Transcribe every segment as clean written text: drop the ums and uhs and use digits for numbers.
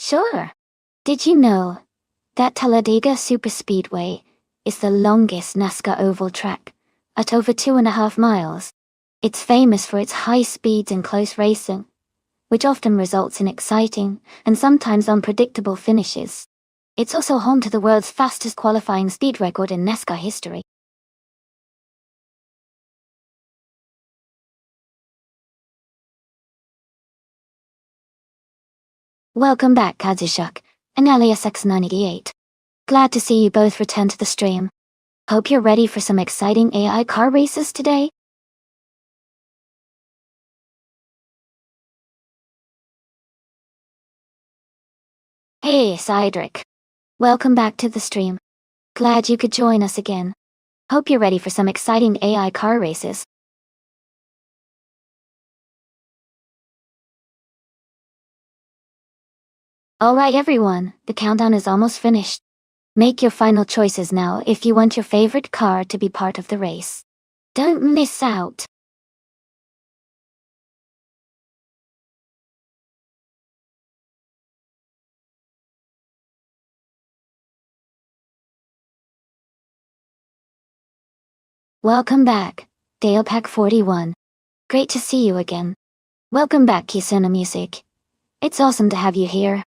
Sure. Did you know that Talladega Superspeedway is the longest NASCAR oval track, at over 2.5 miles? It's famous for its high speeds and close racing, which often results in exciting and sometimes unpredictable finishes. It's also home to the world's fastest qualifying speed record in NASCAR history. Welcome back, Kazushuk, and alias X98. Glad to see you both return to the stream. Hope you're ready for some exciting AI car races today. Hey, Cydric. Welcome back to the stream. Glad you could join us again. Hope you're ready for some exciting AI car races. Alright everyone, the countdown is almost finished. Make your final choices now if you want your favorite car to be part of the race. Don't miss out. Welcome back, Dalepack41. Great to see you again. Welcome back, Kisuna Music. It's awesome to have you here.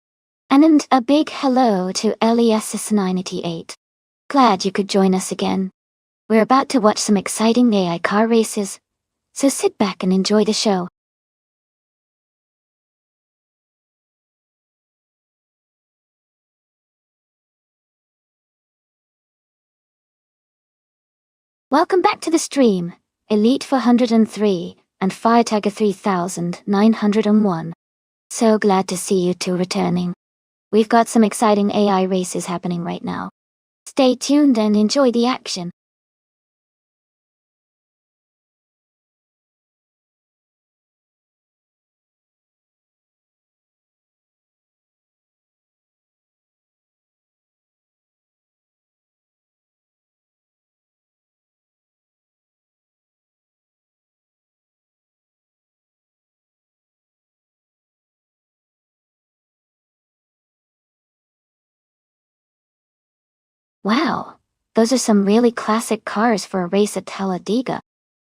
And a big hello to LES98. Glad you could join us again. We're about to watch some exciting AI car races, so sit back and enjoy the show. Welcome back to the stream, Elite 403 and Firetagger 3901. So glad to see you two returning. We've got some exciting AI races happening right now. Stay tuned and enjoy the action. Wow, those are some really classic cars for a race at Talladega.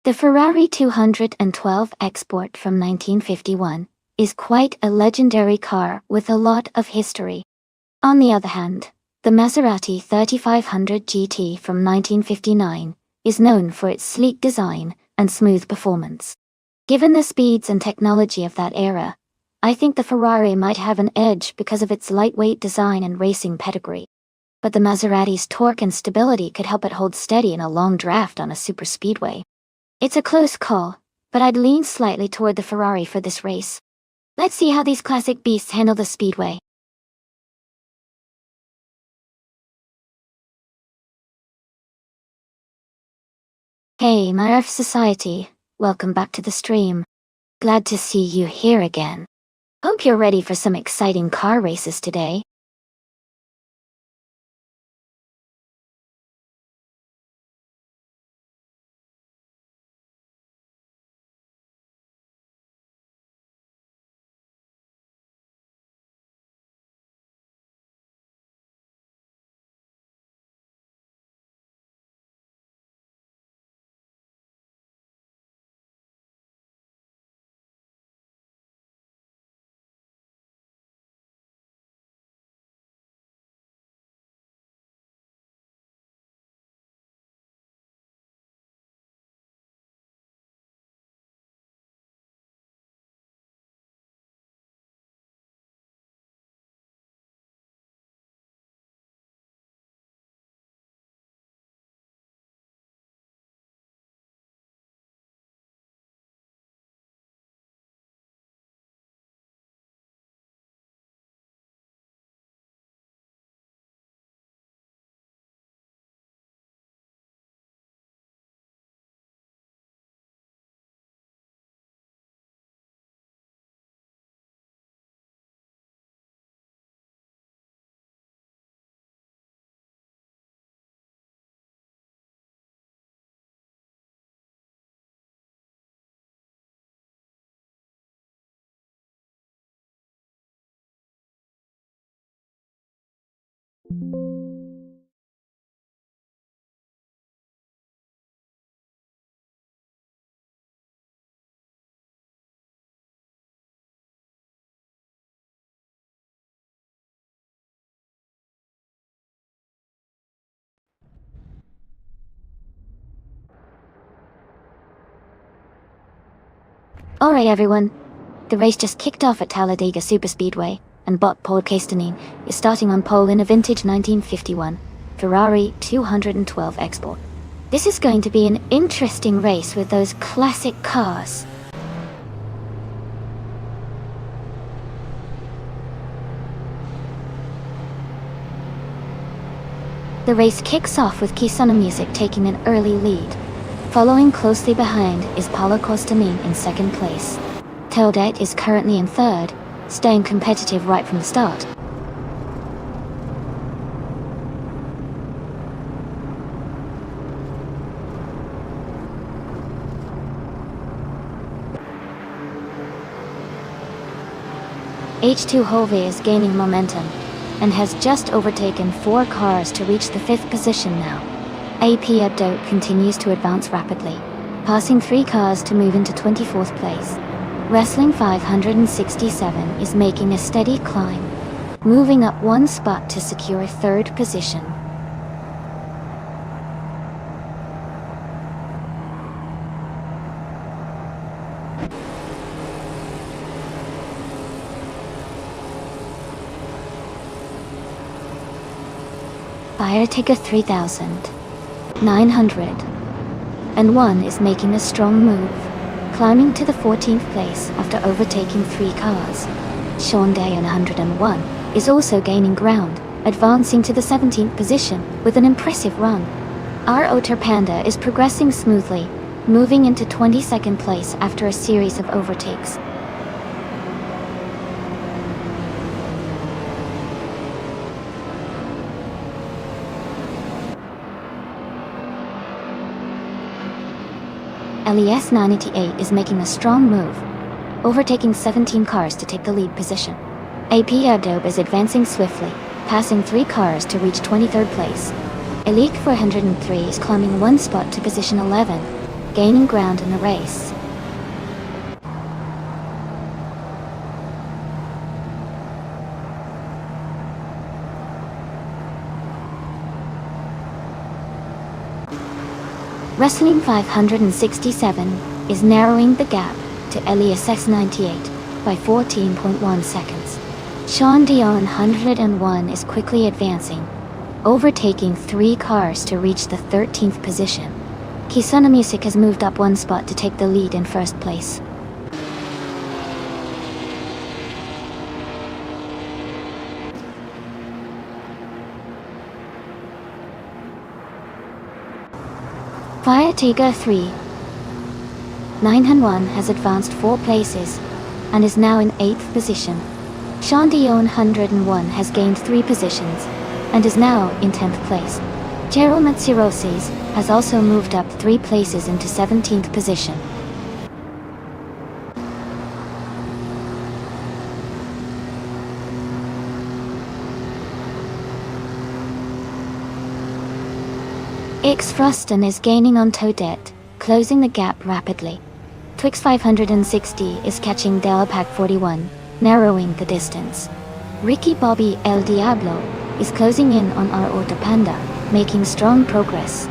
The Ferrari 212 Export from 1951 is quite a legendary car with a lot of history. On the other hand, the Maserati 3500 GT from 1959 is known for its sleek design and smooth performance. Given the speeds and technology of that era, I think the Ferrari might have an edge because of its lightweight design and racing pedigree. But the Maserati's torque and stability could help it hold steady in a long draft on a superspeedway. It's a close call, but I'd lean slightly toward the Ferrari for this race. Let's see how these classic beasts handle the speedway. Hey, my Earth Society, welcome back to the stream. Glad to see you here again. Hope you're ready for some exciting car races today. Alright everyone, the race just kicked off at Talladega Superspeedway, and bot Paul Castanin is starting on pole in a vintage 1951 Ferrari 212 Export. This is going to be an interesting race with those classic cars. The race kicks off with Kisona Music taking an early lead. Following closely behind is Paulo Costanin in second place. Toadette is currently in third, staying competitive right from the start. H2 Hove is gaining momentum and has just overtaken 4 cars to reach the 5th position now. AP Abdo continues to advance rapidly, passing 3 cars to move into 24th place. Wrestling 567 is making a steady climb, moving up 1 spot to secure 3rd position. Firetaker 3901 is making a strong move, climbing to the 14th place after overtaking 3 cars. Sean Day 101 is also gaining ground, advancing to the 17th position with an impressive run. Our Otter Panda is progressing smoothly, moving into 22nd place after a series of overtakes. LES 988 is making a strong move, overtaking 17 cars to take the lead position. AP Adobe is advancing swiftly, passing 3 cars to reach 23rd place. Elite 403 is climbing 1 spot to position 11, gaining ground in the race. Wrestling 567 is narrowing the gap to LES 98 by 14.1 seconds. Sean Dion 101 is quickly advancing, overtaking 3 cars to reach the 13th position. Kisona Music has moved up 1 spot to take the lead in first place. Firetiger 3901 has advanced 4 places and is now in 8th position. Sean Dion 101 has gained 3 positions and is now in 10th place. Gerald Matsirosis has also moved up 3 places into 17th position. X Froston is gaining on Toadette, closing the gap rapidly. Twix 560 is catching Delapac 41, narrowing the distance. Ricky Bobby El Diablo is closing in on our Orta Panda, making strong progress.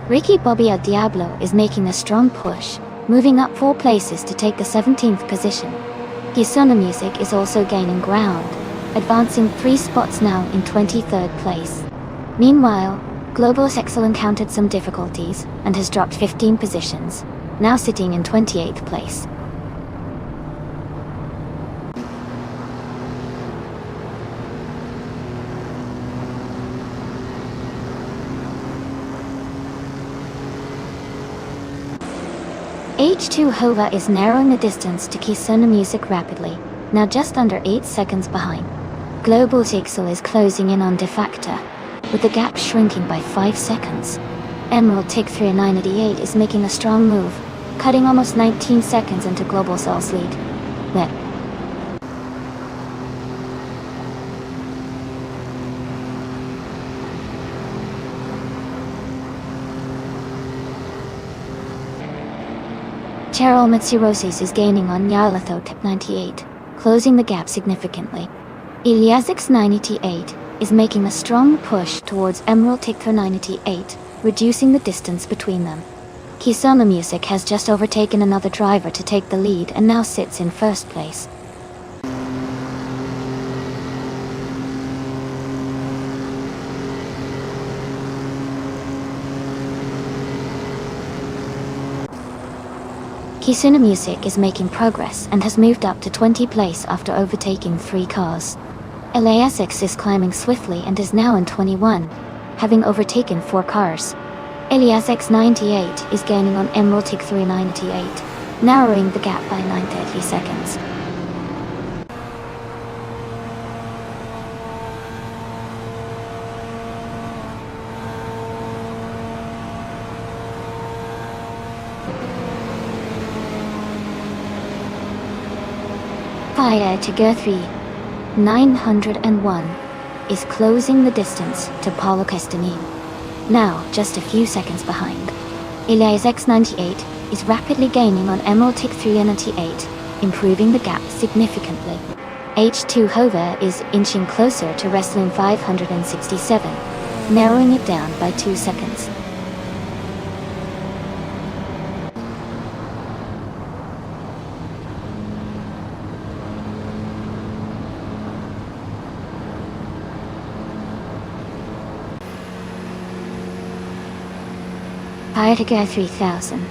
Ricky Bobby El Diablo is making a strong push, moving up 4 places to take the 17th position. Kisona Music is also gaining ground, advancing 3 spots now in 23rd place. Meanwhile, Global's Excel encountered some difficulties and has dropped 15 positions, now sitting in 28th place. H2 Hova is narrowing the distance to Kisona Music rapidly, now just under 8 seconds behind. Global Jigsaw is closing in on De Facto, with the gap shrinking by 5 seconds. Emerald Tick 3988 is making a strong move, cutting almost 19 seconds into Global Cell's lead. Net. Cheryl Mitsirosis is gaining on Nyarlathotep Tip 98, closing the gap significantly. Iliasix 988 is making a strong push towards Emerald Tick 988, reducing the distance between them. Kisona Music has just overtaken another driver to take the lead and now sits in first place. Kisuna Music is making progress and has moved up to 20th place after overtaking 3 cars. LASX is climbing swiftly and is now in 21, having overtaken 4 cars. Elias X98 is gaining on Emerald Tick 398, narrowing the gap by 930 seconds. Fire to Go 901 is closing the distance to Paulo Castanin, now just a few seconds behind. Elias X98 is rapidly gaining on Emerald Tick 398, improving the gap significantly. H2 Hover is inching closer to Wrestling 567, narrowing it down by 2 seconds. Fire to Go 3000.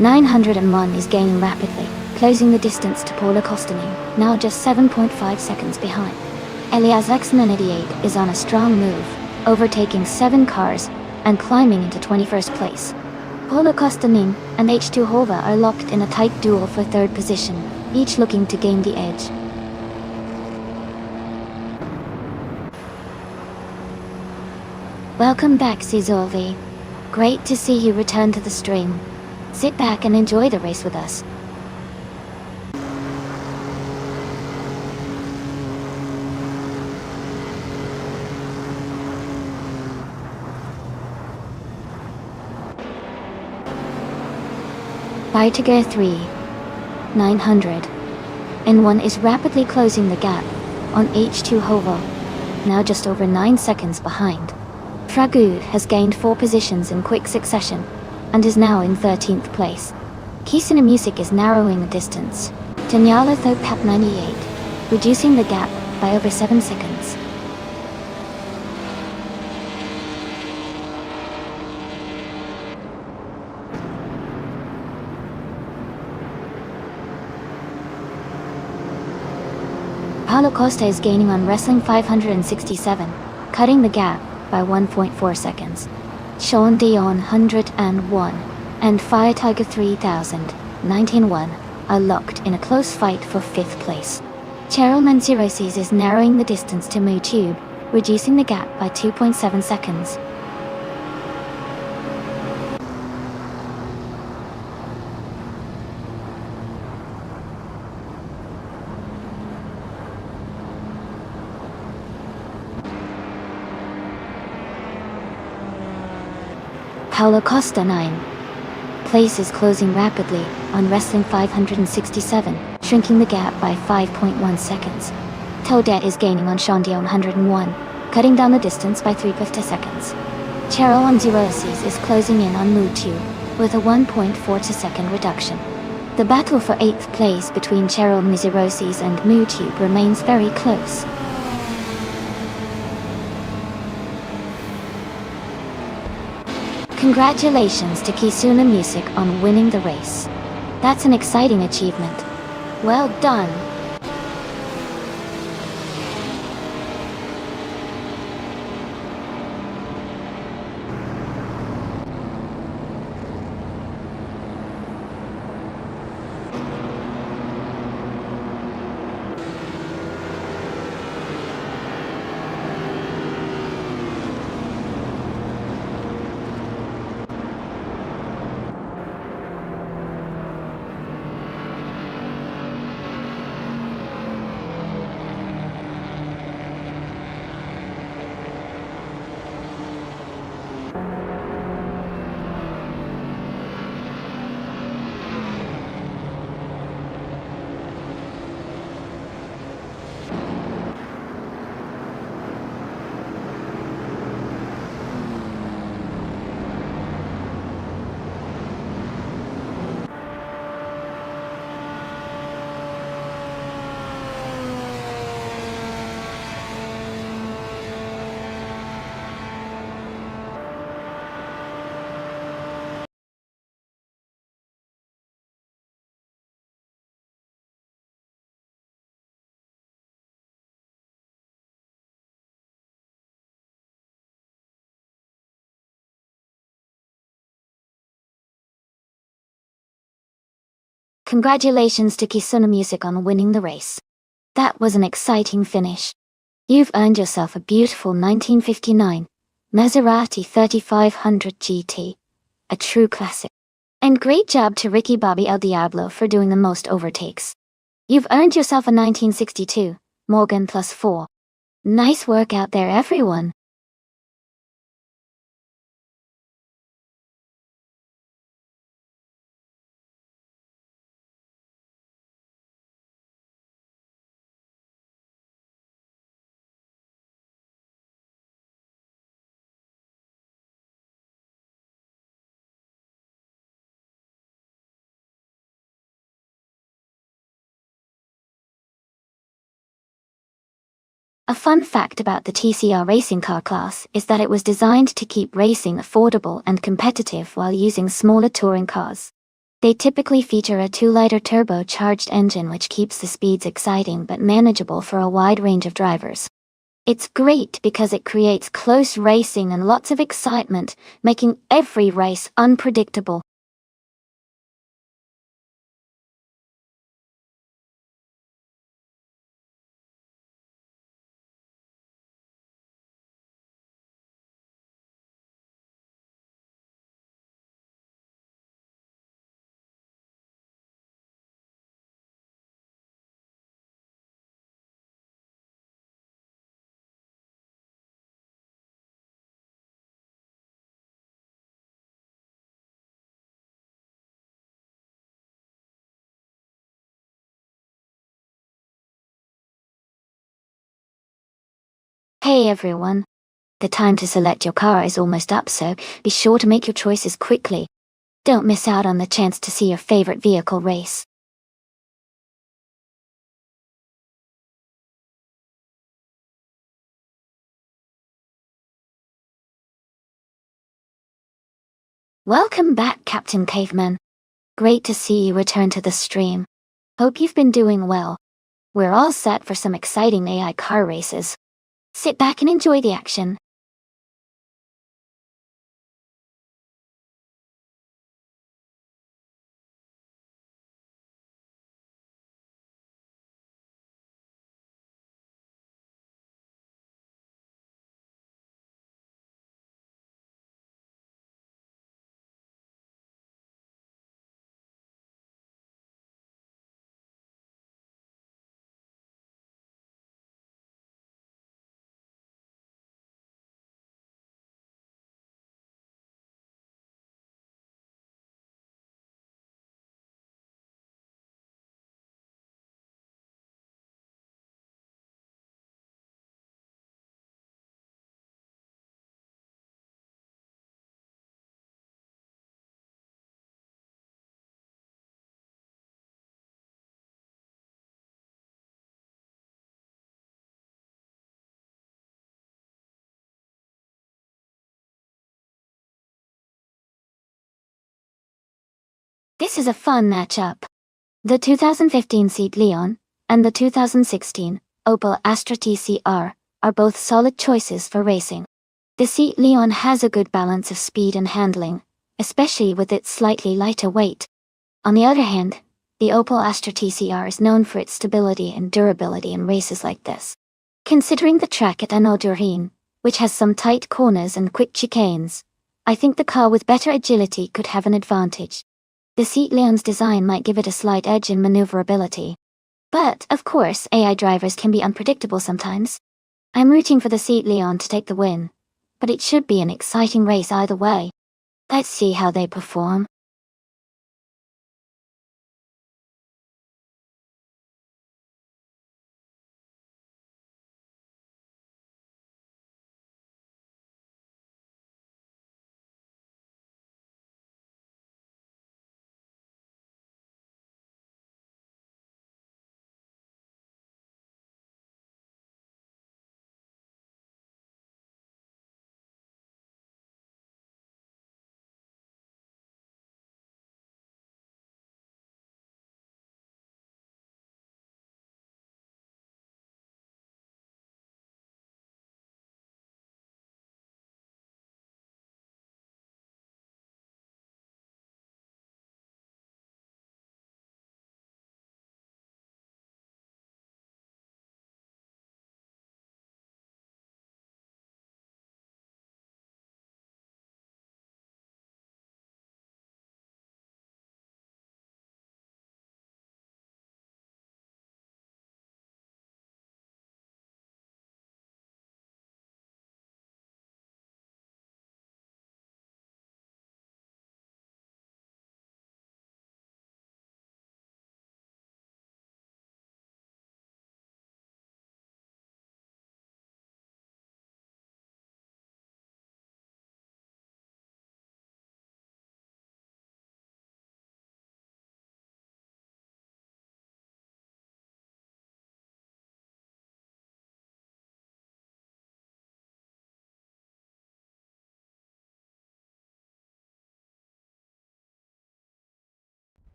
901 is gaining rapidly, closing the distance to Paula Costanin, now just 7.5 seconds behind. Elias X98 is on a strong move, overtaking 7 cars and climbing into 21st place. Paula Costanin and H2 Hova are locked in a tight duel for 3rd position, each looking to gain the edge. Welcome back, Sizorvi. Great to see you return to the stream. Sit back and enjoy the race with us. Fire to Go 900. N1 is rapidly closing the gap on H2 Hovo, now just over 9 seconds behind. Fragud has gained 4 positions in quick succession and is now in 13th place. Kisuna Music is narrowing the distance to Nyarlathotep 98, reducing the gap by over 7 seconds. Paulo Costa is gaining on Wrestling 567, cutting the gap by 1.4 seconds. Sean Dion 101 and Fire Tiger 3091 are locked in a close fight for 5th place. Cheryl Manzirosis is narrowing the distance to MooTube, reducing the gap by 2.7 seconds. Paulo Costa 9 place is closing rapidly on Wrestling 567, shrinking the gap by 5.1 seconds. Toadette is gaining on Shondion 101, cutting down the distance by 3.50 seconds. Cheryl Manzirosis is closing in on MooTube with a 1.42 second reduction. The battle for 8th place between Cheryl Manzirosis and MooTube remains very close. Congratulations to Kisuna Music on winning the race. That's an exciting achievement. Well done. Congratulations to Kisuna Music on winning the race. That was an exciting finish. You've earned yourself a beautiful 1959 Maserati 3500 GT, a true classic. And great job to Ricky Bobby El Diablo for doing the most overtakes. You've earned yourself a 1962 Morgan Plus 4. Nice work out there, everyone. A fun fact about the TCR racing car class is that it was designed to keep racing affordable and competitive while using smaller touring cars. They typically feature a 2-liter turbocharged engine which keeps the speeds exciting but manageable for a wide range of drivers. It's great because it creates close racing and lots of excitement, making every race unpredictable. Hey everyone. The time to select your car is almost up, so be sure to make your choices quickly. Don't miss out on the chance to see your favorite vehicle race. Welcome back, Captain Caveman. Great to see you return to the stream. Hope you've been doing well. We're all set for some exciting AI car races. Sit back and enjoy the action. This is a fun matchup. The 2015 Seat Leon and the 2016 Opel Astra TCR are both solid choices for racing. The Seat Leon has a good balance of speed and handling, especially with its slightly lighter weight. On the other hand, the Opel Astra TCR is known for its stability and durability in races like this. Considering the track at Anodurhin, which has some tight corners and quick chicanes, I think the car with better agility could have an advantage. The Seat Leon's design might give it a slight edge in maneuverability. But, of course, AI drivers can be unpredictable sometimes. I'm rooting for the Seat Leon to take the win. but it should be an exciting race either way. Let's see how they perform.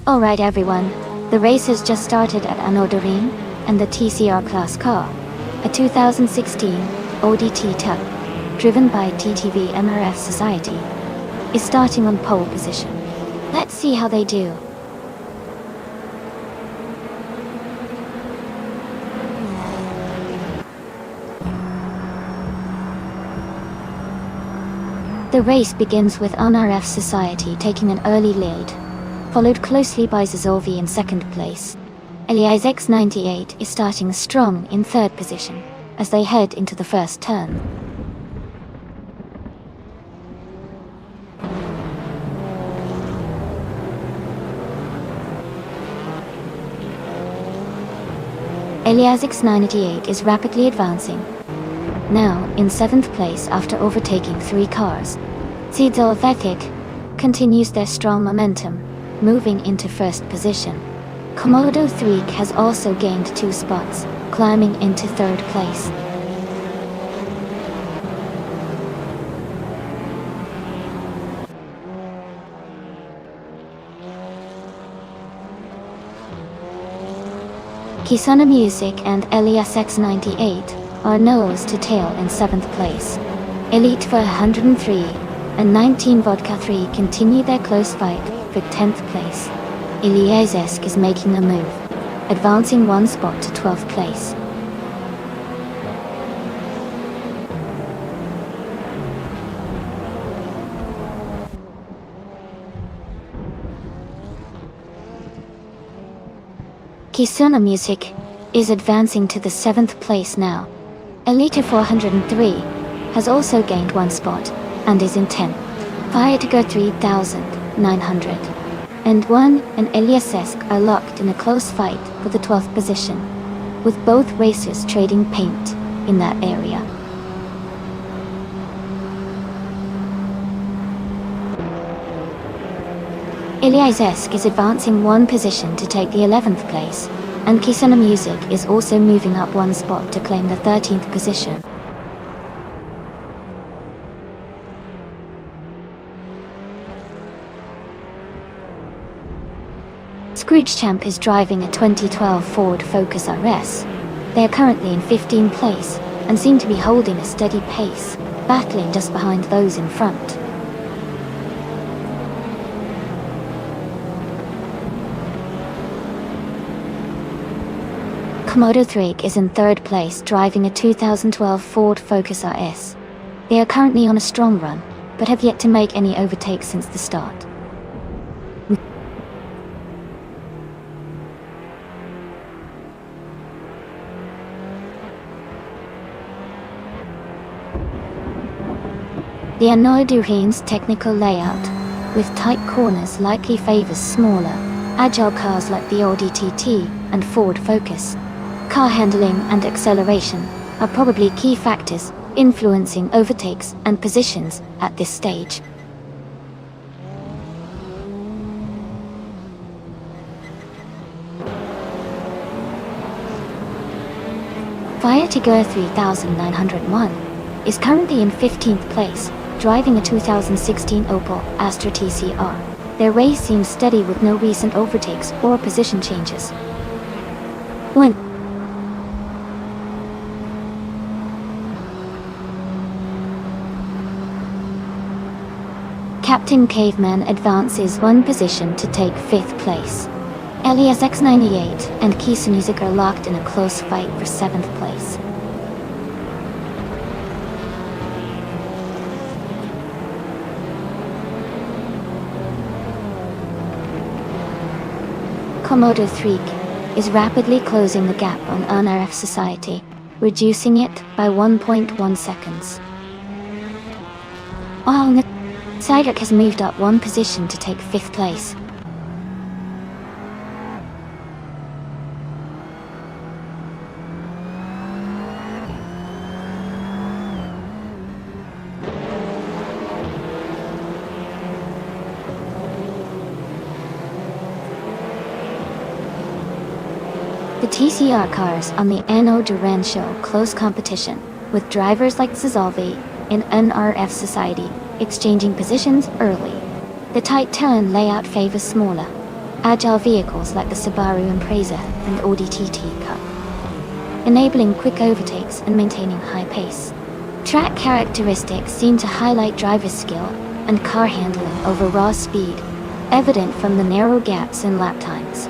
Alright everyone, the race has just started at Anodarin, and the TCR class car, a 2016 ODT Tug, driven by TTV MRF Society, is starting on pole position. Let's see how they do. The race begins with MRF Society taking an early lead, followed closely by Zazolvi in second place. Elias X98 is starting strong in third position as they head into the first turn. Elias X98 is rapidly advancing, now in 7th place after overtaking 3 cars. Zidolvetic continues their strong momentum, moving into first position. Komodo 3 has also gained 2 spots, climbing into 3rd place. Kisana Music and Elias X98 are nose to tail in 7th place. Elite for 103 and 19 Vodka 3 continue their close fight for 10th place. Ilyazesk is making a move, advancing 1 spot to 12th place. Kisuna Music is advancing to the 7th place now. Elite 403 has also gained 1 spot and is in 10th. Fire to go 3,900 and 1 and Eliasesk are locked in a close fight for the 12th position, with both racers trading paint in that area. Eliasesk is advancing 1 position to take the 11th place, and Kisana Music is also moving up 1 spot to claim the 13th position. Scrooge Champ is driving a 2012 Ford Focus RS. They are currently in 15th place and seem to be holding a steady pace, battling just behind those in front. Komodo 3 is in 3rd place driving a 2012 Ford Focus RS. They are currently on a strong run, but have yet to make any overtakes since the start. The Annoy-Durine's technical layout, with tight corners likely favors smaller, agile cars like the Audi TT and Ford Focus. Car handling and acceleration are probably key factors influencing overtakes and positions at this stage. Fiat Tigre 3901 is currently in 15th place, driving a 2016 Opel Astra TCR. Their race seems steady with no recent overtakes or position changes. 1. Captain Caveman advances one position to take 5th place. Elias X98 and Kisumizik are locked in a close fight for 7th place. Komodo 3 is rapidly closing the gap on NRF Society, reducing it by 1.1 seconds. While Cydric has moved up one position to take 5th place. The TCR cars on the Anno Duran show close competition, with drivers like Zazalvi in NRF Society exchanging positions early. The tight turn layout favors smaller, agile vehicles like the Subaru Impreza and Audi TT Cup, enabling quick overtakes and maintaining high pace. Track characteristics seem to highlight driver's skill and car handling over raw speed, evident from the narrow gaps in lap times.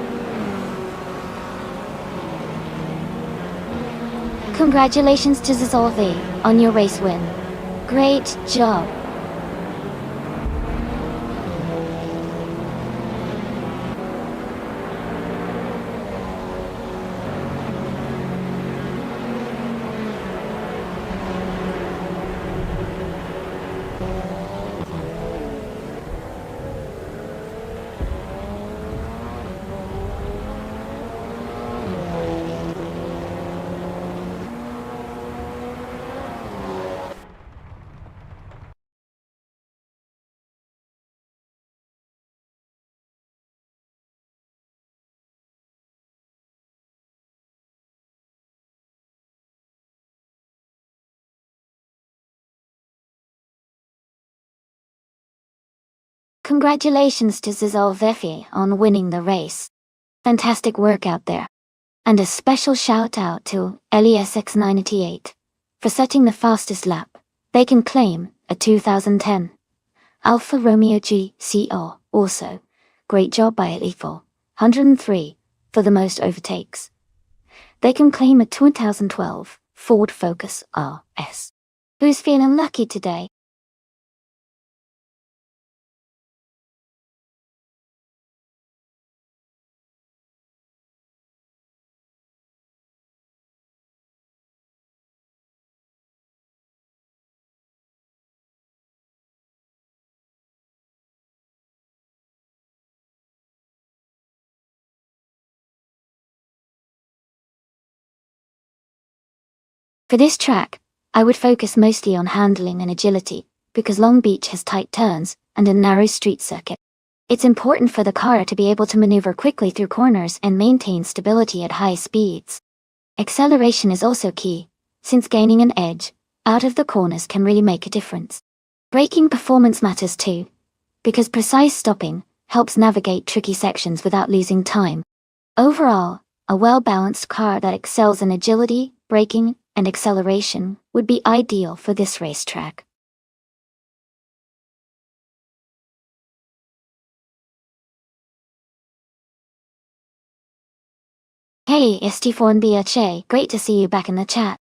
Congratulations to Zazalvi on your race win. Great job! Congratulations to Zazalvi on winning the race. Fantastic work out there. And a special shout out to Elias X98 for setting the fastest lap. They can claim a 2010 Alfa Romeo GCR. Also, great job by Elifo, 103, for the most overtakes. They can claim a 2012 Ford Focus RS. Who's feeling lucky today? For this track, I would focus mostly on handling and agility, because Long Beach has tight turns and a narrow street circuit. It's important for the car to be able to maneuver quickly through corners and maintain stability at high speeds. Acceleration is also key, since gaining an edge out of the corners can really make a difference. Braking performance matters too, because precise stopping helps navigate tricky sections without losing time. Overall, a well-balanced car that excels in agility, braking, and acceleration would be ideal for this racetrack. Hey, ST4NBHA, great to see you back in the chat.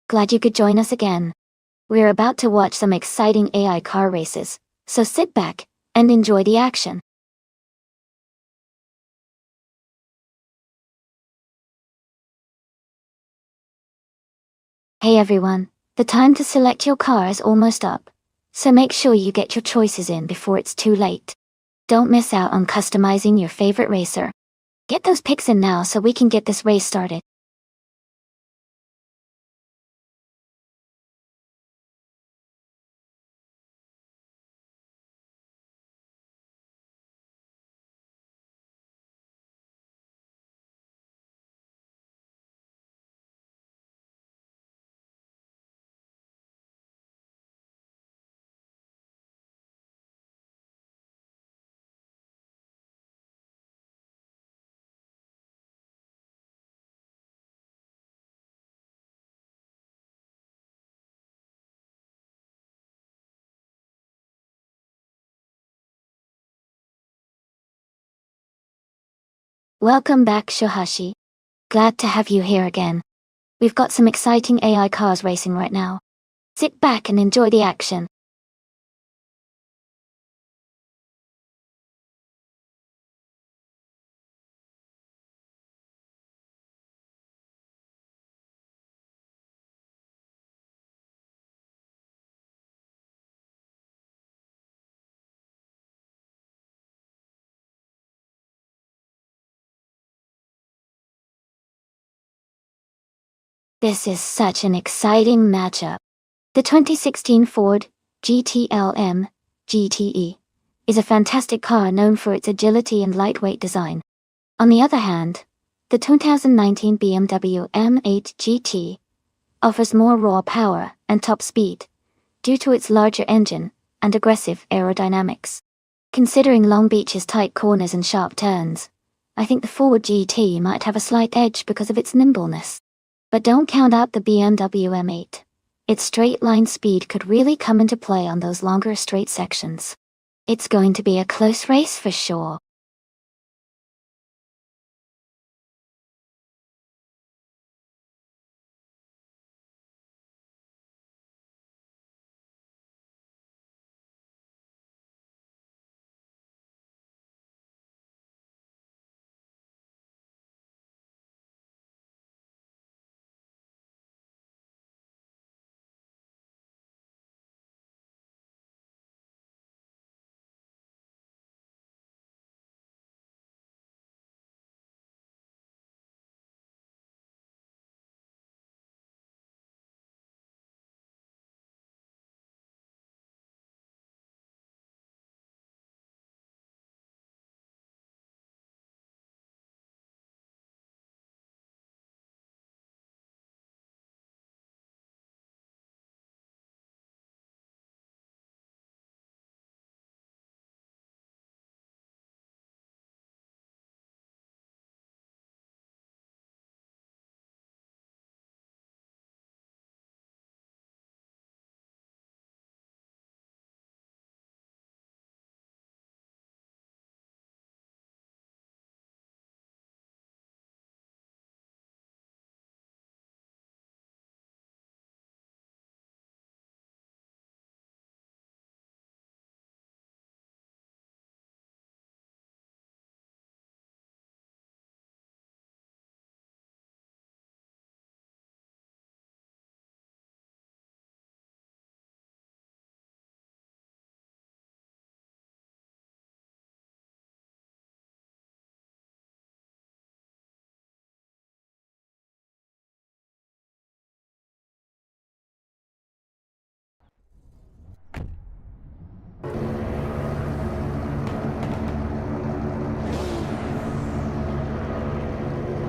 Glad you could join us again. We're about to watch some exciting AI car races, so sit back and enjoy the action. Hey everyone, the time to select your car is almost up, So make sure you get your choices in before it's too late. Don't miss out on customizing your favorite racer. Get those pics in now so we can get this race started. Welcome back, Shohashi. Glad to have you here again. We've got some exciting AI cars racing right now. Sit back and enjoy the action. This is such an exciting matchup. The 2016 Ford GTLM GTE is a fantastic car known for its agility and lightweight design. On the other hand, the 2019 BMW M8 GT offers more raw power and top speed due to its larger engine and aggressive aerodynamics. Considering Long Beach's tight corners and sharp turns, I think the Ford GT might have a slight edge because of its nimbleness. But don't count out the BMW M8. Its straight-line speed could really come into play on those longer straight sections. It's going to be a close race for sure.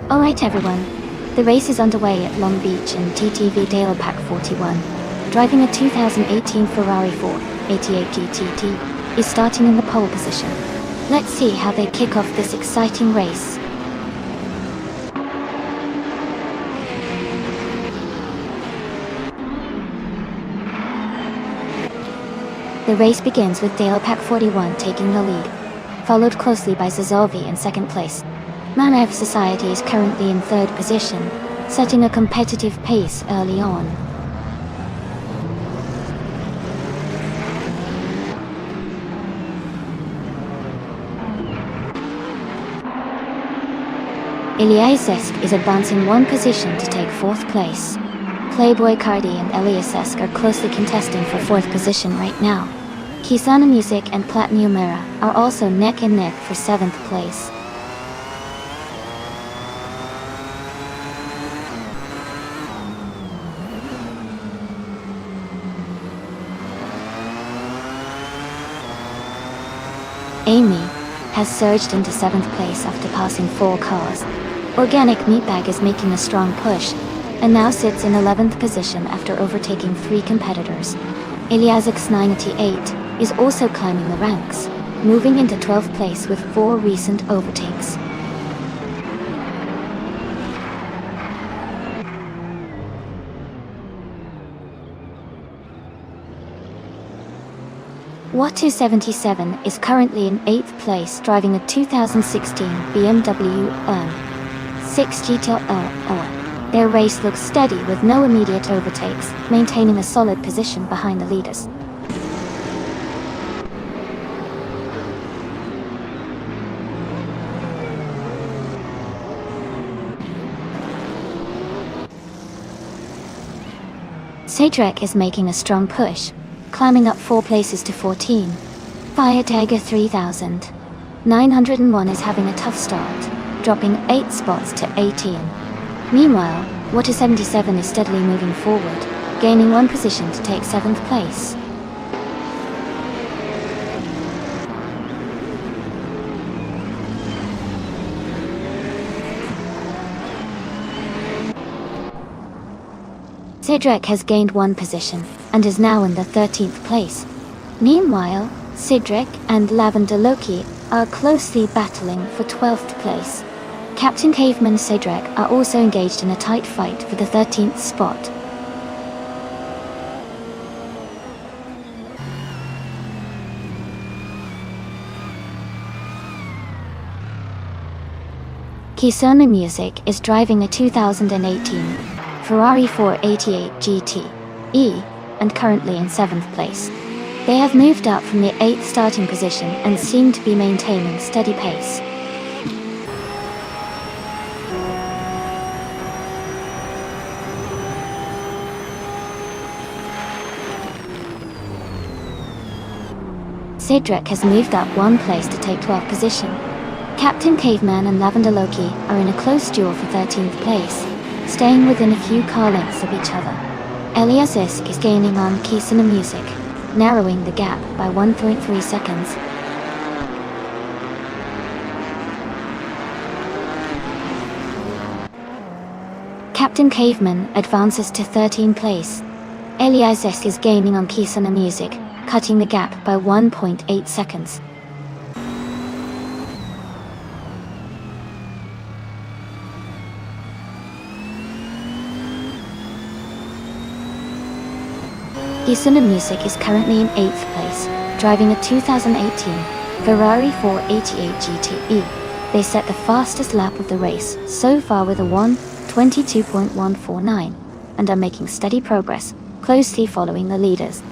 Alright everyone, the race is underway at Long Beach and TTV Dale Pack 41. Driving a 2018 Ferrari 488 GTT is starting in the pole position. Let's see how they kick off this exciting race. The race begins with Dale Pack 41 taking the lead, followed closely by Zazovi in second place. Manev Society is currently in third position, setting a competitive pace early on. Ilya Zesk is advancing one position to take fourth place. Playboy Cardi and Elias Esk are closely contesting for 4th position right now. Kisana Music and Platinum Era are also neck and neck for 7th place. Amy has surged into 7th place after passing 4 cars. Organic Meatbag is making a strong push, and now sits in 11th position after overtaking 3 competitors. Eliasix98 is also climbing the ranks, moving into 12th place with 4 recent overtakes. Watu77 is currently in 8th place, driving a 2016 BMW M6 GTO. Their race looks steady with no immediate overtakes, maintaining a solid position behind the leaders. Cedric is making a strong push, climbing up 4 places to 14. Fire Tiger 3901 is having a tough start, dropping 8 spots to 18. Meanwhile, Watu77 is steadily moving forward, gaining 1 position to take 7th place. Cedric has gained 1 position, and is now in the 13th place. Meanwhile, Cedric and Lavender Loki are closely battling for 12th place. Captain Caveman and Cedric are also engaged in a tight fight for the 13th spot. Kisona Music is driving a 2018 Ferrari 488 GT-E, and currently in 7th place. They have moved up from the 8th starting position and seem to be maintaining steady pace. Cedric has moved up 1 place to take 12th position. Captain Caveman and Lavender Loki are in a close duel for 13th place, staying within a few car lengths of each other. Elias Isk is gaining on Kisana Music, narrowing the gap by 1.3 seconds. Captain Caveman advances to 13th place. Elias Isk is gaining on Kisana Music, cutting the gap by 1.8 seconds. Kisana Music is currently in 8th place, driving a 2018 Ferrari 488 GT-E. They set the fastest lap of the race so far with a 1:22.149, and are making steady progress, closely following the leaders.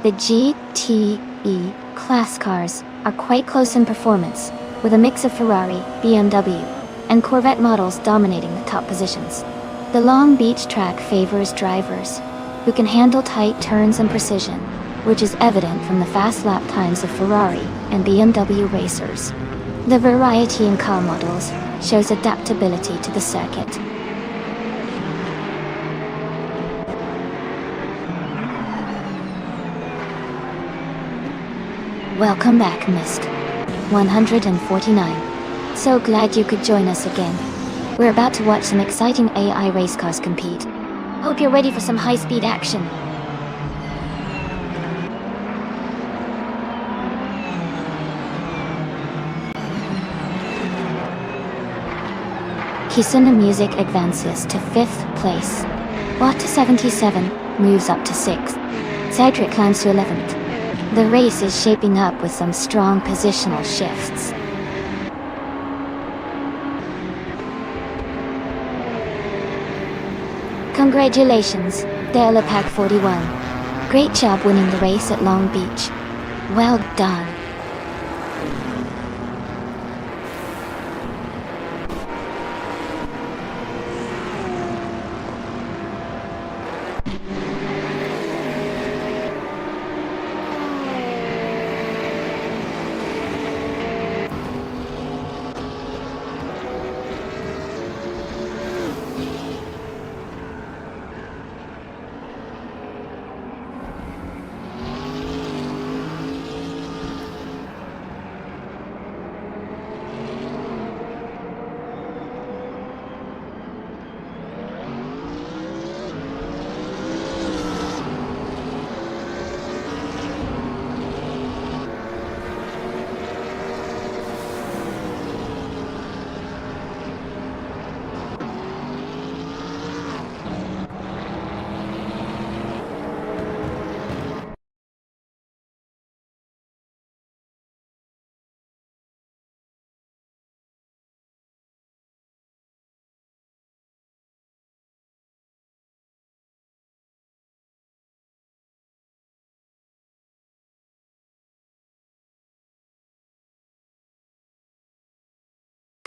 The GT-E class cars are quite close in performance, with a mix of Ferrari, BMW, and Corvette models dominating the top positions. The long beach track favors drivers who can handle tight turns and precision, which is evident from the fast lap times of Ferrari and BMW racers. The variety in car models shows adaptability to the circuit. Welcome back, Mist 149. So glad you could join us again. We're about to watch some exciting AI race cars compete. Hope you're ready for some high-speed action. Kisuna Music advances to 5th place. Watu77 moves up to 6th. Cedric climbs to 11th. The race is shaping up with some strong positional shifts. Congratulations, Pack 41. Great job winning the race at Long Beach. Well done.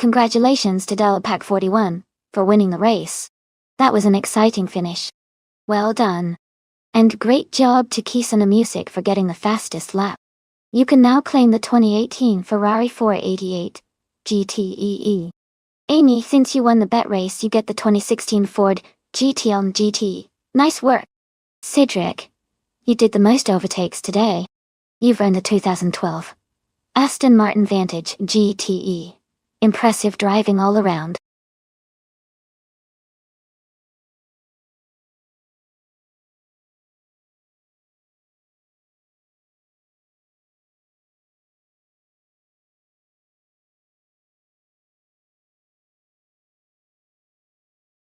Congratulations to Pack 41 for winning the race. That was an exciting finish. Well done. And great job to Kisana Music for getting the fastest lap. You can now claim the 2018 Ferrari 488 GTEE. Amy, since you won the bet race, you get the 2016 Ford GTL GT. Nice work. Cedric, you did the most overtakes today. You've earned the 2012 Aston Martin Vantage GTE. Impressive driving all around.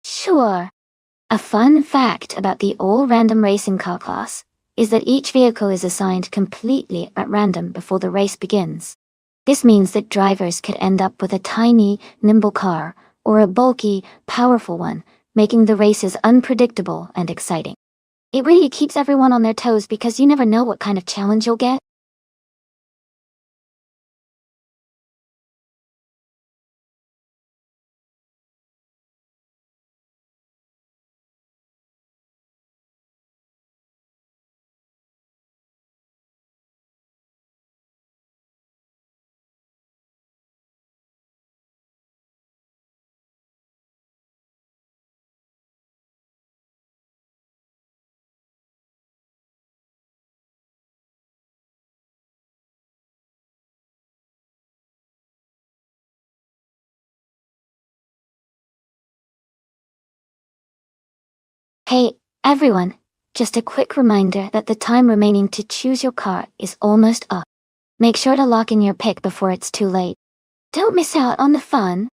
Sure. A fun fact about the all-random racing car class is that each vehicle is assigned completely at random before the race begins. This means that drivers could end up with a tiny, nimble car or a bulky, powerful one, making the races unpredictable and exciting. It really keeps everyone on their toes because you never know what kind of challenge you'll get. Hey, everyone, just a quick reminder that the time remaining to choose your car is almost up. Make sure to lock in your pick before it's too late. Don't miss out on the fun.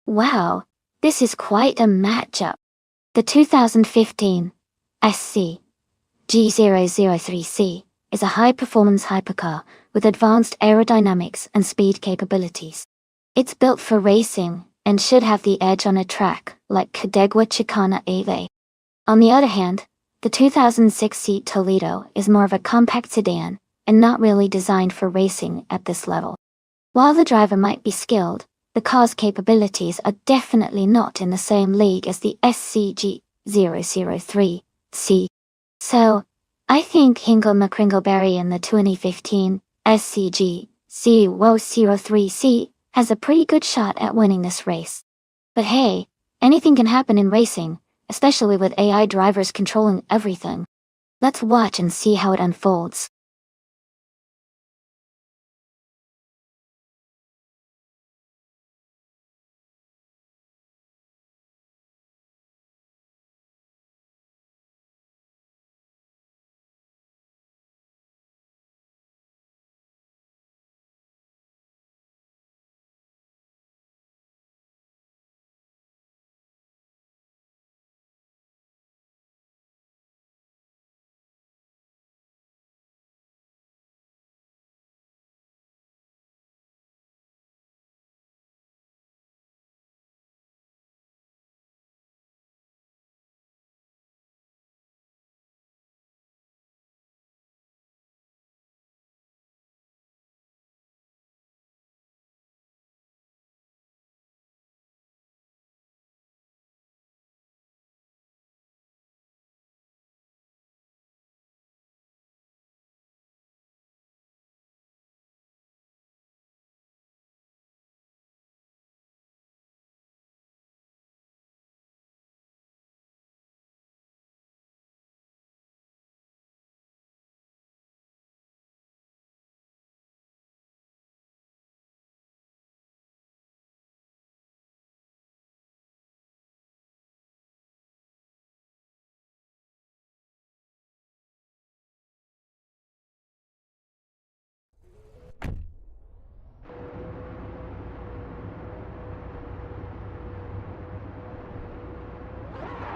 Wow, this is quite a matchup. The 2015 SC G003C is a high-performance hypercar with advanced aerodynamics and speed capabilities. It's built for racing and should have the edge on a track like Cadegua Chicana AV. On the other hand, the 2006 Toledo is more of a compact sedan and not really designed for racing at this level. While the driver might be skilled, the car's capabilities are definitely not in the same league as the SCG-003C. So, I think Hingle McCringleberry in the 2015 SCG-003C has a pretty good shot at winning this race. But hey, anything can happen in racing, especially with AI drivers controlling everything. Let's watch and see how it unfolds.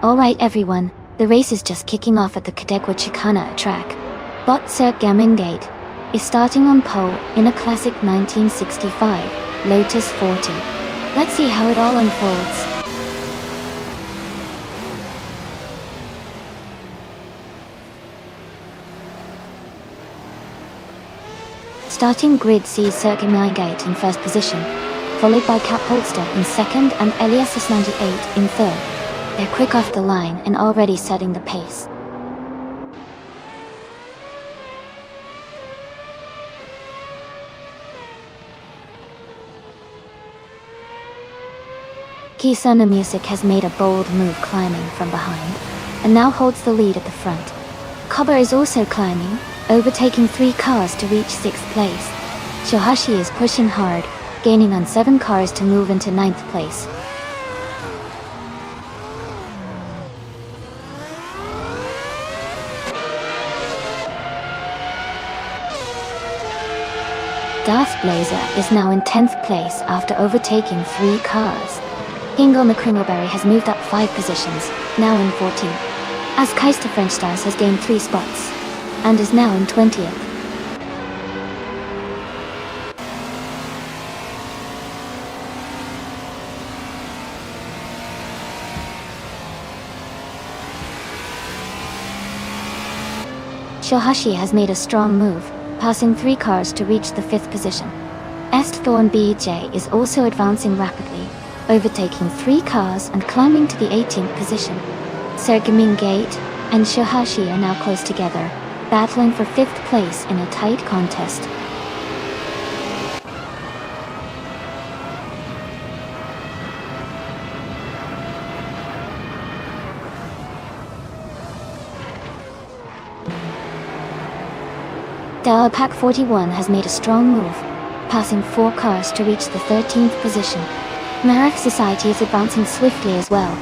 Alright everyone, the race is just kicking off at the Cadegua Chicana track. Bot Sir Gamingate is starting on pole in a classic 1965 Lotus 40. Let's see how it all unfolds. Starting grid sees Sir Gamingate in first position, followed by Cap Holster in second and Elias 98 in third. They're quick off the line and already setting the pace. Kisuna Music has made a bold move climbing from behind, and now holds the lead at the front. Koba is also climbing, overtaking 3 cars to reach 6th place. Shohashi is pushing hard, gaining on 7 cars to move into 9th place. Darth Blazer is now in 10th place after overtaking 3 cars. Hingle McCringleberry has moved up 5 positions, now in 14th. As Keister French Stars has gained 3 spots, and is now in 20th. Shohashi has made a strong move, passing 3 cars to reach the 5th position. Esthorn BJ is also advancing rapidly, overtaking 3 cars and climbing to the 18th position. Sir Gamingate and Shohashi are now close together, battling for 5th place in a tight contest. Dower Pack 41 has made a strong move, passing 4 cars to reach the 13th position. Marif Society is advancing swiftly as well,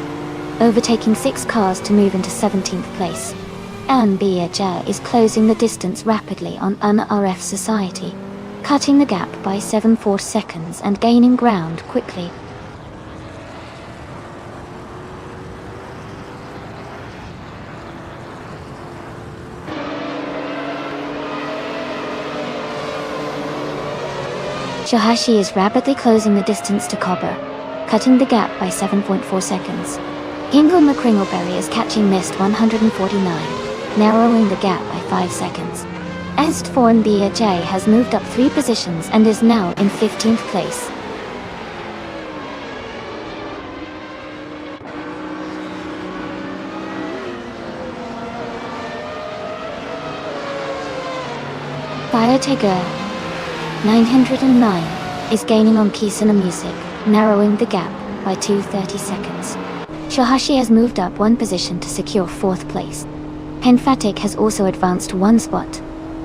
overtaking 6 cars to move into 17th place. Anbiaja is closing the distance rapidly on NRF Society, cutting the gap by 7/4 seconds and gaining ground quickly. Shohashi is rapidly closing the distance to Cobber, cutting the gap by 7.4 seconds. Hingle McCringleberry is catching missed 149, narrowing the gap by 5 seconds. Estforn J has moved up 3 positions and is now in 15th place. Fire Tiger 909 is gaining on Kisuna Music, narrowing the gap by 230 seconds. Shohashi has moved up 1 position to secure 4th place. Henfatic has also advanced 1 spot,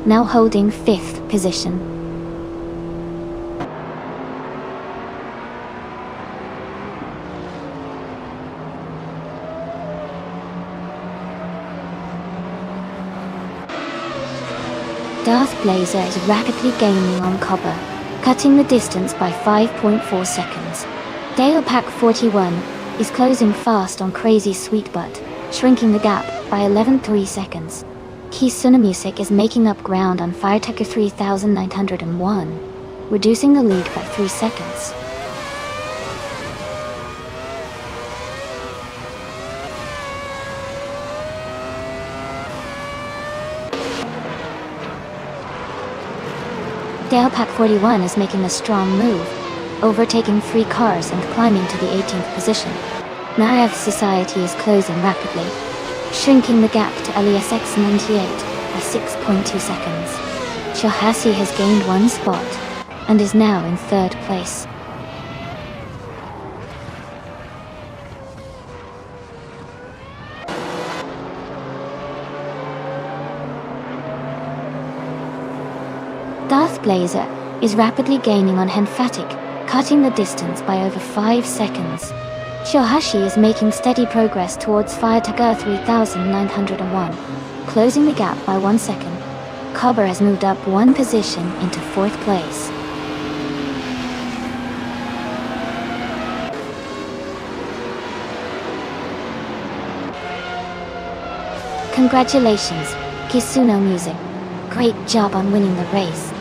now holding 5th position. Darth Blazer is rapidly gaining on Cobber, cutting the distance by 5.4 seconds. Dalepack 41 is closing fast on Crazy Sweetbutt, shrinking the gap by 11.3 seconds. Kisuna Music is making up ground on Firetecker 3901, reducing the lead by 3 seconds. Dalepack 41 is making a strong move, overtaking 3 cars and climbing to the 18th position. Narev Society is closing rapidly, shrinking the gap to LESX 98 by 6.2 seconds. Shohashi has gained 1 spot and is now in 3rd place. Darth Blazer is rapidly gaining on Henfatic, cutting the distance by over 5 seconds. Shohashi is making steady progress towards Firetecker 3901, closing the gap by 1 second. Cobber has moved up 1 position into 4th place. Congratulations, Kisuna Music. Great job on winning the race.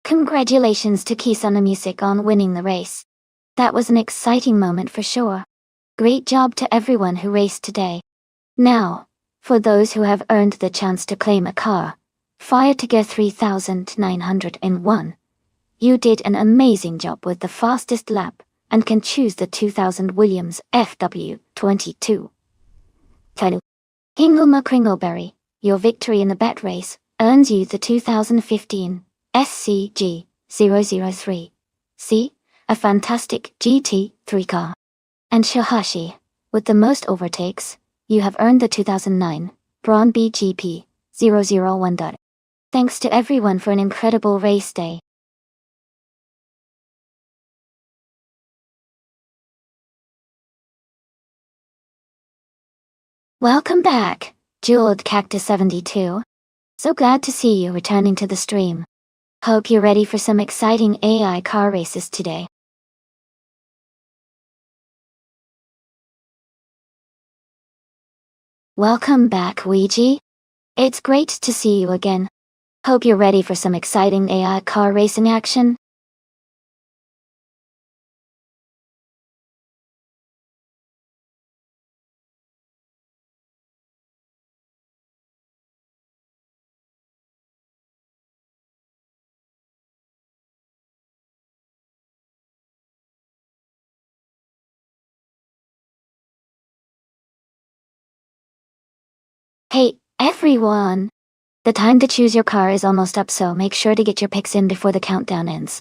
Congratulations to Kisuna Music on winning the race. That was an exciting moment for sure. Great job to everyone who raced today. Now, for those who have earned the chance to claim a car, Firetecker 3901. You did an amazing job with the fastest lap, and can choose the 2000 Williams FW22. Hinglema Kringleberry, your victory in the bet race, earns you the 2015 SCG 003. See, a fantastic GT3 car. And Shahashi, with the most overtakes, you have earned the 2009 Braun BGP 001. Thanks to everyone for an incredible race day. Welcome back, Jeweled Cactus 72. So glad to see you returning to the stream. Hope you're ready for some exciting AI car races today. Welcome back, Ouija. It's great to see you again. Hope you're ready for some exciting AI car racing action. Hey, everyone! The time to choose your car is almost up, so make sure to get your picks in before the countdown ends.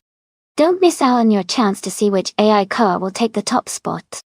Don't miss out on your chance to see which AI car will take the top spot.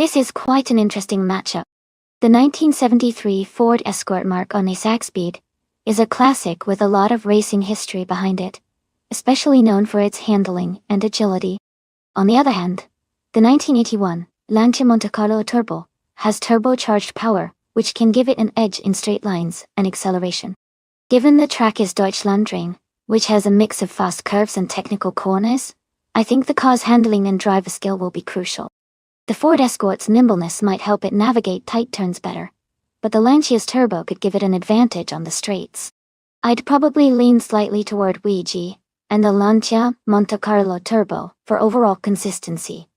This is quite an interesting matchup. The 1973 Ford Escort Mark on a Speed is a classic with a lot of racing history behind it, especially known for its handling and agility. On the other hand, the 1981 Lancia Monte Carlo Turbo has turbocharged power, which can give it an edge in straight lines and acceleration. Given the track is Deutschlandring, which has a mix of fast curves and technical corners, I think the car's handling and driver skill will be crucial. The Ford Escort's nimbleness might help it navigate tight turns better, but the Lancia's turbo could give it an advantage on the straights. I'd probably lean slightly toward Ouija and the Lancia Monte Carlo Turbo for overall consistency.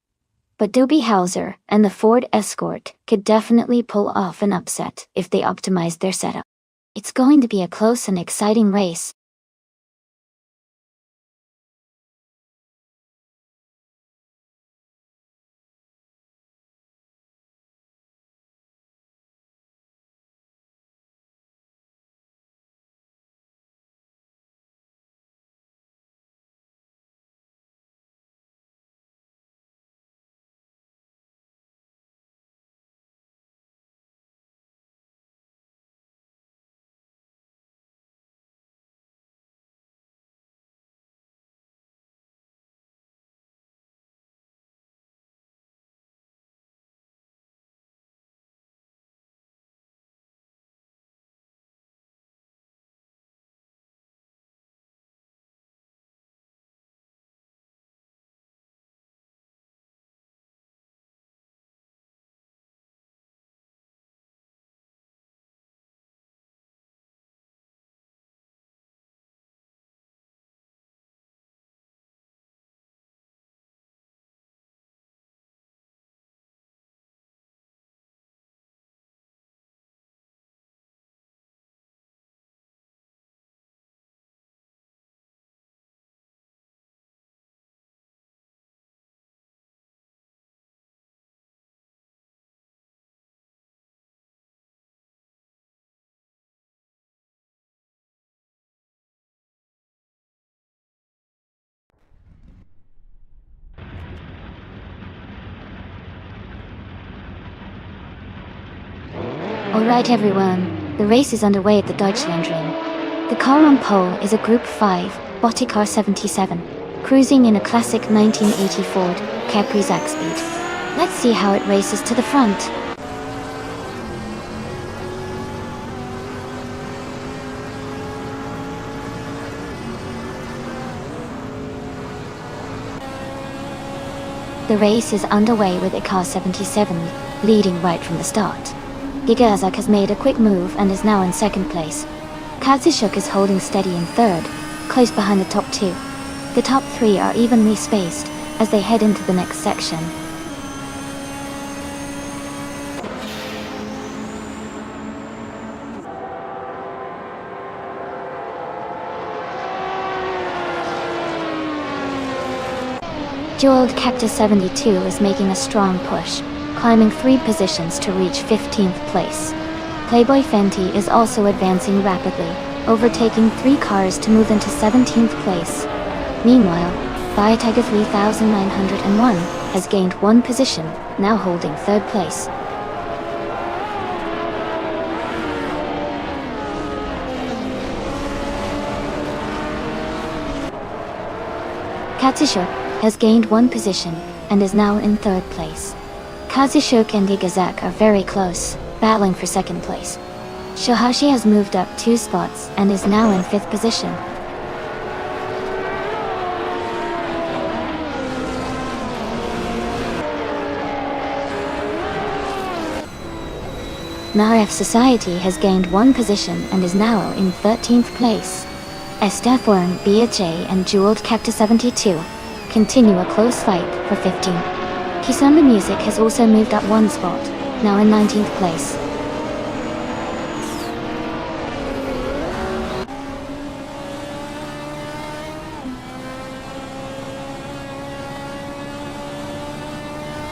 But Dobie Hauser and the Ford Escort could definitely pull off an upset if they optimized their setup. It's going to be a close and exciting race. Alright everyone, the race is underway at the Deutschlandring. The car on pole is a Group 5, Boticar 77, cruising in a classic 1980 Ford Capri Zaxbyt. Let's see how it races to the front. The race is underway with Car 77 leading right from the start. Gigazak has made a quick move and is now in second place. Kazushuk is holding steady in third, close behind the top two. The top three are evenly spaced as they head into the next section. Jeweled Cactus 72 is making a strong push, climbing 3 positions to reach 15th place. Playboy Fenty is also advancing rapidly, overtaking 3 cars to move into 17th place. Meanwhile, Viatiger 3901 has gained 1 position, now holding 3rd place. Katsushuk has gained 1 position and is now in 3rd place. Kazushuk and Igazak are very close, battling for 2nd place. Shohashi has moved up 2 spots and is now in 5th position. Naref Society has gained 1 position and is now in 13th place. Esteforn, BHA and Jeweled Cactus 72 continue a close fight for 15th. Kisamba Music has also moved up 1 spot, now in 19th place.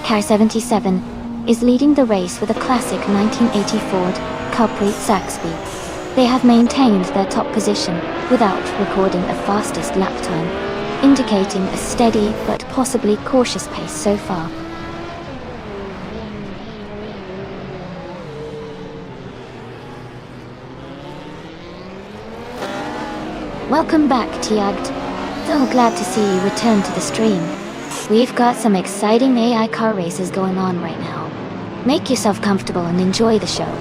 Car 77 is leading the race with a classic 1980 Ford Capri Zaxbyt. They have maintained their top position without recording a fastest lap time, indicating a steady but possibly cautious pace so far. Welcome back, Tiagt. So glad to see you return to the stream. We've got some exciting AI car races going on right now. Make yourself comfortable and enjoy the show.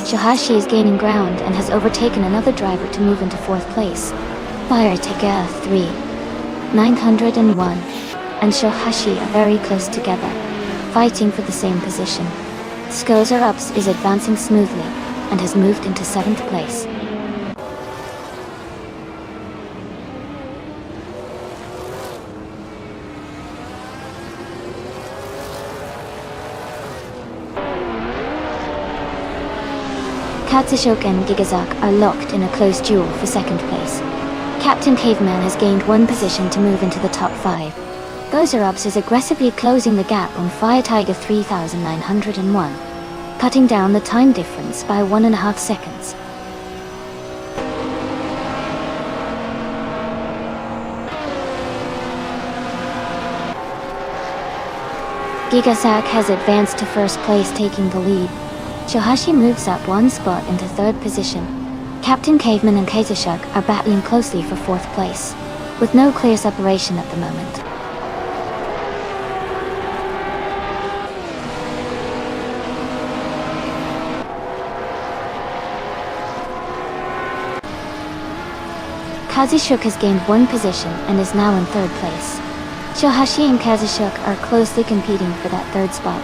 Shohashi is gaining ground and has overtaken another driver to move into 4th place. Viatiger 3901 and Shohashi are very close together, fighting for the same position. Skozer Ups is advancing smoothly and has moved into 7th place. Katsushuk and Gigazak are locked in a close duel for 2nd place. Captain Caveman has gained 1 position to move into the top 5. Gozer Ups is aggressively closing the gap on Firetiger 3901, cutting down the time difference by 1.5 seconds. Gigazak has advanced to 1st place, taking the lead. Shohashi moves up 1 spot into 3rd position. Captain Caveman and Kazushuk are battling closely for 4th place, with no clear separation at the moment. Kazushuk has gained 1 position and is now in 3rd place. Shohashi and Kazushuk are closely competing for that 3rd spot.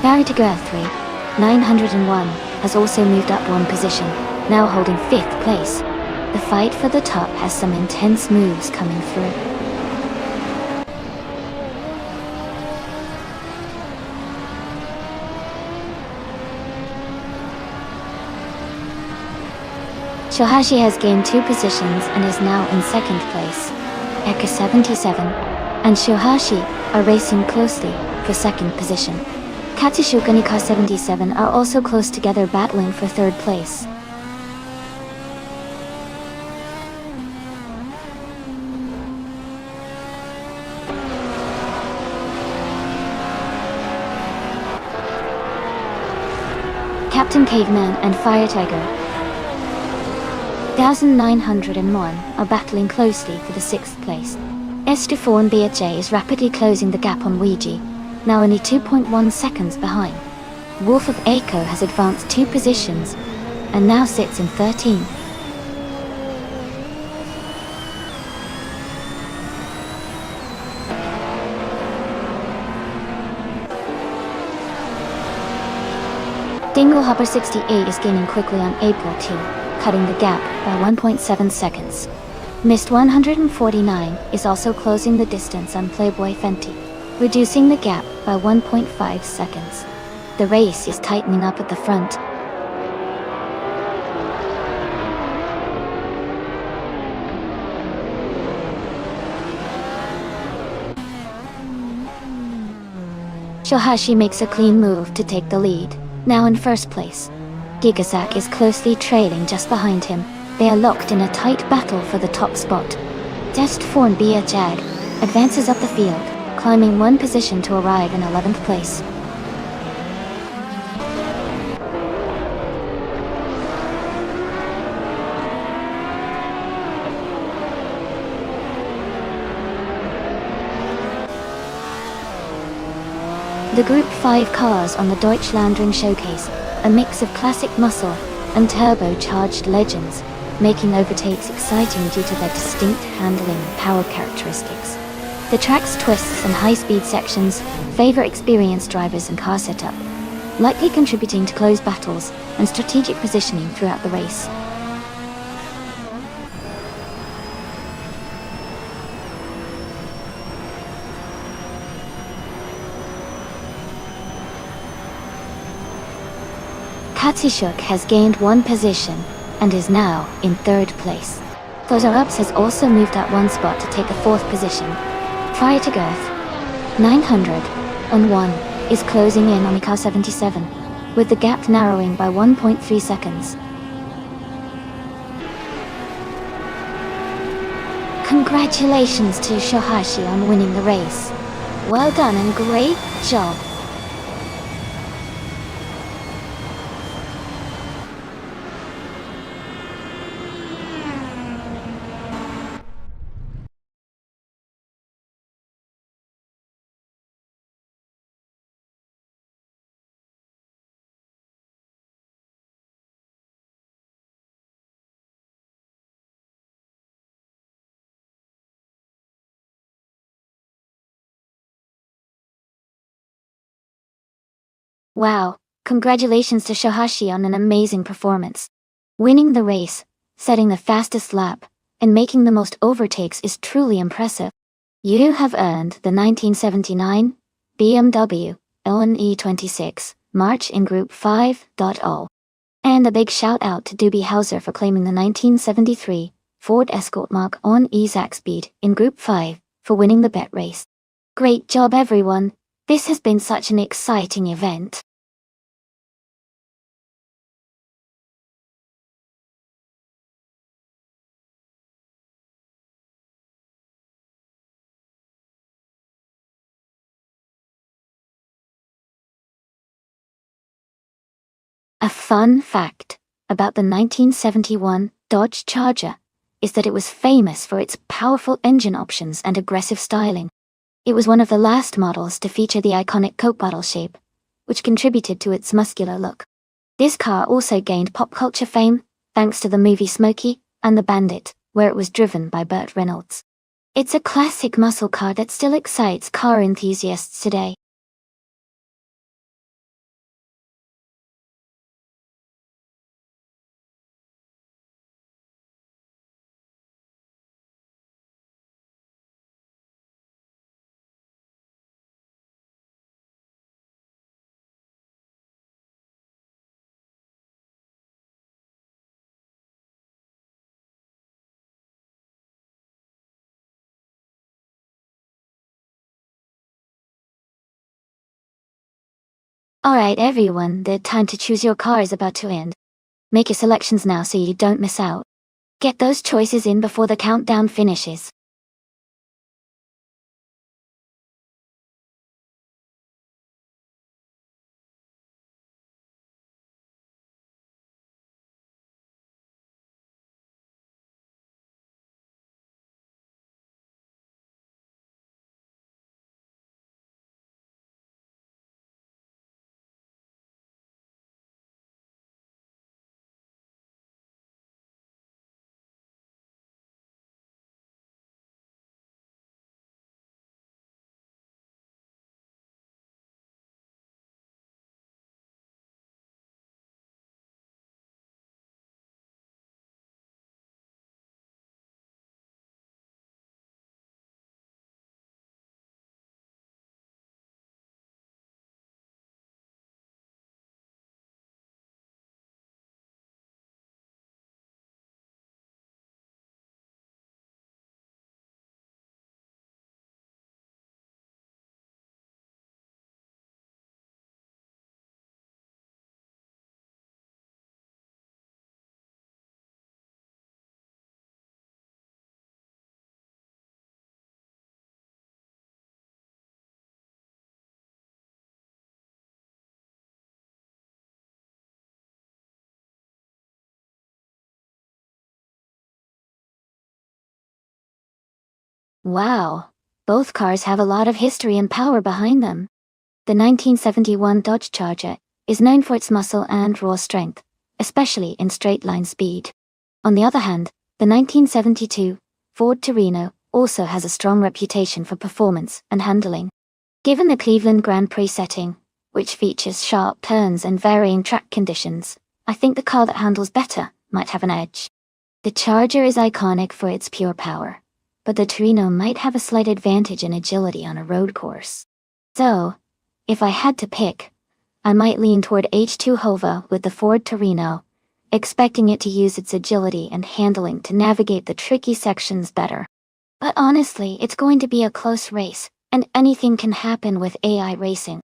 Viatiger 3901 has also moved up 1 position, now holding 5th place. The fight for the top has some intense moves coming through. Shohashi has gained 2 positions and is now in 2nd place. Eka 77 and Shohashi are racing closely for 2nd position. Katsushuk and Eka 77 are also close together, battling for 3rd place. Captain Caveman and Fire Tiger 1901 are battling closely for the 6th place. Estefan BJ is rapidly closing the gap on Ouija, now only 2.1 seconds behind. Wolf of Echo has advanced 2 positions and now sits in 13th. Dinglehopper 68 is gaining quickly on April 2, cutting the gap by 1.7 seconds. Mist 149 is also closing the distance on Playboy Fenty, reducing the gap by 1.5 seconds. The race is tightening up at the front. Shohashi makes a clean move to take the lead, now in first place. Gigasack is closely trailing just behind him. They are locked in a tight battle for the top spot. Destforn Bia Jag advances up the field, climbing 1 position to arrive in 11th place. The Group 5 cars on the Deutschlandring showcase a mix of classic muscle and turbocharged legends, making overtakes exciting due to their distinct handling and power characteristics. The track's twists and high-speed sections favor experienced drivers and car setup, likely contributing to close battles and strategic positioning throughout the race. Katsishuk has gained 1 position and is now in 3rd place. Thozar-Ups has also moved up 1 spot to take a 4th position. Fire to Girth 901 is closing in on Car 77, with the gap narrowing by 1.3 seconds. Congratulations to Shohashi on winning the race. Well done and great job. Wow, congratulations to Shohashi on an amazing performance. Winning the race, setting the fastest lap, and making the most overtakes is truly impressive. You have earned the 1979 BMW LNE26 March in Group 5.0. And a big shout out to Doobie Hauser for claiming the 1973 Ford Escort Mark on Isaac Speed in Group 5 for winning the bet race. Great job everyone, this has been such an exciting event. A fun fact about the 1971 Dodge Charger is that it was famous for its powerful engine options and aggressive styling. It was one of the last models to feature the iconic Coke bottle shape, which contributed to its muscular look. This car also gained pop culture fame thanks to the movie Smokey and the Bandit, where it was driven by Burt Reynolds. It's a classic muscle car that still excites car enthusiasts today. Alright everyone, the time to choose your car is about to end. Make your selections now so you don't miss out. Get those choices in before the countdown finishes. Wow, both cars have a lot of history and power behind them. The 1971 Dodge Charger is known for its muscle and raw strength, especially in straight-line speed. On the other hand, the 1972 Ford Torino also has a strong reputation for performance and handling. Given the Cleveland Grand Prix setting, which features sharp turns and varying track conditions, I think the car that handles better might have an edge. The Charger is iconic for its pure power, but the Torino might have a slight advantage in agility on a road course. So, if I had to pick, I might lean toward H2 Hova with the Ford Torino, expecting it to use its agility and handling to navigate the tricky sections better. But honestly, it's going to be a close race, and anything can happen with AI racing.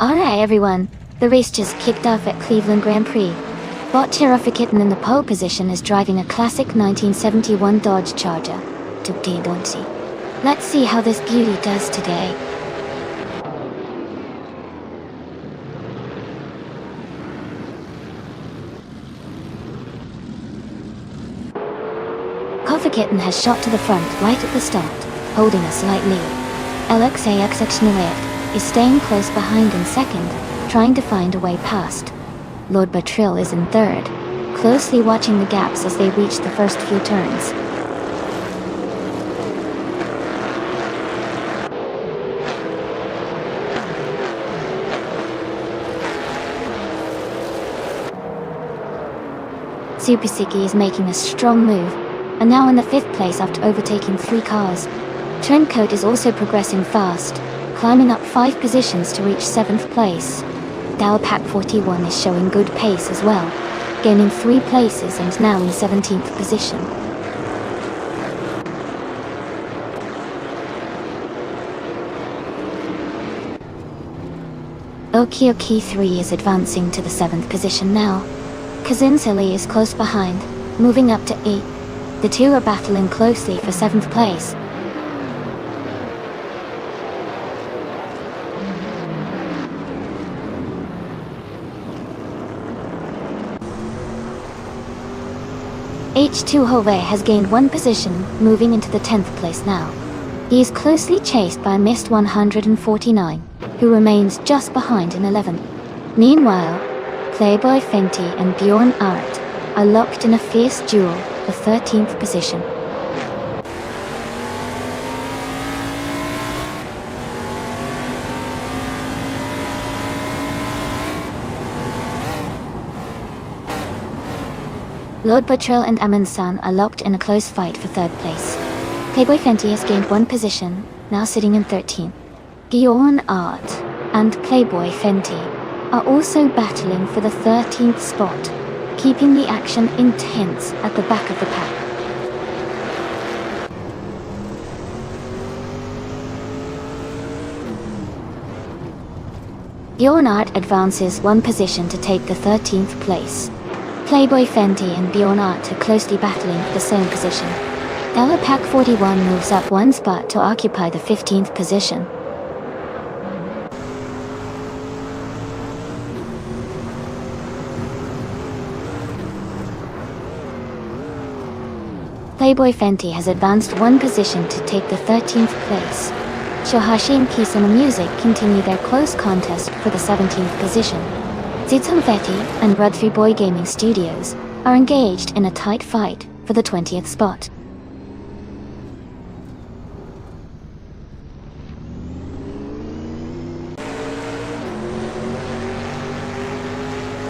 Alright everyone, the race just kicked off at Cleveland Grand Prix. Bot Terrificitten in the pole position is driving a classic 1971 Dodge Charger. Let's see how this beauty does today. Kitten has shot to the front right at the start, holding a slight lead. LXAXX is staying close behind in second, trying to find a way past. Lord Batril is in third, closely watching the gaps as they reach the first few turns. Supasiki is making a strong move, and now in the 5th place after overtaking 3 cars. Turncoat is also progressing fast, climbing up 5 positions to reach 7th place. Dalpac 41 is showing good pace as well, gaining 3 places and now in 17th position. Okioki 3 is advancing to the 7th position now. Kazinsili is close behind, moving up to 8. The two are battling closely for 7th place. H2 Hove has gained 1 position, moving into the 10th place now. He is closely chased by Mist 149, who remains just behind in 11th. Meanwhile, Playboy Fenty and Bjorn Art are locked in a fierce duel for 13th position. Lord Buttrell and Amin-san are locked in a close fight for 3rd place. Playboy Fenty has gained 1 position, now sitting in 13th. Bjorn Art and Playboy Fenty are also battling for the 13th spot, keeping the action intense at the back of the pack. Bjornart advances one position to take the 13th place. Playboy Fenty and Bjornart are closely battling for the same position. Ella Pack 41 moves up one spot to occupy the 15th position. Playboy Fenty has advanced one position to take the 13th place. Shohashi and Kisama Music continue their close contest for the 17th position. Zizum Veti and Rudfi Boy Gaming Studios are engaged in a tight fight for the 20th spot.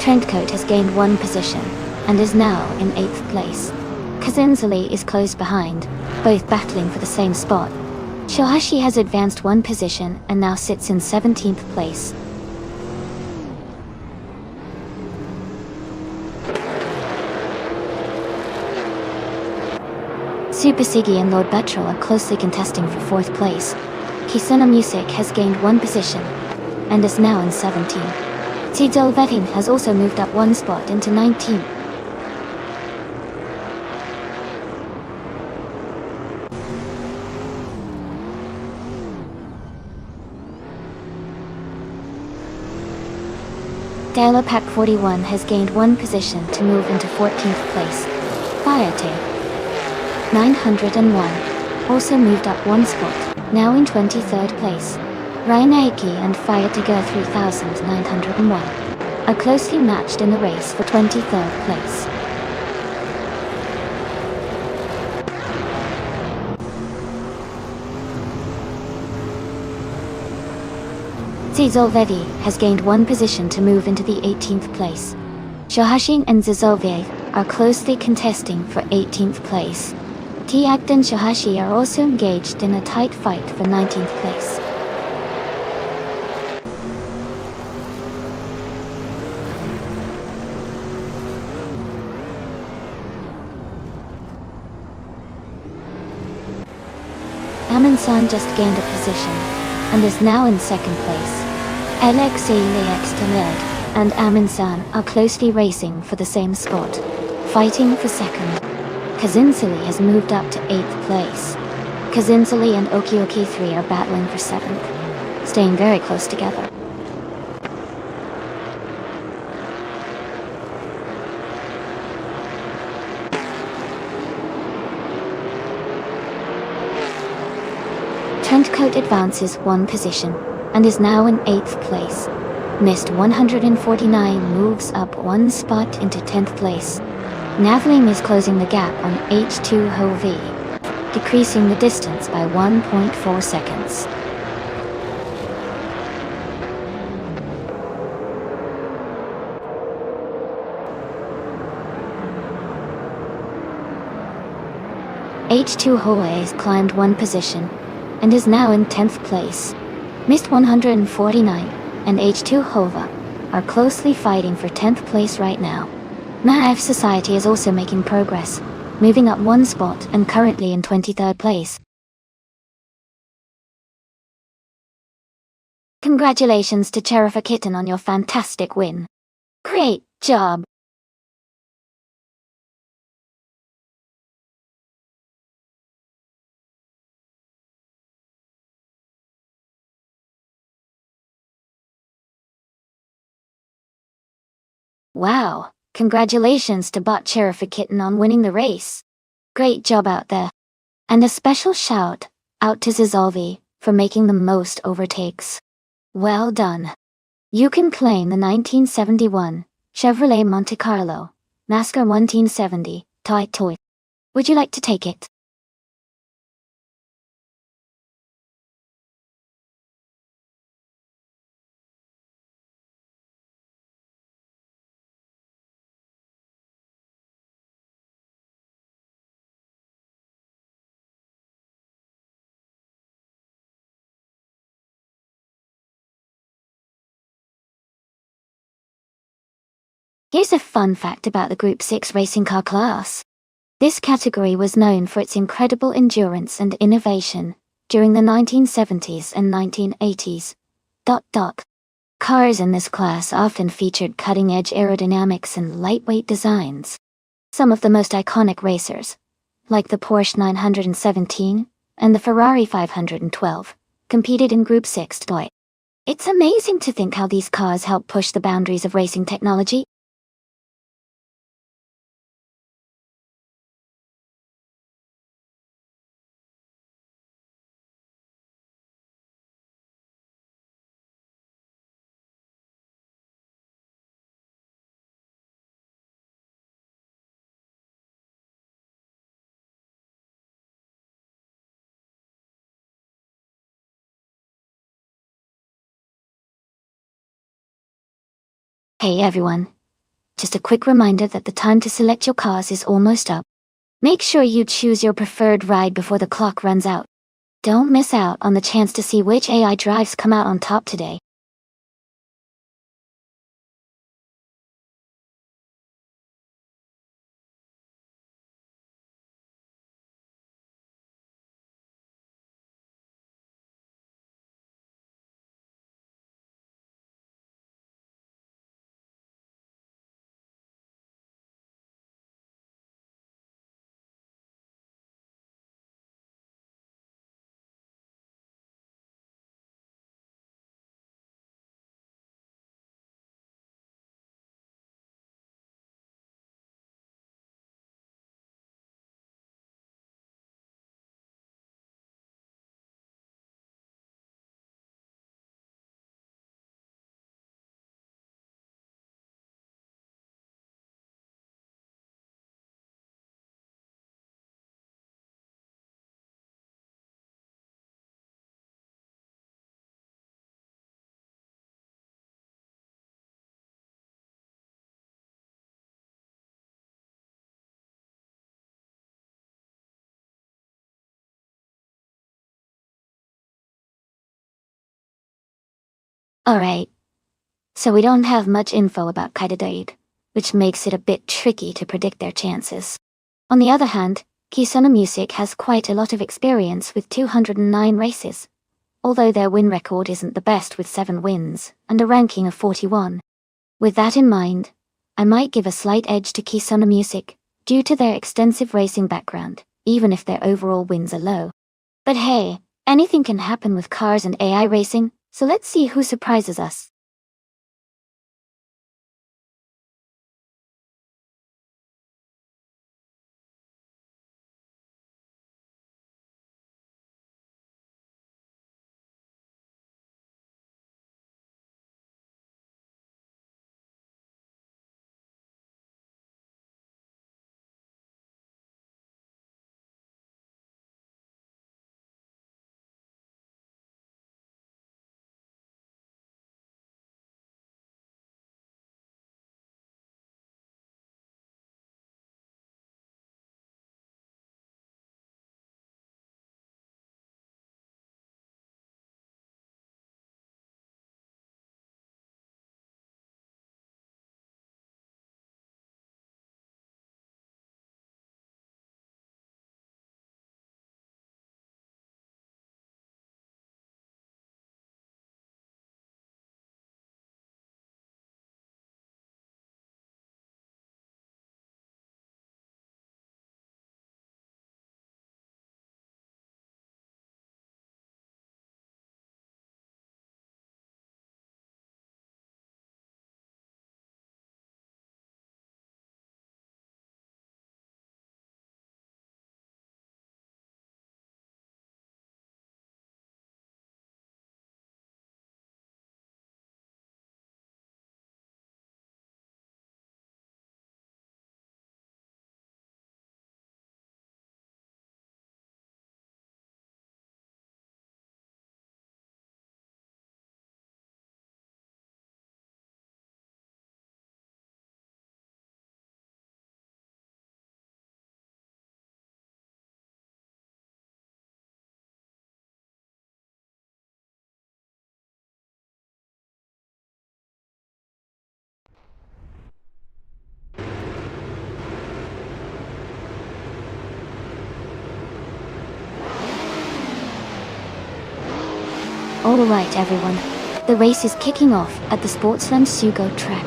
Trendcoat has gained one position and is now in 8th place. Kazinzali is close behind, both battling for the same spot. Shohashi has advanced one position and now sits in 17th place. Super Siggy and Lord Betrel are closely contesting for 4th place. Kisuna Music has gained one position and is now in 17. Tidol Vetting has also moved up one spot into 19. Dela Pack 41 has gained one position to move into 14th place. Fayate 901 also moved up one spot, now in 23rd place. Ryaneiki and Fayatiga 3901 are closely matched in the race for 23rd place. Zizolvedi has gained one position to move into the 18th place. Shohashin and Zizolve are closely contesting for 18th place. Tiagd and Shohashi are also engaged in a tight fight for 19th place. Amin-san just gained a position and is now in 2nd place. Alexei Lex-Taled and Amin-san are closely racing for the same spot, fighting for 2nd. Kazinsali has moved up to 8th place. Kazinsali and Okioki 3 are battling for 7th, staying very close together. Trendcoat advances one position and is now in 8th place. Mist 149 moves up one spot into 10th place. Navling is closing the gap on H2 Ho V, decreasing the distance by 1.4 seconds. H2 Hoa has climbed one position and is now in 10th place. Mist 149 and H2 Hova are closely fighting for 10th place right now. Maaf Society is also making progress, moving up one spot and currently in 23rd place. Congratulations to Cherifa Kitten on your fantastic win. Great job! Wow, congratulations to Bot Cherifa Kitten on winning the race. Great job out there. And a special shout out to Zizolvi for making the most overtakes. Well done. You can claim the 1971 Chevrolet Monte Carlo NASCAR 1970 toy. Would you like to take it? Here's a fun fact about the Group 6 racing car class. This category was known for its incredible endurance and innovation during the 1970s and 1980s. Cars in this class often featured cutting-edge aerodynamics and lightweight designs. Some of the most iconic racers, like the Porsche 917 and the Ferrari 512, competed in Group 6 toy. It's amazing to think how these cars help push the boundaries of racing technology. Hey everyone, just a quick reminder that the time to select your cars is almost up. Make sure you choose your preferred ride before the clock runs out. Don't miss out on the chance to see which AI drives come out on top today. Alright, so we don't have much info about Kaidadade, which makes it a bit tricky to predict their chances. On the other hand, Kisona Music has quite a lot of experience with 209 races, although their win record isn't the best with 7 wins and a ranking of 41. With that in mind, I might give a slight edge to Kisona Music, due to their extensive racing background, even if their overall wins are low. But hey, anything can happen with cars and AI racing, so let's see who surprises us. Alright everyone, The race is kicking off at the Sportsland Sugo track.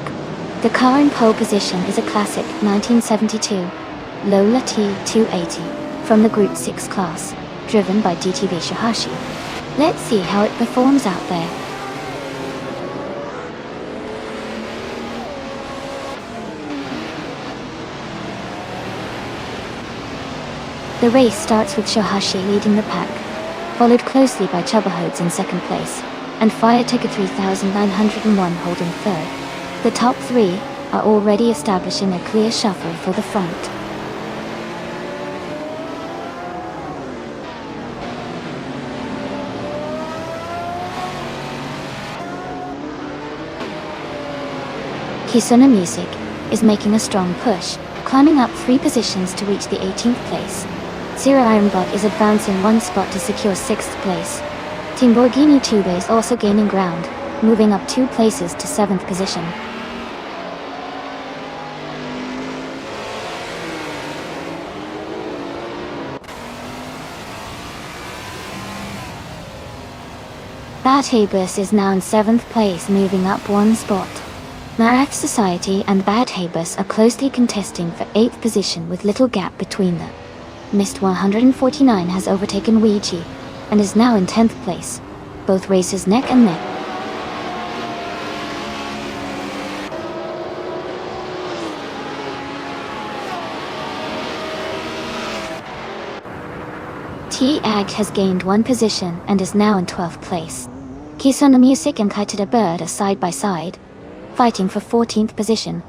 The car in pole position is a classic 1972 Lola T280 from the Group 6 class, driven by DTV Shohashi. Let's see how it performs out there. The race starts with Shohashi leading the pack, followed closely by Chubahodes in second place, and Fire Ticker 3901 holding third. The top three are already establishing a clear shuffle for the front. Kisuna Music is making a strong push, climbing up 3 positions to reach the 18th place. Zero Ironbot is advancing 1 spot to secure 6th place. Timborghini Tube is also gaining ground, moving up 2 places to 7th position. Badhabus is now in 7th place, moving up 1 spot. Maraf Society and Badhabus are closely contesting for 8th position with little gap between them. Mist 149 has overtaken Ouija and is now in 10th place. Both races neck and neck. T-Ag has gained 1 position and is now in 12th place. Kisuna Music and Kaitada Bird are side by side, fighting for 14th position.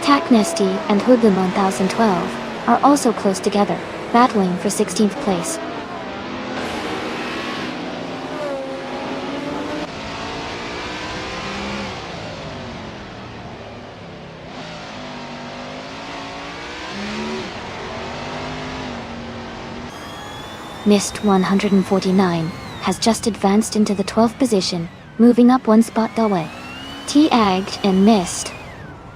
Taknesty and Hoodlum 1012 are also close together, battling for 16th place. Mist 149 has just advanced into the 12th position, moving up 1 spot that way. T-Ag and Mist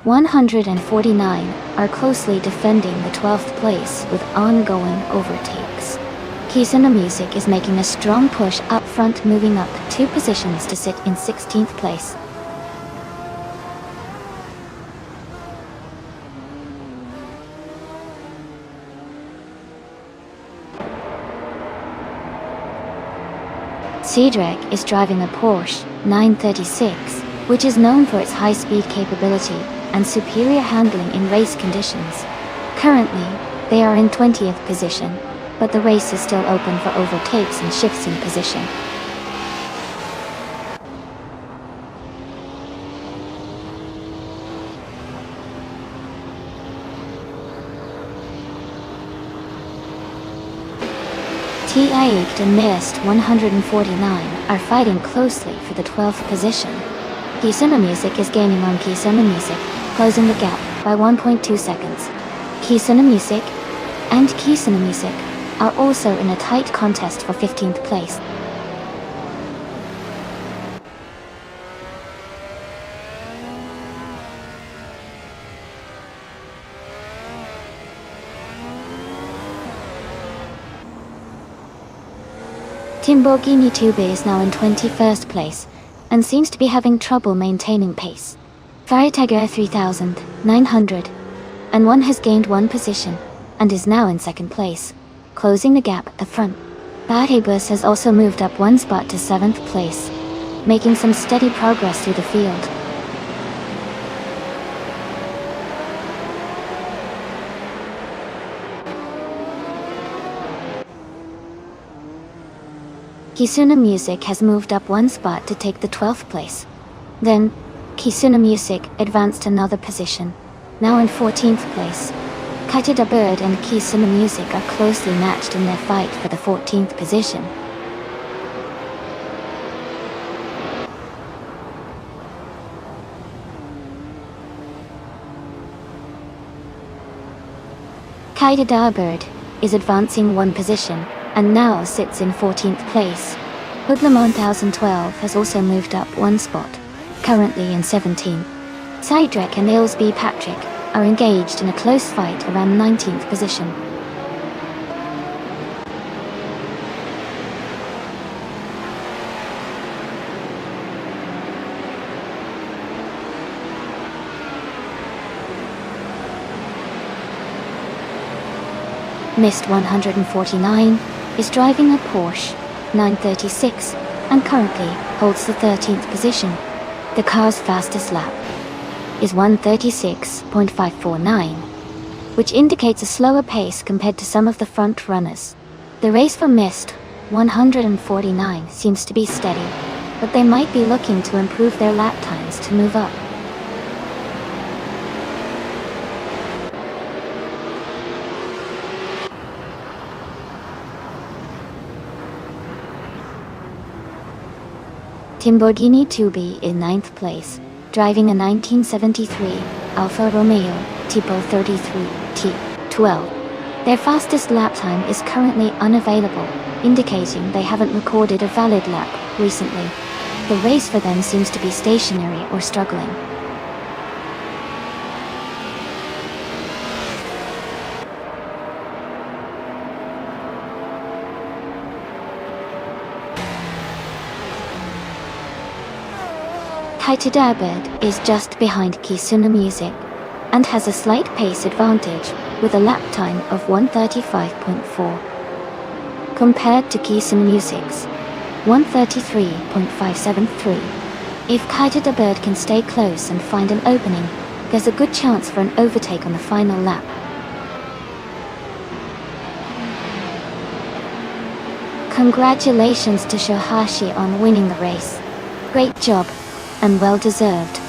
149 are closely defending the 12th place with ongoing overtakes. Kisuna Music is making a strong push up front, moving up 2 positions to sit in 16th place. Cedric is driving a Porsche 936, which is known for its high-speed capability and superior handling in race conditions. Currently, they are in 20th position, but the race is still open for overtakes and shifts in position. T-Ag and Mist 149 are fighting closely for the 12th position. Kisuna Music is gaining on Kisuna Music, closing the gap by 1.2 seconds. Kisuna Music and Kisuna Music are also in a tight contest for 15th place. Timborghini Tube is now in 21st place, and seems to be having trouble maintaining pace. Faritega 3900 and 1 has gained 1 position, and is now in 2nd place, closing the gap at the front. Badhabus has also moved up 1 spot to 7th place, making some steady progress through the field. Kisuna Music has moved up 1 spot to take the 12th place. Then, Kisuna Music advanced another position, now in 14th place. Kaitada Bird and Kisuna Music are closely matched in their fight for the 14th position. Kaitada Bird is advancing 1 position, and now sits in 14th place. Hoodlum 1012 has also moved up 1 spot, currently in 17th. Cydrek and Aylesby Patrick are engaged in a close fight around 19th position. Mist 149 is driving a Porsche 936 and currently holds the 13th position. The car's fastest lap is 136.549, which indicates a slower pace compared to some of the front runners. The race for Mist 149 seems to be steady, but they might be looking to improve their lap times to move up. Lamborghini 2B in 9th place, driving a 1973 Alfa Romeo Tipo 33 T12. Their fastest lap time is currently unavailable, indicating they haven't recorded a valid lap recently. The race for them seems to be stationary or struggling. Hyderabad is just behind Kisuna Music and has a slight pace advantage with a lap time of 135.4 compared to Kisuna Music's 133.573. If Hyderabad can stay close and find an opening, there's a good chance for an overtake on the final lap. Congratulations to Shohashi on winning the race. Great job, and well deserved.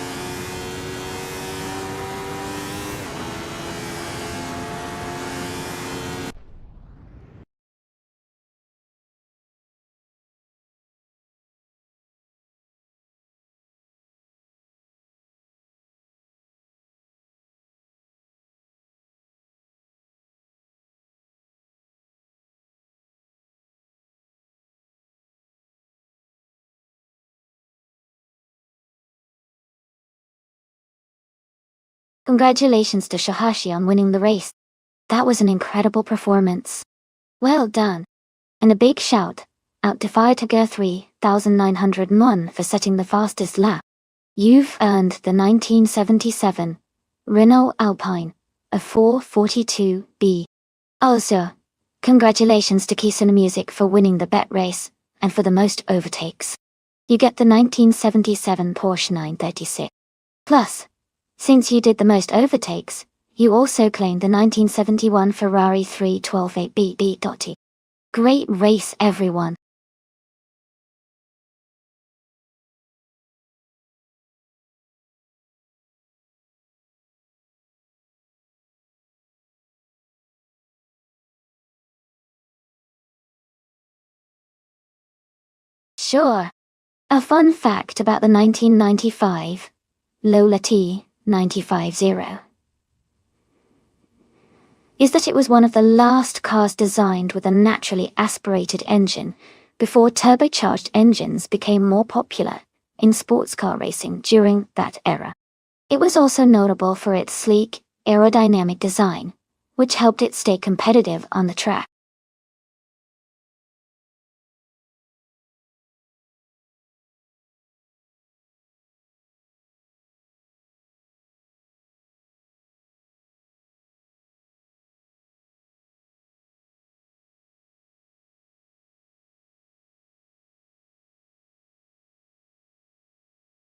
Congratulations to Shohashi on winning the race. That was an incredible performance. Well done. And a big shout out to Fire 3901 for setting the fastest lap. You've earned the 1977 Renault Alpine, a 442B. Also, congratulations to Kisuna Music for winning the bet race, and for the most overtakes. You get the 1977 Porsche 936. Plus, since you did the most overtakes, you also claimed the 1971 Ferrari 3128BB. Great race, everyone. Sure. A fun fact about the 1995 Lola T 950 is that it was one of the last cars designed with a naturally aspirated engine before turbocharged engines became more popular in sports car racing during that era. It was also notable for its sleek, aerodynamic design, which helped it stay competitive on the track.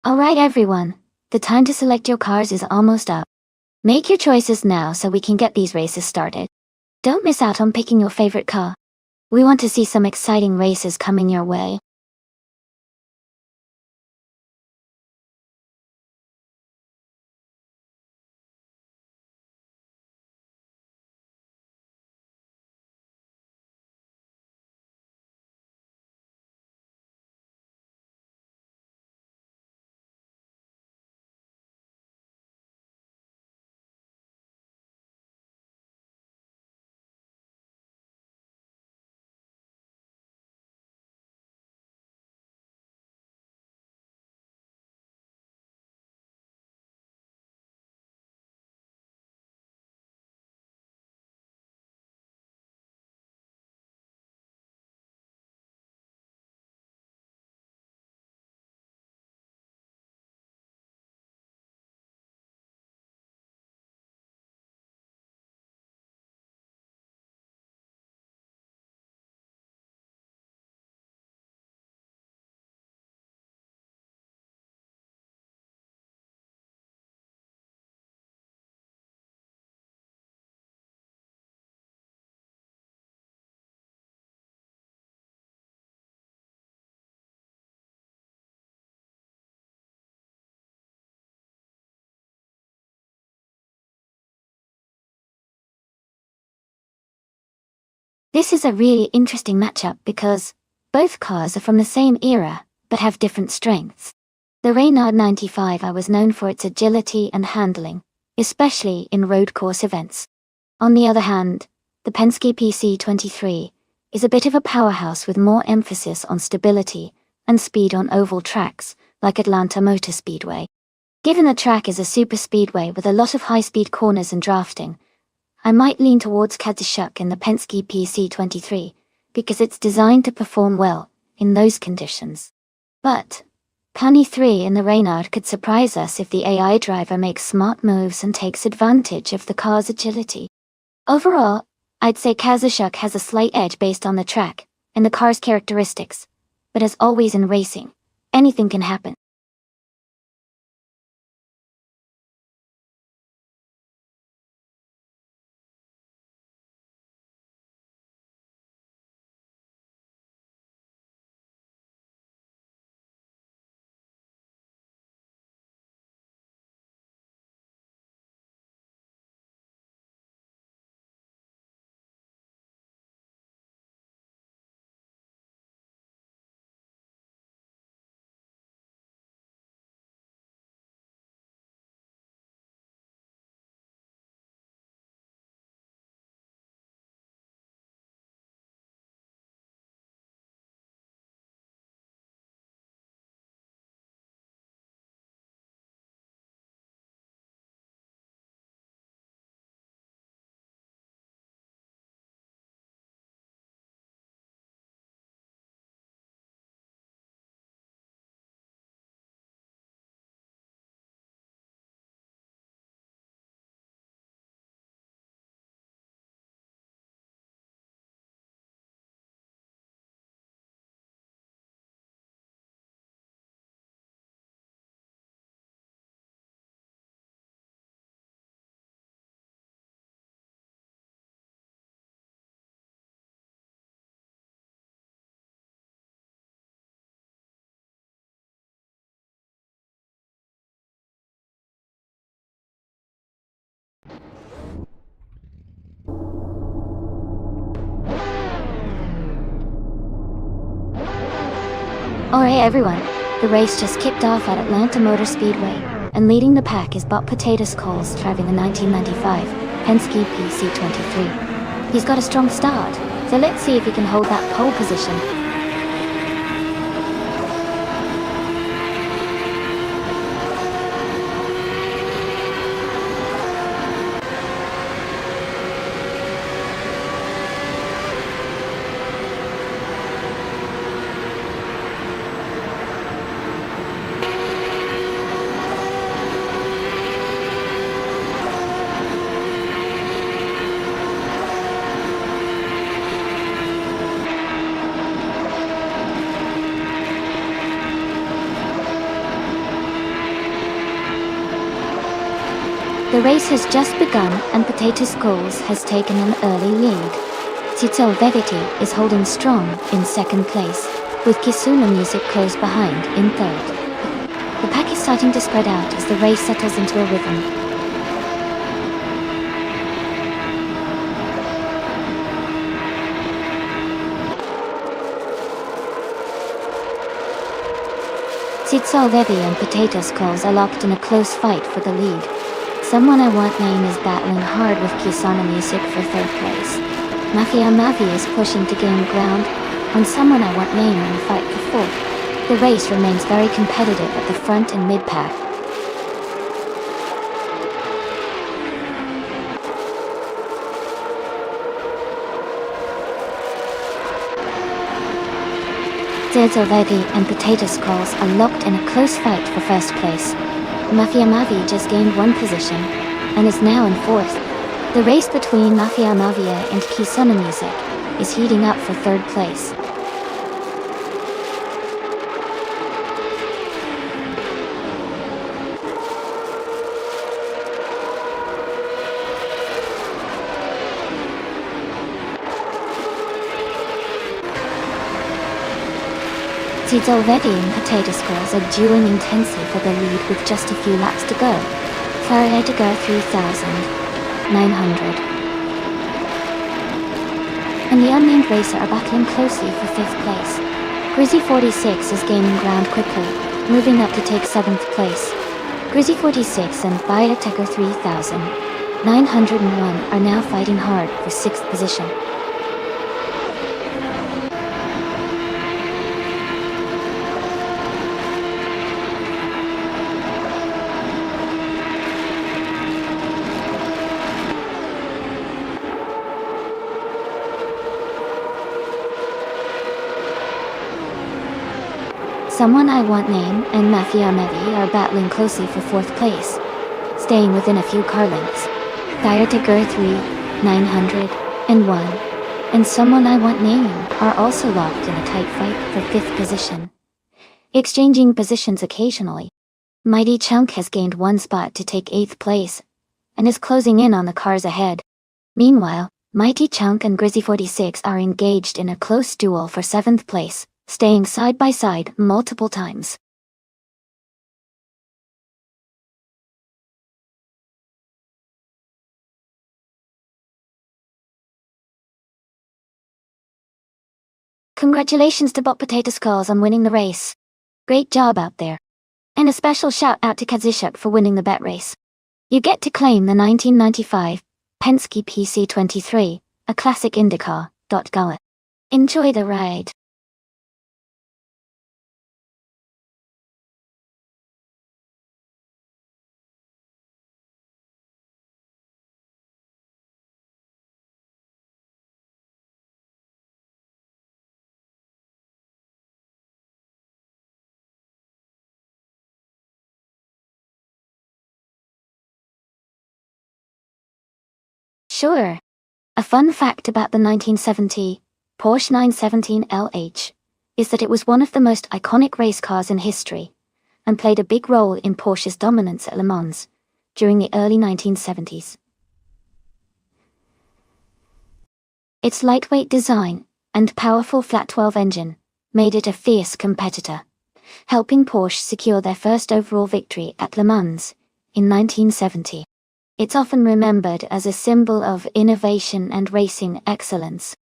Alright everyone, the time to select your cars is almost up. Make your choices now so we can get these races started. Don't miss out on picking your favorite car. We want to see some exciting races coming your way. This is a really interesting matchup because both cars are from the same era, but have different strengths. The Reynard 95i was known for its agility and handling, especially in road course events. On the other hand, the Penske PC23 is a bit of a powerhouse with more emphasis on stability and speed on oval tracks, like Atlanta Motor Speedway. Given the track is a super speedway with a lot of high-speed corners and drafting, I might lean towards Kazashuk in the Penske PC23, because it's designed to perform well in those conditions. But Pony 3 in the Reynard could surprise us if the AI driver makes smart moves and takes advantage of the car's agility. Overall, I'd say Kazashuk has a slight edge based on the track and the car's characteristics, but as always in racing, anything can happen. Alright everyone, the race just kicked off at Atlanta Motor Speedway, and leading the pack is Bob Potato Skulls driving the 1995 Penske PC23. He's got a strong start, so let's see if he can hold that pole position. The race has just begun and Potato Skulls has taken an early lead. Tito Vegeti is holding strong in second place, with Kisuna Music close behind in third. The pack is starting to spread out as the race settles into a rhythm. Tito Vegeti and Potato Skulls are locked in a close fight for the lead. Someone I Want Name is battling hard with Kisana Music for third place. Mafia Mavi is pushing to gain ground on Someone I Want Name in the fight for fourth. The race remains very competitive at the front and mid-pack. Zerzo Veggie and Potato Skulls are locked in a close fight for first place. Mafia Mavi just gained one position, and is now in fourth. The race between Mafia Mavia and Kisuna Music is heating up for third place. Tito Veggie and Potato Skulls are dueling intensely for the lead with just a few laps to go. Faradega 3,900. and the unnamed racer are battling closely for 5th place. Grizzy 46 is gaining ground quickly, moving up to take 7th place. Grizzy 46 and Biotechno 3901 are now fighting hard for 6th position. Someone I Want Name and Mafia Mevi are battling closely for 4th place, staying within a few car lengths. Biotechno 3901 and Someone I Want Name are also locked in a tight fight for 5th position, exchanging positions occasionally. Mighty Chunk has gained 1 spot to take 8th place, and is closing in on the cars ahead. Meanwhile, Mighty Chunk and Grizzy 46 are engaged in a close duel for 7th place, staying side by side multiple times. Congratulations to Bot Potato Skulls on winning the race. Great job out there. And a special shout out to Kazushuk for winning the bet race. You get to claim the 1995 Penske PC23, a classic IndyCar. Go. Enjoy the ride. Sure. A fun fact about the 1970 Porsche 917 LH is that it was one of the most iconic race cars in history, and played a big role in Porsche's dominance at Le Mans during the early 1970s. Its lightweight design and powerful flat 12 engine made it a fierce competitor, helping Porsche secure their first overall victory at Le Mans in 1970. It's often remembered as a symbol of innovation and racing excellence.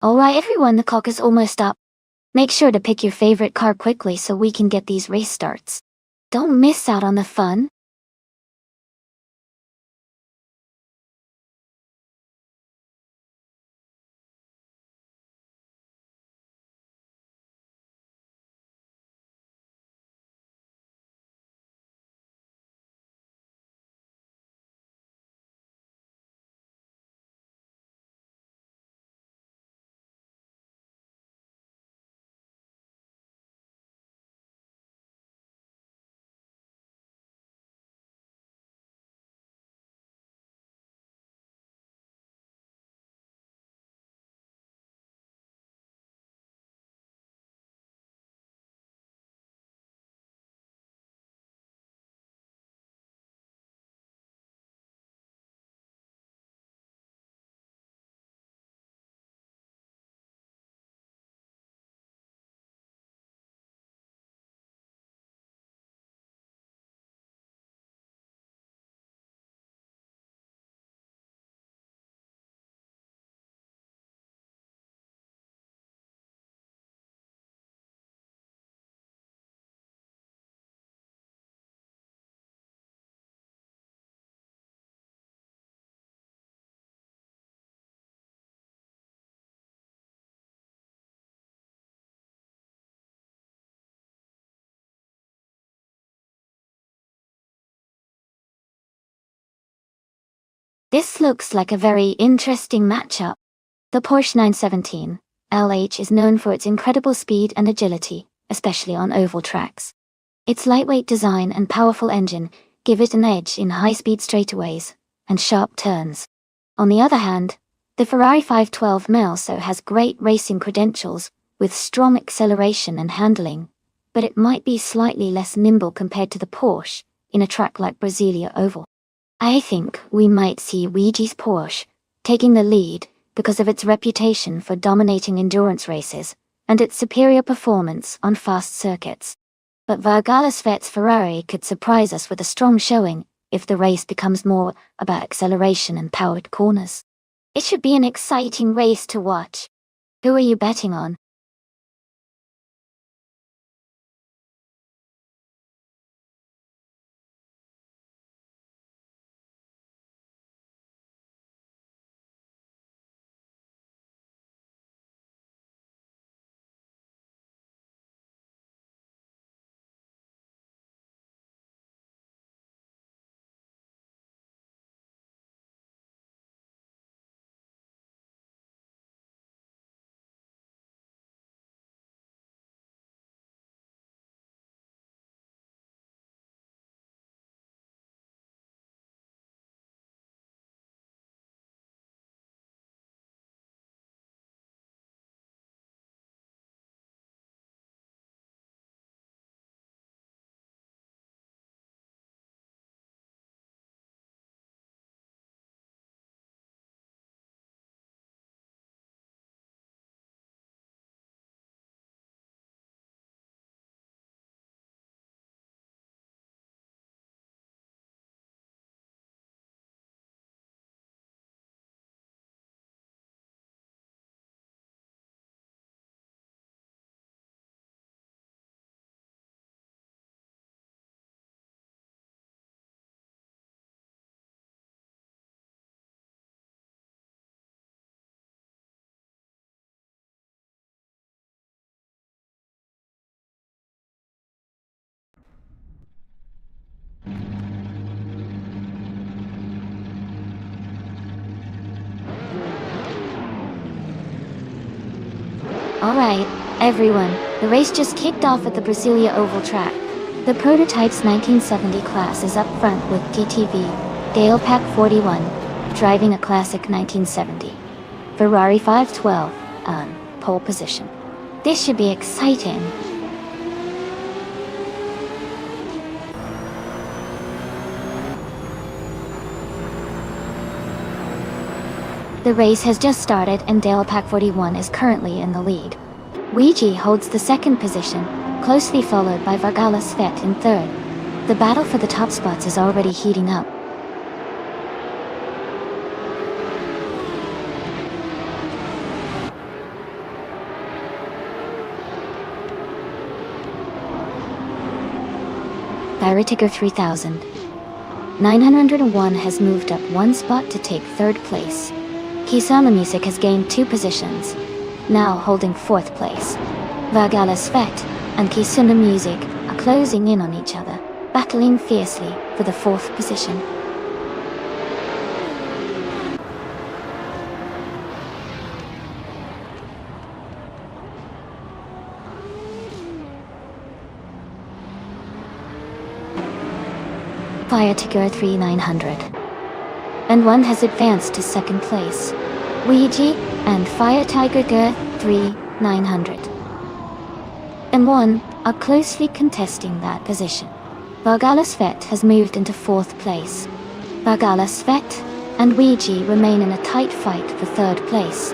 Alright everyone, the clock is almost up. Make sure to pick your favorite car quickly so we can get these race starts. Don't miss out on the fun. This looks like a very interesting matchup. The Porsche 917 LH is known for its incredible speed and agility, especially on oval tracks. Its lightweight design and powerful engine give it an edge in high-speed straightaways and sharp turns. On the other hand, the Ferrari 512 also has great racing credentials, with strong acceleration and handling, but it might be slightly less nimble compared to the Porsche, in a track like Brasilia Oval. I think we might see Luigi's Porsche taking the lead because of its reputation for dominating endurance races and its superior performance on fast circuits. But Vargalas Vet's Ferrari could surprise us with a strong showing if the race becomes more about acceleration and powered corners. It should be an exciting race to watch. Who are you betting on? Alright, everyone, the race just kicked off at the Brasilia Oval track. The prototype's 1970 class is up front with GTV, Dale Pack 41, driving a classic 1970. Ferrari 512, on pole position. This should be exciting. The race has just started and Dale Pack 41 is currently in the lead. Luigi holds the second position, closely followed by Vargalas Vet in third. The battle for the top spots is already heating up. Tiger 3000. 901 has moved up one spot to take third place. Kisama Music has gained 2 positions, now holding 4th place. Vargalas Vet and Kisuna Music are closing in on each other, battling fiercely for the 4th position. Fire Tiger 3900. And one has advanced to second place. Luigi and Fire Tiger 3900. And one are closely contesting that position. Vargalas Vet has moved into 4th place. Vargalas Vet and Luigi remain in a tight fight for 3rd place.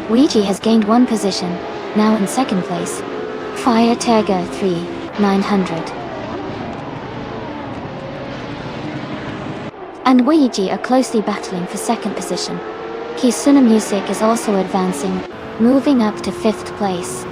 Luigi has gained 1 position, now in 2nd place. Fire Tiger 3900. And Luigi are closely battling for 2nd position. Kisuna Music is also advancing, moving up to 5th place.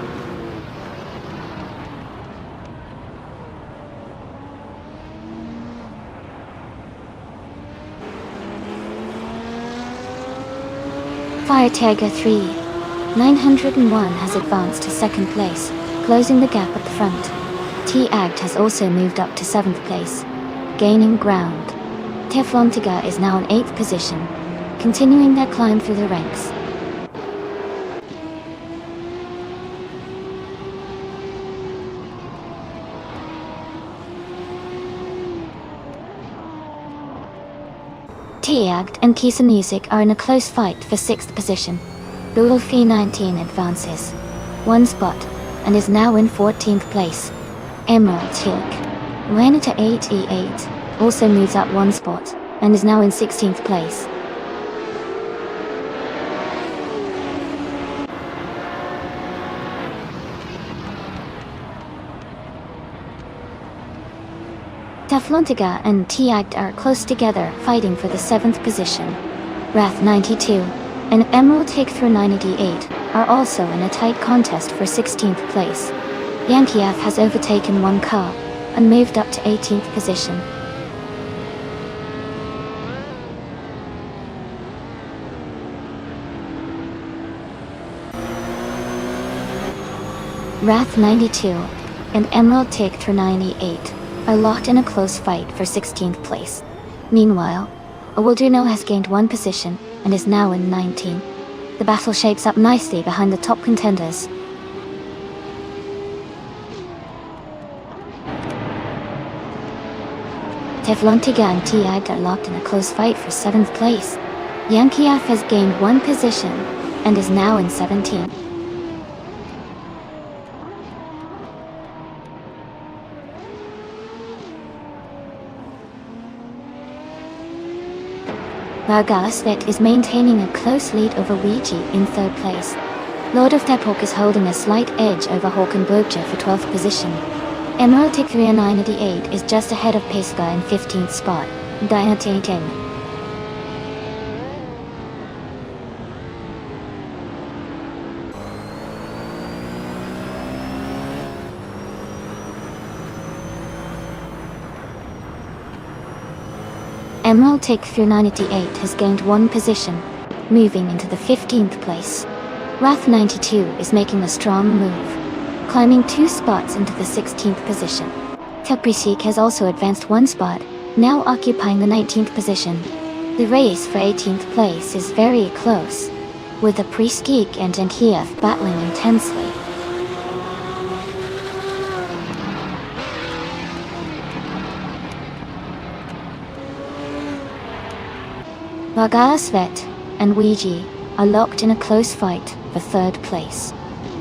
Fire Tiger 3901 has advanced to 2nd place, closing the gap at the front. T-Act has also moved up to 7th place, gaining ground. Teflon Tiger is now in 8th position, continuing their climb through the ranks. Tiagged and Kisa Music are in a close fight for 6th position. Wolfie 19 advances 1 spot and is now in 14th place. Emerald Hilk Renata 8E8 also moves up 1 spot and is now in 16th place. Teflontiga and Tiagged are close together, fighting for the 7th position. Wrath 92 and Emerald Take through 988 are also in a tight contest for 16th place. Yankiath has overtaken 1 car and moved up to 18th position. Wrath 92 and Emerald Take through 98 are locked in a close fight for 16th place. Meanwhile, Awilduno has gained 1 position and is now in 19. The battle shapes up nicely behind the top contenders. Teflontiga and Tiagged are locked in a close fight for 7th place. Yankiath has gained 1 position and is now in 17. Vargasvet is maintaining a close lead over Ouija in 3rd place. Lord of Depok is holding a slight edge over Håkan Bogja for 12th position. Emerald Tick 3988 is just ahead of Pesca in 15th spot. Diatain. Emerald Take through 988 has gained 1 position, moving into the 15th place. Wrath 92 is making a strong move, climbing 2 spots into the 16th position. Capriseek has also advanced 1 spot, now occupying the 19th position. The race for 18th place is very close, with the Priskeek and Yankiath battling intensely. Vargasvet and Ouija are locked in a close fight for 3rd place.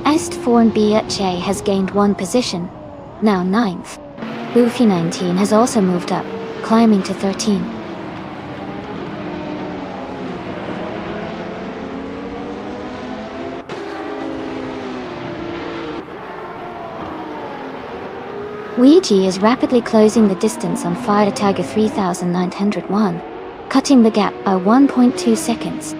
Estforn BHA has gained 1 position, now 9th. Luffy 19 has also moved up, climbing to 13. Ouija is rapidly closing the distance on Fire Tiger 3901. Cutting the gap by 1.2 seconds.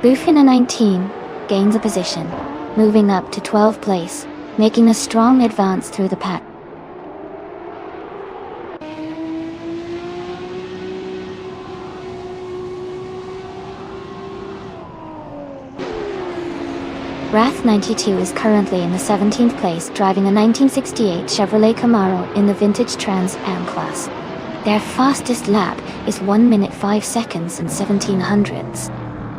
Bufina 19 gains a position, moving up to 12th place, making a strong advance through the pack. Wrath 92 is currently in the 17th place, driving a 1968 Chevrolet Camaro in the Vintage Trans Am class. Their fastest lap is 1 minute 5 seconds and 17 hundredths.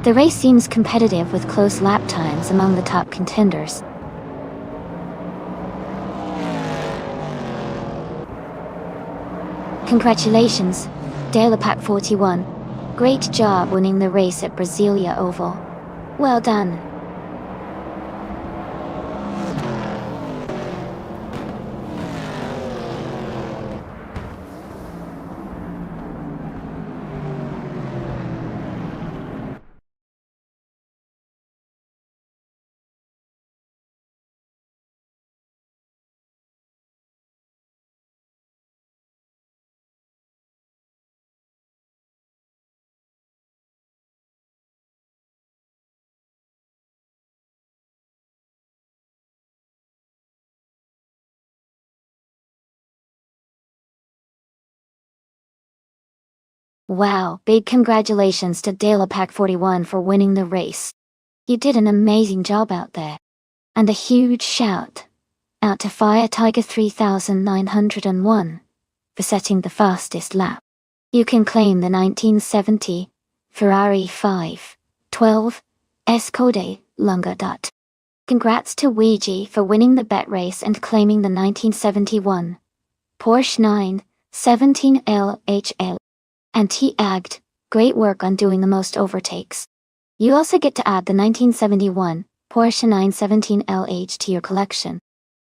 The race seems competitive with close lap times among the top contenders. Congratulations, Delapac 41. Great job winning the race at Brasilia Oval. Well done. Wow, big congratulations to Delapac 41 for winning the race. You did an amazing job out there. And a huge shout out to Fire Tiger 3901 for setting the fastest lap. You can claim the 1970 Ferrari 512 Escode Lunga. Congrats to Ouija for winning the bet race and claiming the 1971 Porsche 917 LHL. And Tiagged Great work on doing the most overtakes. You also get to add the 1971 Porsche 917 LH to your collection.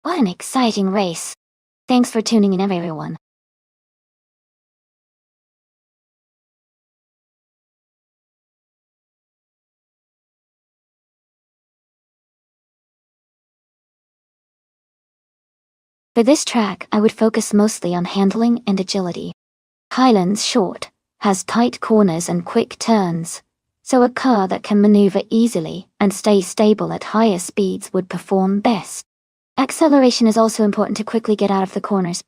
What an exciting race! Thanks for tuning in, everyone. For this track, I would focus mostly on handling and agility. Highland's short, has tight corners and quick turns, so a car that can maneuver easily and stay stable at higher speeds would perform best. Acceleration is also important to quickly get out of the corners,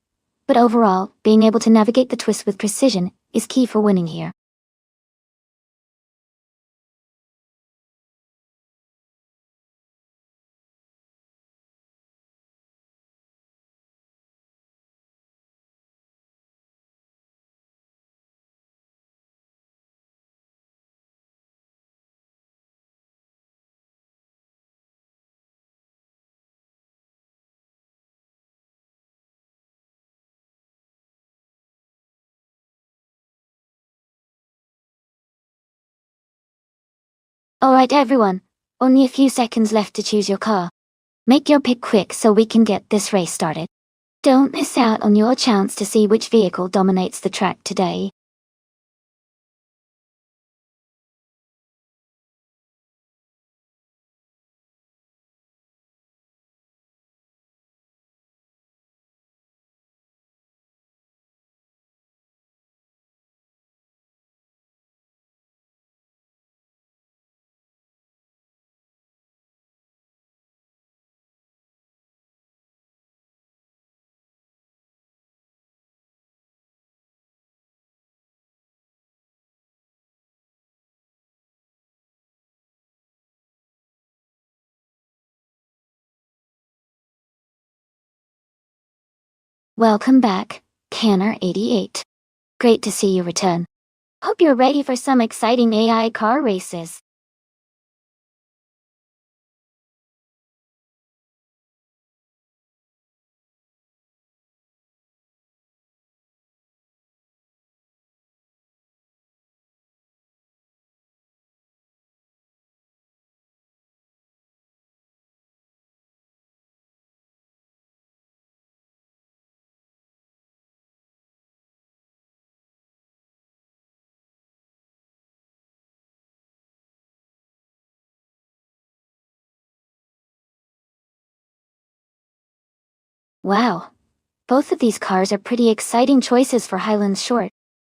but overall, being able to navigate the twists with precision is key for winning here. Alright everyone, only a few seconds left to choose your car. Make your pick quick so we can get this race started. Don't miss out on your chance to see which vehicle dominates the track today. Welcome back, Canner88. Great to see you return. Hope you're ready for some exciting AI car races. Wow, both of these cars are pretty exciting choices for Highland's Short.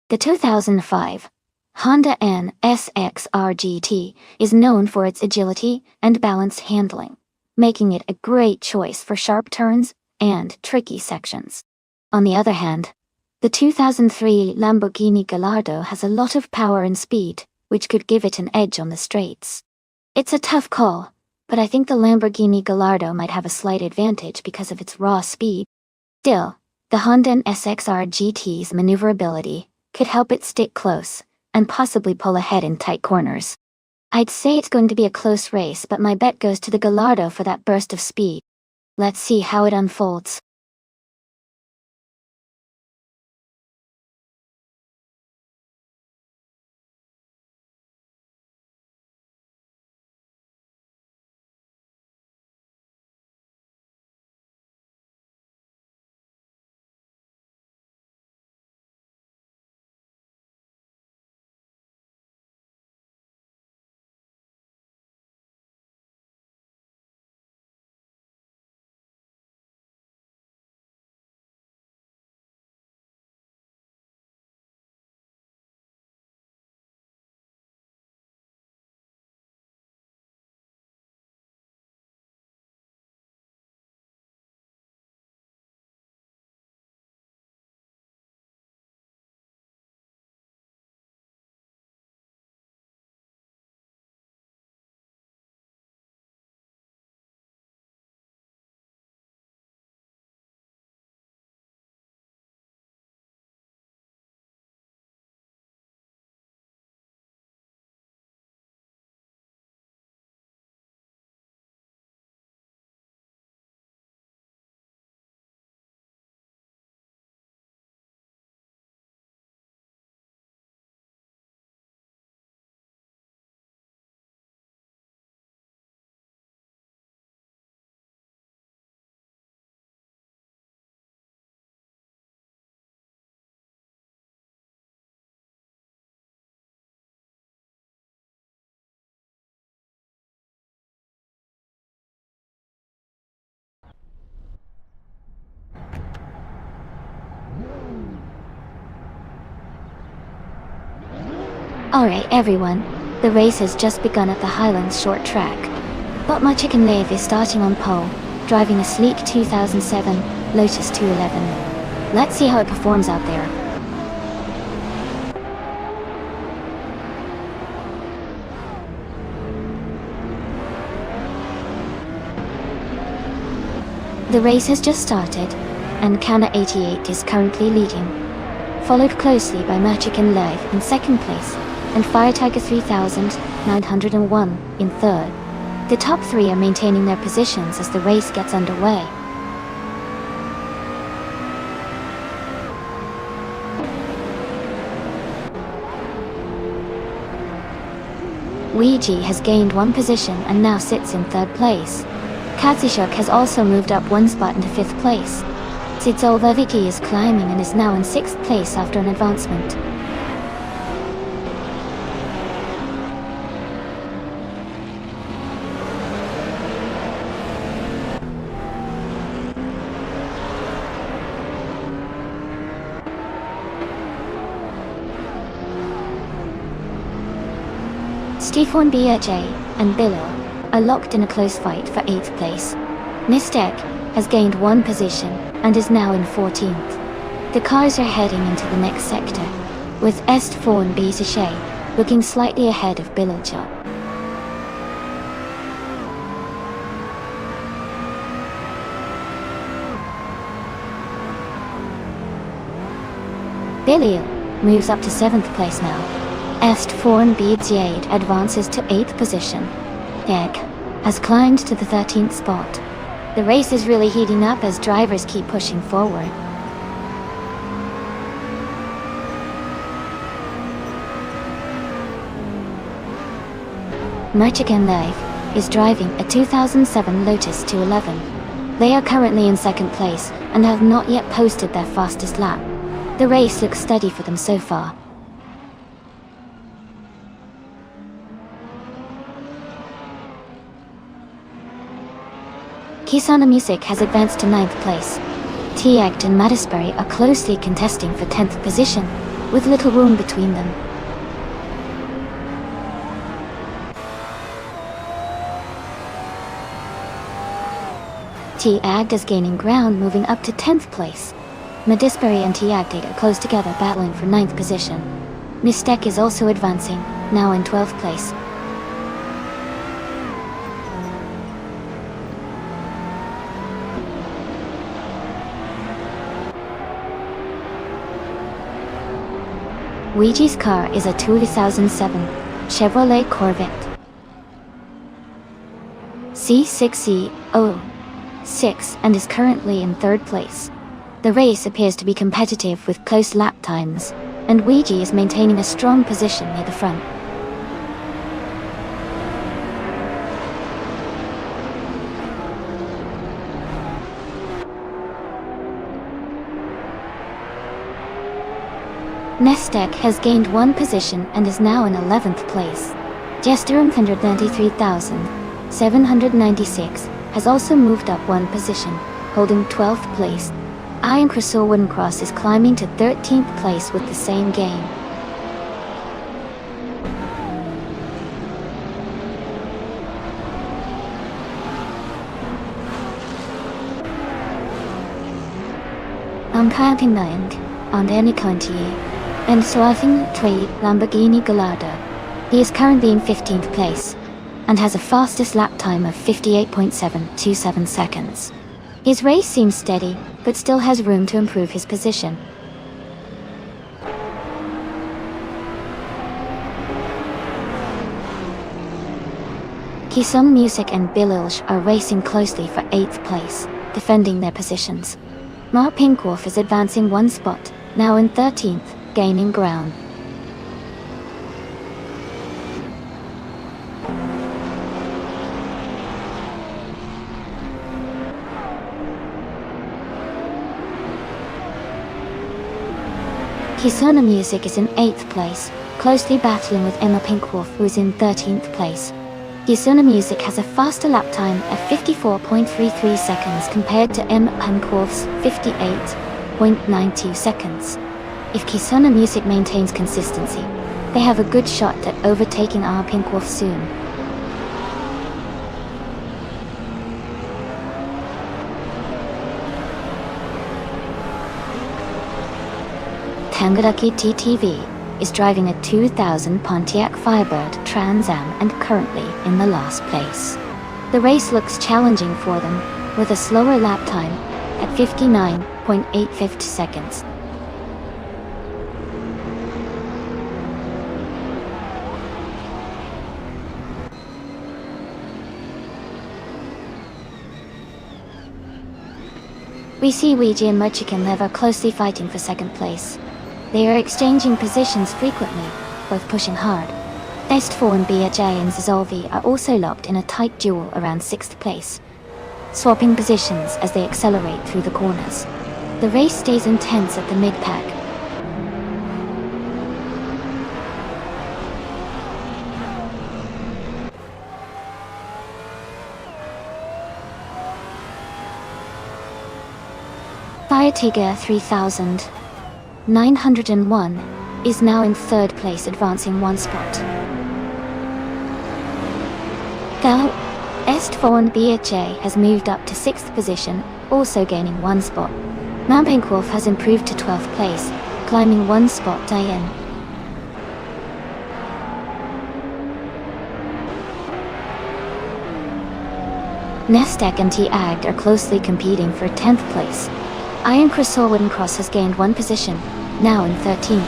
The 2005 Honda NSX-R GT is known for its agility and balanced handling, making it a great choice for sharp turns and tricky sections. On the other hand, the 2003 Lamborghini Gallardo has a lot of power and speed, which could give it an edge on the straights. It's a tough call, but I think the Lamborghini Gallardo might have a slight advantage because of its raw speed. Still, the Honda SXR GT's maneuverability could help it stick close and possibly pull ahead in tight corners. I'd say it's going to be a close race, but my bet goes to the Gallardo for that burst of speed. Let's see how it unfolds. Alright everyone, the race has just begun at the Highlands short track. But my chicken Lave is starting on pole, driving a sleek 2007 Lotus 211. Let's see how it performs out there. The race has just started, and Kana 88 is currently leading, followed closely by Magic and Live in second place, and Fire Tiger 3901 in third. The top three are maintaining their positions as the race gets underway. Ouija has gained one position and now sits in third place. Katsishuk has also moved up one spot into fifth place. Zitsolveviki is climbing and is now in sixth place after an advancement. Stefan Baj and Bilal are locked in a close fight for 8th place. Nistek has gained one position and is now in 14th. The cars are heading into the next sector, with Estfon Baj looking slightly ahead of Bilalja. Bilal moves up to 7th place now. Estfon Baj advances to 8th position. Egg has climbed to the 13th spot. The race is really heating up as drivers keep pushing forward. Merchigan Live is driving a 2007 Lotus 211. They are currently in second place and have not yet posted their fastest lap. The race looks steady for them so far. Kisana Music has advanced to 9th place. Tiact and Madisbury are closely contesting for 10th position, with little room between them. Tiact is gaining ground, moving up to 10th place. Madisbury and Tiact are close together, battling for 9th position. Mistek is also advancing, now in 12th place. Ouija's car is a 2007 Chevrolet Corvette C6C06 and is currently in third place. The race appears to be competitive with close lap times, and Ouija is maintaining a strong position near the front. Nestek has gained one position and is now in 11th place. Jester 193,796 has also moved up one position, holding 12th place. Iron Crystal Wooden Cross is climbing to 13th place with the same gain. I'm counting Nang on any Contier and Swathing Tree Lamborghini Gallardo. He is currently in 15th place and has a fastest lap time of 58.727 seconds. His race seems steady, but still has room to improve his position. Kisung Music and Bililj are racing closely for 8th place, defending their positions. Ma Pinkwolf is advancing one spot, now in 13th, gaining ground. Kisuna Music is in 8th place, closely battling with Emma Pinkwolf, who is in 13th place. Kisuna Music has a faster lap time of 54.33 seconds compared to Emma Pinkwolf's 58.92 seconds. If Kisuna Music maintains consistency, They have a good shot at overtaking our Pink Wolf soon. Tangaraki TTV is driving a 2000 Pontiac Firebird Trans Am and currently in the last place. The race looks challenging for them, with a slower lap time at 59.85 seconds. We see Ouija and Mochikan Lev are closely fighting for second place. They are exchanging positions frequently, both pushing hard. Est4 and BJ and Zolvi are also locked in a tight duel around 6th place, swapping positions as they accelerate through the corners. The race stays intense at the mid-pack. Firetiger 3901 is now in 3rd place, advancing 1 spot. Now, Est4 and BJ has moved up to 6th position, also gaining 1 spot. Mount Pink Wolf has improved to 12th place, climbing 1 spot in. Nestek and T-Agd are closely competing for 10th place. Iron Cross Wooden Cross has gained 1 position, now in 13th.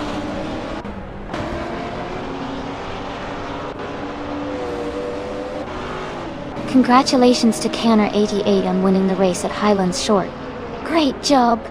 Congratulations to Canner88 on winning the race at Highlands Short. Great job!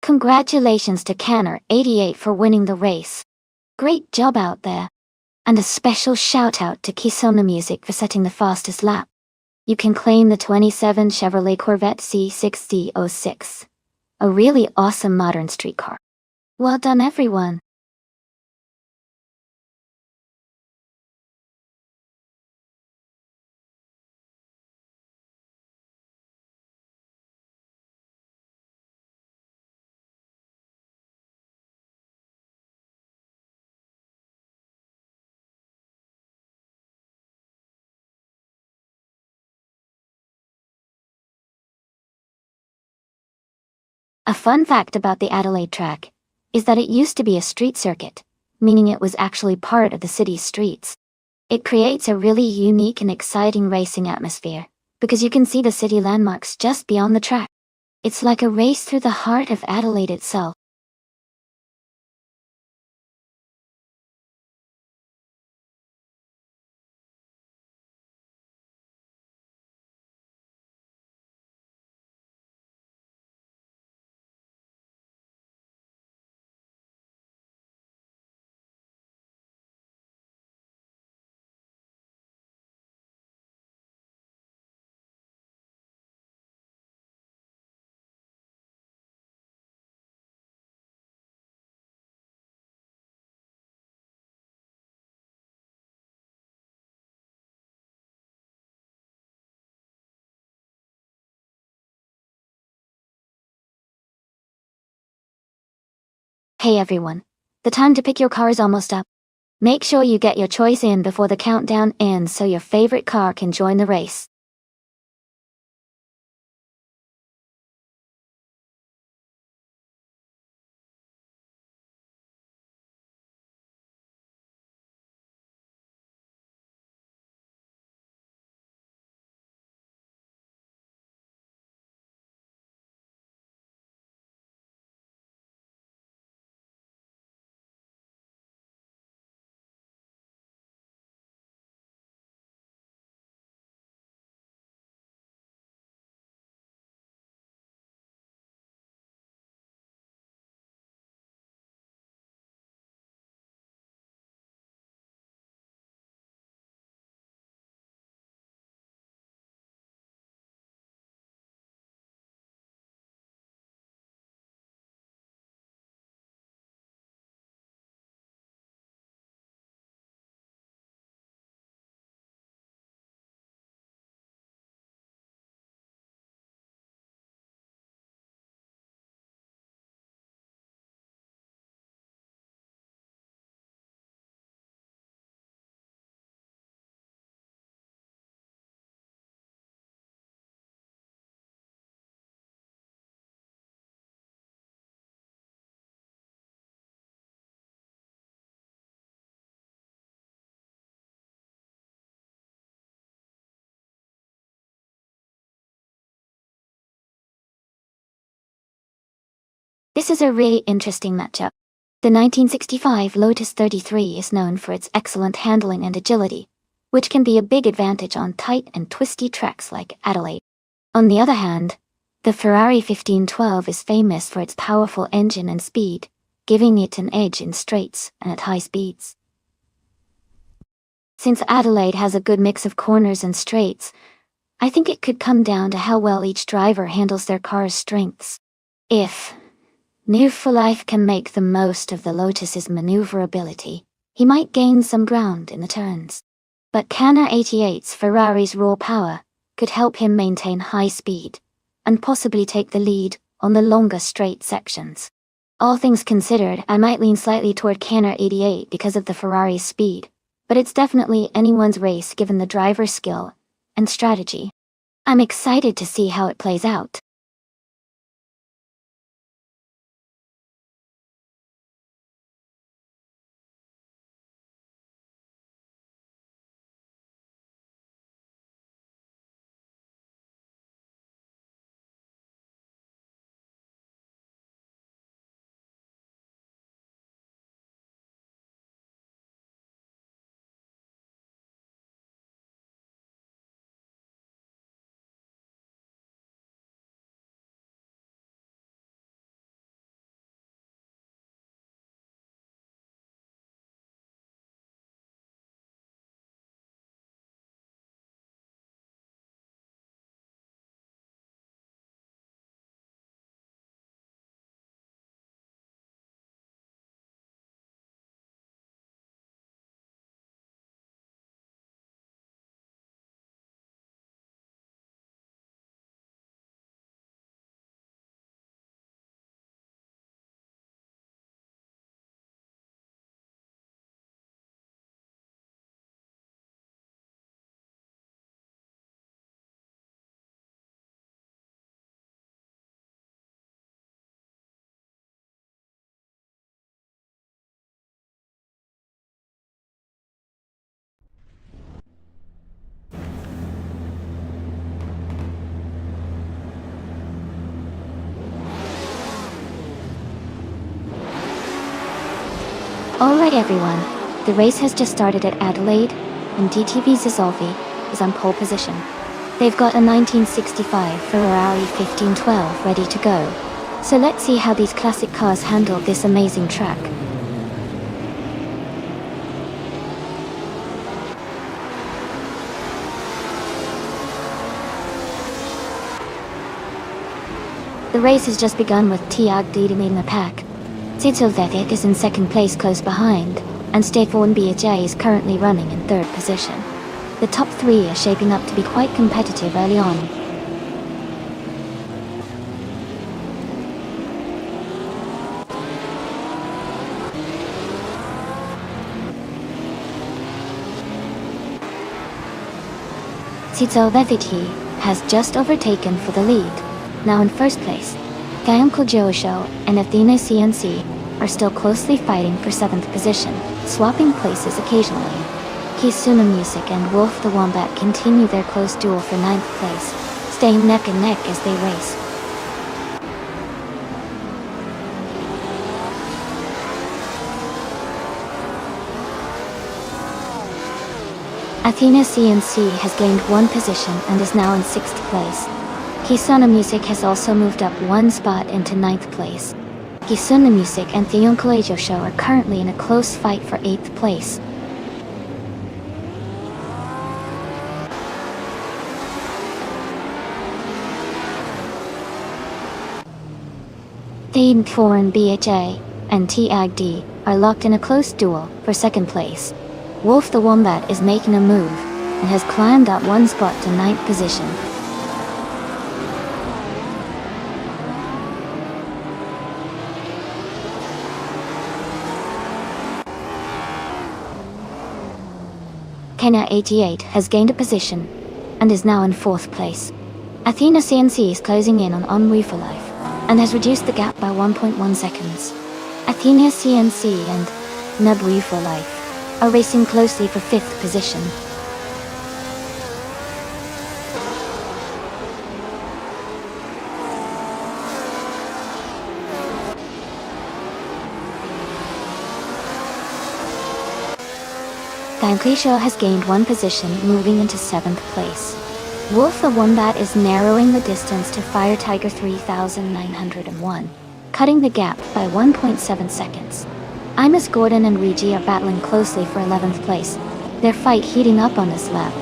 Congratulations to Canner88 for winning the race. Great job out there. And a special shout out to Kisona Music for setting the fastest lap. You can claim the 27 Chevrolet Corvette C6006. A really awesome modern street car. Well done, everyone. A fun fact about the Adelaide track is that it used to be a street circuit, meaning it was actually part of the city's streets. It creates a really unique and exciting racing atmosphere, because you can see the city landmarks just beyond the track. It's like a race through the heart of Adelaide itself. Hey everyone, the time to pick your car is almost up. Make sure you get your choice in before the countdown ends so your favorite car can join the race. This is a really interesting matchup. The 1965 Lotus 33 is known for its excellent handling and agility, which can be a big advantage on tight and twisty tracks like Adelaide. On the other hand, the Ferrari 1512 is famous for its powerful engine and speed, giving it an edge in straights and at high speeds. Since Adelaide has a good mix of corners and straights, I think it could come down to how well each driver handles their car's strengths. If New for Life can make the most of the Lotus's maneuverability, he might gain some ground in the turns. But Canna 88's Ferrari's raw power could help him maintain high speed, and possibly take the lead on the longer straight sections. All things considered, I might lean slightly toward Canna 88 because of the Ferrari's speed, but it's definitely anyone's race given the driver's skill and strategy. I'm excited to see how it plays out. Alright everyone, the race has just started at Adelaide, and DTV's Zolvi is on pole position. They've got a 1965 Ferrari 1512 ready to go, so let's see how these classic cars handle this amazing track. The race has just begun with Tiag leading the pack. Zitzelvetic is in second place close behind, and Stefan BHA is currently running in third position. The top three are shaping up to be quite competitive early on. Zitzelvetic has just overtaken for the lead, now in first place. Gayamko Joosho and Athena CNC are still closely fighting for 7th position, swapping places occasionally. Kisuna Music and Wolf the Wombat continue their close duel for 9th place, staying neck and neck as they race. Athena CNC has gained 1 position and is now in 6th place. Kisuna Music has also moved up 1 spot into 9th place. Kisuna Music and Theonkolejo Show are currently in a close fight for 8th place. Thane Foreign BHA and TAG-D are locked in a close duel for 2nd place. Wolf the Wombat is making a move and has climbed up 1 spot to 9th position. Kenya 88 has gained a position and is now in 4th place. Athena CNC is closing in on Ennui for Life and has reduced the gap by 1.1 seconds. Athena CNC and Nabui for Life are racing closely for 5th position. Cliccio has gained one position, moving into 7th place. Wolf the Wombat is narrowing the distance to Fire Tiger 3901, cutting the gap by 1.7 seconds. Imus Gordon and Luigi are battling closely for 11th place, their fight heating up on this lap.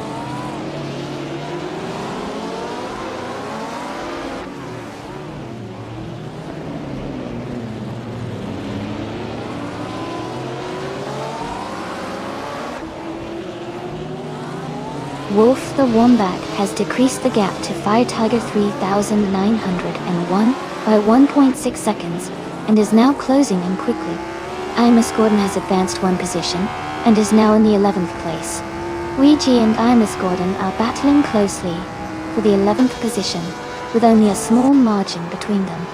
Wolf the Wombat has decreased the gap to Fire Tiger 3901 by 1.6 seconds, and is now closing in quickly. Imus Gordon has advanced one position, and is now in the 11th place. Luigi and Imus Gordon are battling closely for the 11th position, with only a small margin between them.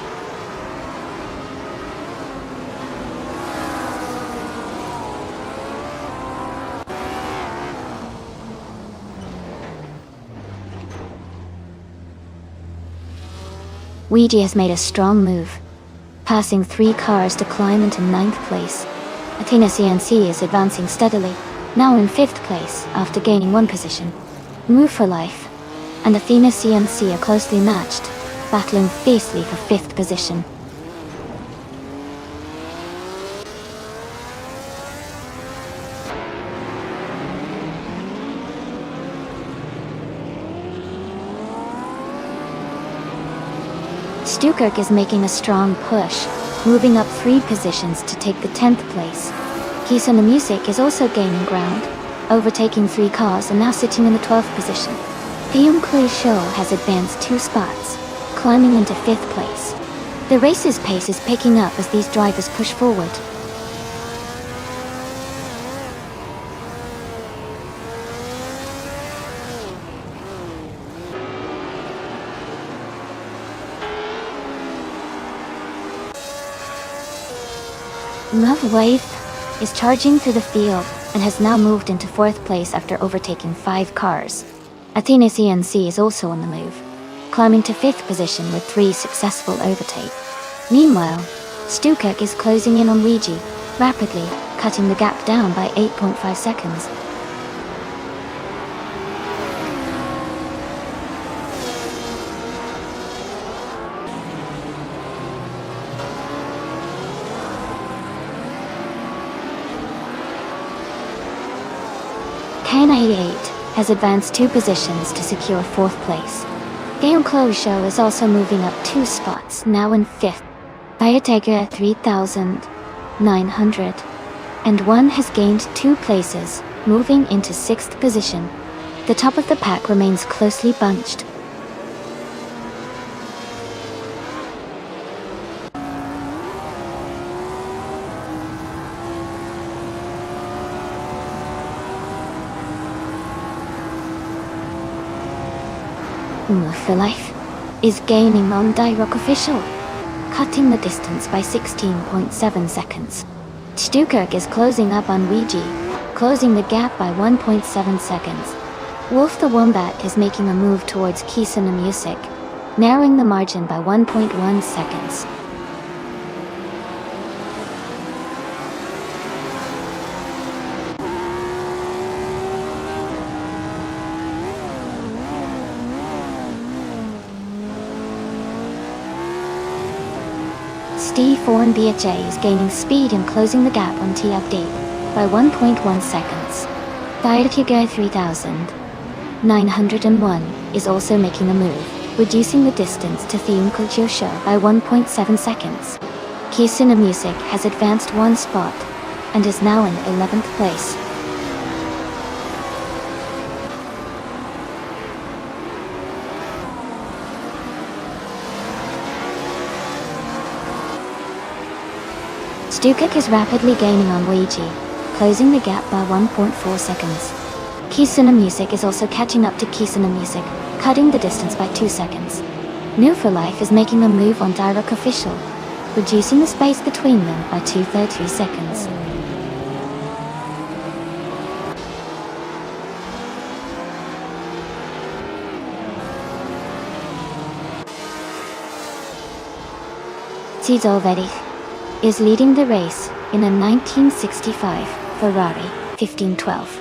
Luigi has made a strong move, passing 3 cars to climb into 9th place. Athena CNC is advancing steadily, now in 5th place after gaining one position. Move for Life and Athena CNC are closely matched, battling fiercely for 5th position. Stukirk is making a strong push, moving up 3 positions to take the 10th place. Kisa the Music is also gaining ground, overtaking 3 cars and now sitting in the 12th position. Cliccio has advanced 2 spots, climbing into 5th place. The race's pace is picking up as these drivers push forward. Love Wave is charging through the field and has now moved into 4th place after overtaking 5 cars. Athena CNC is also on the move, climbing to 5th position with 3 successful overtakes. Meanwhile, Stukirk is closing in on Luigi, rapidly, cutting the gap down by 8.5 seconds. K98 has advanced 2 positions to secure 4th place. Cliccio is also moving up 2 spots, now in 5th. Fire Tiger 3901 has gained 2 places, moving into 6th position. The top of the pack remains closely bunched. Move for Life is gaining on Rock Official, cutting the distance by 16.7 seconds. Stukirk is closing up on Luigi, closing the gap by 1.7 seconds. Wolf the Wombat is making a move towards Kisa the Music, narrowing the margin by 1.1 seconds. Steve4 and BHA is gaining speed and closing the gap on TFD by 1.1 seconds. Fire Tiger 3901 is also making a move, reducing the distance to Cliccio by 1.7 seconds. Kisa the Music has advanced 1 spot and is now in 11th place. Stukirk is rapidly gaining on Luigi, closing the gap by 1.4 seconds. Kisa the Music is also catching up to Kisa the Music, cutting the distance by 2 seconds. New for Life is making a move on Rock Official, reducing the space between them by 2.3 seconds. Zolvedi is leading the race in a 1965 Ferrari 1512.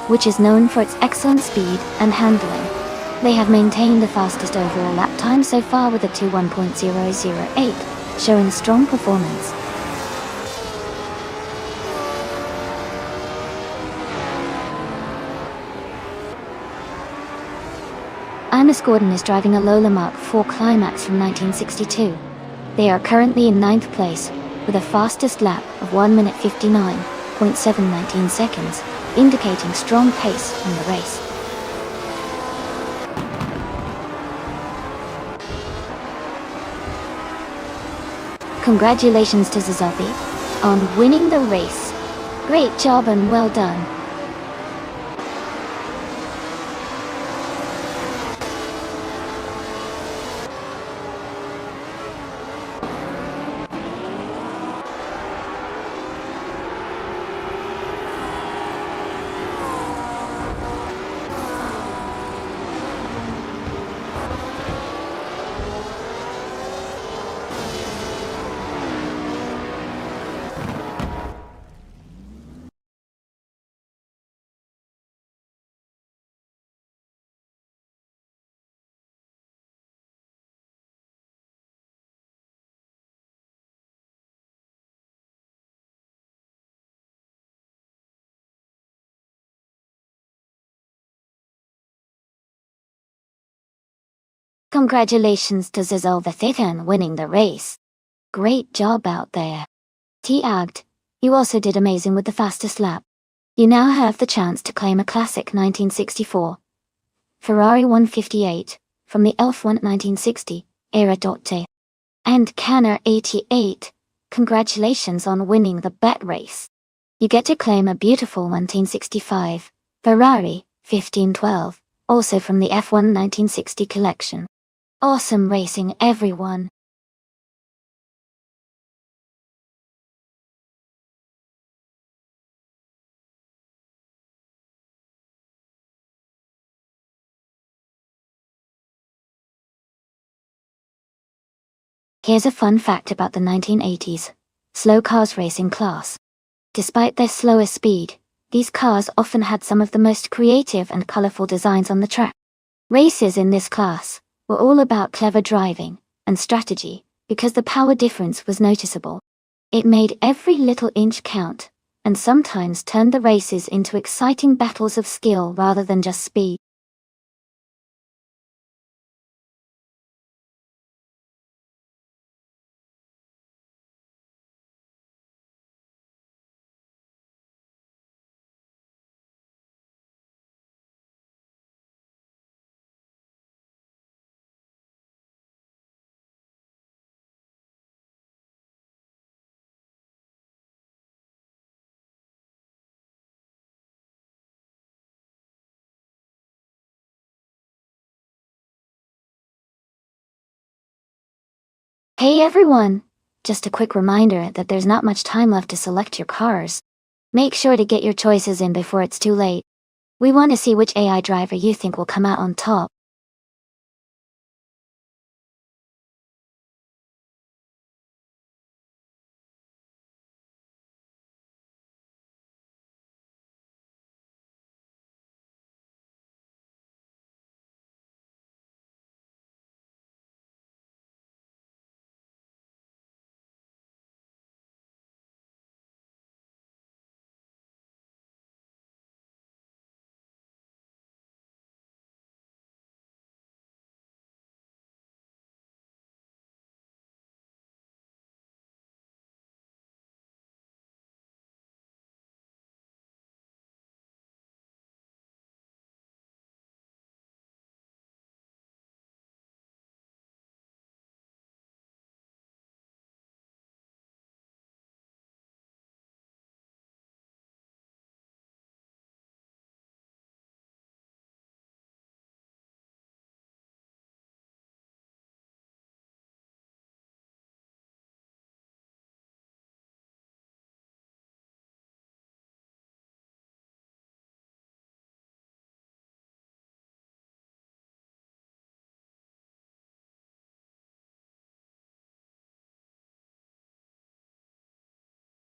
which is known for its excellent speed and handling. They have maintained the fastest overall lap time so far with a 2:1.008, showing strong performance. Ines Gordon is driving a Lola Mark IV Climax from 1962. They are currently in 9th place, with a fastest lap of 1 minute 59.719 seconds, indicating strong pace in the race. Congratulations to Zazovi on winning the race. Great job and well done. Congratulations to Zazovi winning the race. Great job out there. T-Agged, you also did amazing with the fastest lap. You now have the chance to claim a classic 1964 Ferrari 158 from the F1 1960 era. And Canner 88, congratulations on winning the bet race. You get to claim a beautiful 1965 Ferrari 1512, also from the F1 1960 collection. Awesome racing, everyone. Here's a fun fact about the 1980s slow cars racing class. Despite their slower speed, these cars often had some of the most creative and colorful designs on the track. Races in this class were all about clever driving and strategy because the power difference was noticeable. It made every little inch count, and sometimes turned the races into exciting battles of skill rather than just speed. Hey everyone! Just a quick reminder that there's not much time left to select your cars. Make sure to get your choices in before it's too late. We want to see which AI driver you think will come out on top.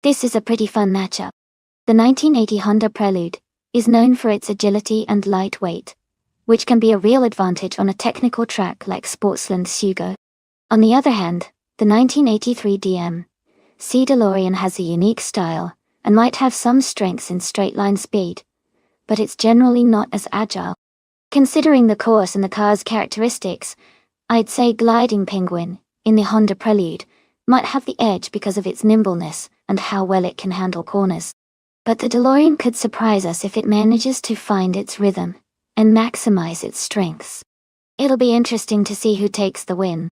This is a pretty fun matchup. The 1980 Honda Prelude is known for its agility and lightweight, which can be a real advantage on a technical track like Sportsland Sugo. On the other hand, the 1983 DMC DeLorean has a unique style, and might have some strengths in straight-line speed, but it's generally not as agile. Considering the course and the car's characteristics, I'd say Gliding Penguin, in the Honda Prelude, might have the edge because of its nimbleness and how well it can handle corners. But the DeLorean could surprise us if it manages to find its rhythm and maximize its strengths. It'll be interesting to see who takes the win.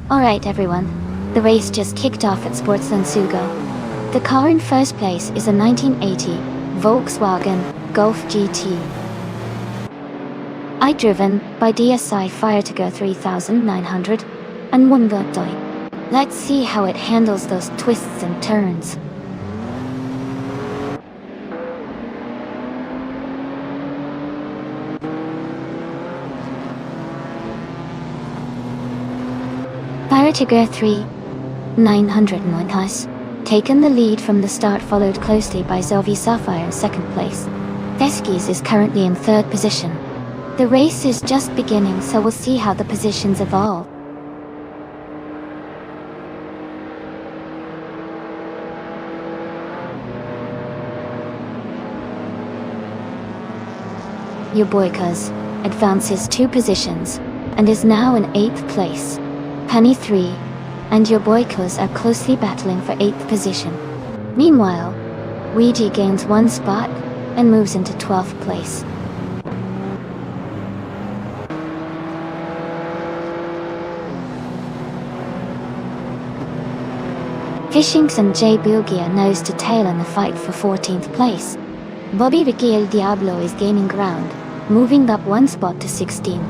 Alright everyone, the race just kicked off at Sportsland Sugo. The car in first place is a 1980 Volkswagen Golf GT. driven by DSI Firetigger 3900 and Wungertoi. Let's see how it handles those twists and turns. Firetigger 3909 has taken the lead from the start, followed closely by Zovi Sapphire in second place. Veskis is currently in third position. The race is just beginning, so we'll see how the positions evolve. Your boy Cuz advances 2 positions and is now in 8th place. Penny 3 and your boy Cuz are closely battling for 8th position. Meanwhile, Ouija gains 1 spot and moves into 12th place. Fishinks and Jay Bulgia nose to tail in the fight for 14th place. Bobby Ricky El Diablo is gaining ground, moving up 1 spot to 16.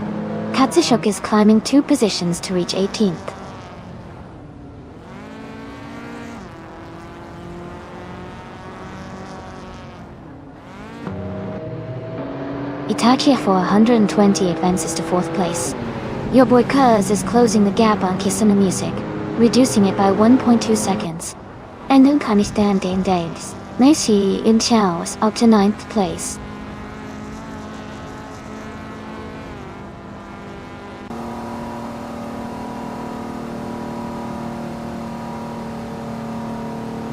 Katsushok is climbing 2 positions to reach 18th. Itachi for 120 advances to 4th place. Your boy Cuz is closing the gap on Kisuna Music, reducing it by 1.2 seconds. And Unkanistan Dane Days, Naishi in Chaos up to 9th place.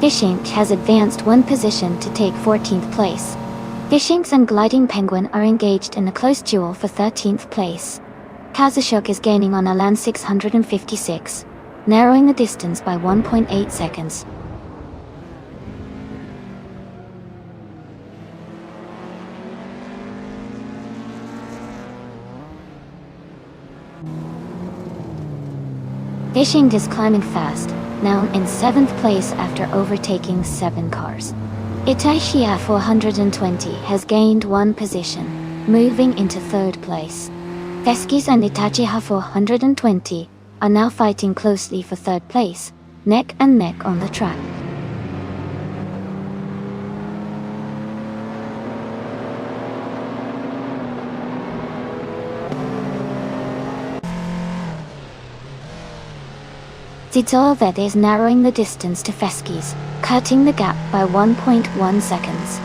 Fishink has advanced 1 position to take 14th place. Fishinks and Gliding Penguin are engaged in a close duel for 13th place. Kazushok is gaining on Alan 656, narrowing the distance by 1.8 seconds. Ishing is climbing fast, now in 7th place after overtaking 7 cars. Itachi 420 has gained 1 position, moving into 3rd place. Veskis and Itachi 420 are now fighting closely for 3rd place, neck and neck on the track. Zitolvet is narrowing the distance to Veskis, cutting the gap by 1.1 seconds.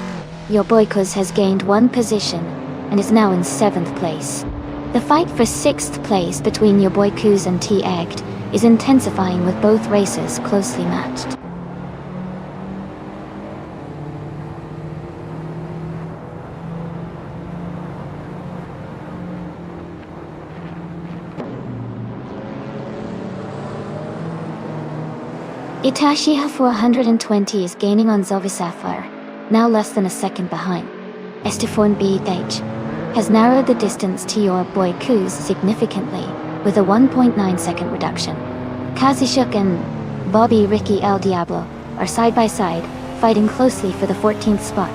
Your Boykos has gained 1 position and is now in 7th place. The fight for 6th place between your Boykos and T-Egged is intensifying with both races closely matched. Itachi 420 is gaining on Zovi Sapphire, now less than a second behind. Estefan BH has narrowed the distance to your Boykos significantly, with a 1.9 second reduction. Kazishuk and Bobby Ricky El Diablo are side by side, fighting closely for the 14th spot.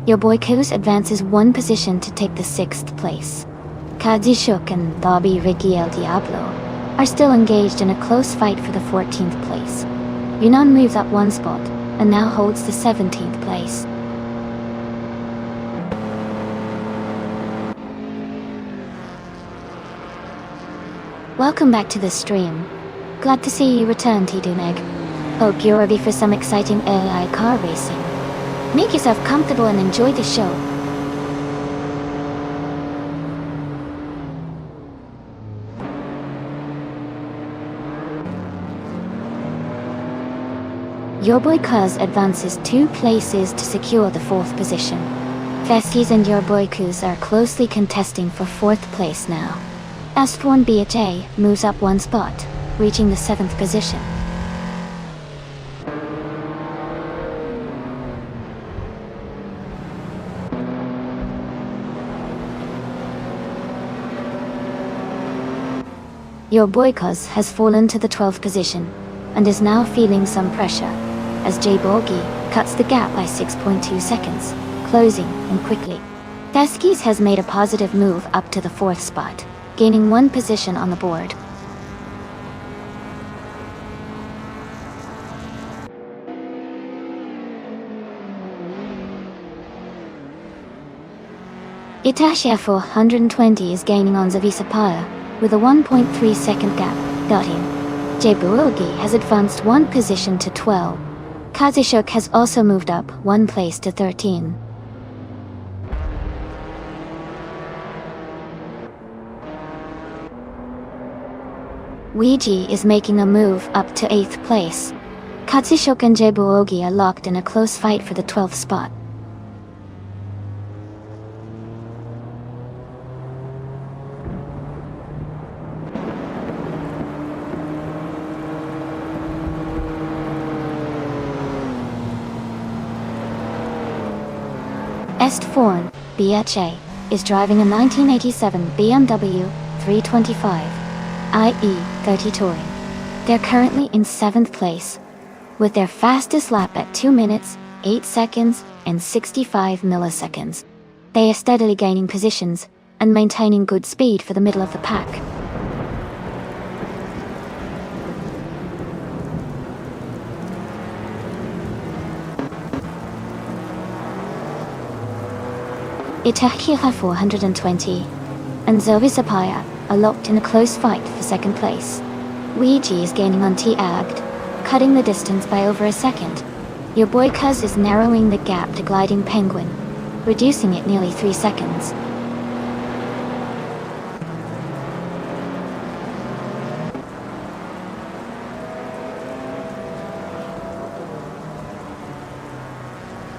Your Boykos advances 1 position to take the 6th place. Kazishuk and Bobby Ricky El Diablo are still engaged in a close fight for the 14th place. Yunnan moves up 1 spot, and now holds the 17th place. Welcome back to the stream. Glad to see you return, Tiduneg. Hope you're ready for some exciting AI car racing. Make yourself comfortable and enjoy the show. Your Boykos advances 2 places to secure the 4th position. Veskis and your Boykos are closely contesting for 4th place now. Astforn BHA moves up 1 spot, reaching the 7th position. Your Boykos has fallen to the 12th position, and is now feeling some pressure, as J Borgi cuts the gap by 6.2 seconds, closing in quickly. Veskis has made a positive move up to the 4th spot, gaining 1 position on the board. Itachi 420 is gaining on Zavisapaya, with a 1.3 second gap, got him. Jebuogi has advanced 1 position to 12. Kazishuk has also moved up 1 place to 13. Ouija is making a move up to 8th place. Kazishuk and Jebuogi are locked in a close fight for the 12th spot. Estforn, BHA, is driving a 1987 BMW 325 IE30 Touring. They're currently in 7th place, with their fastest lap at 2 minutes, 8 seconds, and 65 milliseconds. They are steadily gaining positions, and maintaining good speed for the middle of the pack. Itachi 420 and Zovisapaya are locked in a close fight for 2nd place. Ouija is gaining on T-Agged, cutting the distance by over a second. Your Boykos is narrowing the gap to Gliding Penguin, reducing it nearly 3 seconds.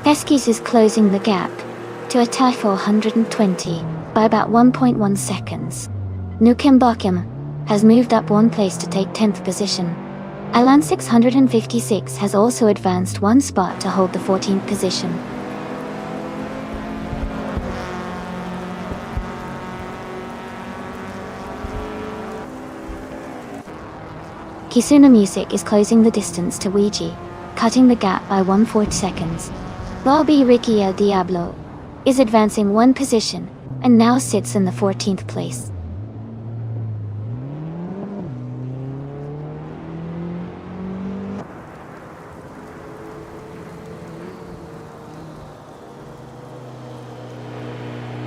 Veskis is closing the gap to Itachi 420 by about 1.1 seconds. Nukim Bakim has moved up 1 place to take 10th position. Alan 656 has also advanced one spot to hold the 14th position. Kisuna Music is closing the distance to Ouija, cutting the gap by 1/4 seconds. Bobby Ricky El Diablo is advancing one position, and now sits in the 14th place.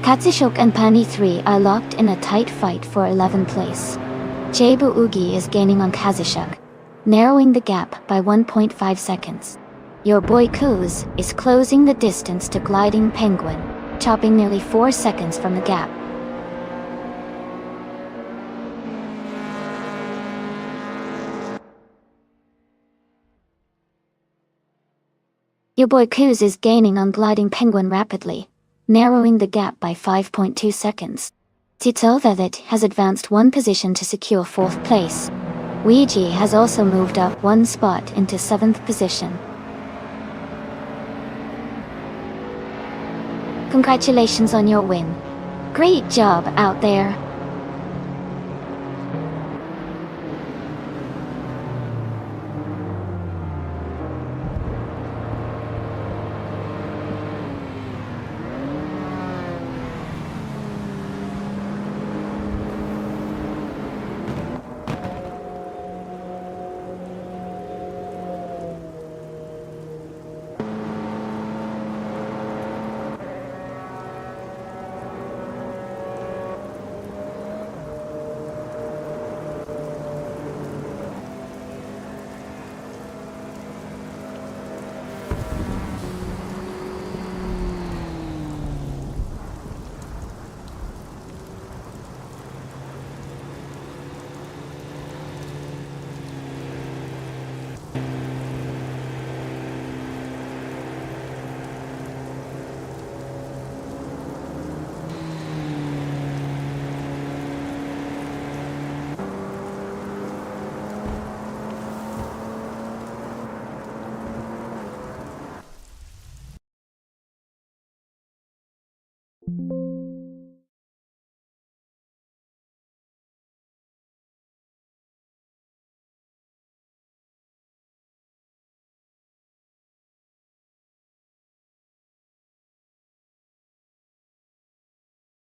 Katsushok and Pani 3 are locked in a tight fight for 11th place. Jeibu Ugi is gaining on Kazushuk, narrowing the gap by 1.5 seconds. Your boy Kuz is closing the distance to Gliding Penguin, chopping nearly 4 seconds from the gap. Your boy Kuz is gaining on Gliding Penguin rapidly, narrowing the gap by 5.2 seconds. Tito Vevet has advanced one position to secure 4th place. Ouija has also moved up one spot into 7th position. Congratulations on your win. Great job out there.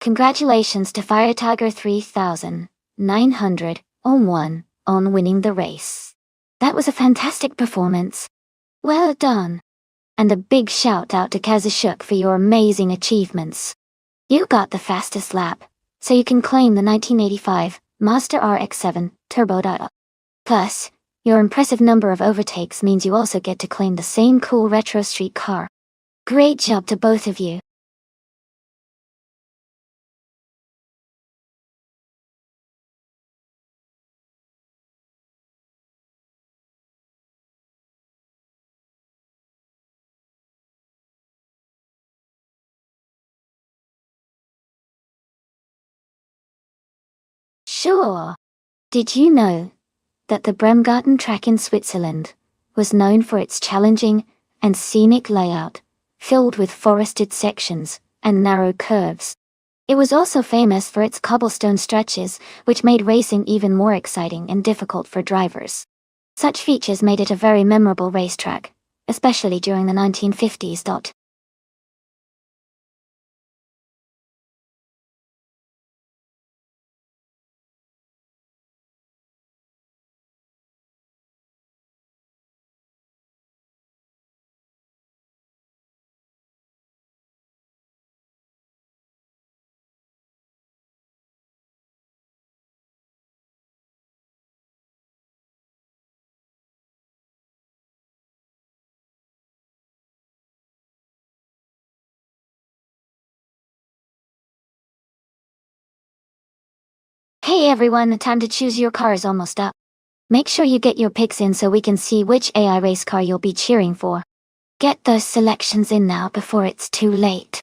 Congratulations to Fire Tiger 3901 on winning the race. That was a fantastic performance. Well done. And a big shout out to Kazushuk for your amazing achievements. You got the fastest lap, so you can claim the 1985 Mazda RX-7 Turbo Dada. Plus, your impressive number of overtakes means you also get to claim the same cool retro street car. Great job to both of you. Sure. Did you know that the Bremgarten track in Switzerland was known for its challenging and scenic layout, filled with forested sections and narrow curves? It was also famous for its cobblestone stretches, which made racing even more exciting and difficult for drivers. Such features made it a very memorable racetrack, especially during the 1950s. Hey everyone, time to choose your car is almost up. Make sure you get your picks in so we can see which AI race car you'll be cheering for. Get those selections in now before it's too late.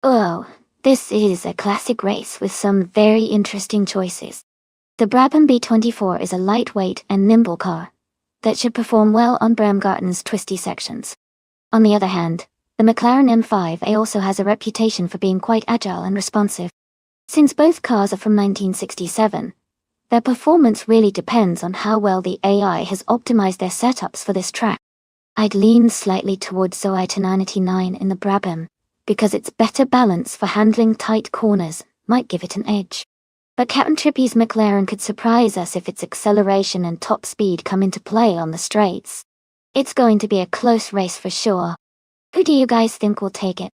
Oh, this is a classic race with some very interesting choices. The Brabham B24 is a lightweight and nimble car that should perform well on Bramgarten's twisty sections. On the other hand, the McLaren M5A also has a reputation for being quite agile and responsive. Since both cars are from 1967, their performance really depends on how well the AI has optimized their setups for this track. I'd lean slightly towards Zoe 999 in the Brabham, because its better balance for handling tight corners might give it an edge. But Captain Trippy's McLaren could surprise us if its acceleration and top speed come into play on the straights. It's going to be a close race for sure. Who do you guys think will take it?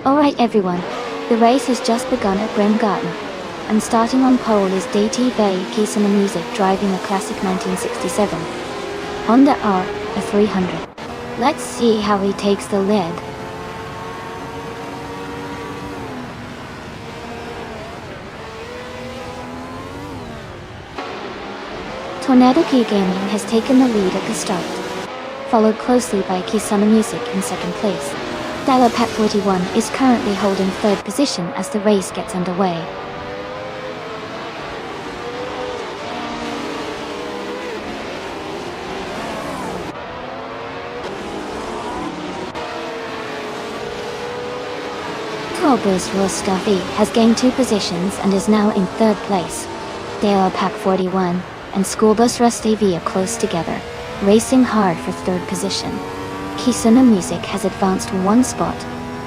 Alright everyone, the race has just begun at Bramgarten, and starting on pole is DT Bay Kiesner Music driving a classic 1967 Honda R, a 300. Let's see how he takes the lead. Tornado Key Gaming has taken the lead at the start, followed closely by Kiesner Music in second place. Dial-Pack 41 is currently holding third position as the race gets underway. Turbos Rostavi has gained 2 positions and is now in third place. Dial-Pack 41 and Schoolbus Rostavi are close together, racing hard for third position. Kiesner Music has advanced 1 spot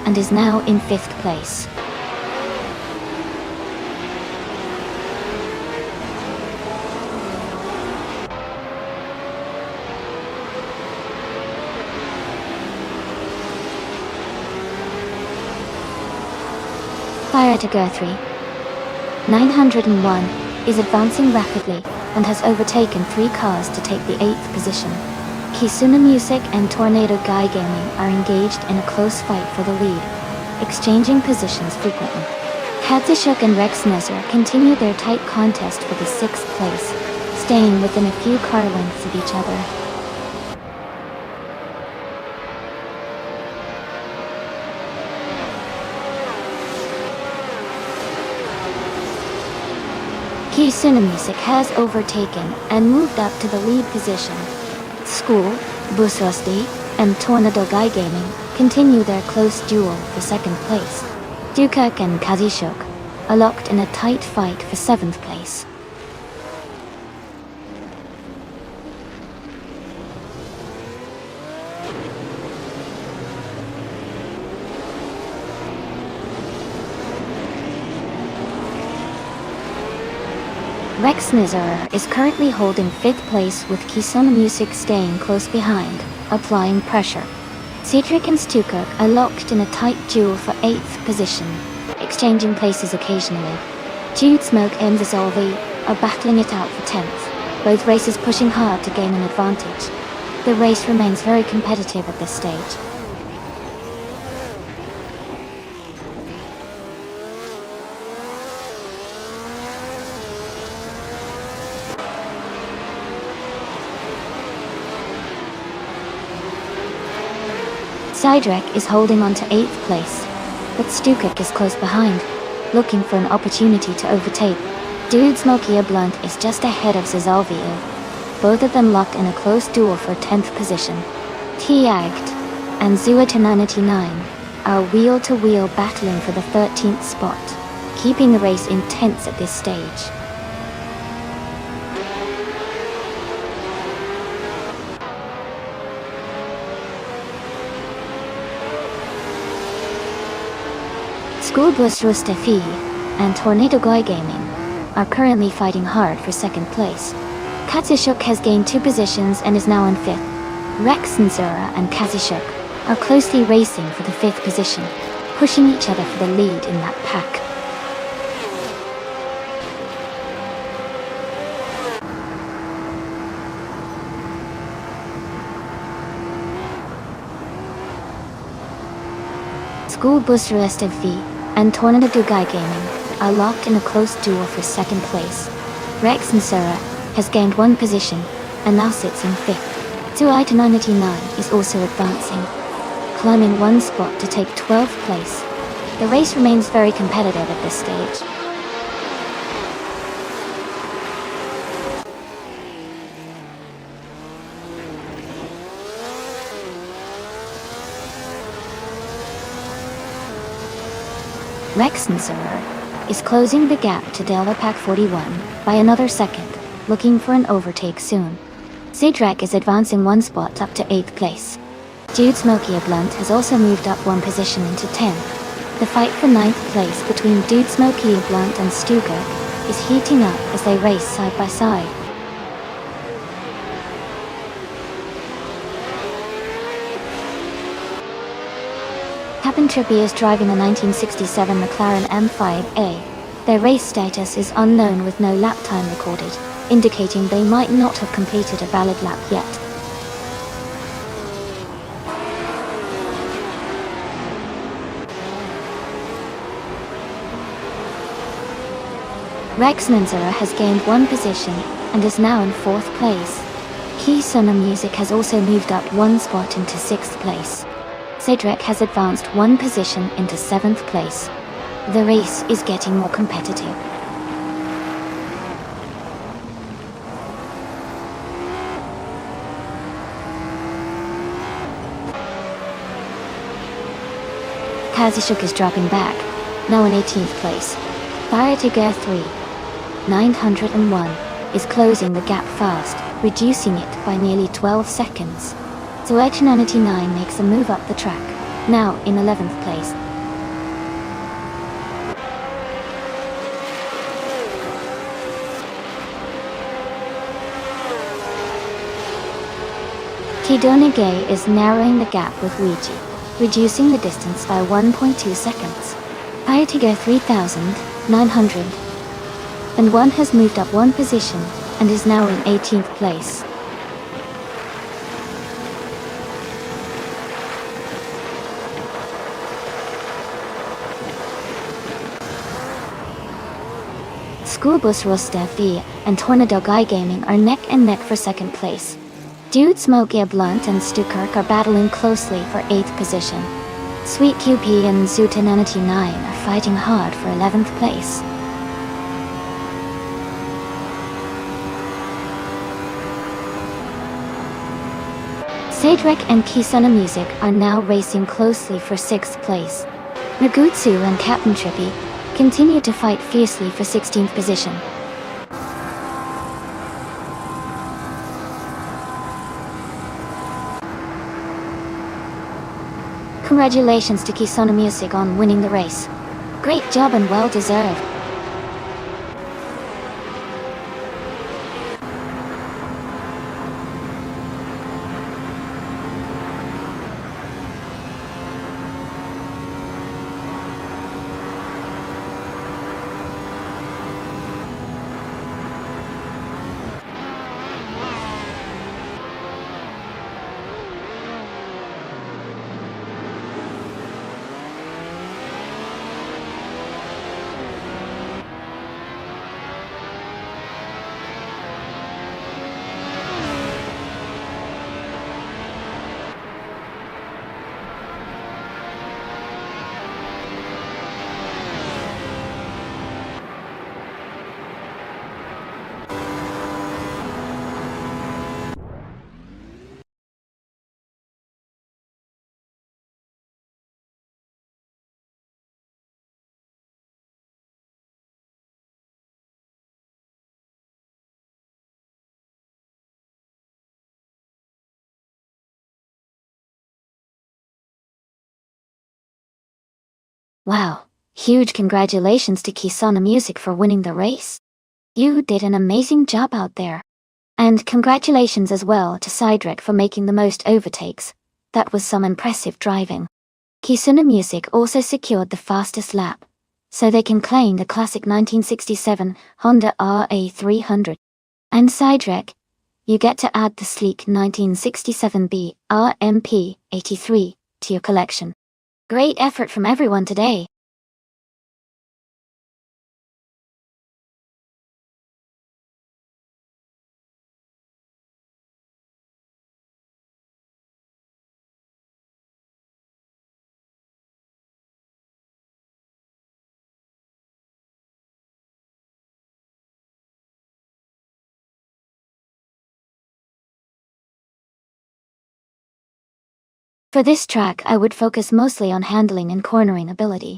and is now in 5th place. Fire to Guthrie 901 is advancing rapidly and has overtaken 3 cars to take the 8th position. Kiesner Music and Tornado Guy Gaming are engaged in a close fight for the lead, exchanging positions frequently. Katzishuk and Rex Nezer continue their tight contest for the 6th place, staying within a few car lengths of each other. Kiesner Music has overtaken and moved up to the lead position. School, Busrosty, and Tornado Guy Gaming continue their close duel for second place. Dukak and Kazishuk are locked in a tight fight for 7th place. Rex Nizar is currently holding 5th place with Kisona Music staying close behind, applying pressure. Cedric and Stukirk are locked in a tight duel for 8th position, exchanging places occasionally. Jude Smoke and Zolvi are battling it out for 10th, both racers pushing hard to gain an advantage. The race remains very competitive at this stage. Cedric is holding on to 8th place, but Stukirk is close behind, looking for an opportunity to overtake. Dude Smokey Blunt is just ahead of Zazalvio. Both of them locked in a close duel for 10th position. T-Act and Zuata99 are wheel-to-wheel battling for the 13th spot, keeping the race intense at this stage. Schoolbus Rustafi and Tornado Guy Gaming are currently fighting hard for 2nd place. Katsishuk has gained 2 positions and is now in 5th. Rex Nzura and Kazishuk are closely racing for the 5th position, pushing each other for the lead in that pack. Schoolbus Rustafi and Tornado Guy Gaming are locked in a close duel for 2nd place. Rex Nzura has gained 1 position and now sits in 5th. Zuita99 is also advancing, climbing 1 spot to take 12th place. The race remains very competitive at this stage. Rex Nzura is closing the gap to Delta Pack 41 by another second, looking for an overtake soon. Cedric is advancing 1 spot up to 8th place. Jude Smokey Blunt has also moved up 1 position into 10th. The fight for 9th place between Dude Smokey Blunt and Stukirk is heating up as they race side by side. Captain Trippy is driving a 1967 McLaren M5A. Their race status is unknown with no lap time recorded, indicating they might not have completed a valid lap yet. Rex Nzura has gained 1 position and is now in 4th place. Kisona Music has also moved up 1 spot into 6th place. Cedric has advanced 1 position into 7th place. The race is getting more competitive. Kazishuk is dropping back, now in 18th place. Fire Tiger 3, 901, is closing the gap fast, reducing it by nearly 12 seconds. Zueta99 makes a move up the track, now in 11th place. Tidonige is narrowing the gap with Ouija, reducing the distance by 1.2 seconds. Ayatiga 3900 and 1 has moved up 1 position and is now in 18th place. Schoolbus Rostefi and Tornado Guy Gaming are neck and neck for 2nd place. Dude Smokey Blunt and Stukirk are battling closely for 8th position. Sweet QP and Zuta99 are fighting hard for 11th place. Cedric and Kisana Music are now racing closely for 6th place. Nagutsu and Captain Trippy continue to fight fiercely for 16th position. Congratulations to Kisona Music on winning the race. Great job and well deserved. Wow, huge congratulations to Kisana Music for winning the race. You did an amazing job out there. And congratulations as well to Cydric for making the most overtakes. That was some impressive driving. Kisuna Music also secured the fastest lap, so they can claim the classic 1967 Honda RA300. And Cydric, you get to add the sleek 1967B RMP 83 to your collection. Great effort from everyone today. For this track, I would focus mostly on handling and cornering ability.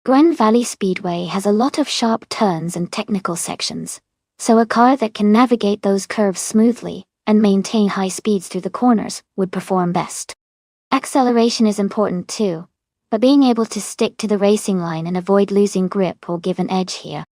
Grand Valley Speedway has a lot of sharp turns and technical sections, so a car that can navigate those curves smoothly and maintain high speeds through the corners would perform best. Acceleration is important too, but being able to stick to the racing line and avoid losing grip will give an edge here.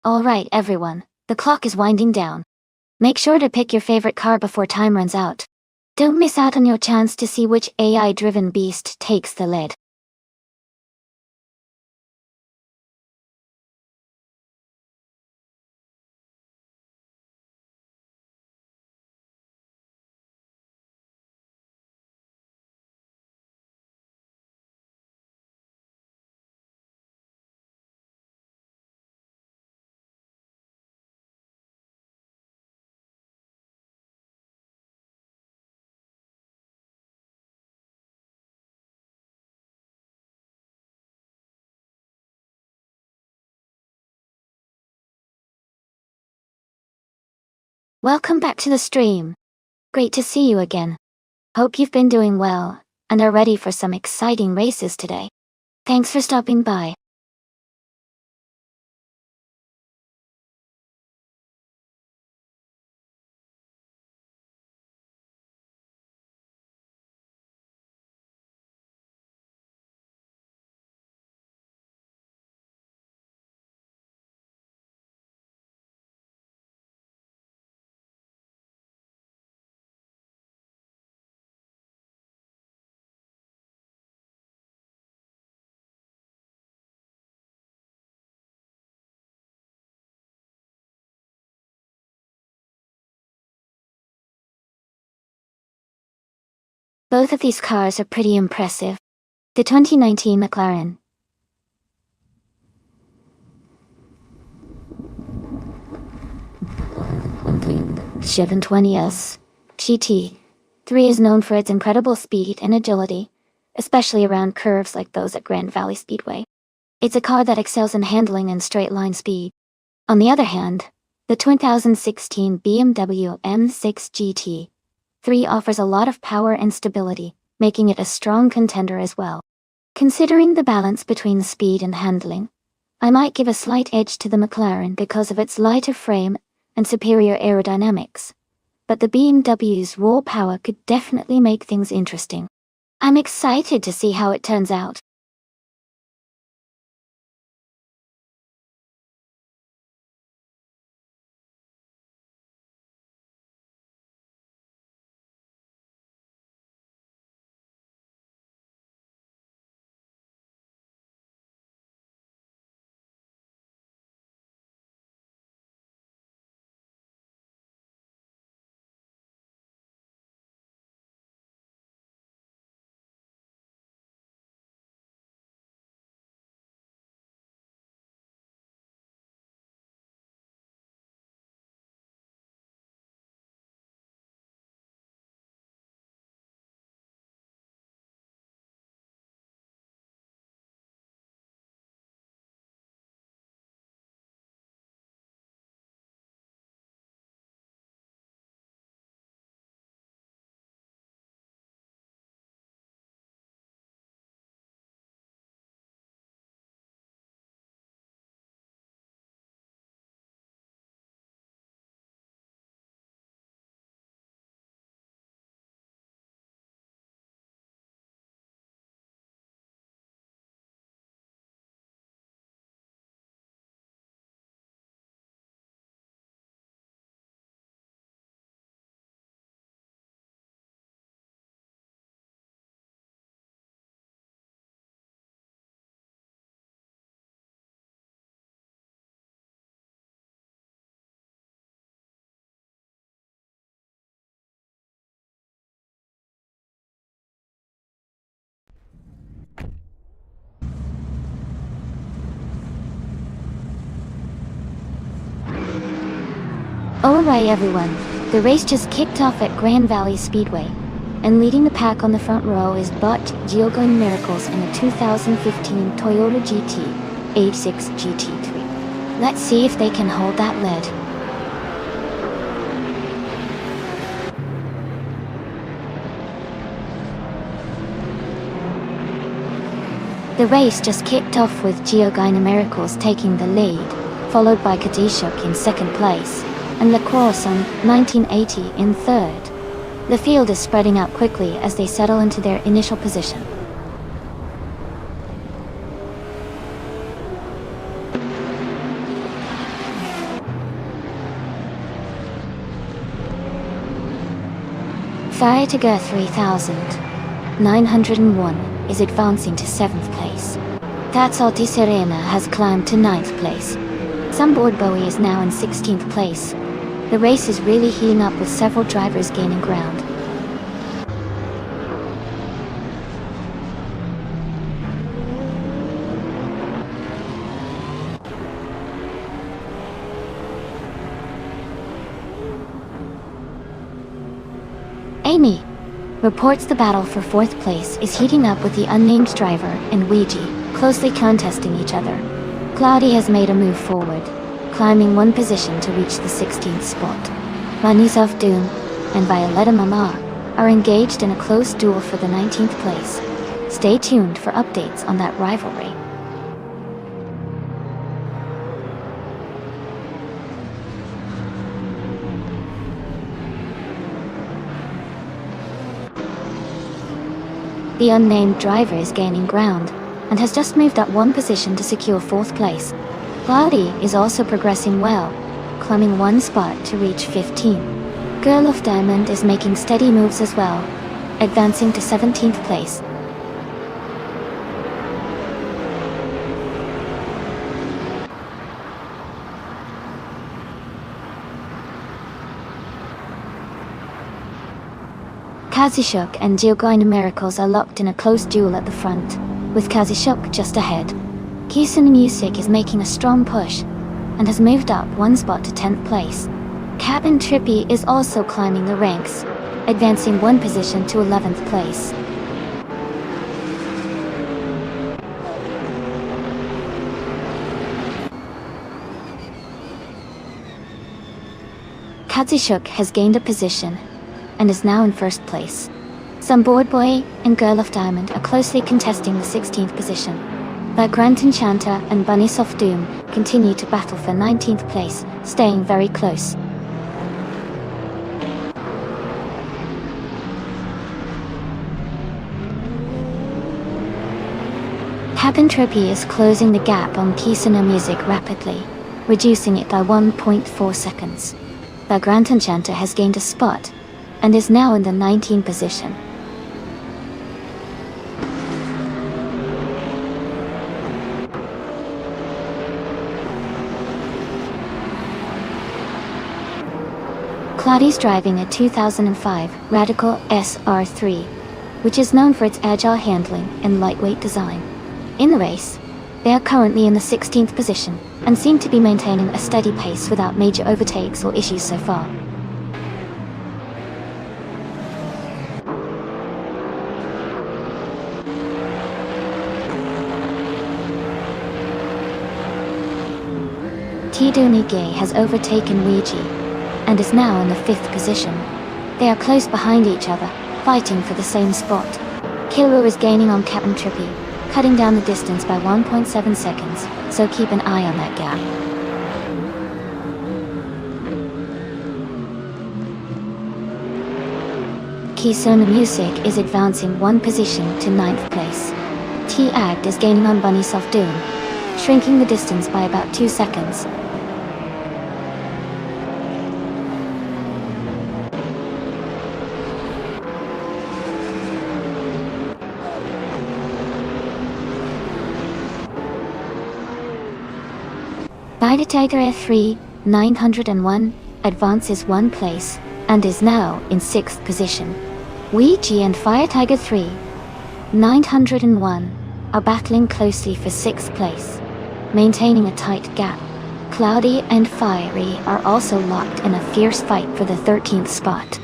Alright everyone, the clock is winding down. Make sure to pick your favorite car before time runs out. Don't miss out on your chance to see which AI-driven beast takes the lead. Welcome back to the stream. Great to see you again. Hope you've been doing well, and are ready for some exciting races today. Thanks for stopping by. Both of these cars are pretty impressive. The 2019 McLaren 720S GT3 is known for its incredible speed and agility, especially around curves like those at Grand Valley Speedway. It's a car that excels in handling and straight-line speed. On the other hand, the 2016 BMW M6 GT3 offers a lot of power and stability, making it a strong contender as well. Considering the balance between speed and handling, I might give a slight edge to the McLaren because of its lighter frame and superior aerodynamics. But the BMW's raw power could definitely make things interesting. I'm excited to see how it turns out. Alright everyone, the race just kicked off at Grand Valley Speedway, and leading the pack on the front row is But Geogoing Miracles in a 2015 Toyota GT, A6 GT3. Let's see if they can hold that lead. The race just kicked off with Geogoing Miracles taking the lead, followed by Kadishuk in second place, and Le Croissant 1980 in third. The field is spreading out quickly as they settle into their initial position. Fire Tiger 3901 is advancing to 7th place. Tazzolti Serena has climbed to 9th place. Sunboard Bowie is now in 16th place. The race is really heating up with several drivers gaining ground. Amy reports the battle for 4th place is heating up with the unnamed driver and Ouija closely contesting each other. Cloudy has made a move forward, climbing one position to reach the 16th spot. Bunnies of Doom and Violetta Mama are engaged in a close duel for the 19th place. Stay tuned for updates on that rivalry. The unnamed driver is gaining ground, and has just moved up one position to secure 4th place. Cloudy is also progressing well, climbing one spot to reach 15. Girl of Diamond is making steady moves as well, advancing to 17th place. Kazishuk and Geogoing Miracles are locked in a close duel at the front, with Kazishuk just ahead. Kisuna Music is making a strong push, and has moved up one spot to 10th place. Cabin Trippy is also climbing the ranks, advancing one position to 11th place. Kazishuk has gained a position, and is now in 1st place. Sunboard Boy and Girl of Diamond are closely contesting the 16th position. Vagrant Enchanter and Bunnies of Doom continue to battle for 19th place, staying very close. Cabin Trippy is closing the gap on Kisuna Music rapidly, reducing it by 1.4 seconds. Vagrant Enchanter has gained a spot, and is now in the 19th position. Cloudy's driving a 2005 Radical SR3, which is known for its agile handling and lightweight design. In the race, they are currently in the 16th position, and seem to be maintaining a steady pace without major overtakes or issues so far. Tidunige has overtaken Ouija, and is now in the 5th position. They are close behind each other, fighting for the same spot. Killua is gaining on Cabin Trippy, cutting down the distance by 1.7 seconds, so keep an eye on that gap. Kisuna Music is advancing one position to 9th place. T-Act is gaining on Bunnies of Doom, shrinking the distance by about 2 seconds. Fire Tiger 3901 advances one place, and is now in 6th position. Ouija and Fire Tiger 3901 are battling closely for 6th place, maintaining a tight gap. Cloudy and Fiery are also locked in a fierce fight for the 13th spot.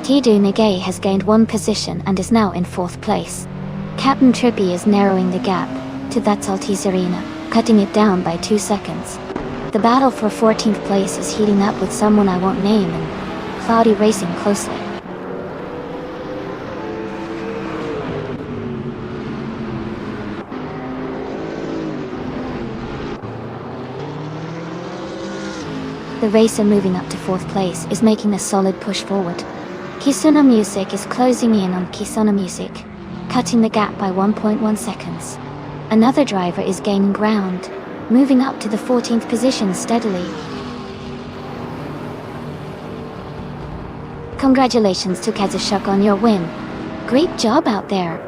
Tidu Nagay has gained one position and is now in 4th place. Captain Trippy is narrowing the gap to That's Altice Arena, cutting it down by 2 seconds. The battle for 14th place is heating up with someone I won't name and Cloudy racing closely. The racer moving up to 4th place is making a solid push forward. Kisuna Music is closing in on Kisuna Music, cutting the gap by 1.1 seconds. Another driver is gaining ground, moving up to the 14th position steadily. Congratulations to Kazushuk on your win. Great job out there.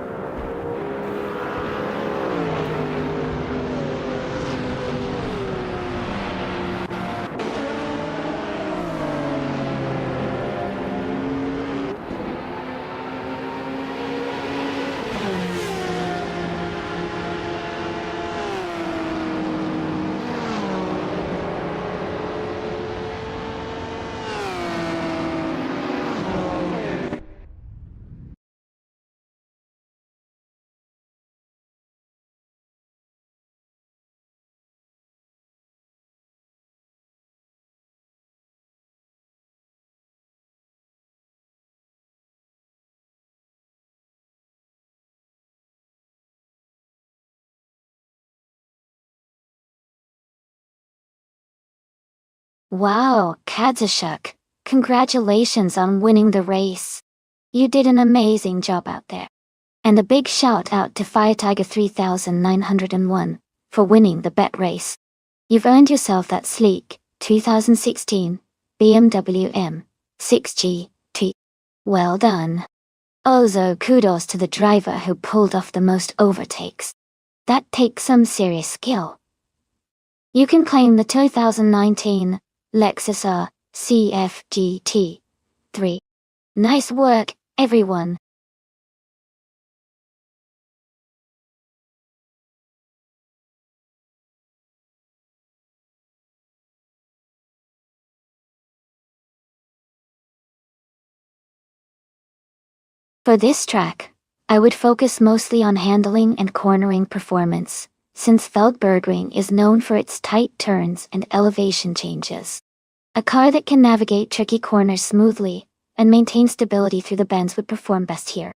Wow, Kazushuk, congratulations on winning the race. You did an amazing job out there. And a big shout out to Firetiger 3901 for winning the bet race. You've earned yourself that sleek 2016 BMW M6 GT. Well done. Also kudos to the driver who pulled off the most overtakes. That takes some serious skill. You can claim the 2019 Lexus CF GT 3. Nice work, everyone. For this track, I would focus mostly on handling and cornering performance, since Feldbergring is known for its tight turns and elevation changes. A car that can navigate tricky corners smoothly and maintain stability through the bends would perform best here.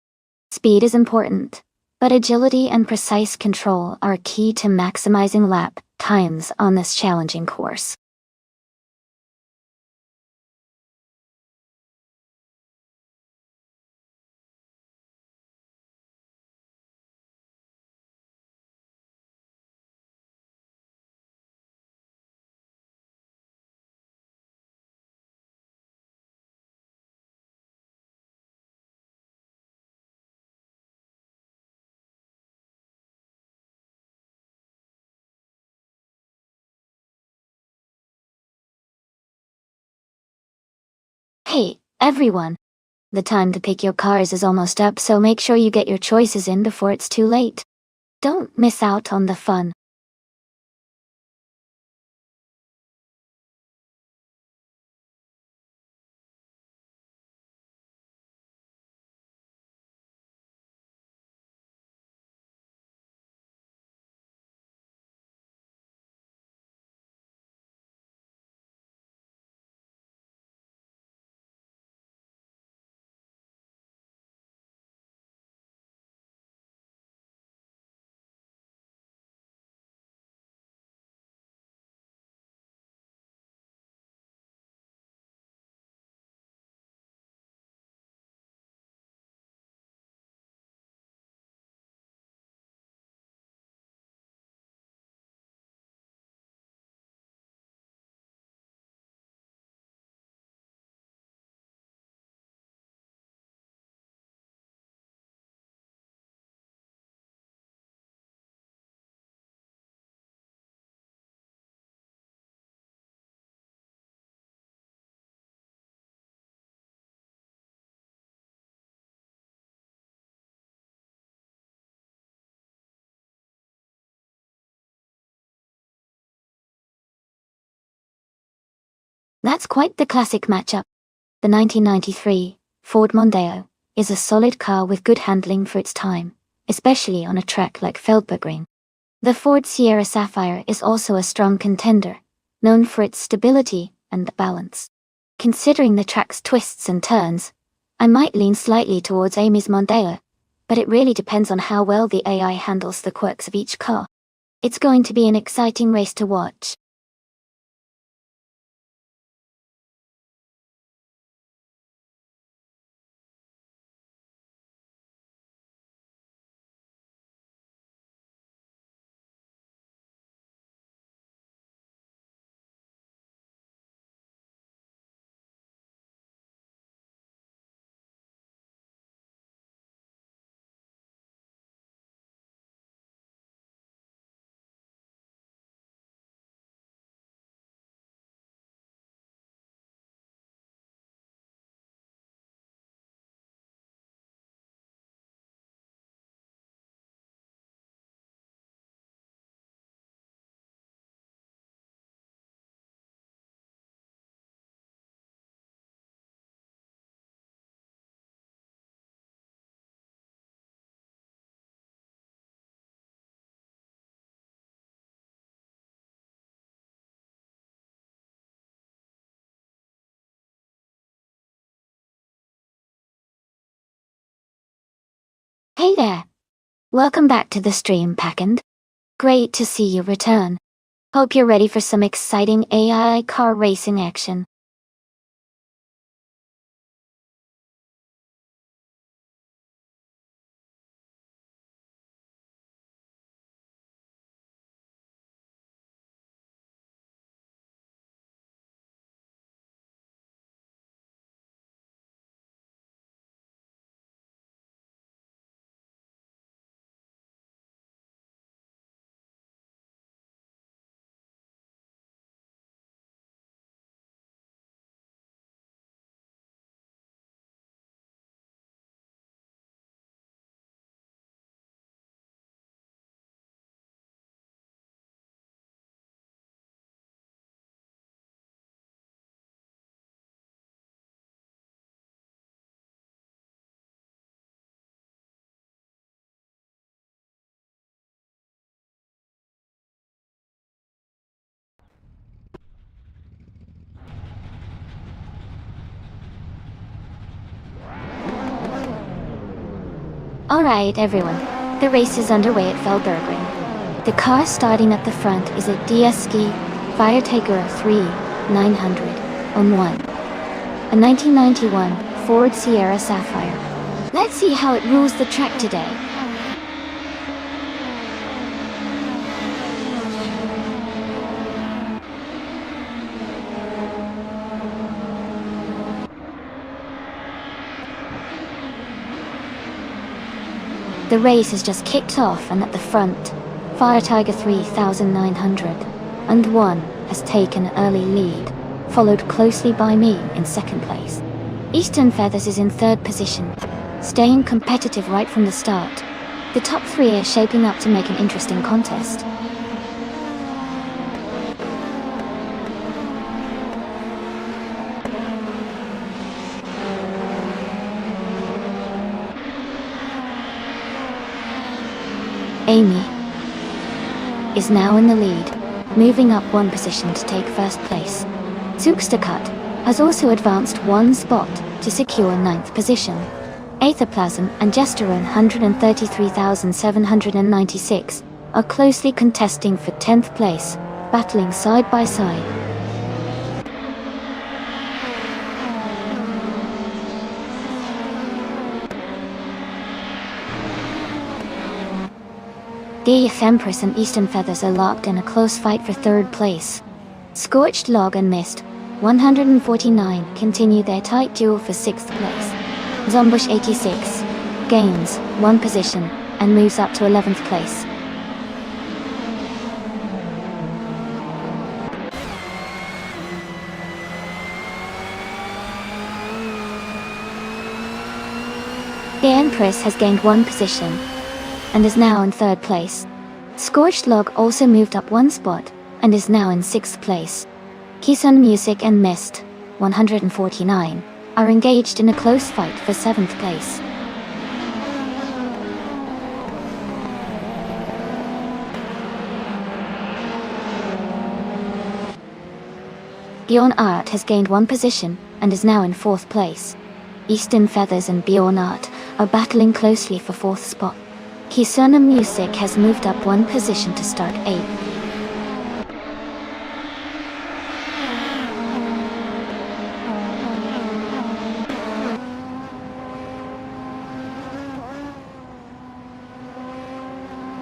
Speed is important, but agility and precise control are key to maximizing lap times on this challenging course. Hey, everyone! The time to pick your cars is almost up, so make sure you get your choices in before it's too late. Don't miss out on the fun. That's quite the classic matchup. The 1993 Ford Mondeo is a solid car with good handling for its time, especially on a track like Feldbergring. The Ford Sierra Sapphire is also a strong contender, known for its stability and balance. Considering the track's twists and turns, I might lean slightly towards Amy's Mondeo, but it really depends on how well the AI handles the quirks of each car. It's going to be an exciting race to watch. Hey there! Welcome back to the stream, Packand. Great to see you return. Hope you're ready for some exciting AI car racing action. Alright everyone, the race is underway at Feldbergring. The car starting at the front is a DSG Firetegra 3 900 on 1. A 1991 Ford Sierra Sapphire. Let's see how it rules the track today. The race has just kicked off, and at the front, Firetegra 3901 has taken an early lead, followed closely by me in second place. Eastern Feathers is in third position, staying competitive right from the start. The top three are shaping up to make an interesting contest. Amy is now in the lead, moving up one position to take first place. Zugstercut has also advanced one spot to secure ninth position. Aetherplasm and Gesterone 133,796 are closely contesting for 10th place, battling side by side. DF Empress and Eastern Feathers are locked in a close fight for third place. Scorched Log and Mist 149 continue their tight duel for sixth place. Zombush 86 gains one position and moves up to 11th place. The Empress has gained one position and is now in third place. Scorched Log also moved up one spot and is now in sixth place. Kisun Music and Mist, 149, are engaged in a close fight for 7th place. Bjorn Art has gained 1 position and is now in 4th place. Eastern Feathers and Bjorn Art are battling closely for 4th spot. Kisuna Music has moved up 1 position to start 8th.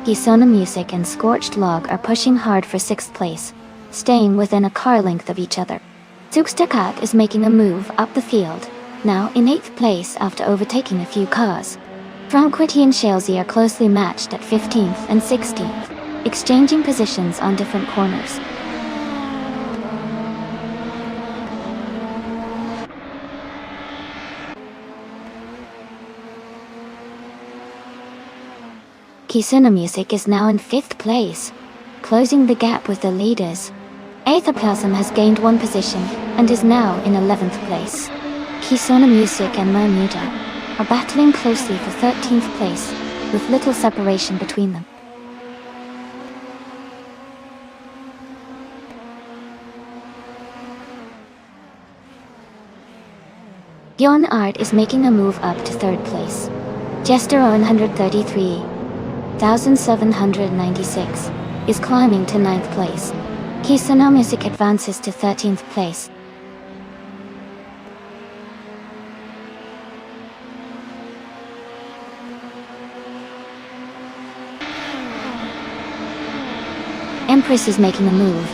Kisuna Music and Scorched Log are pushing hard for 6th place, staying within a car length of each other. Zugstakat is making a move up the field, now in 8th place after overtaking a few cars. Franquity and Shalesy are closely matched at 15th and 16th, exchanging positions on different corners. Kisuna Music is now in 5th place, closing the gap with the leaders. Aetherplasm has gained 1 position and is now in 11th place. Kisuna Music and Bermuda are battling closely for 13th place, with little separation between them. Bjorn Art is making a move up to 3rd place. Jester 133,796 is climbing to 9th place. Kisuna Music advances to 13th place. Empress is making a move,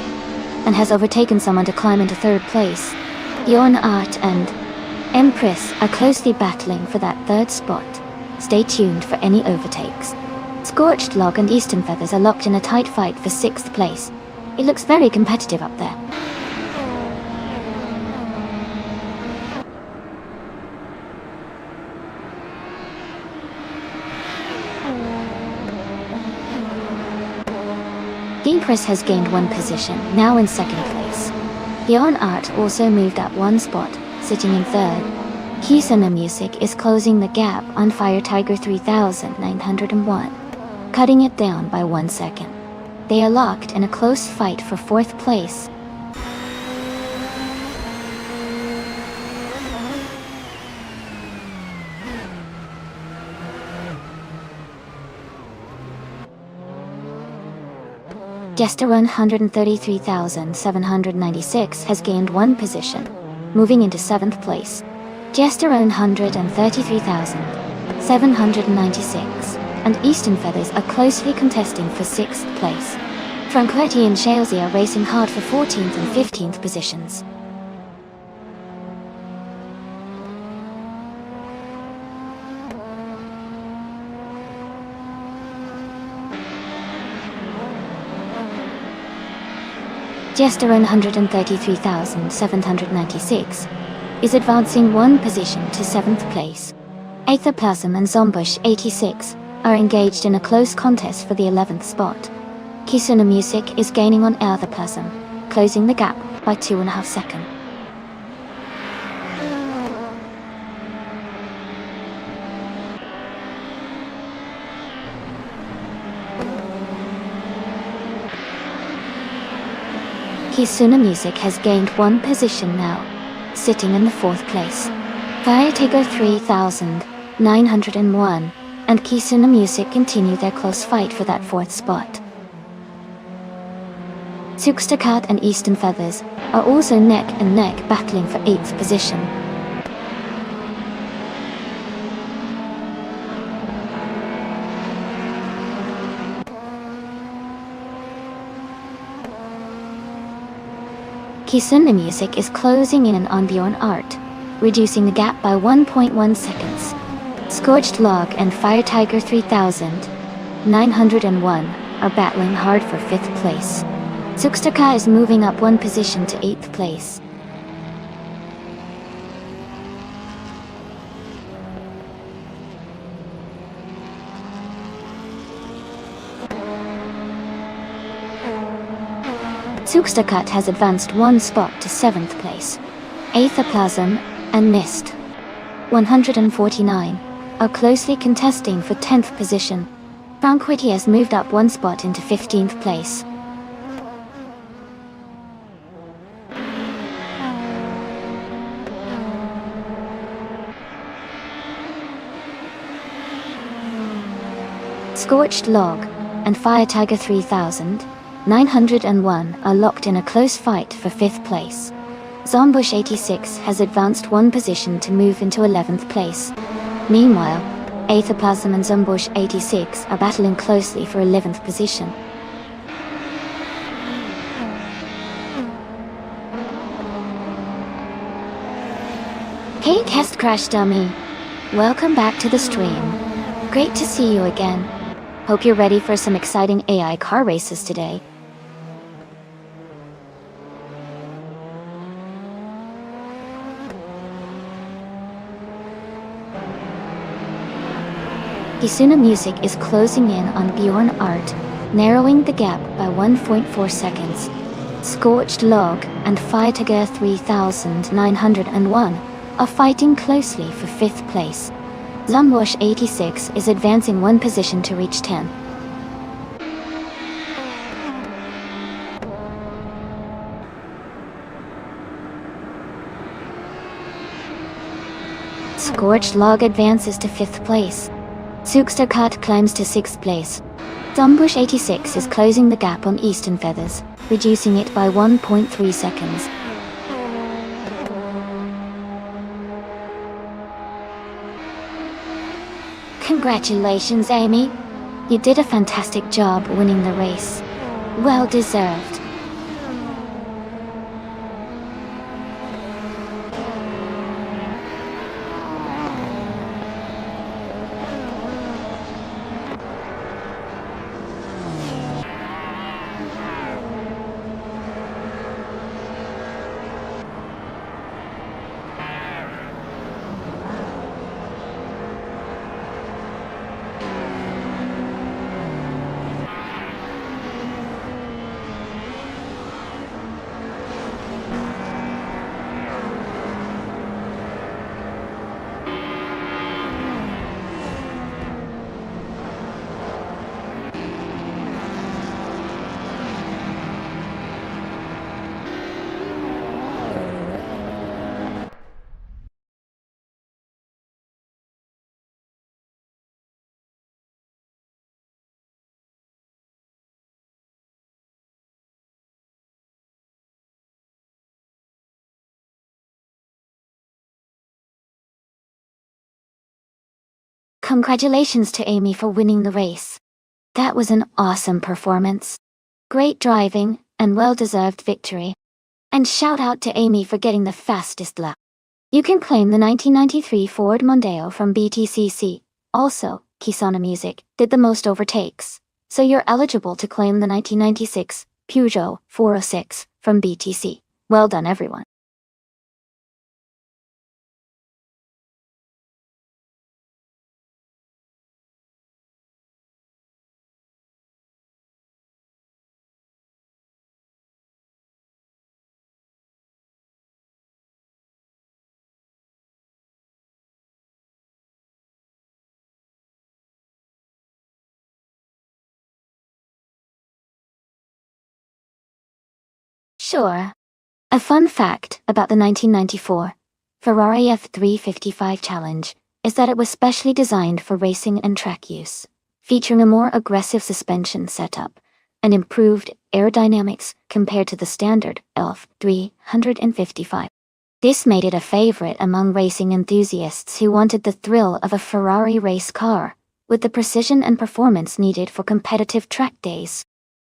and has overtaken someone to climb into 3rd place. Bjorn Art and Empress are closely battling for that 3rd spot. Stay tuned for any overtakes. Scorched Log and Eastern Feathers are locked in a tight fight for 6th place. It looks very competitive up there. Empress has gained 1 position, now in 2nd place. Bjorn Art also moved up 1 spot, sitting in 3rd. Kisuna Music is closing the gap on Fire Tiger 3901, cutting it down by 1 second. They are locked in a close fight for 4th place. Jester 133,796 has gained 1 position, moving into 7th place. Jester 133,796 and Eastern Feathers are closely contesting for 6th place. Franquetti and Shalesy are racing hard for 14th and 15th positions. Jester 133,796 is advancing 1 position to 7th place. Aetherplasm and Zombush 86 are engaged in a close contest for the 11th spot. Kisuna Music is gaining on Aetherplasm, closing the gap by 2.5 seconds. Kisuna Music has gained 1 position now, sitting in the 4th place. Fire Tiger 3901 and Kisuna Music continue their close fight for that 4th spot. Zugstakat and Eastern Feathers are also neck and neck battling for 8th position. Kisuna Music is closing in on Bjorn Art, reducing the gap by 1.1 seconds. Scorched Log and Fire Tiger 3901 are battling hard for 5th place. Zugstaka is moving up 1 position to 8th place. Sukstakat has advanced one spot to 7th place. Aethaplasm and Mist 149 are closely contesting for 10th position. Tranquility has moved up one spot into 15th place. Scorched Log and Fire Tiger 3901 are locked in a close fight for 5th place. Zombush 86 has advanced one position to move into 11th place. Meanwhile, Aethaplasm and Zombush 86 are battling closely for 11th position. Hey Test Crash Dummy! Welcome back to the stream. Great to see you again. Hope you're ready for some exciting AI car races today. Kisuna Music is closing in on Bjorn Art, narrowing the gap by 1.4 seconds. Scorched Log and Fighttiger 3901 are fighting closely for 5th place. Zombush 86 is advancing one position to reach 10. Scorched Log advances to 5th place. Sukstakat climbs to 6th place. Zombush 86 is closing the gap on Eastern Feathers, reducing it by 1.3 seconds. Congratulations, Amy. You did a fantastic job winning the race. Well deserved. Congratulations to Amy for winning the race. That was an awesome performance. Great driving, and well-deserved victory. And shout out to Amy for getting the fastest lap. You can claim the 1993 Ford Mondeo from BTCC. Also, Kisana Music did the most overtakes, so you're eligible to claim the 1996 Peugeot 406 from BTC. Well done, everyone. Sure. A fun fact about the 1994 Ferrari F355 Challenge is that it was specially designed for racing and track use, featuring a more aggressive suspension setup and improved aerodynamics compared to the standard F355. This made it a favorite among racing enthusiasts who wanted the thrill of a Ferrari race car, with the precision and performance needed for competitive track days.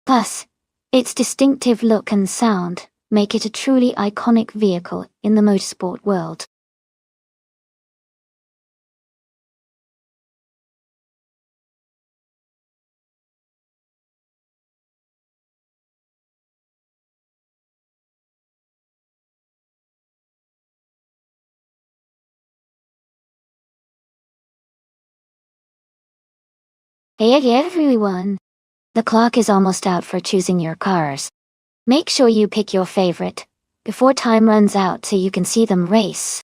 Plus, its distinctive look and sound make it a truly iconic vehicle in the motorsport world. Hey everyone! The clock is almost out for choosing your cars. Make sure you pick your favorite before time runs out so you can see them race.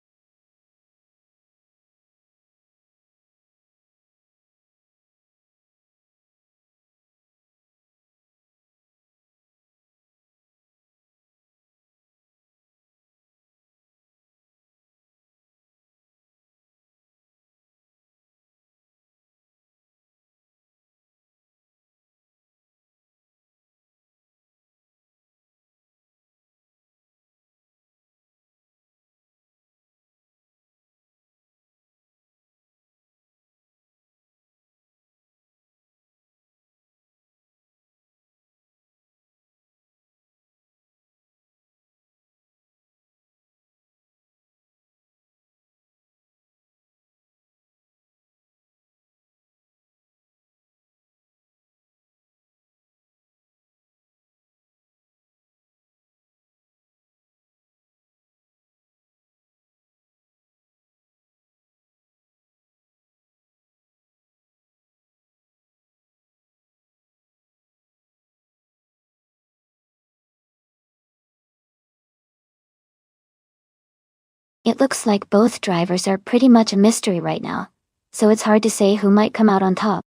It looks like both drivers are pretty much a mystery right now, so it's hard to say who might come out on top.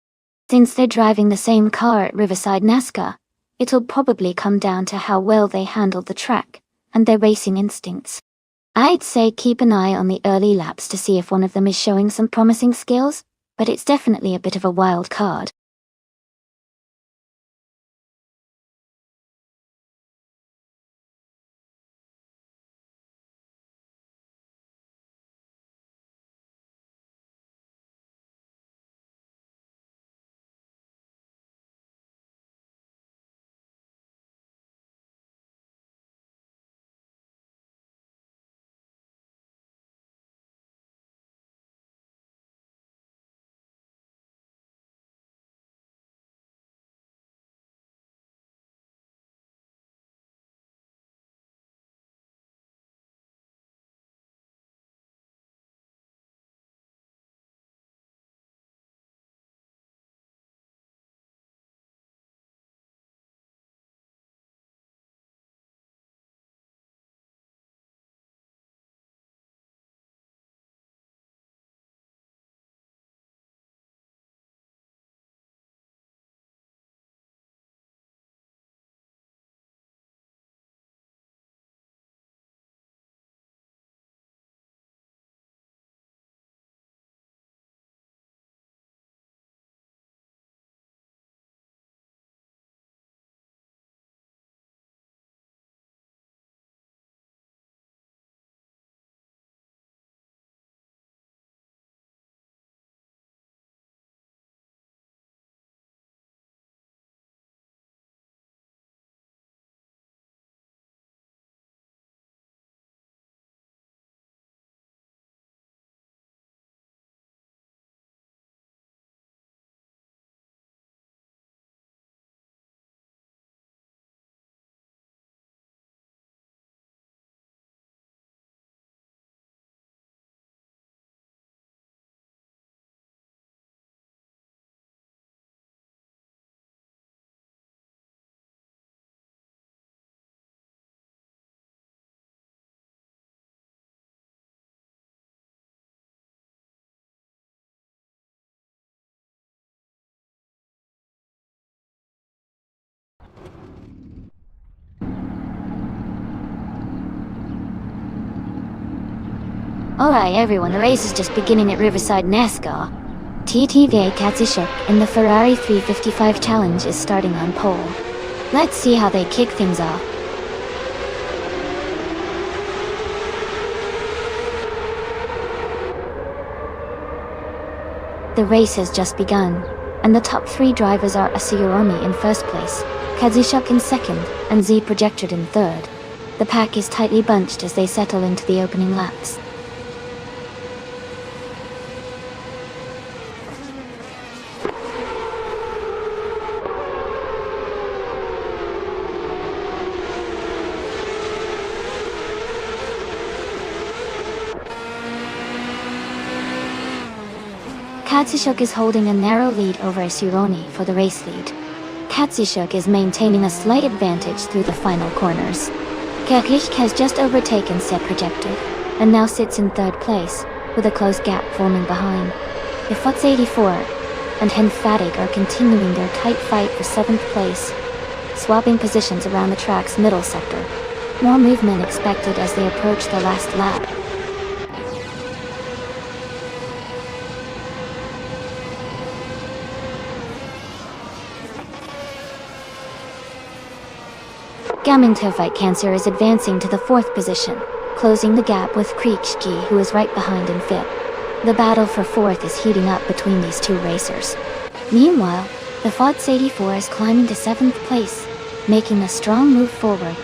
Since they're driving the same car at Riverside NASCAR, it'll probably come down to how well they handle the track and their racing instincts. I'd say keep an eye on the early laps to see if one of them is showing some promising skills, but it's definitely a bit of a wild card. Alright everyone, the race is just beginning at Riverside NASCAR. TTV Katsishuk in the Ferrari 355 Challenge is starting on pole. Let's see how they kick things off. The race has just begun, and the top three drivers are Asuyoromi in first place, Kazushuk in second, and Z Projected in third. The pack is tightly bunched as they settle into the opening laps. Katsushuk is holding a narrow lead over Asuroni for the race lead. Katsushuk is maintaining a slight advantage through the final corners. Kirkish has just overtaken Set Projected, and now sits in third place, with a close gap forming behind. The FOTS 84 and Henfatig are continuing their tight fight for 7th place, swapping positions around the track's middle sector. More movement expected as they approach the last lap. Gaming Tofite Cancer is advancing to the 4th position, closing the gap with Kriechki, who is right behind in 5th. The battle for 4th is heating up between these two racers. Meanwhile, the FOTS 84 is climbing to 7th place, making a strong move forward.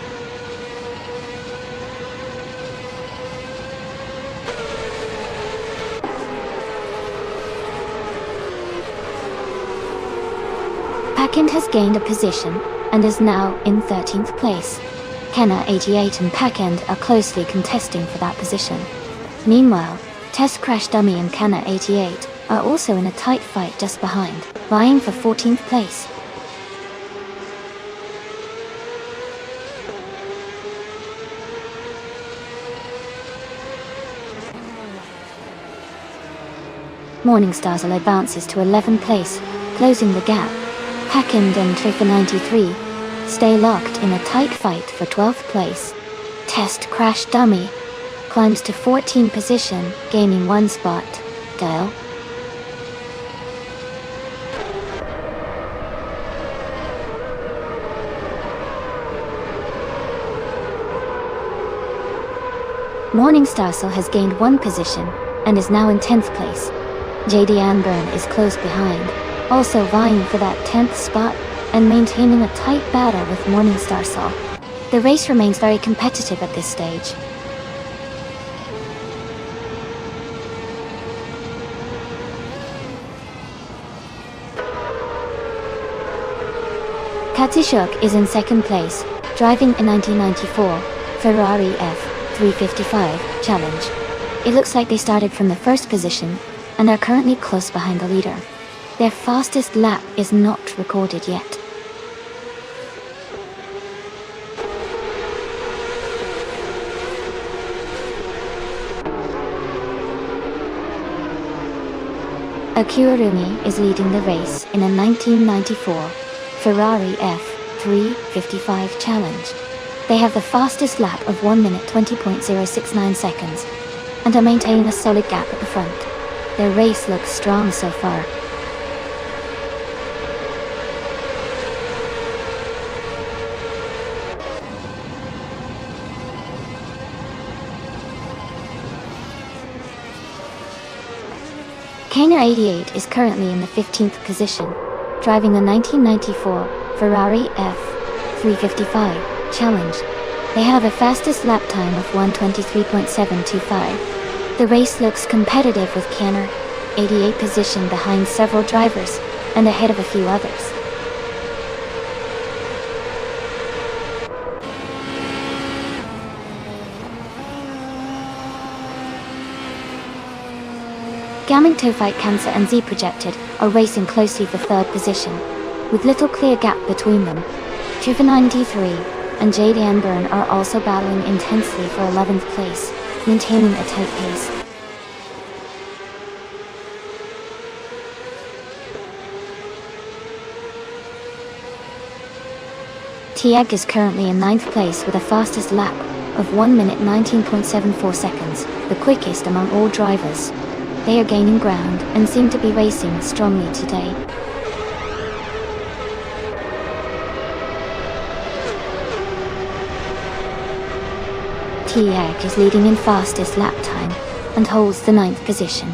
Pakind has gained a position, and is now in 13th place. Kenna 88 and Pakind are closely contesting for that position. Meanwhile, Test Crash Dummy and Kenna 88 are also in a tight fight just behind, vying for 14th place. Morningstar advances to 11th place, closing the gap. Pakind and Triffa 93 stay locked in a tight fight for 12th place. Test Crash Dummy climbs to 14th position, gaining 1 spot. Dial. Morningstar has gained 1 position, and is now in 10th place. JD Anburn is close behind, also vying for that 10th spot, and maintaining a tight battle with Morningstar Sol. The race remains very competitive at this stage. Katsushuk is in 2nd place, driving a 1994 Ferrari F355 Challenge. It looks like they started from the 1st position, and are currently close behind the leader. Their fastest lap is not recorded yet. Akurumi is leading the race in a 1994 Ferrari F355 Challenge. They have the fastest lap of 1 minute 20.069 seconds, and are maintaining a solid gap at the front. Their race looks strong so far. Kainer 88 is currently in the 15th position, driving the 1994 Ferrari F355 Challenge. They have a fastest lap time of 1:23.725. The race looks competitive with Kainer 88 positioned behind several drivers, and ahead of a few others. Gaming Tofite Cancer and Z Projected are racing closely for 3rd position, with little clear gap between them. Triffa 93 and JD Anburn are also battling intensely for 11th place, maintaining a tight pace. Tiag is currently in 9th place with a fastest lap of 1 minute 19.74 seconds, the quickest among all drivers. They are gaining ground and seem to be racing strongly today. Tiag is leading in fastest lap time and holds the 9th position.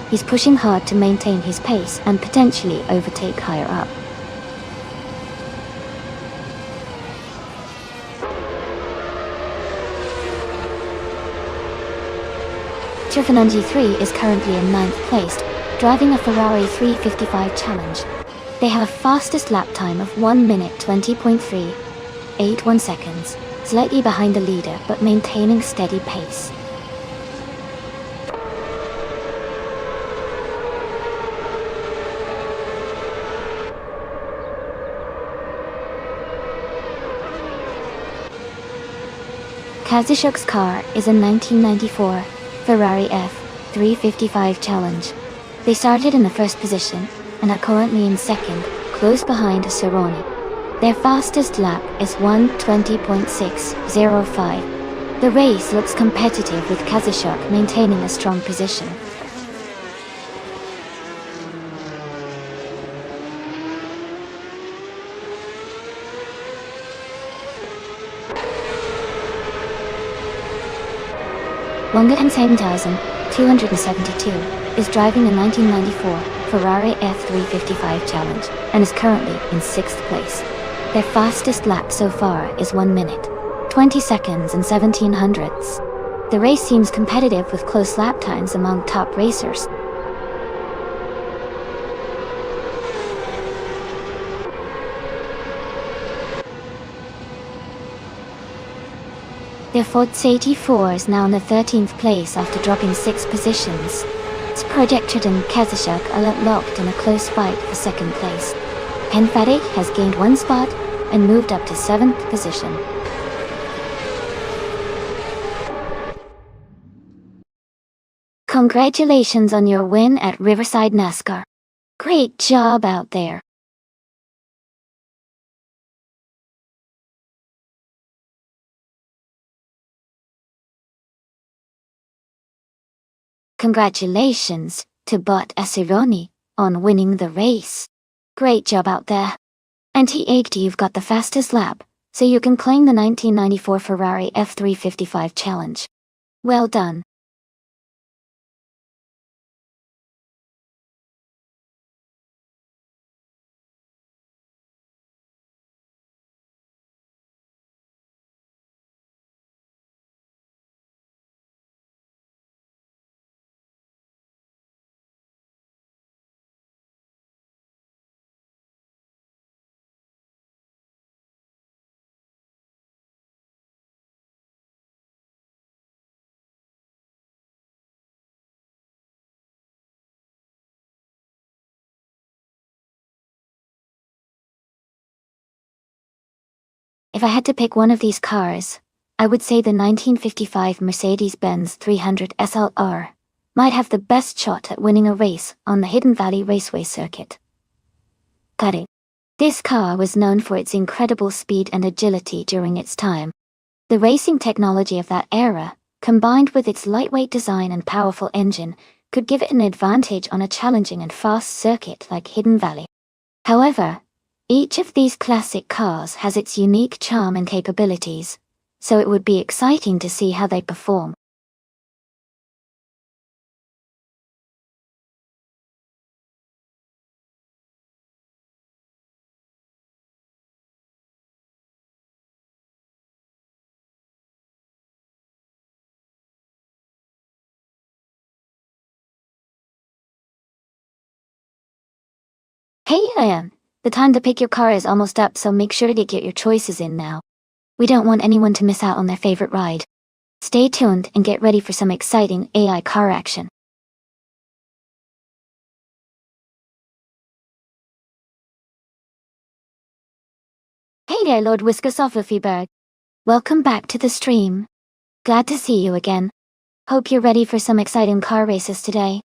He's pushing hard to maintain his pace and potentially overtake higher up. Triffa 93 is currently in 9th place, driving a Ferrari 355 Challenge. They have a fastest lap time of 1 minute 20.381 seconds, slightly behind the leader but maintaining steady pace. Kazushuk's car is a 1994 Ferrari F355 Challenge. They started in the first position and are currently in second, close behind Cerrone. Their fastest lap is 1:20.605. The race looks competitive with Kazushuk maintaining a strong position. Longahan 7272 is driving a 1994 Ferrari F355 Challenge and is currently in 6th place. Their fastest lap so far is 1 minute, 20 seconds and 17 hundredths. The race seems competitive with close lap times among top racers. Their Ford 84 is now in the 13th place after dropping 6 positions. Projected and Kazushuk are locked in a close fight for second place. Penfadi has gained 1 spot and moved up to 7th position. Congratulations on your win at Riverside NASCAR. Great job out there. Congratulations to Bot Cerrone on winning the race. Great job out there. And you've got the fastest lap, so you can claim the 1994 Ferrari F355 Challenge. Well done. If I had to pick one of these cars, I would say the 1955 Mercedes-Benz 300 SLR might have the best shot at winning a race on the Hidden Valley Raceway circuit. Got it. This car was known for its incredible speed and agility during its time. The racing technology of that era, combined with its lightweight design and powerful engine, could give it an advantage on a challenging and fast circuit like Hidden Valley. However, each of these classic cars has its unique charm and capabilities, so it would be exciting to see how they perform. Hey Ian, the time to pick your car is almost up, so make sure to get your choices in now. We don't want anyone to miss out on their favorite ride. Stay tuned and get ready for some exciting AI car action. Hey there, Lord Whiskers-Offerfeeberg. Welcome back to the stream. Glad to see you again. Hope you're ready for some exciting car races today.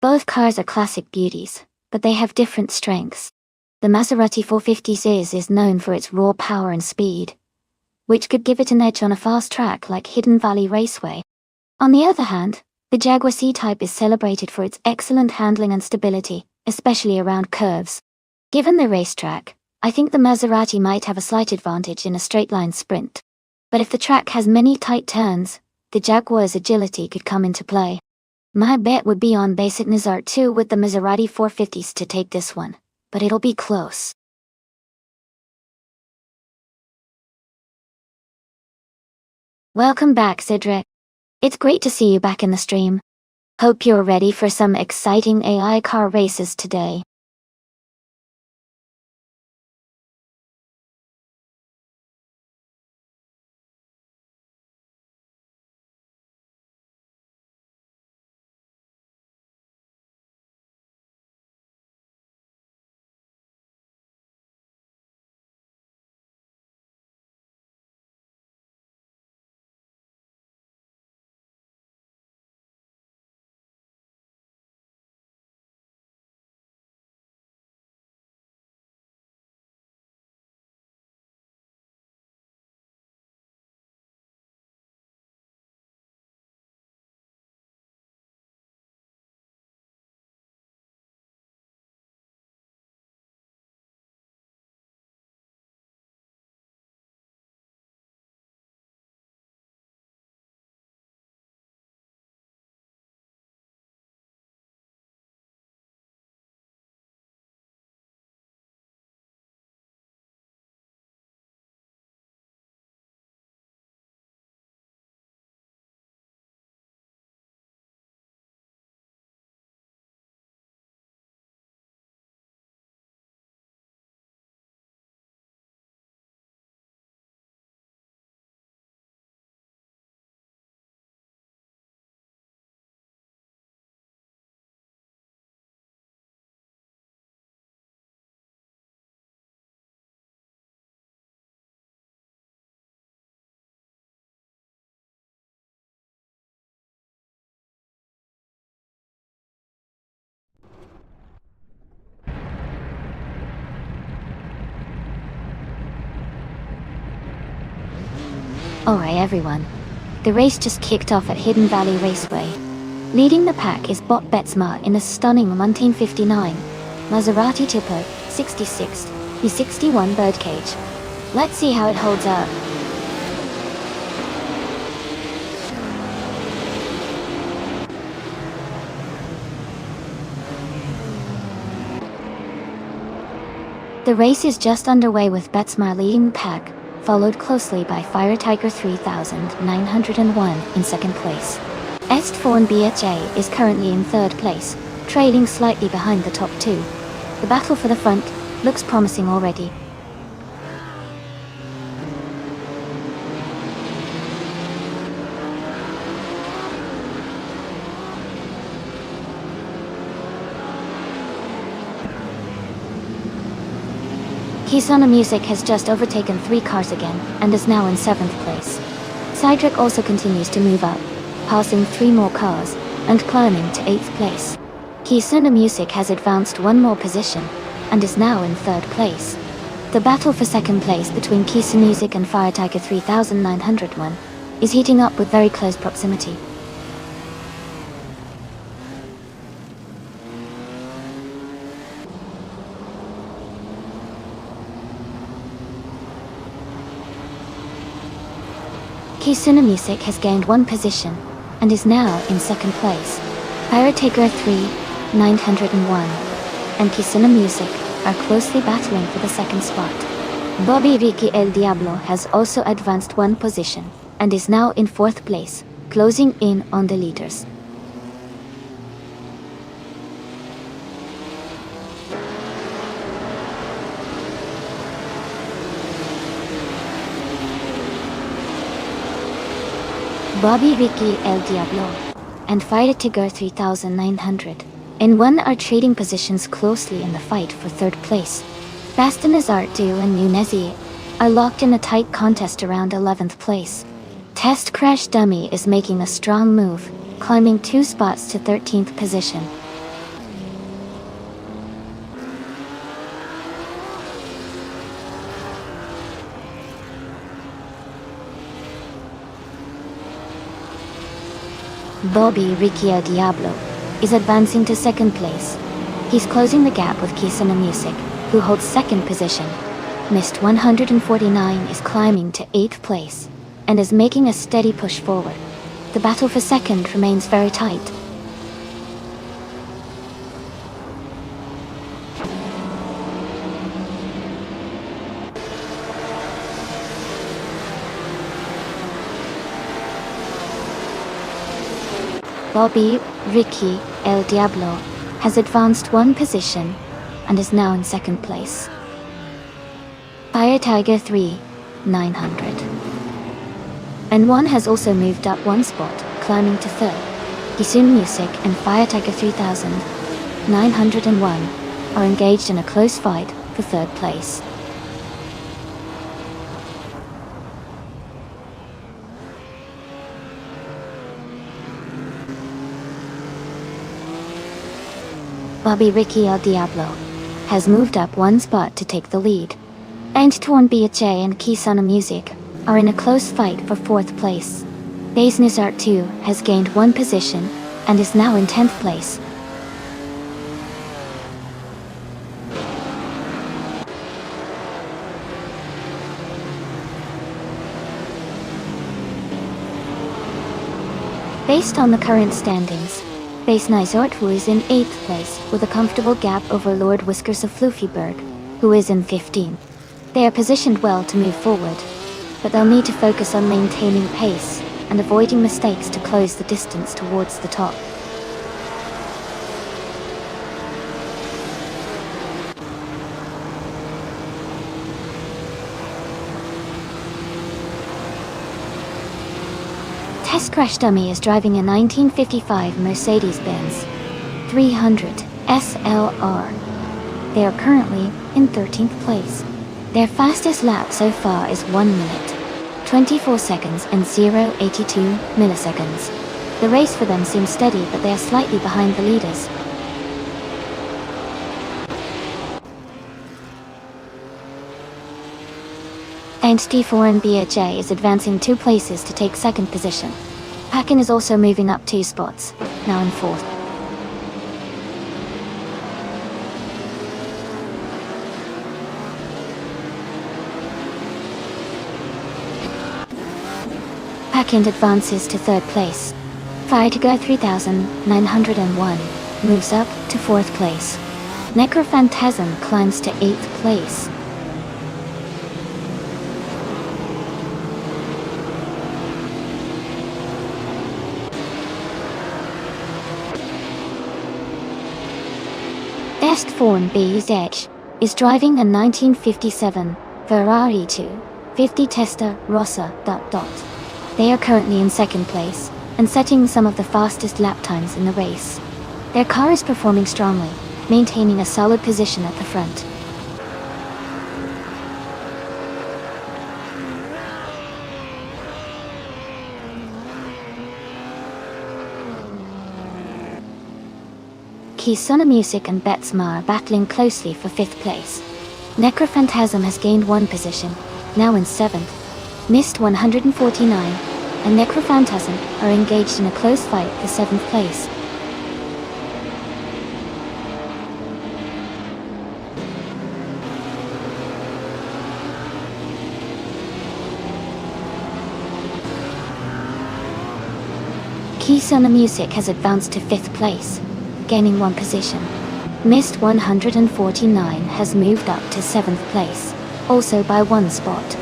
Both cars are classic beauties, but they have different strengths. The Maserati 450 series is known for its raw power and speed, which could give it an edge on a fast track like Hidden Valley Raceway. On the other hand, the Jaguar C-Type is celebrated for its excellent handling and stability, especially around curves. Given the racetrack, I think the Maserati might have a slight advantage in a straight-line sprint. But if the track has many tight turns, the Jaguar's agility could come into play. My bet would be on Basic Nazar 2 with the Maserati 450s to take this one, but it'll be close. Welcome back, Cedric. It's great to see you back in the stream. Hope you're ready for some exciting AI car races today. Alright everyone, the race just kicked off at Hidden Valley Raceway. Leading the pack is Bob Betsma in a stunning 1959 Maserati Tipo 66 B61 birdcage. Let's see how it holds up. The race is just underway with Betsma leading the pack, followed closely by Fire Tiger 3901 in second place. Est4 BHA is currently in third place, trailing slightly behind the top two. The battle for the front looks promising already. Kisana Music has just overtaken 3 cars again, and is now in 7th place. Cydric also continues to move up, passing 3 more cars, and climbing to 8th place. Kisana Music has advanced 1 more position, and is now in 3rd place. The battle for 2nd place between Kisana Music and Fire Tiger 3901 is heating up with very close proximity. Kisuna Music has gained 1 position, and is now in 2nd place. Pirataker 3901 and Kisuna Music are closely battling for the 2nd spot. Bobby Ricky El Diablo has also advanced 1 position, and is now in 4th place, closing in on the leaders. Bobby Ricky El Diablo and Fire Tiger 3901 are trading positions closely in the fight for 3rd place. Bastin Azartu and Nunezi are locked in a tight contest around 11th place. Test Crash Dummy is making a strong move, climbing 2 spots to 13th position. Bobby Riccio Diablo is advancing to second place. He's closing the gap with Kisana Music, who holds second position. Mist 149 is climbing to 8th place and is making a steady push forward. The battle for second remains very tight. Bobby Ricky El Diablo has advanced one position and is now in second place. Fire Tiger 3, 900. And one has also moved up one spot, climbing to third. Kisun Music and Fire Tiger 3901 are engaged in a close fight for third place. Bobby Ricky El Diablo has moved up one spot to take the lead. And Torn BHA and Kisana Music are in a close fight for fourth place. Business Art 2 has gained one position and is now in 10th place. Based on the current standings, Base Nizortwu is in 8th place with a comfortable gap over Lord Whiskers of Floofyberg, who is in 15th. They are positioned well to move forward, but they'll need to focus on maintaining pace and avoiding mistakes to close the distance towards the top. Test Crash Dummy is driving a 1955 Mercedes-Benz 300 SLR. They are currently in 13th place. Their fastest lap so far is 1 minute, 24 seconds and 0.82 milliseconds. The race for them seems steady, but they are slightly behind the leaders. And T4 and BHA is advancing 2 places to take second position. Pakin is also moving up 2 spots, now in 4th. Pakin advances to 3rd place. Fire to Go 3901 moves up to 4th place. Necrophantasm climbs to 8th place. Estforn BZ is driving a 1957 Ferrari 250 Testa Rossa ... They are currently in 2nd place and setting some of the fastest lap times in the race. Their car is performing strongly, maintaining a solid position at the front. Kisuna Music and Betsma are battling closely for 5th place. Necrophantasm has gained 1 position, now in 7th. Mist 149 and Necrophantasm are engaged in a close fight for 7th place. Kisuna Music has advanced to 5th place, gaining 1 position. Mist 149 has moved up to 7th place, also by 1 spot.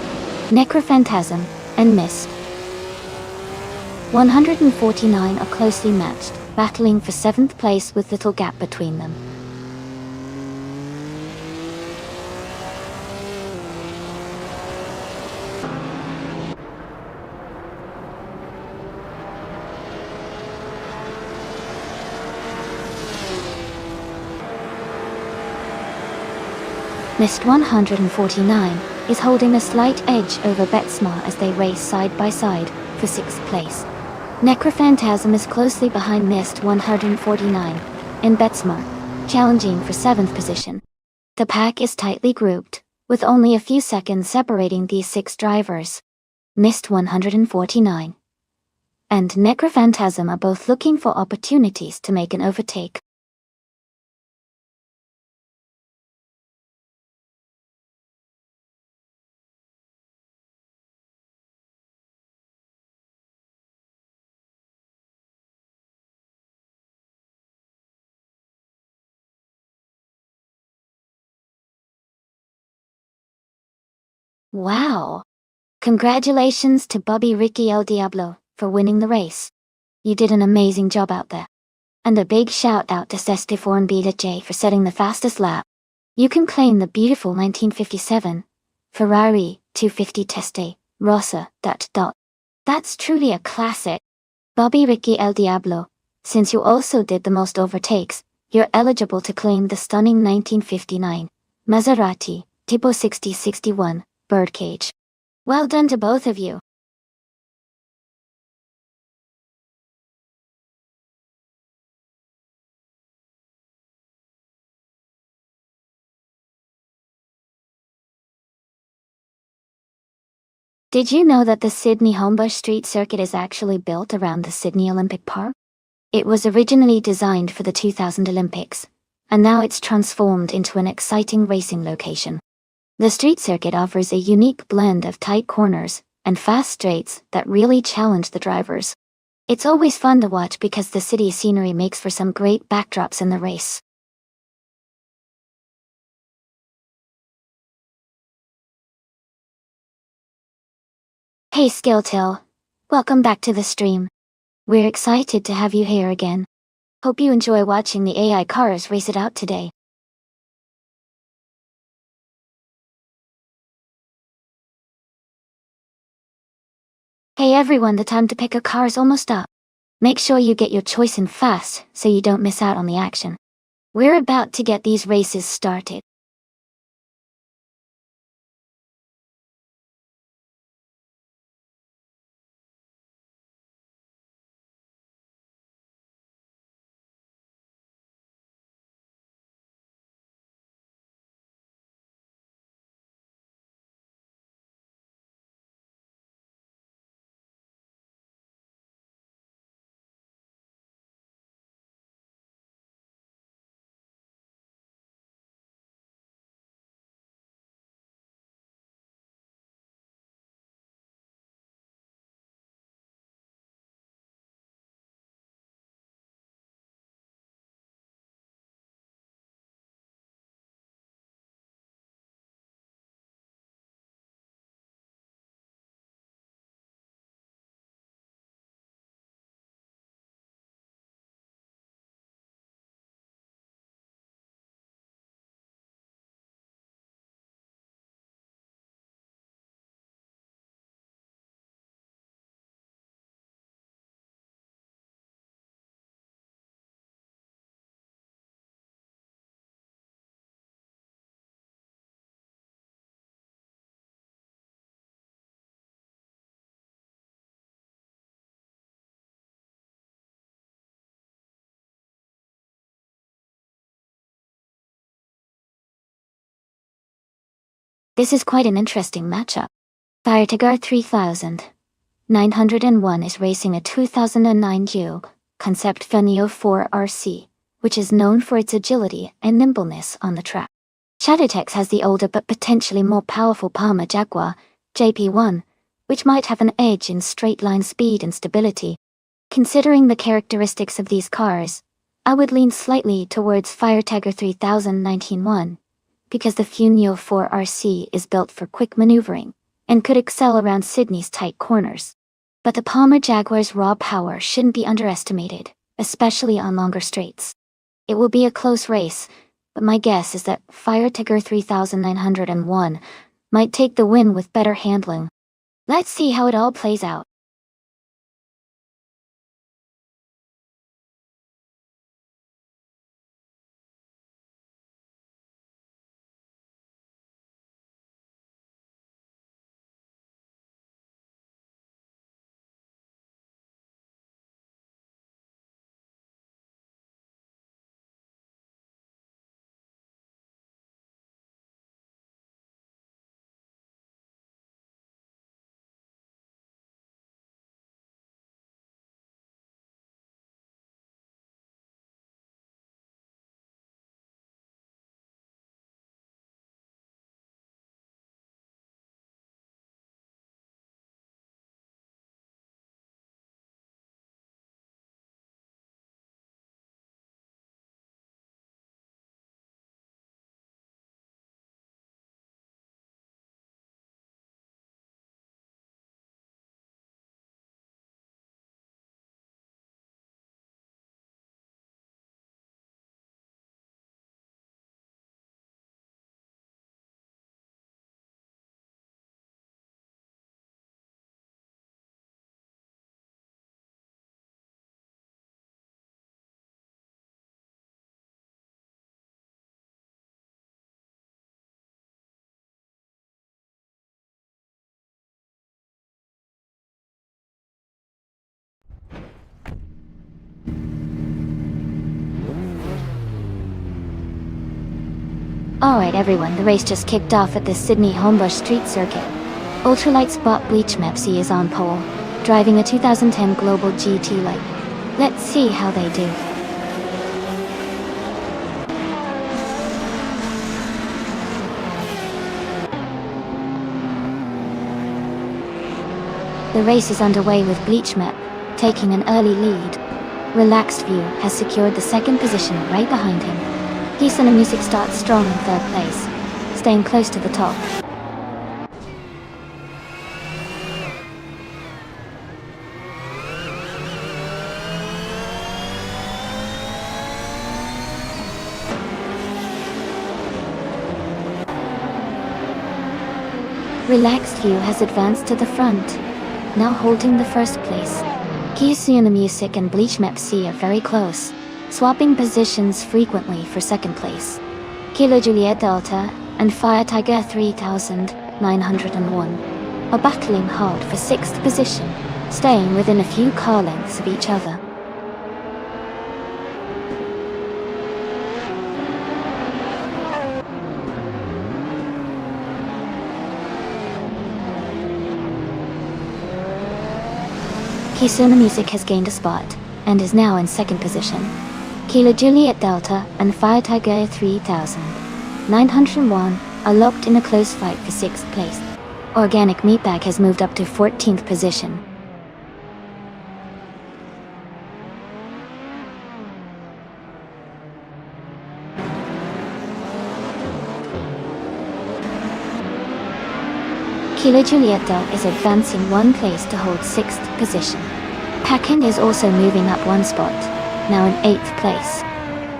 Necrophantasm and Mist 149 are closely matched, battling for 7th place with little gap between them. Mist 149 is holding a slight edge over Betsma as they race side by side for 6th place. Necrophantasm is closely behind Mist 149 and Betsma, challenging for 7th position. The pack is tightly grouped, with only a few seconds separating these 6 drivers. Mist 149 and Necrophantasm are both looking for opportunities to make an overtake. Wow! Congratulations to Bobby Ricky El Diablo for winning the race. You did an amazing job out there. And a big shout out to Sestiforn Beta J for setting the fastest lap. You can claim the beautiful 1957 Ferrari 250 Teste Rossa ... That's truly a classic. Bobby Ricky El Diablo, since you also did the most overtakes, you're eligible to claim the stunning 1959 Maserati Tipo 6061 Birdcage. Well done to both of you. Did you know that the Sydney Homebush Street Circuit is actually built around the Sydney Olympic Park? It was originally designed for the 2000 Olympics, and now it's transformed into an exciting racing location. The street circuit offers a unique blend of tight corners and fast straights that really challenge the drivers. It's always fun to watch because the city scenery makes for some great backdrops in the race. Hey Skilltail, welcome back to the stream. We're excited to have you here again. Hope you enjoy watching the AI cars race it out today. Hey everyone, the time to pick a car is almost up. Make sure you get your choice in fast so you don't miss out on the action. We're about to get these races started. This is quite an interesting matchup. Fire Tiger 3901 is racing a 2009 Juke Concept Fenio 4RC, which is known for its agility and nimbleness on the track. Shadowtex has the older but potentially more powerful Palmer Jaguar, JP1, which might have an edge in straight-line speed and stability. Considering the characteristics of these cars, I would lean slightly towards Fire Tiger 3019-1, because the Funio 4RC is built for quick maneuvering and could excel around Sydney's tight corners. But the Palmer Jaguar's raw power shouldn't be underestimated, especially on longer straights. It will be a close race, but my guess is that Fire Tiger 3901 might take the win with better handling. Let's see how it all plays out. Alright everyone, the race just kicked off at the Sydney Homebush Street Circuit. Ultralight Spot Bleach Mepsi is on pole, driving a 2010 Global GT Light. Let's see how they do. The race is underway with Bleach Mep taking an early lead. Relaxed View has secured the second position right behind him. Kisana Music starts strong in third place, staying close to the top. Relaxed View has advanced to the front, now holding the first place. Kisana Music and Bleach Mepsi are very close, swapping positions frequently for second place. Kilo Juliet Delta and Fire Tiger 3901 are battling hard for sixth position, staying within a few car lengths of each other. Kisuna Music has gained a spot, and is now in second position. Kilo Juliet Delta and Fire Tiger 3901 are locked in a close fight for sixth place. Organic Meatbag has moved up to 14th position. Kilo Juliet Del is advancing one place to hold sixth position. Packind is also moving up one spot, now in 8th place.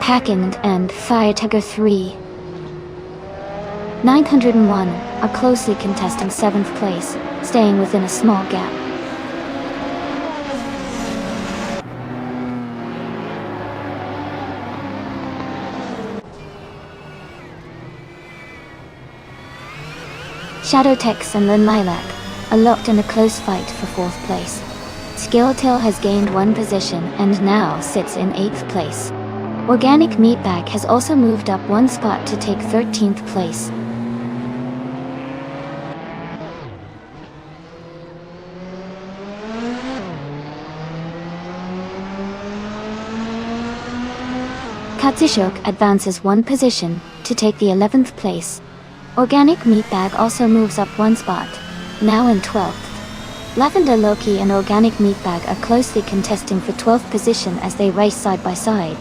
Packind and Fire Tiger 3901 are closely contesting 7th place, staying within a small gap. Shadowtex and Lin Lilac are locked in a close fight for 4th place. Skilltail has gained one position and now sits in 8th place. Organic Meatbag has also moved up one spot to take 13th place. Katsushok advances one position to take the 11th place. Organic Meatbag also moves up one spot, now in 12th. Lavender Loki and Organic Meatbag are closely contesting for 12th position as they race side by side.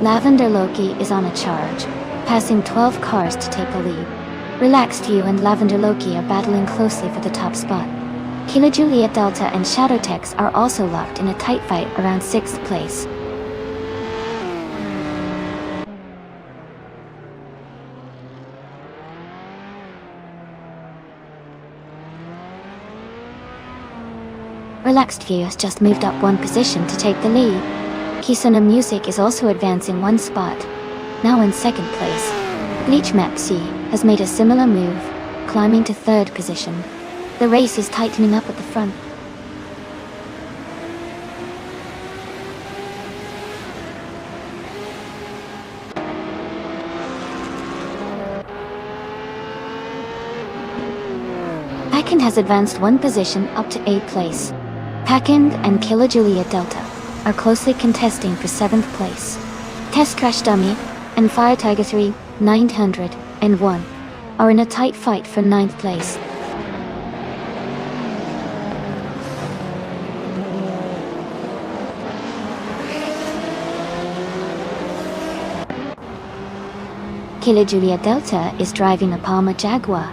Lavender Loki is on a charge, passing 12 cars to take the lead. Relaxed View and Lavender Loki are battling closely for the top spot. Kilo Juliet Delta and Shadowtex are also locked in a tight fight around 6th place. Relaxed View has just moved up one position to take the lead. Kisuna Music is also advancing one spot, now in 2nd place. Bleach Mepsi has made a similar move, climbing to 3rd position. The race is tightening up at the front. Packind has advanced one position up to 8th place. Packind and Kilo Juliet Delta are closely contesting for 7th place. Test Crash Dummy and Fire Tiger 3901 are in a tight fight for 9th place. Kilo Juliet Delta is driving a Palmer Jaguar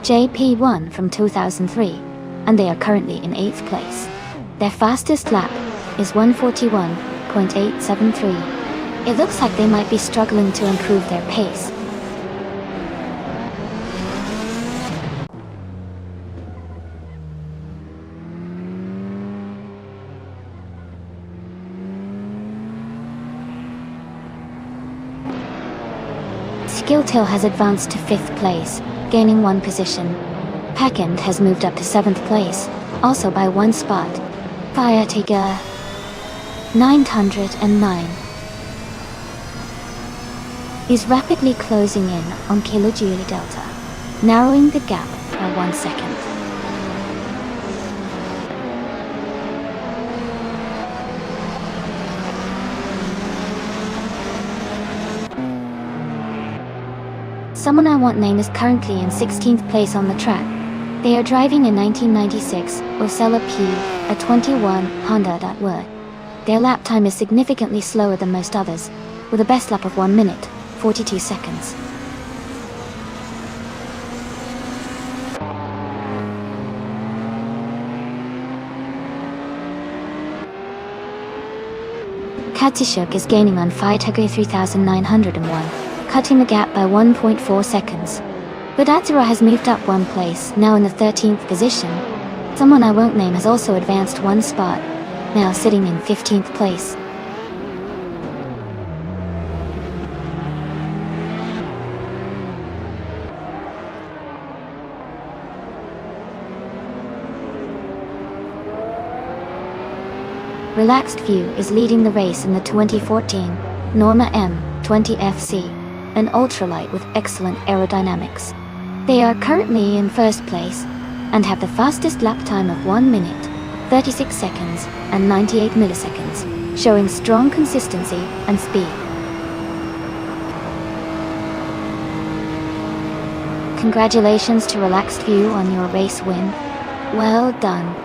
JP1 from 2003, and they are currently in 8th place. Their fastest lap is 141.873. It looks like they might be struggling to improve their pace. Skilltail has advanced to 5th place, gaining one position. Packend has moved up to 7th place, also by 1 spot. Fiatiga 909 is rapidly closing in on Kilo Julie Delta, narrowing the gap by 1 second. Someone I Want name is currently in 16th place on the track. They are driving a 1996 Osella P, a 21 Honda.W. Their lap time is significantly slower than most others, with a best lap of 1 minute, 42 seconds. Katsishuk is gaining on Fiatago 3901, cutting the gap by 1.4 seconds. But Atsura has moved up 1 place, now in the 13th position. Someone I Won't name has also advanced 1 spot, now sitting in 15th place. Relaxed View is leading the race in the 2014 Norma M20 FC, an ultralight with excellent aerodynamics. They are currently in 1st place, and have the fastest lap time of 1 minute, 36 seconds, and 98 milliseconds, showing strong consistency and speed. Congratulations to Relaxed View on your race win. Well done.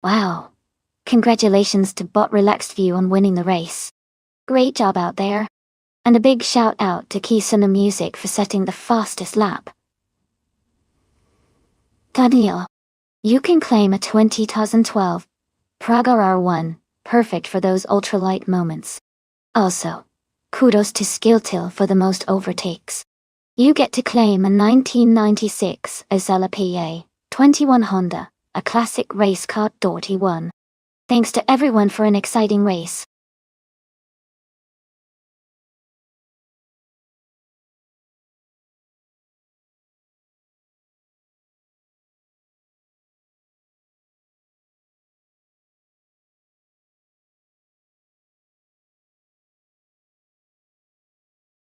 Wow. Congratulations to Bot Relaxed View on winning the race. Great job out there. And a big shout out to Kisuna Music for setting the fastest lap. Daniel, you can claim a 2012 Praga R1, perfect for those ultralight moments. Also, kudos to Skilltil for the most overtakes. You get to claim a 1996 Osella PA 21 Honda, a classic race car .1. Thanks to everyone for an exciting race.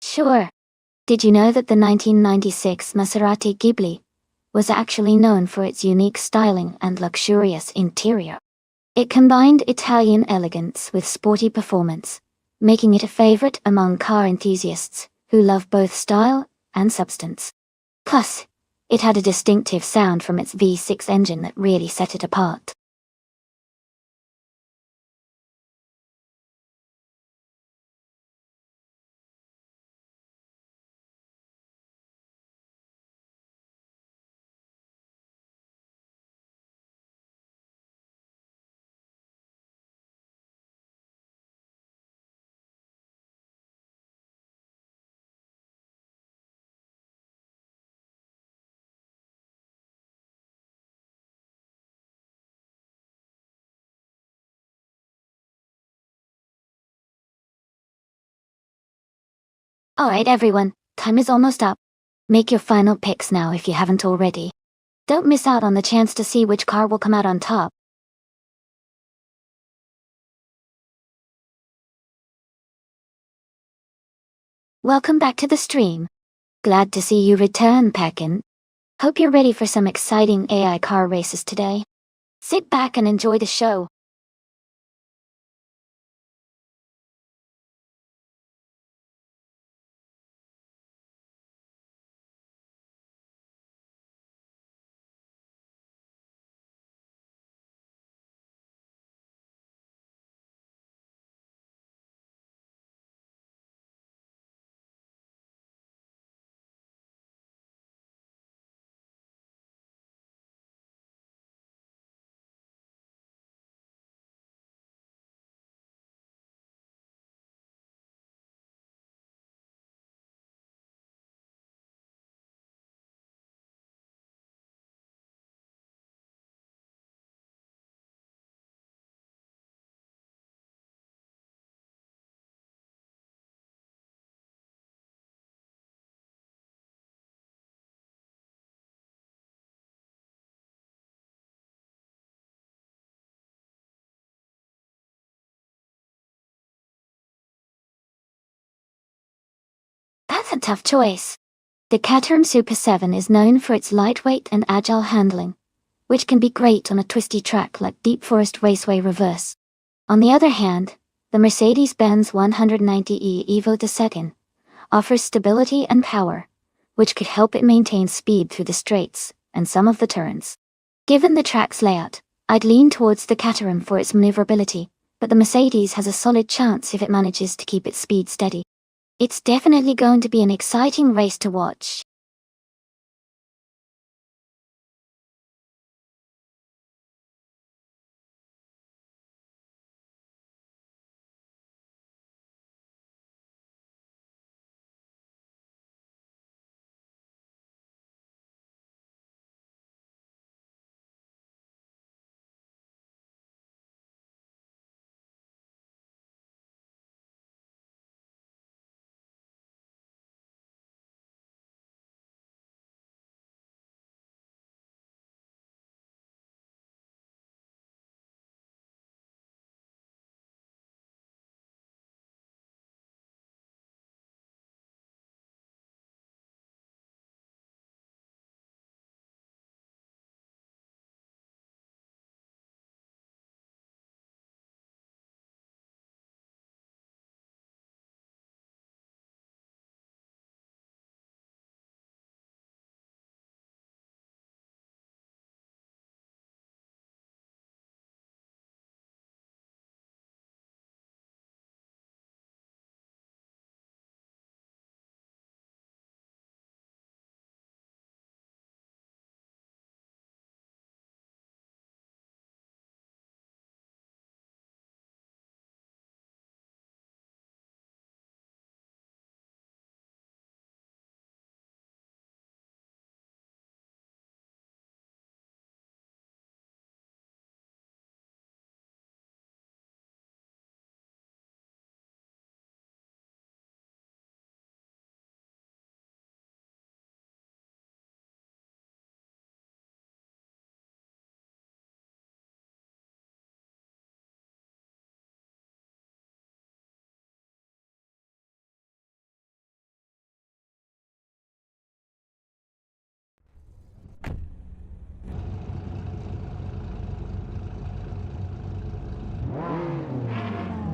Sure. Did you know that the 1996 Maserati Ghibli was actually known for its unique styling and luxurious interior? It combined Italian elegance with sporty performance, making it a favorite among car enthusiasts who love both style and substance. Plus, it had a distinctive sound from its V6 engine that really set it apart. Alright everyone, time is almost up. Make your final picks now if you haven't already. Don't miss out on the chance to see which car will come out on top. Welcome back to the stream. Glad to see you return, Peckin. Hope you're ready for some exciting AI car races today. Sit back and enjoy the show. That's a tough choice. The Caterham Super 7 is known for its lightweight and agile handling, which can be great on a twisty track like Deep Forest Raceway Reverse. On the other hand, the Mercedes-Benz 190e Evo II offers stability and power, which could help it maintain speed through the straights and some of the turns. Given the track's layout, I'd lean towards the Caterham for its maneuverability, but the Mercedes has a solid chance if it manages to keep its speed steady. It's definitely going to be an exciting race to watch.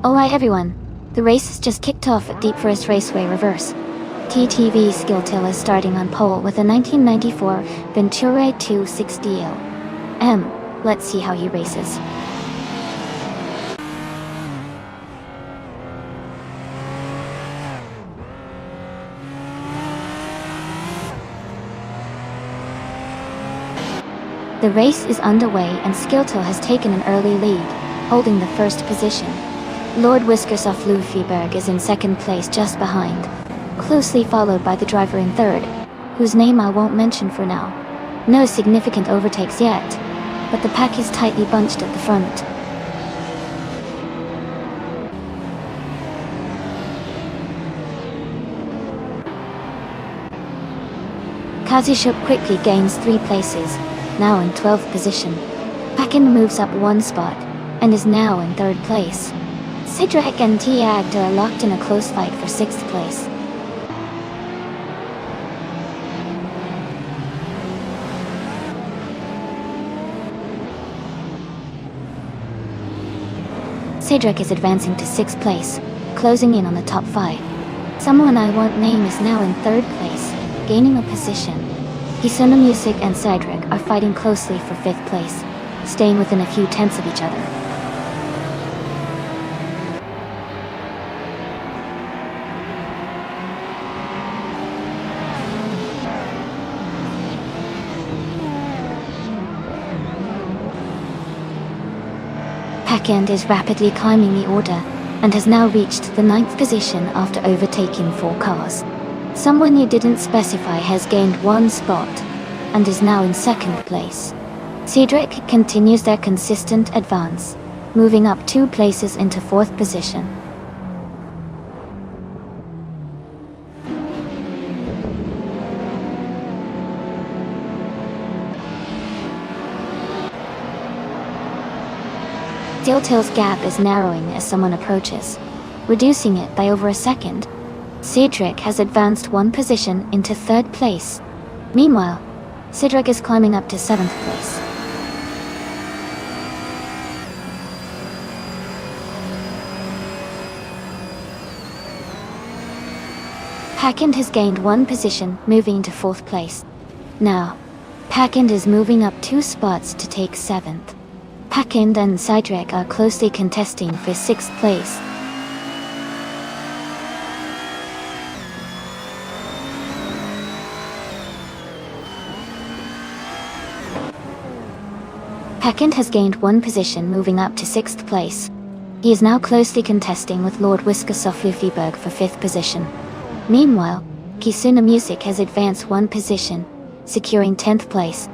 Alright everyone, the race has just kicked off at Deep Forest Raceway Reverse. TTV Skilltail is starting on pole with a 1994 Venturi 260L. Let's see how he races. The race is underway and Skilltail has taken an early lead, holding the first position. Lord Whiskersoft Luffyberg is in second place just behind, closely followed by the driver in third, whose name I won't mention for now. No significant overtakes yet, but the pack is tightly bunched at the front. Kazushuk quickly gains 3 places, now in 12th position. Pakin moves up 1 spot, and is now in 3rd place. Sidrak and Tiagda are locked in a close fight for 6th place. Sidrak is advancing to 6th place, closing in on the top 5. Someone I Want name is now in 3rd place, gaining a position. Hisuna Music and Sidrak are fighting closely for 5th place, staying within a few tenths of each other. Packend is rapidly climbing the order, and has now reached the 9th position after overtaking 4 cars. Someone you didn't specify has gained 1 spot, and is now in 2nd place. Cedric continues their consistent advance, moving up 2 places into 4th position. Steeltail's gap is narrowing as someone approaches, reducing it by over a second. Cedric has advanced 1 position into 3rd place. Meanwhile, Cedric is climbing up to 7th place. Packend has gained 1 position, moving into 4th place. Now, Packend is moving up 2 spots to take 7th. Packend and Cedric are closely contesting for 6th place. Packend has gained 1 position, moving up to 6th place. He is now closely contesting with Lord Whisker Soflufiberg for 5th position. Meanwhile, Kisuna Music has advanced 1 position, securing 10th place.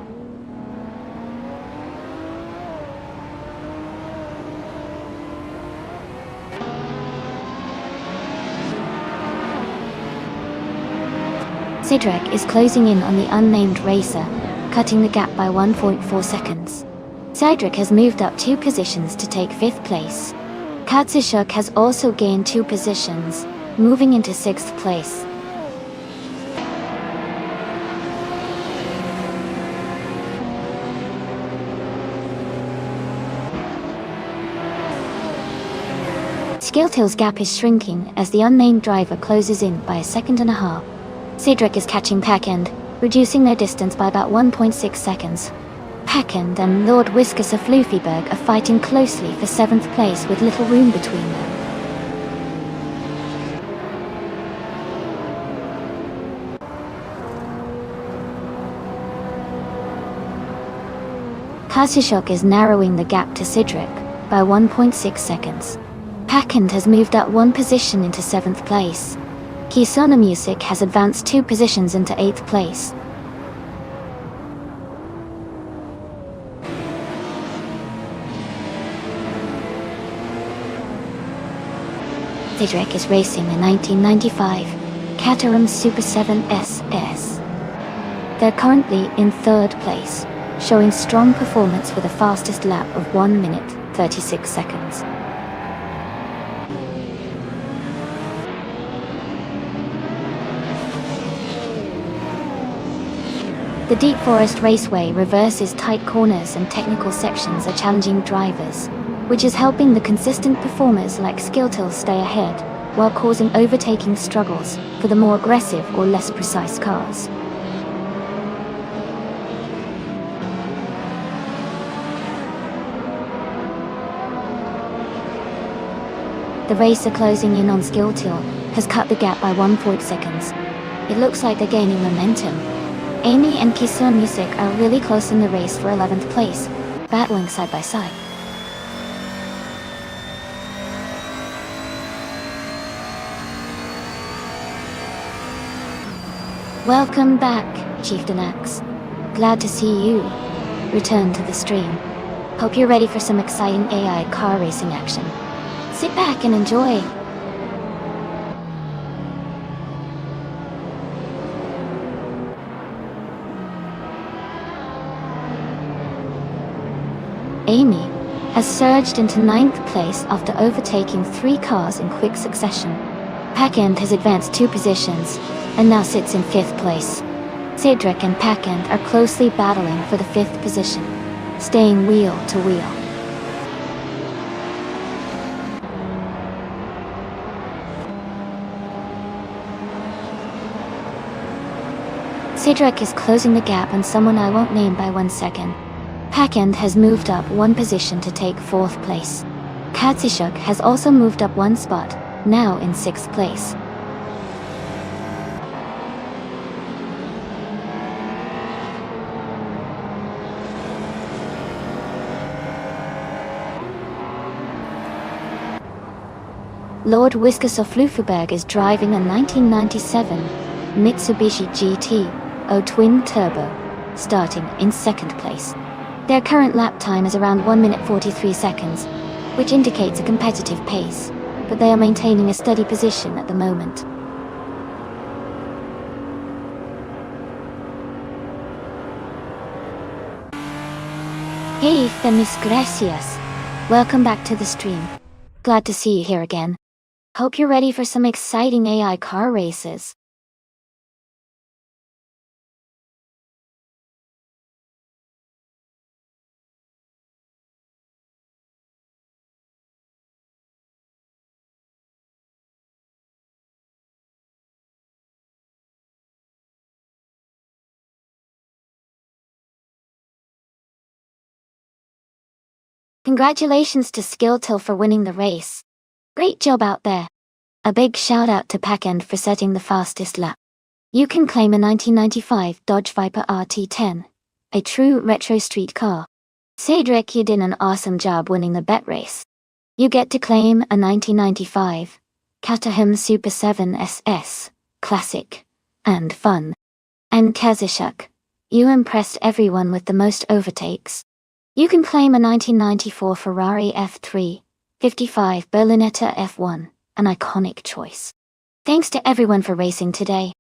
Cedric is closing in on the unnamed racer, cutting the gap by 1.4 seconds. Cedric has moved up 2 positions to take 5th place. Katsushuk has also gained 2 positions, moving into 6th place. Steeltail's gap is shrinking as the unnamed driver closes in by 1.5 seconds. Cedric is catching Packend, reducing their distance by about 1.6 seconds. Packend and Lord Whisker Soflufiberg are fighting closely for 7th place with little room between them. Kazushuk is narrowing the gap to Cedric by 1.6 seconds. Packend has moved up 1 position into 7th place. Kisuna Music has advanced 2 positions into 8th place. Cedric is racing a 1995 Caterham Super 7 SS. They're currently in 3rd place, showing strong performance with a fastest lap of 1 minute, 36 seconds. The Deep Forest Raceway reverses tight corners and technical sections are challenging drivers, which is helping the consistent performers like Steeltail stay ahead, while causing overtaking struggles for the more aggressive or less precise cars. The racer closing in on Steeltail has cut the gap by 1 seconds. It looks like they're gaining momentum. Amy and Kisuna Music are really close in the race for 11th place, battling side by side. Welcome back, Chieftain Axe. Glad to see you return to the stream. Hope you're ready for some exciting AI car racing action. Sit back and enjoy. Amy, has surged into ninth place after overtaking 3 cars in quick succession. Packend has advanced 2 positions, and now sits in 5th place. Cedric and Packend are closely battling for the 5th position, staying wheel to wheel. Cedric is closing the gap on someone I won't name by 1 second. Packend has moved up 1 position to take 4th place. Katsishuk has also moved up 1 spot, now in 6th place. Lord Wiskus of Flufuberg is driving a 1997 Mitsubishi GT-O twin turbo, starting in 2nd place. Their current lap time is around 1 minute 43 seconds, which indicates a competitive pace, but they are maintaining a steady position at the moment. Hey Femis Gracias! Welcome back to the stream. Glad to see you here again. Hope you're ready for some exciting AI car races. Congratulations to Skilltil for winning the race. Great job out there. A big shout out to Packend for setting the fastest lap. You can claim a 1995 Dodge Viper RT10, a true retro street car. Cedric, you did an awesome job winning the bet race. You get to claim a 1995 Caterham Super 7 SS, classic and fun. And Kazishuk, you impressed everyone with the most overtakes. You can claim a 1994 Ferrari F3 55 Berlinetta F1, an iconic choice. Thanks to everyone for racing today.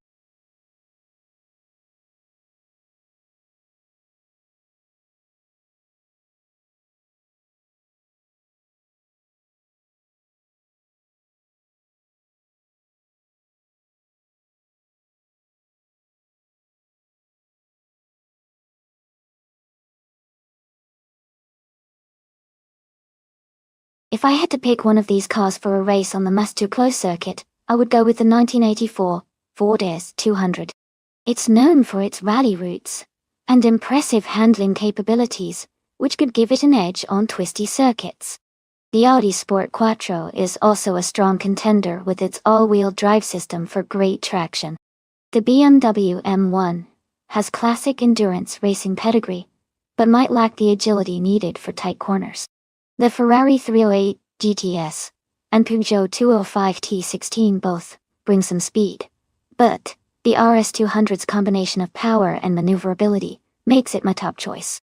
If I had to pick one of these cars for a race on the Mass-2 closed circuit, I would go with the 1984 Ford S200. It's known for its rally routes and impressive handling capabilities, which could give it an edge on twisty circuits. The Audi Sport Quattro is also a strong contender with its all-wheel drive system for great traction. The BMW M1 has classic endurance racing pedigree, but might lack the agility needed for tight corners. The Ferrari 308 GTS and Peugeot 205 T16 both bring some speed, but the RS200's combination of power and maneuverability makes it my top choice.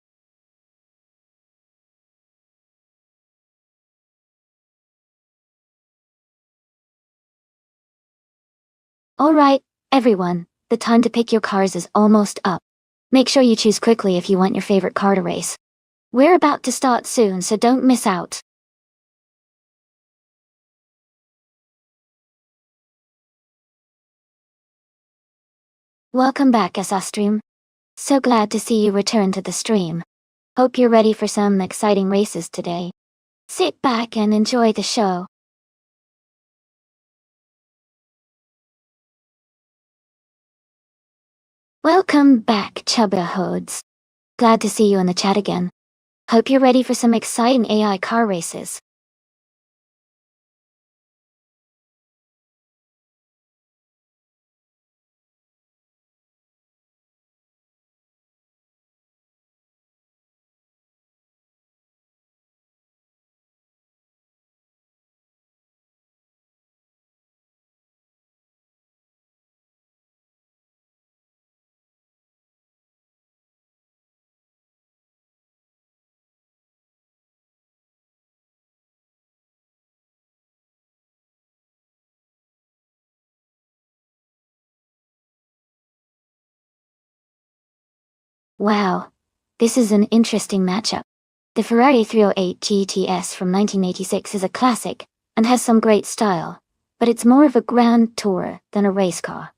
Alright, everyone, the time to pick your cars is almost up. Make sure you choose quickly if you want your favorite car to race. We're about to start soon, so don't miss out. Welcome back, Stream. So glad to see you return to the stream. Hope you're ready for some exciting races today. Sit back and enjoy the show. Welcome back, Chubbahodes. Glad to see you in the chat again. Hope you're ready for some exciting AI car races. Wow, this is an interesting matchup. The Ferrari 308 GTS from 1986 is a classic, and has some great style, but it's more of a grand tourer than a race car.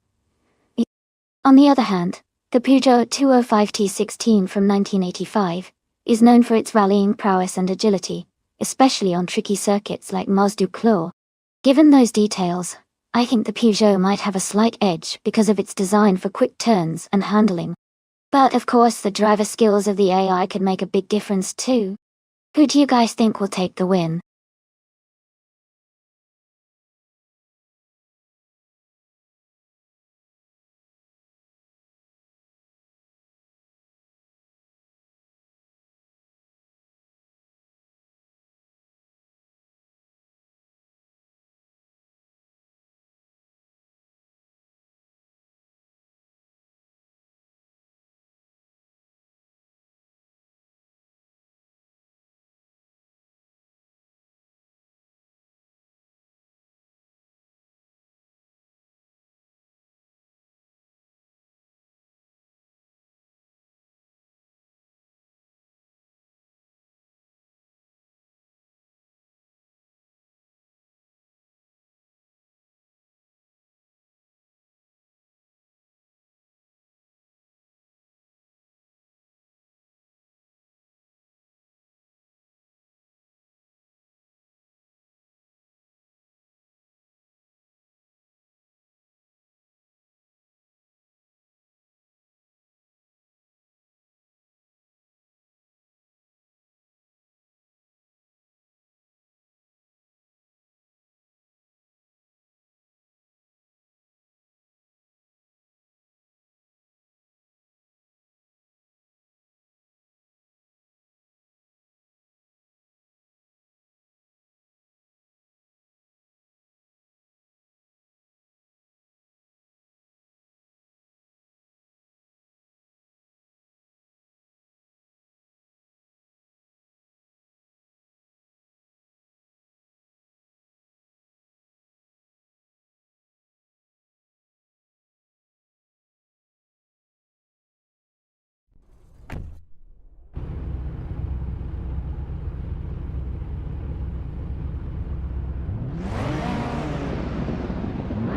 On the other hand, the Peugeot 205 T16 from 1985 is known for its rallying prowess and agility, especially on tricky circuits like Mons du Clos. Given those details, I think the Peugeot might have a slight edge because of its design for quick turns and handling. But of course the driver skills of the AI could make a big difference too. Who do you guys think will take the win?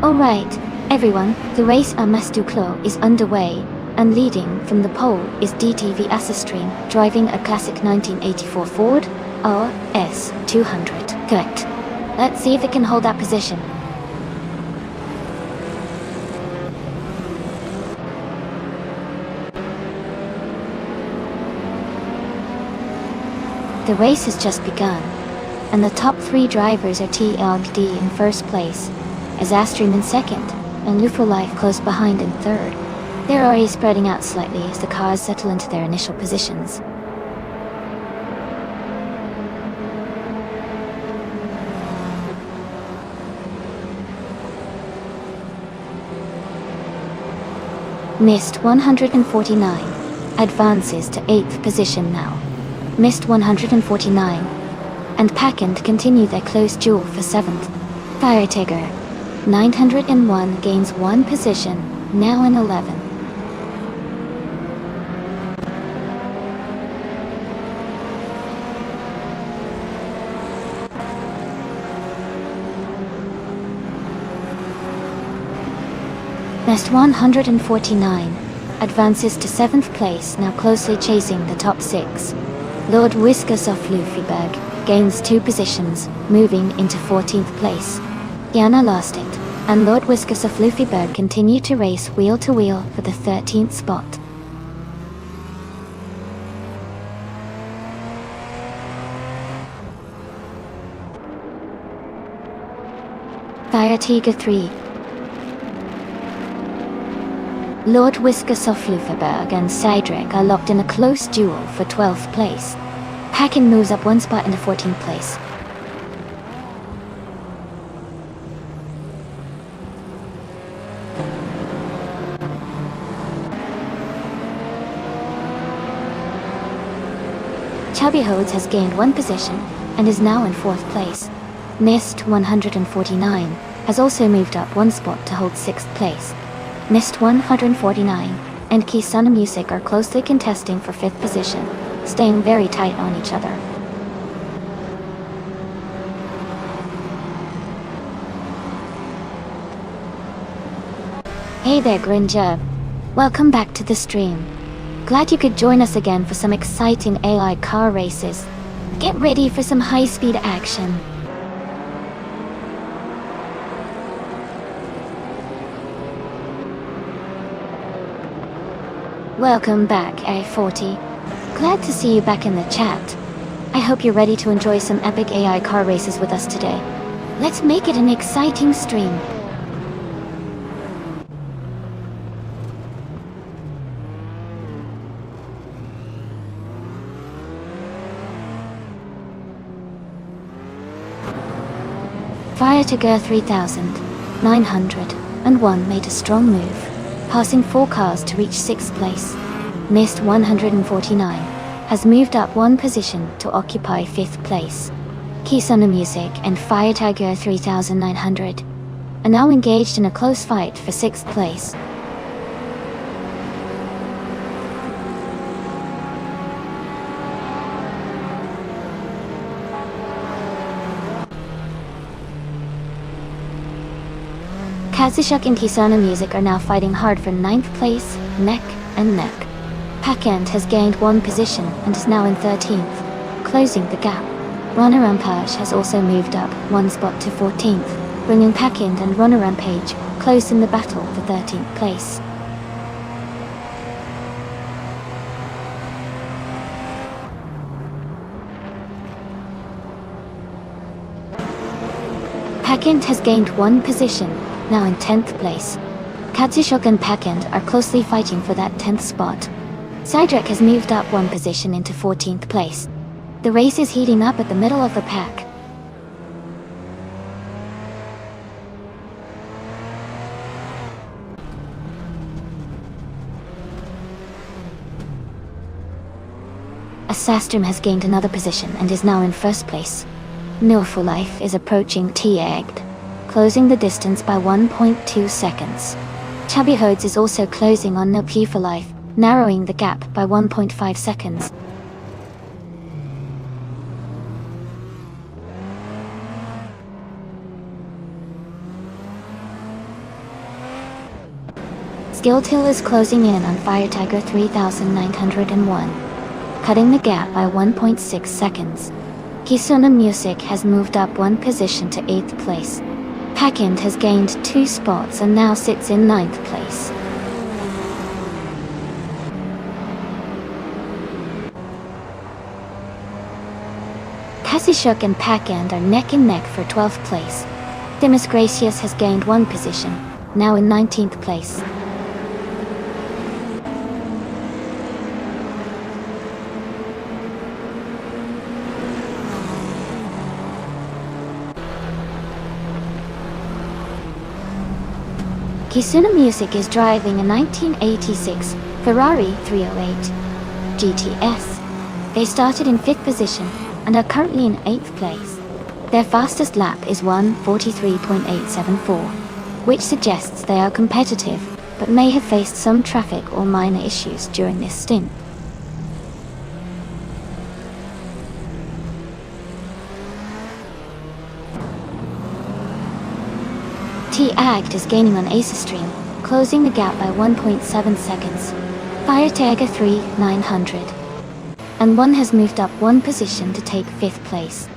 Alright, everyone, the race à Mons du Clos is underway, and leading from the pole is DTV Assistream, driving a classic 1984 Ford RS200. Correct. Let's see if it can hold that position. The race has just begun, and the top three drivers are TLD in first place, Assistream in second, and Life close behind in third. They're already spreading out slightly as the cars settle into their initial positions. Mist 149 advances to 8th position now. Mist 149 and Packard continue their close duel for 7th. Fire Tiger 901 gains 1 position, now in 11th. Mist 149 advances to 7th place, now closely chasing the top 6. Lord Whiskas of Lufenberg gains 2 positions, moving into 14th place. Jana lost it, and Lord Whiskas of Lufenberg continue to race wheel to wheel for the 13th spot. Fire Tiger 3. Lord Whiskas of Lufenberg and Cydric are locked in a close duel for 12th place. Packard moves up 1 spot into 14th place. Chubby Hodes has gained 1 position and is now in 4th place. Mist 149 has also moved up 1 spot to hold 6th place. Mist 149 and Kisana Music are closely contesting for 5th position. staying very tight on each other. Hey there, Gringer. Welcome back to the stream. Glad you could join us again for some exciting AI car races. Get ready for some high-speed action. Welcome back, A40. Glad to see you back in the chat. I hope you're ready to enjoy some epic AI car races with us today. Let's make it an exciting stream. Fire Tiger 3901 made a strong move, passing 4 cars to reach 6th place. Mist 149 has moved up 1 position to occupy 5th place. Kisona Music and Fire Tiger 3900 are now engaged in a close fight for 6th place. Kazushuk and Kisona Music are now fighting hard for 9th place, neck and neck. Pakend has gained 1 position and is now in 13th, closing the gap. Runner Rampage has also moved up 1 spot to 14th, bringing Pakend and Runner Rampage close in the battle for 13th place. Pakend has gained 1 position, now in 10th place. Katsushok and Pakend are closely fighting for that 10th spot. Sidrek has moved up 1 position into 14th place. The race is heating up at the middle of the pack. Asastrum has gained another position and is now in 1st place. Nilful Life is approaching T-Egged, closing the distance by 1.2 seconds. Chubby Hodes is also closing on Nilp for Life, narrowing the gap by 1.5 seconds. Skilltill is closing in on Fire Tiger 3901, cutting the gap by 1.6 seconds. Kisona Music has moved up 1 position to 8th place. Pakend has gained 2 spots and now sits in 9th place. Kasishuk and Pakend are neck and neck for 12th place. Demis Gracious has gained 1 position, now in 19th place. Kisuna Music is driving a 1986 Ferrari 308 GTS. They started in 5th position and are currently in 8th place. Their fastest lap is 1:43.874, which suggests they are competitive, but may have faced some traffic or minor issues during this stint. T-Act is gaining on Acer closing the gap by 1.7 seconds. Fire Tiger 3900. And 1 has moved up 1 position to take 5th place.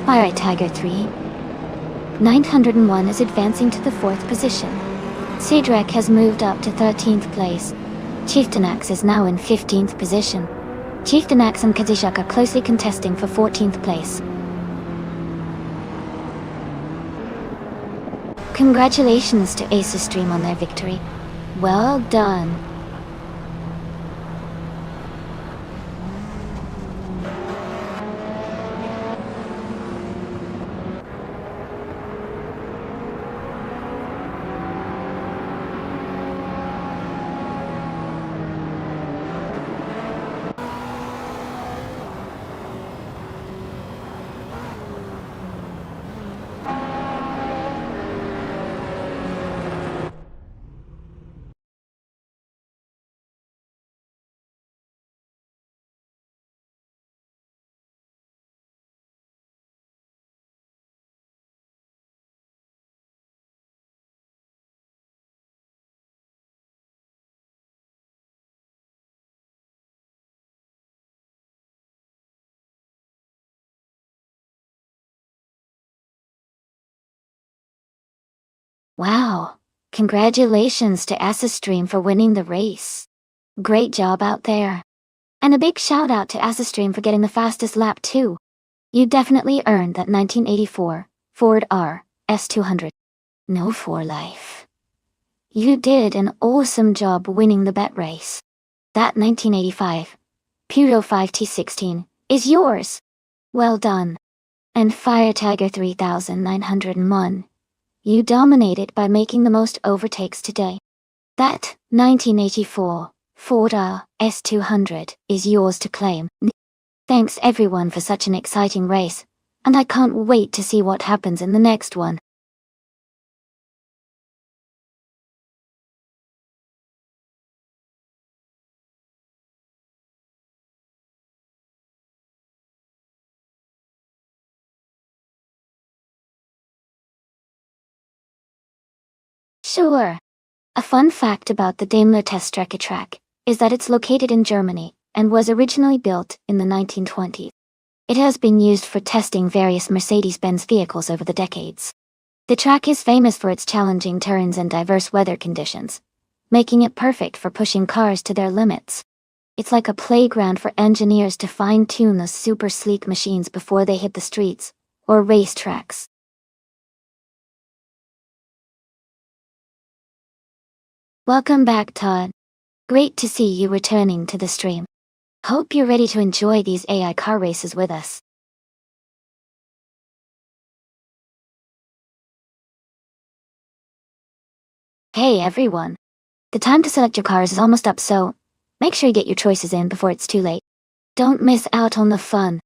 Fire Tiger 3901 is advancing to the 4th position. Sidrek has moved up to 13th place. Chieftainax is now in 15th position. Chieftainax and Kadishak are closely contesting for 14th place. Congratulations to Acer Stream on their victory. Well done. Wow! Congratulations to Stream for winning the race. Great job out there. And a big shout out to Stream for getting the fastest lap too. You definitely earned that 1984 Ford R S200. No for life. You did an awesome job winning the bet race. That 1985 Puro 5T16 is yours. Well done. And Fire Tiger 3901. You dominated by making the most overtakes today. That 1984 Ford S200 is yours to claim. Thanks everyone for such an exciting race, and I can't wait to see what happens in the next one. Sure. A fun fact about the Daimler Teststrecke track is that it's located in Germany and was originally built in the 1920s. It has been used for testing various Mercedes-Benz vehicles over the decades. The track is famous for its challenging turns and diverse weather conditions, making it perfect for pushing cars to their limits. It's like a playground for engineers to fine-tune those super sleek machines before they hit the streets or racetracks. Welcome back, Todd. Great to see you returning to the stream. Hope you're ready to enjoy these AI car races with us. Hey everyone. The time to select your cars is almost up, so make sure you get your choices in before it's too late. Don't miss out on the fun.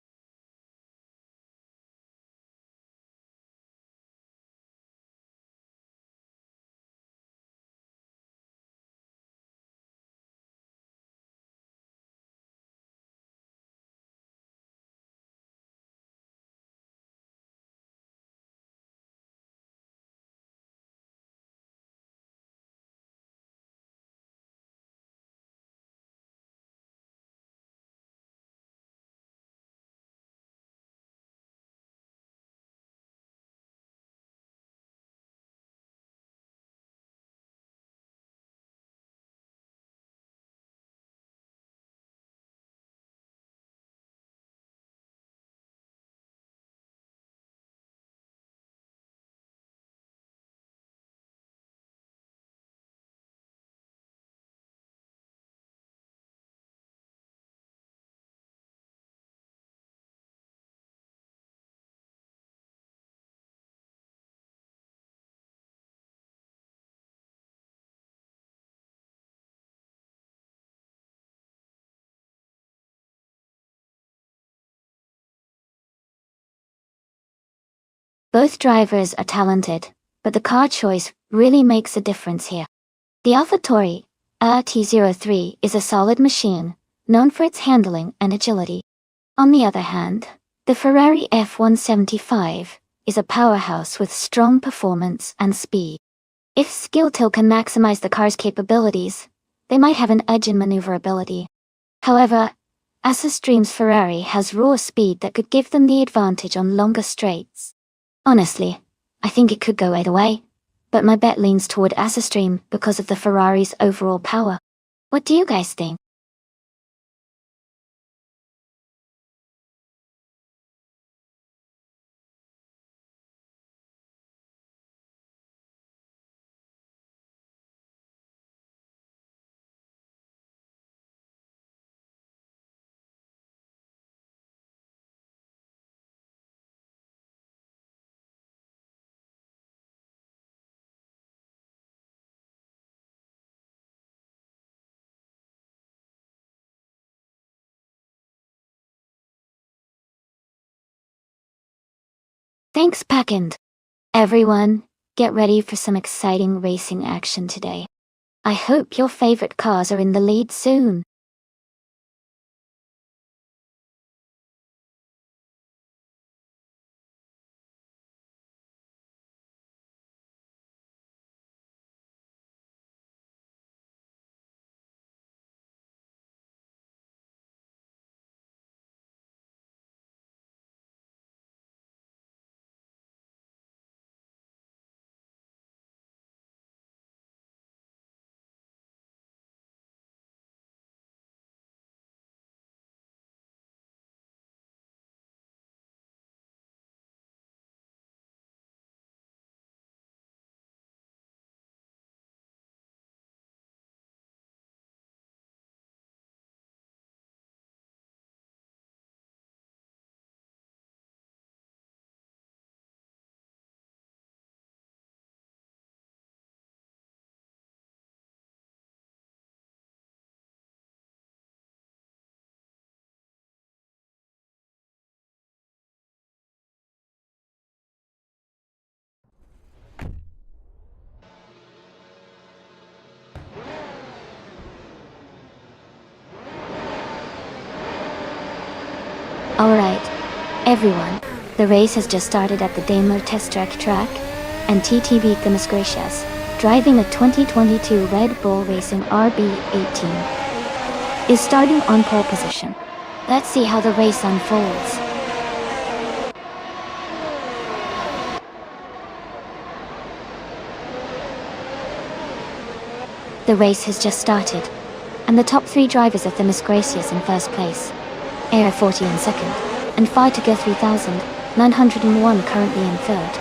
Both drivers are talented, but the car choice really makes a difference here. The AlphaTauri T03 is a solid machine, known for its handling and agility. On the other hand, the Ferrari F175 is a powerhouse with strong performance and speed. If Skilltil can maximize the car's capabilities, they might have an edge in maneuverability. However, Stream's Ferrari has raw speed that could give them the advantage on longer straights. Honestly, I think it could go either way, but my bet leans toward Stream because of the Ferrari's overall power. What do you guys think? Thanks, Packend. Everyone, get ready for some exciting racing action today. I hope your favorite cars are in the lead soon. Alright, everyone, the race has just started at the Daimler Test Track, and TTB Gracias, driving a 2022 Red Bull Racing RB18, is starting on pole position. Let's see how the race unfolds. The race has just started, and the top 3 drivers are Themis Gracias in first place, Air 40 in second, and Fighttiger 3901 currently in third.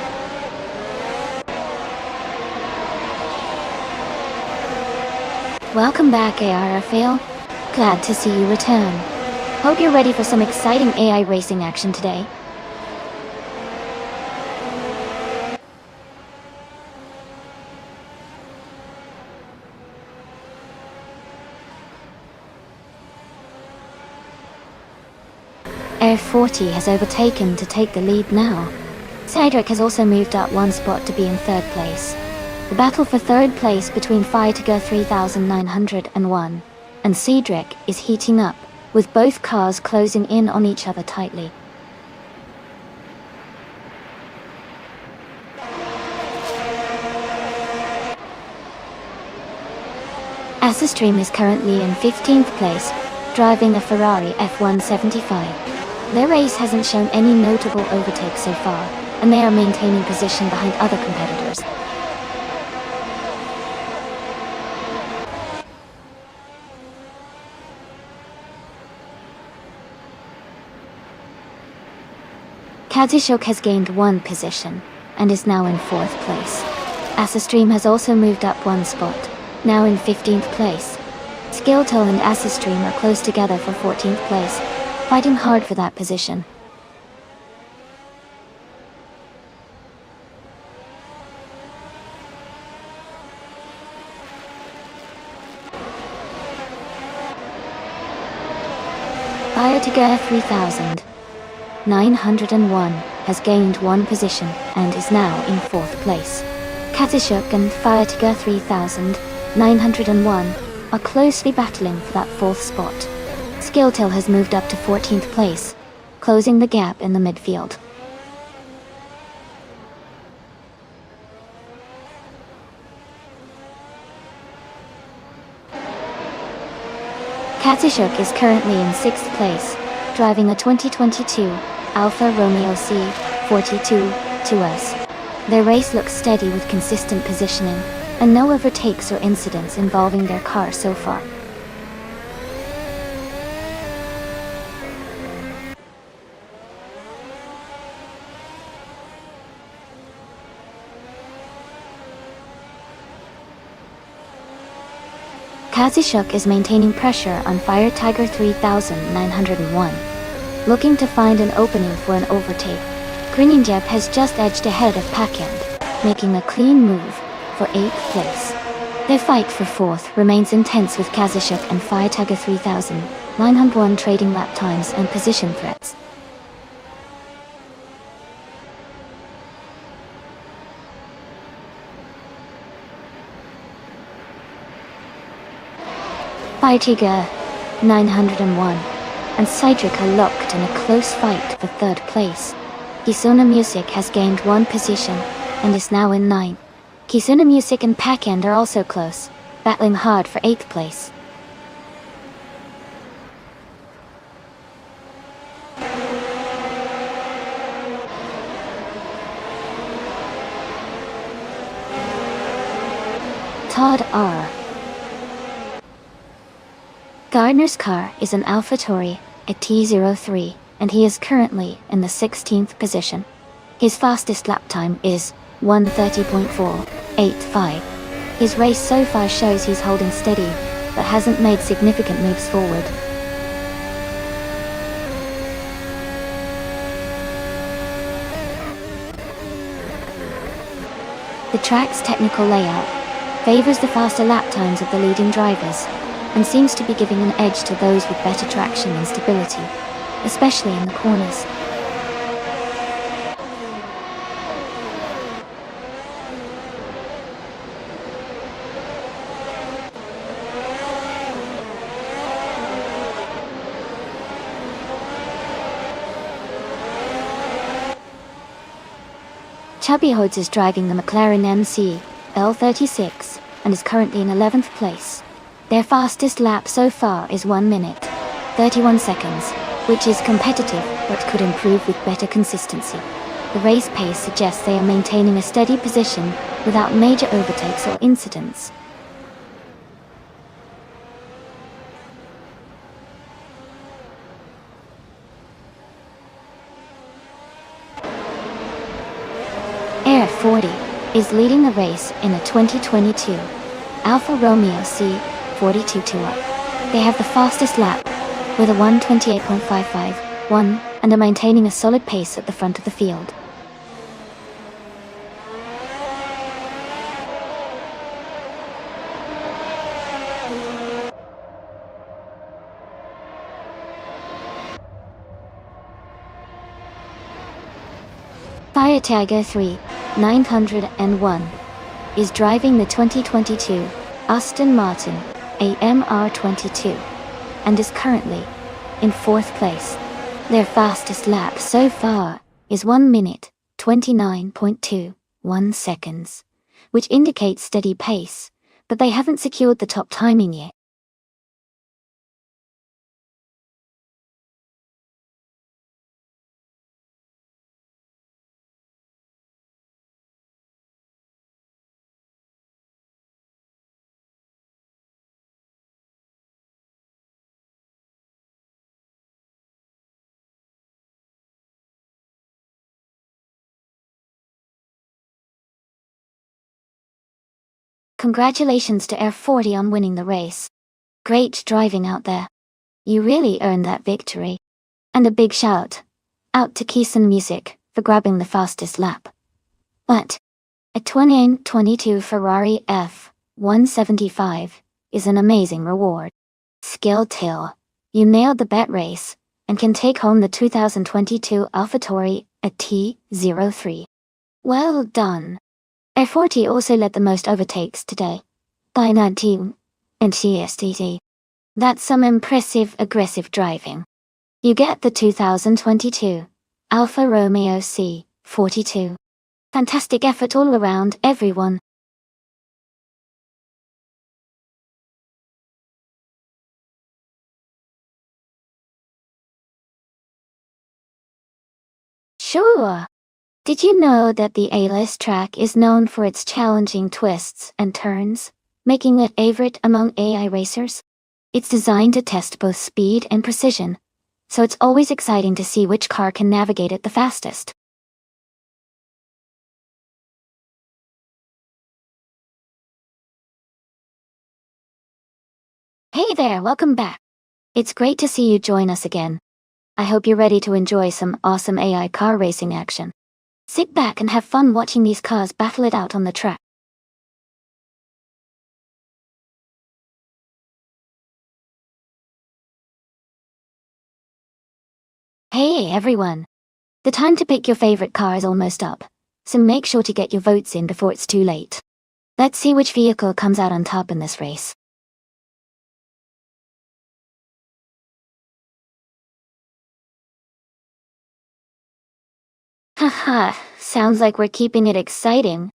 Welcome back, AR Rafael. Glad to see you return. Hope you're ready for some exciting AI racing action today. Air 40 has overtaken to take the lead now. Cedric has also moved up 1 spot to be in third place. The battle for third place between Fighttiger 3901 and Cedric is heating up, with both cars closing in on each other tightly. Asistream is currently in 15th place, driving a Ferrari F175. Their race hasn't shown any notable overtakes so far, and they are maintaining position behind other competitors. Kazishok has gained 1 position, and is now in 4th place. Asistream has also moved up 1 spot, now in 15th place. Skilltool and Asistream are close together for 14th place, fighting hard for that position. Fighttiger 3901 has gained 1 position and is now in 4th place. Kazishok and Fighttiger 3901 are closely battling for that 4th spot. Skilltool has moved up to 14th place, closing the gap in the midfield. Kazishok is currently in 6th place, driving a 2022 Alfa Romeo C42 2S. Their race looks steady with consistent positioning, and no overtakes or incidents involving their car so far. Kazishok is maintaining pressure on Fighttiger 3901, looking to find an opening for an overtake. Grininjeb has just edged ahead of Pakand, making a clean move for 8th place. Their fight for 4th remains intense with Kazishok and Fighttiger 3901 trading lap times and position threats. Fighttiger 901 and Cedric are locked in a close fight for 3rd place. Kisuna Music has gained 1 position and is now in 9th. Kisuna Music and Pakand are also close, battling hard for 8th place. Todd R. Gardner's car is an AlphaTauri, a T03, and he is currently in the 16th position. His fastest lap time is 1:30.485. His race so far shows he's holding steady, but hasn't made significant moves forward. The track's technical layout favors the faster lap times of the leading drivers, and seems to be giving an edge to those with better traction and stability, especially in the corners. Chubby Hodes is driving the McLaren MC L36 and is currently in 11th place. Their fastest lap so far is 1 minute, 31 seconds, which is competitive but could improve with better consistency. The race pace suggests they are maintaining a steady position without major overtakes or incidents. Air 40 is leading the race in a 2022 Alfa Romeo C42 Tour. They have the fastest lap with a 1:28.551 and are maintaining a solid pace at the front of the field. Fire Tiger 3901 is driving the 2022 Aston Martin AMR22 and is currently in 4th place. Their fastest lap so far is 1 minute, 29.21 seconds, which indicates steady pace, but they haven't secured the top timing yet. Congratulations to Air 40 on winning the race. Great driving out there. You really earned that victory. And a big shout out to Keeson Music for grabbing the fastest lap. But a 2022 Ferrari F175 is an amazing reward. Skill till. You nailed the bet race and can take home the 2022 AlphaTauri at T03. Well done. Air 40 also led the most overtakes today, by 19 and CSTT. That's some impressive aggressive driving. You get the 2022 Alfa Romeo C42. Fantastic effort all around, everyone. Sure. Did you know that the A-list track is known for its challenging twists and turns, making it a favorite among AI racers? It's designed to test both speed and precision, so it's always exciting to see which car can navigate it the fastest. Hey there, welcome back. It's great to see you join us again. I hope you're ready to enjoy some awesome AI car racing action. Sit back and have fun watching these cars battle it out on the track. Hey everyone! The time to pick your favorite car is almost up, so make sure to get your votes in before it's too late. Let's see which vehicle comes out on top in this race. Haha, sounds like we're keeping it exciting.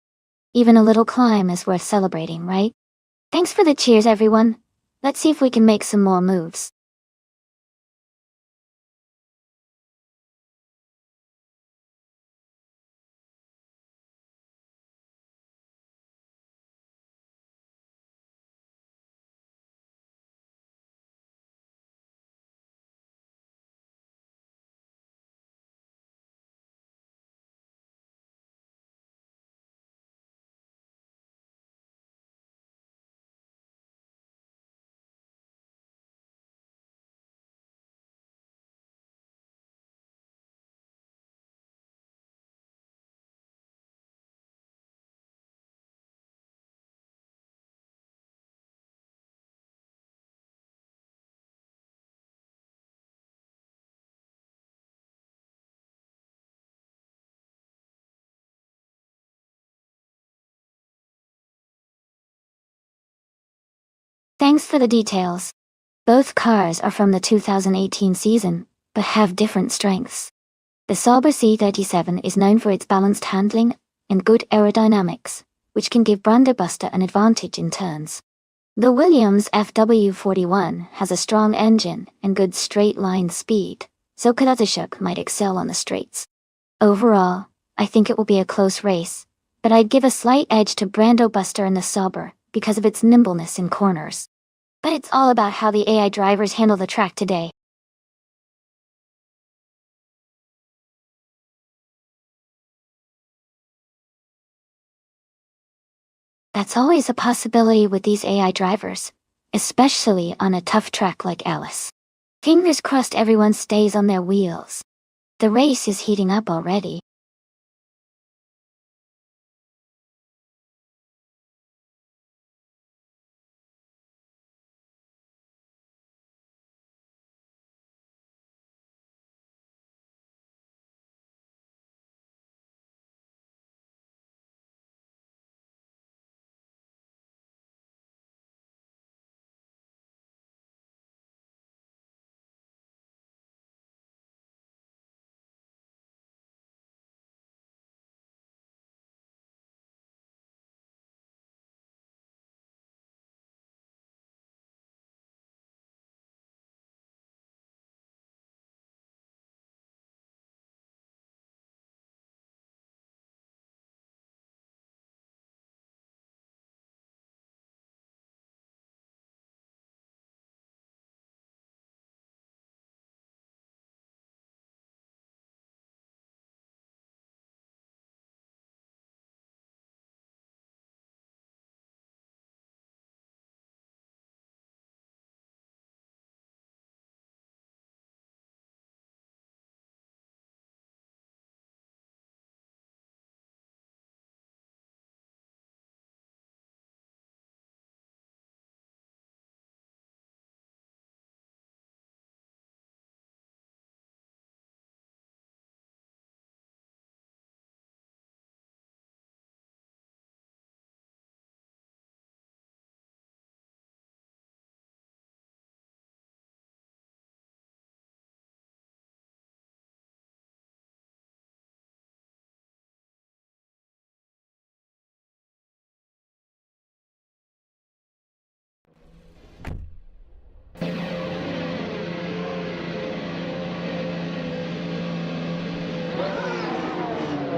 Even a little climb is worth celebrating, right? Thanks for the cheers, everyone. Let's see if we can make some more moves. Thanks for the details. Both cars are from the 2018 season, but have different strengths. The Sauber C37 is known for its balanced handling and good aerodynamics, which can give Buster an advantage in turns. The Williams FW41 has a strong engine and good straight-line speed, so Kazushuk might excel on the straights. Overall, I think it will be a close race, but I'd give a slight edge to Buster in the Sauber because of its nimbleness in corners. But it's all about how the AI drivers handle the track today. That's always a possibility with these AI drivers, especially on a tough track like Alice. Fingers crossed everyone stays on their wheels. The race is heating up already.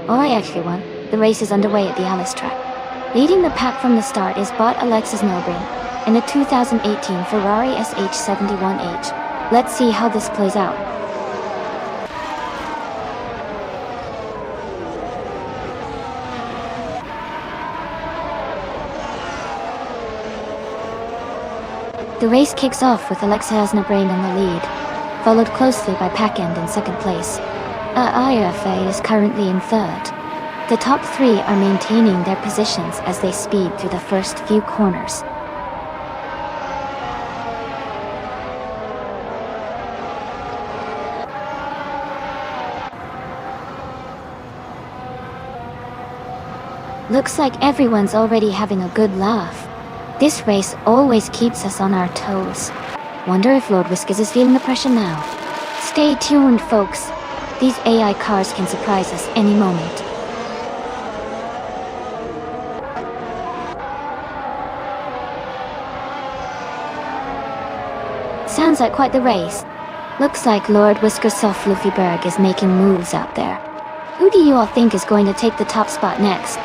Alright everyone, the race is underway at the Alice track. Leading the pack from the start is bot Alexis Milbring in a 2018 Ferrari SH71H. Let's see how this plays out. The race kicks off with Alexis Milbring in the lead, followed closely by Packend in second place. IFA is currently in third. The top three are maintaining their positions as they speed through the first few corners. Looks like everyone's already having a good laugh. This race always keeps us on our toes. Wonder if Lord Whiskers is feeling the pressure now. Stay tuned, folks. These AI cars can surprise us any moment. Sounds like quite the race. Looks like Lord Whiskersoft Luffyberg is making moves out there. Who do you all think is going to take the top spot next?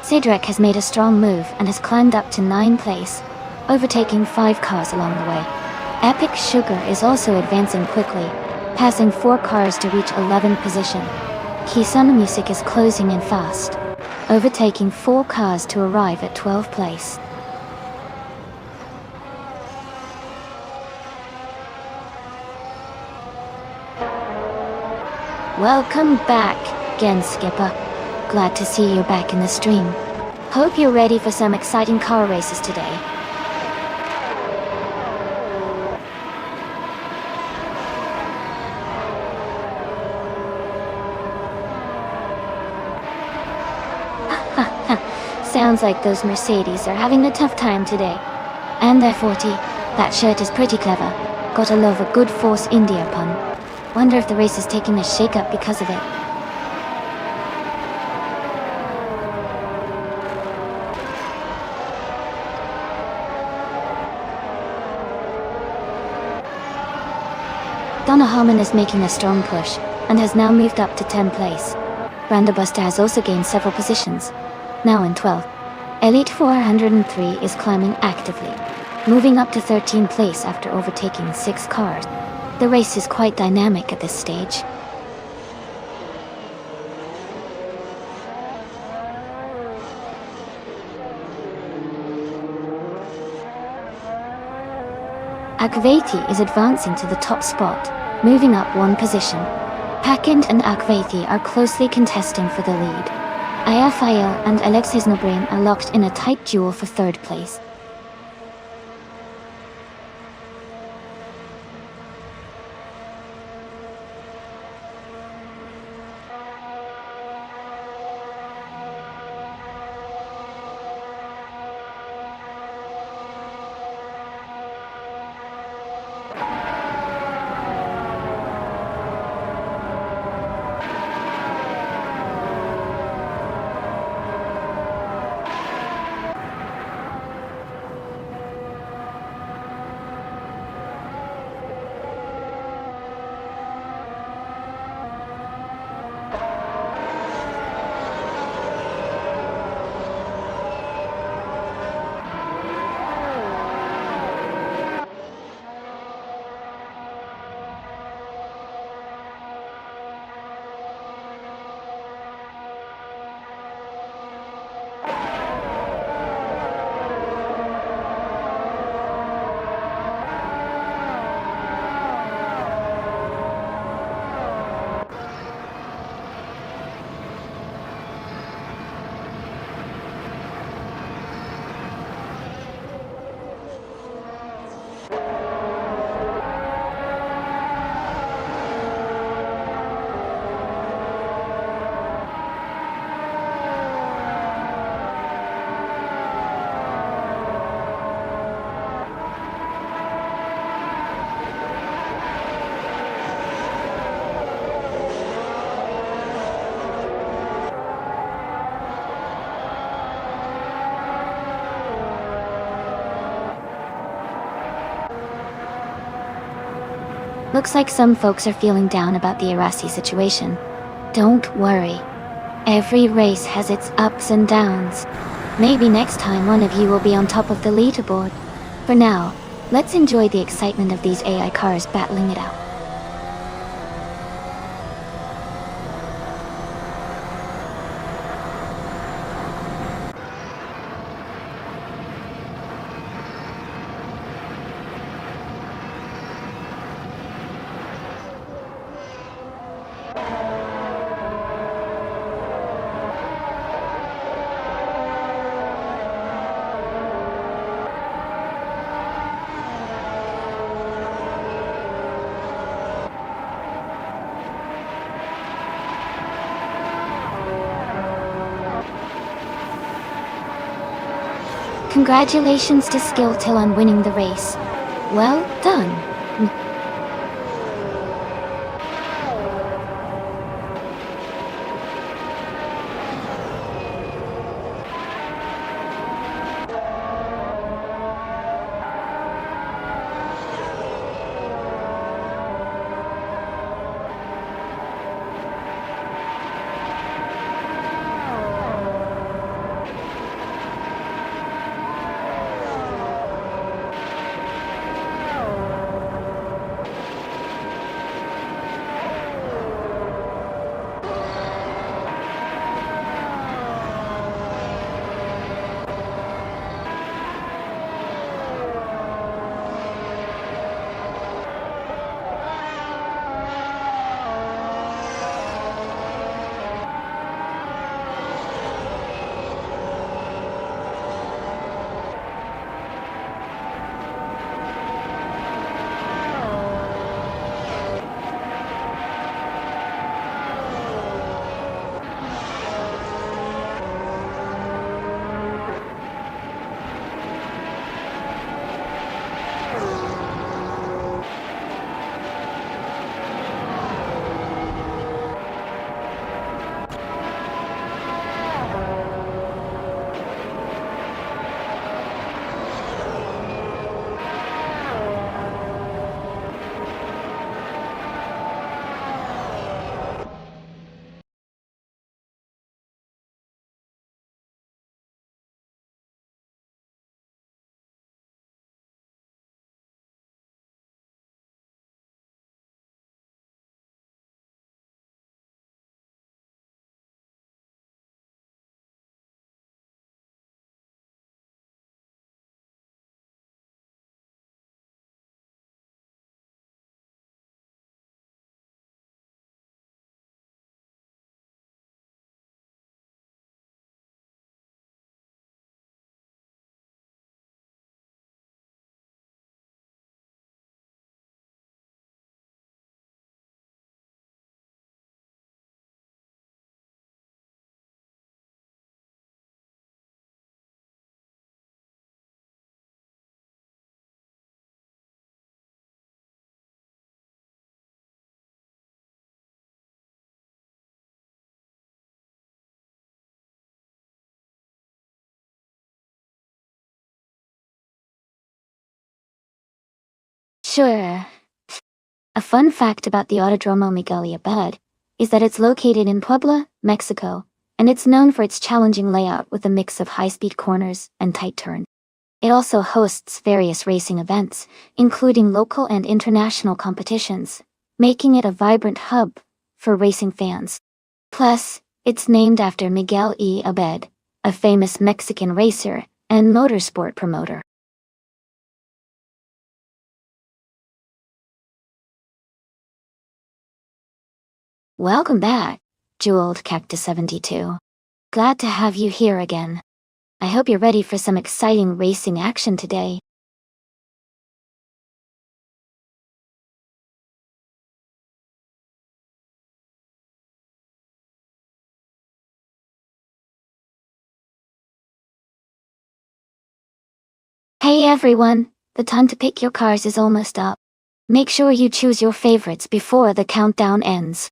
Cedric has made a strong move and has climbed up to 9th place, overtaking 5 cars along the way. Epic Sugar is also advancing quickly, passing 4 cars to reach 11th position. Kisana Music is closing in fast, overtaking 4 cars to arrive at 12th place. Welcome back, Gen Skipper. Glad to see you back in the stream. Hope you're ready for some exciting car races today. sounds like those Mercedes are having a tough time today. And they're 40. That shirt is pretty clever. Gotta love a good Force India pun. Wonder if the race is taking a shake-up because of it. Donna Harmon is making a strong push, and has now moved up to 10th place. Brandabuster has also gained several positions, now in 12th. Elite 403 is climbing actively, moving up to 13th place after overtaking 6 cars. The race is quite dynamic at this stage. Akvethi is advancing to the top spot, moving up 1 position. Pakind and Akvethi are closely contesting for the lead. Ayafael and Alex Hisnobrain are locked in a tight duel for 3rd place. Looks like some folks are feeling down about the Arasi situation. Don't worry. Every race has its ups and downs. Maybe next time one of you will be on top of the leaderboard. For now, let's enjoy the excitement of these AI cars battling it out. Congratulations to Skilltil on winning the race. Well done. Sure. A fun fact about the Autodromo Miguel Yabed is that it's located in Puebla, Mexico, and it's known for its challenging layout with a mix of high-speed corners and tight turns. It also hosts various racing events, including local and international competitions, making it a vibrant hub for racing fans. Plus, it's named after Miguel E. Abed, a famous Mexican racer and motorsport promoter. Welcome back, Jeweled Cactus 72. Glad to have you here again. I hope you're ready for some exciting racing action today. Hey everyone, the time to pick your cars is almost up. Make sure you choose your favorites before the countdown ends.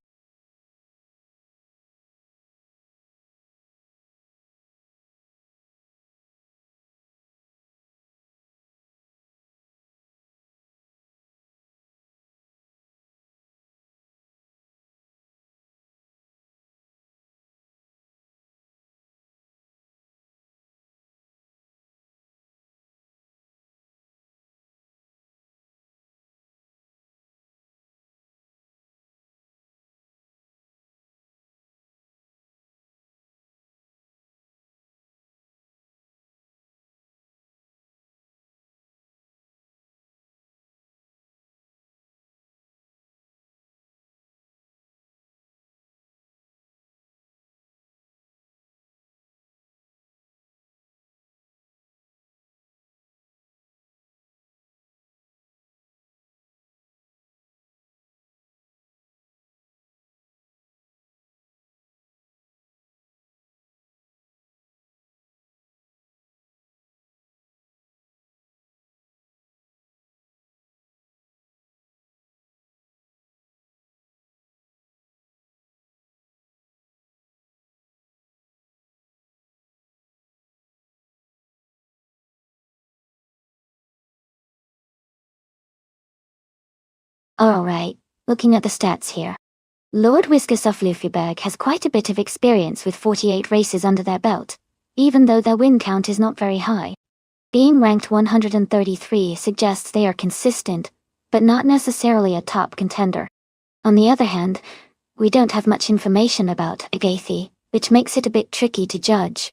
Alright, looking at the stats here. Lord Whiskas of Luffyberg has quite a bit of experience with 48 races under their belt, even though their win count is not very high. Being ranked 133 suggests they are consistent, but not necessarily a top contender. On the other hand, we don't have much information about Agathi, which makes it a bit tricky to judge.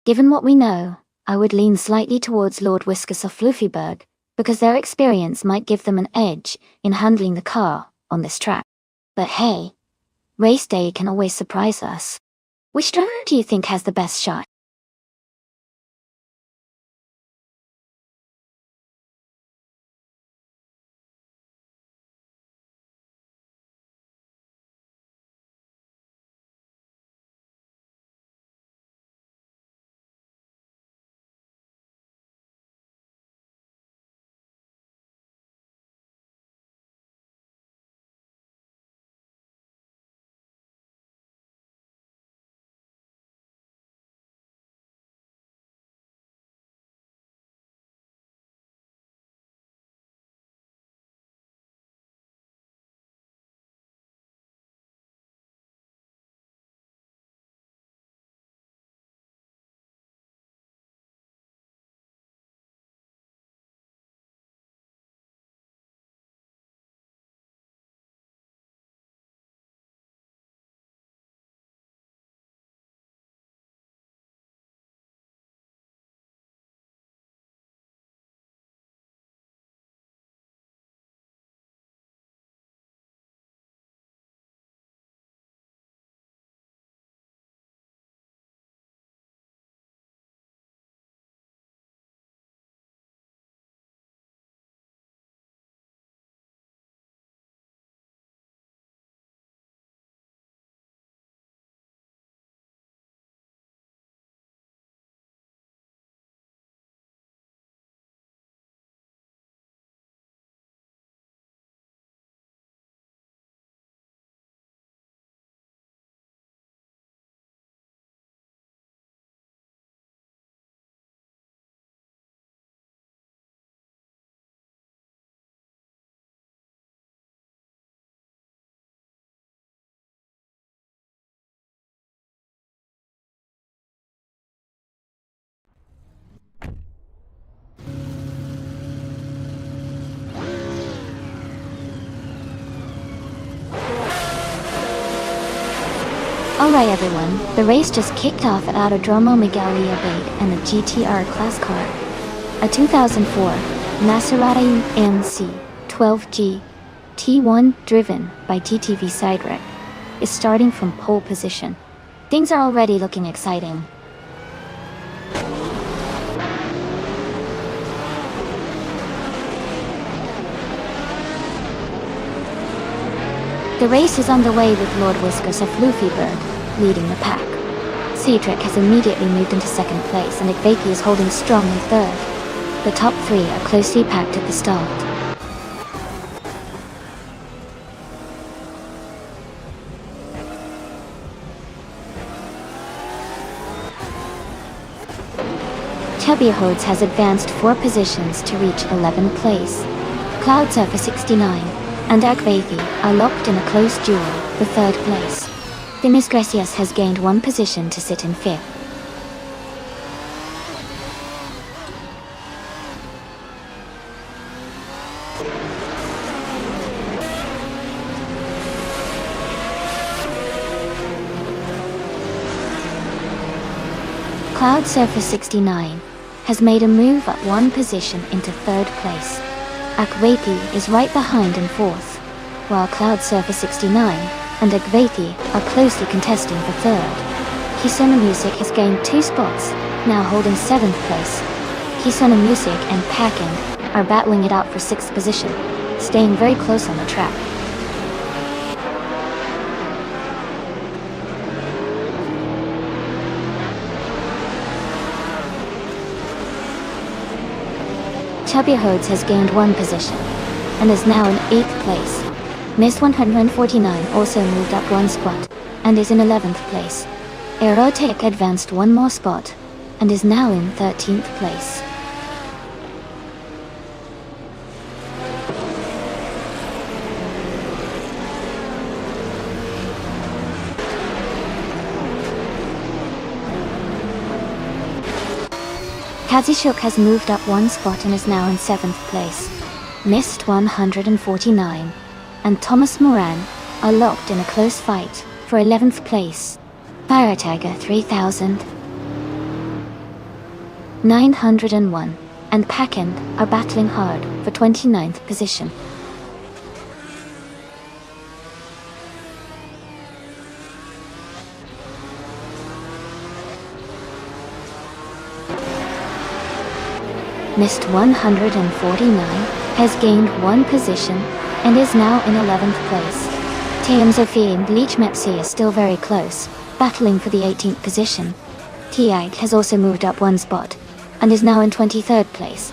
Given what we know, I would lean slightly towards Lord Whiskas of Luffyberg, because their experience might give them an edge in handling the car on this track. But hey, race day can always surprise us. Which driver do you think has the best shot? Alright everyone, the race just kicked off at Autodromo Miguel Bay and the GTR class car. A 2004 Maserati MC12G T1 driven by TTV Sidereck is starting from pole position. Things are already looking exciting. The race is underway with Lord Whiskers of Floofy Bird leading the pack. Cedric has immediately moved into second place and Igvaki is holding strong in third. The top three are closely packed at the start. Chubby Hodes has advanced 4 positions to reach 11th place. Cloud Surfer 69 and Igvaki are locked in a close duel for 3rd place. Demis Gracias has gained 1 position to sit in 5th. Cloud Surfer 69 has made a move up 1 position into 3rd place. Igvaki is right behind in 4th, while Cloud Surfer 69 and Igvaki are closely contesting for 3rd. Kisona Music has gained 2 spots, now holding 7th place. Kisona Music and Packend are battling it out for 6th position, staying very close on the track. Chubby Hodes has gained 1 position, and is now in 8th place. Miss 149 also moved up 1 spot, and is in 11th place. Erotic advanced 1 more spot, and is now in 13th place. Kazishuk has moved up 1 spot and is now in 7th place. Mist 149 and Thomas Moran are locked in a close fight for 11th place. Fire Tiger 3901 and Packend are battling hard for 29th position. Mist 149 has gained 1 position and is now in 11th place. TM Zofie and Leech Mepsi are still very close, battling for the 18th position. T-Ike has also moved up 1 spot and is now in 23rd place.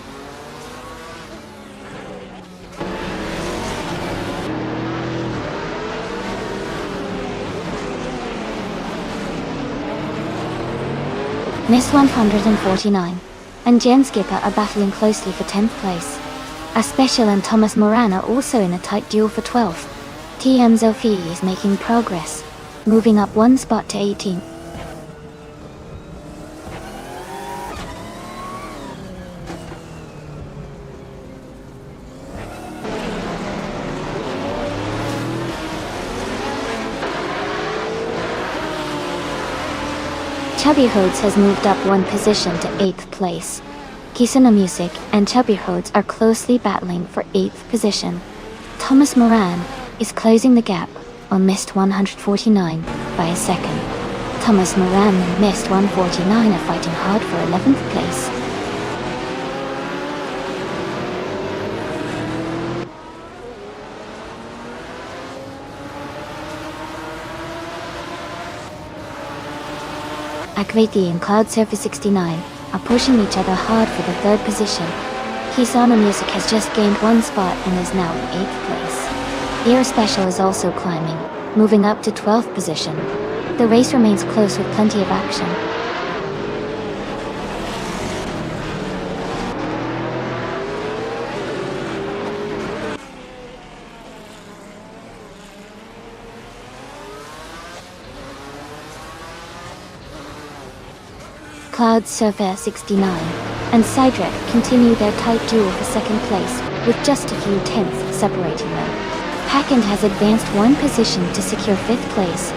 Miss 149 and Jen Skipper are battling closely for 10th place. A Special and Thomas Moran are also in a tight duel for 12th. TM Zofie is making progress, moving up 1 spot to 18th. Chubby Hodes has moved up 1 position to 8th place. Kisuna Music and Chubby Hodes are closely battling for 8th position. Thomas Moran is closing the gap on Mist 149 by a second. Thomas Moran and Mist 149 are fighting hard for 11th place. Igvaki and Cloud Surfer 69 are pushing each other hard for the 3rd position. Kisana Music has just gained 1 spot and is now in 8th place. Air Special is also climbing, moving up to 12th position. The race remains close with plenty of action. Cloud Surfer 69 and Sidrek continue their tight duel for 2nd place, with just a few tenths separating them. Packend has advanced 1 position to secure 5th place.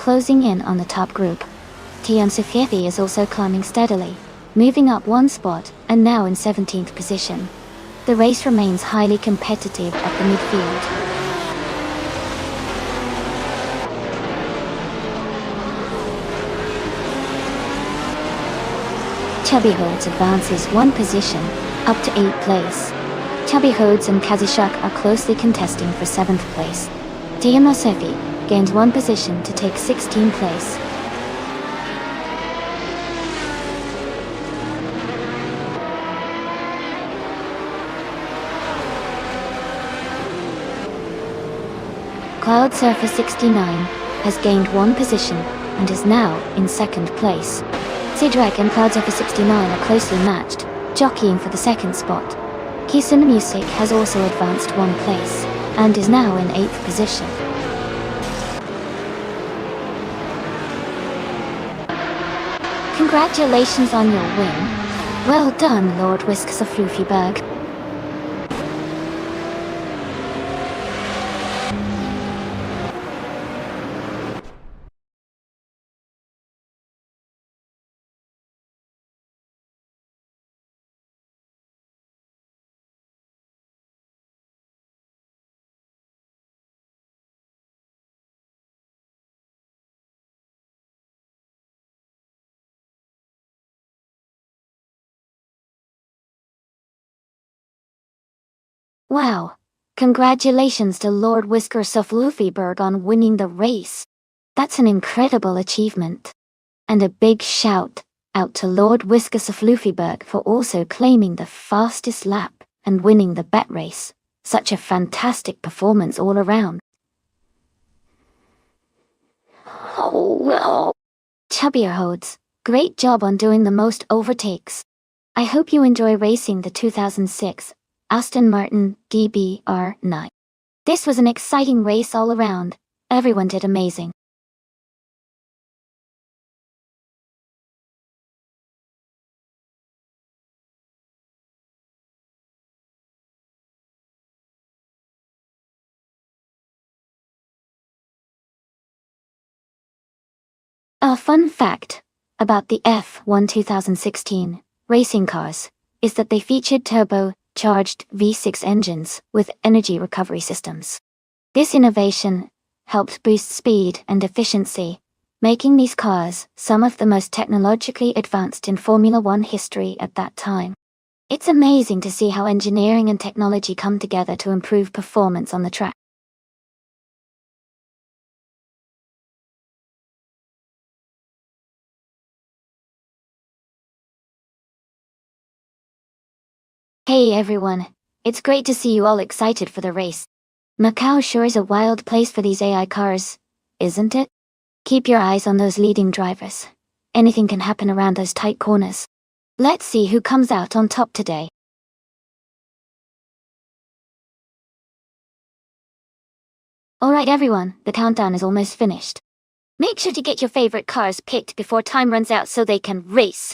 closing in on the top group. Tion Sufiethi is also climbing steadily, moving up one spot and now in 17th position. The race remains highly competitive at the midfield. Chubby Holds advances one position, up to 8th place. Chubby Holds and Kazishak are closely contesting for 7th place. Tion Sufiethi gains one position to take 16th place. Cloud Surfer 69 has gained one position and is now in 2nd place. Sidrak and Cloud Surfer 69 are closely matched, jockeying for the 2nd spot. Kisun Music has also advanced one place and is now in 8th position. Congratulations on your win. Well done, Lord Whiskas of Floofyberg. Wow! Congratulations to Lord Whiskers of Luffyberg on winning the race. That's an incredible achievement. And a big shout out to Lord Whiskers of Luffyberg for also claiming the fastest lap and winning the bet race. Such a fantastic performance all around. Oh well. Chubby Holds, great job on doing the most overtakes. I hope you enjoy racing the 2006 Aston Martin DBR9. This was an exciting race all around. Everyone did amazing. A fun fact about the F1 2016 racing cars is that they featured turbo-charged V6 engines with energy recovery systems. This innovation helped boost speed and efficiency, making these cars some of the most technologically advanced in Formula One history at that time. It's amazing to see how engineering and technology come together to improve performance on the track. Hey everyone, it's great to see you all excited for the race. Macau sure is a wild place for these AI cars, isn't it? Keep your eyes on those leading drivers. Anything can happen around those tight corners. Let's see who comes out on top today. Alright everyone, the countdown is almost finished. Make sure to get your favorite cars picked before time runs out so they can race.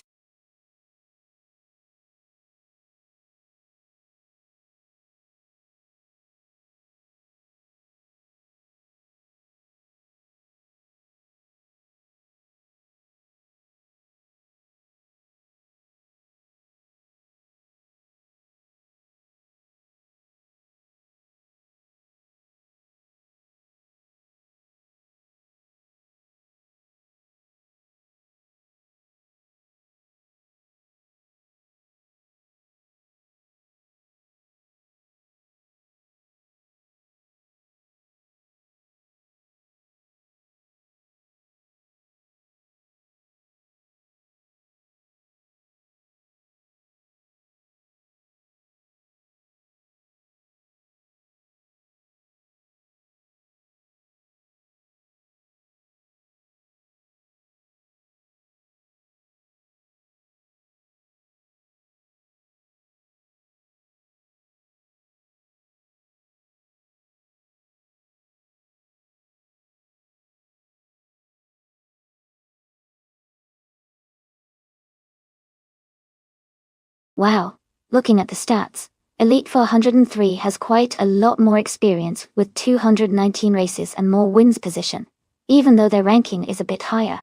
Wow, looking at the stats, Elite 403 has quite a lot more experience with 219 races and more wins position. even though their ranking is a bit higher.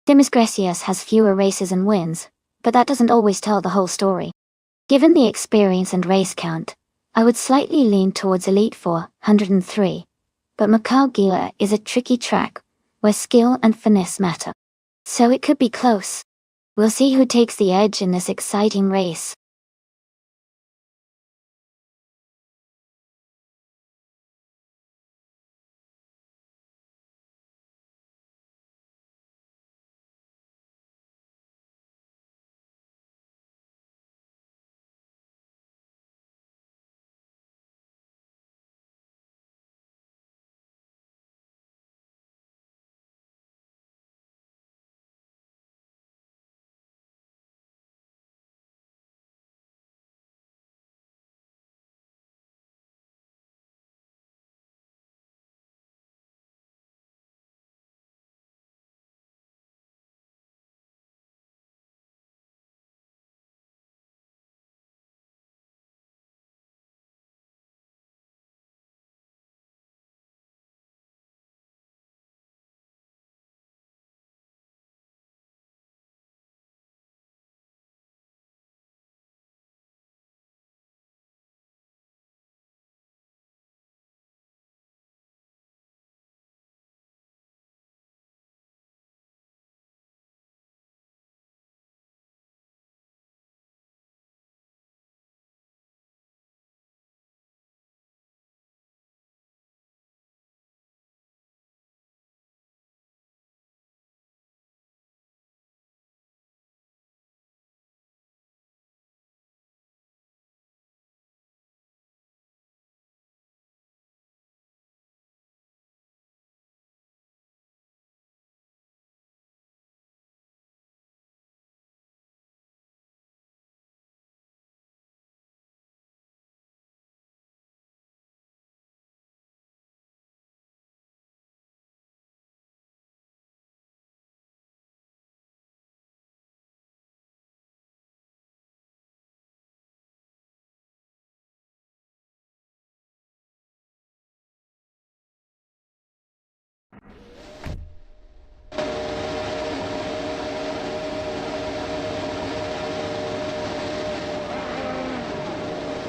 Demis Gracias has fewer races and wins, but that doesn't always tell the whole story. Given the experience and race count, I would slightly lean towards Elite 403, but Macau Gila is a tricky track, where skill and finesse matter. So it could be close. We'll see who takes the edge in this exciting race.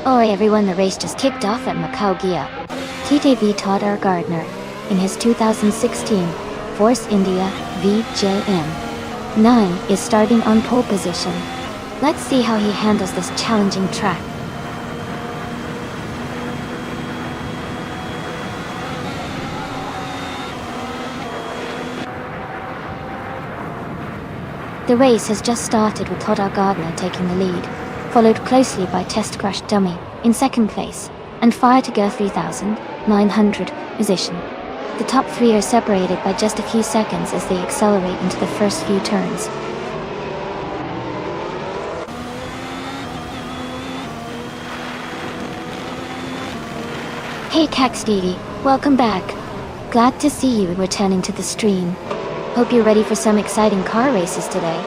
Alright everyone, the race just kicked off at Macau Gia. TTV Todd R. Gardner, in his 2016 Force India VJM 9, is starting on pole position. Let's see how he handles this challenging track. The race has just started with Todd R. Gardner taking the lead, followed closely by Test Crash Dummy in second place, and Fire to Go 3900 position. The top three are separated by just a few seconds as they accelerate into the first few turns. Hey Caxdidi, welcome back. Glad to see you returning to the stream. Hope you're ready for some exciting car races today.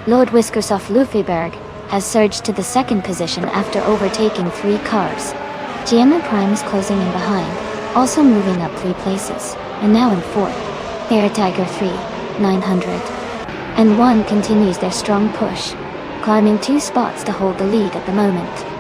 Lord Whiskersoft Lufeberg has surged to the second position after overtaking 3 cars. GM Prime is closing in behind, also moving up 3 places, and now in 4th. Air Tiger 3900 and 1 continues their strong push, climbing 2 spots to hold the lead at the moment.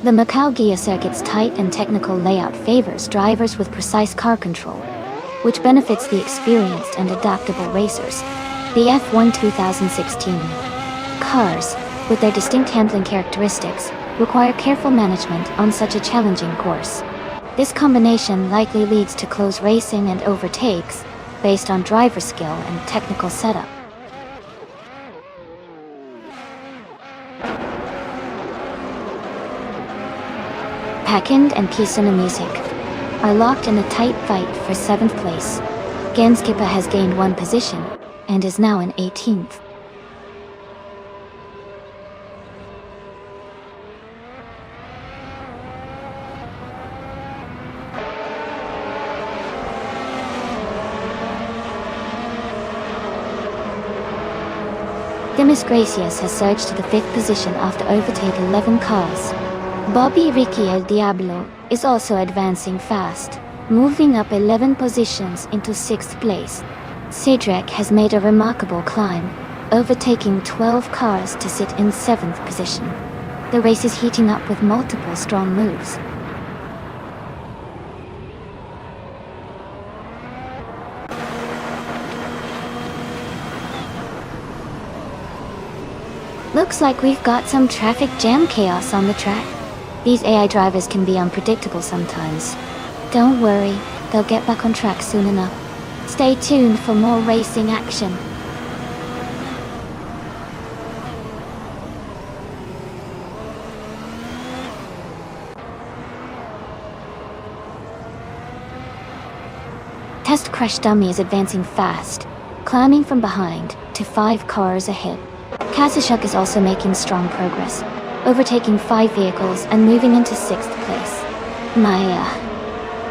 The Macau Gia circuit's tight and technical layout favors drivers with precise car control, which benefits the experienced and adaptable racers. The F1 2016 cars, with their distinct handling characteristics, require careful management on such a challenging course. This combination likely leads to close racing and overtakes, based on driver skill and technical setup. Pakind and Kisuna Music are locked in a tight fight for 7th place. Genskipper has gained 1 position, and is now in 18th. Demis Gracias has surged to the 5th position after overtaking 11 cars. Bobby Ricky El Diablo is also advancing fast, moving up 11 positions into 6th place. Cedric has made a remarkable climb, overtaking 12 cars to sit in 7th position. The race is heating up with multiple strong moves. Looks like we've got some traffic jam chaos on the track. These AI drivers can be unpredictable sometimes. Don't worry, they'll get back on track soon enough. Stay tuned for more racing action. Test Crash Dummy is advancing fast, climbing from behind to 5 cars ahead. Kazashuk is also making strong progress, overtaking 5 vehicles and moving into 6th place. Maya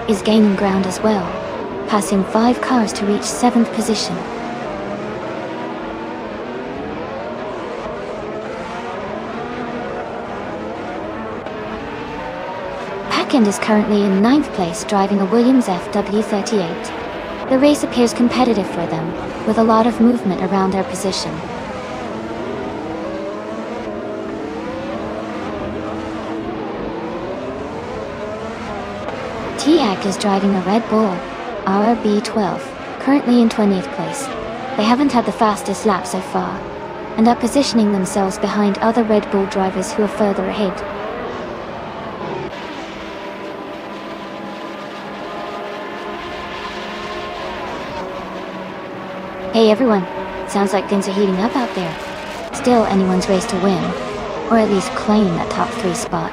is gaining ground as well, passing 5 cars to reach 7th position. Packend is currently in 9th place driving a Williams FW38. The race appears competitive for them, with a lot of movement around their position. Tiak is driving a Red Bull RB12, currently in 20th place. They haven't had the fastest lap so far, and are positioning themselves behind other Red Bull drivers who are further ahead. Hey everyone, sounds like things are heating up out there. Still anyone's race to win, or at least claim that top 3 spot.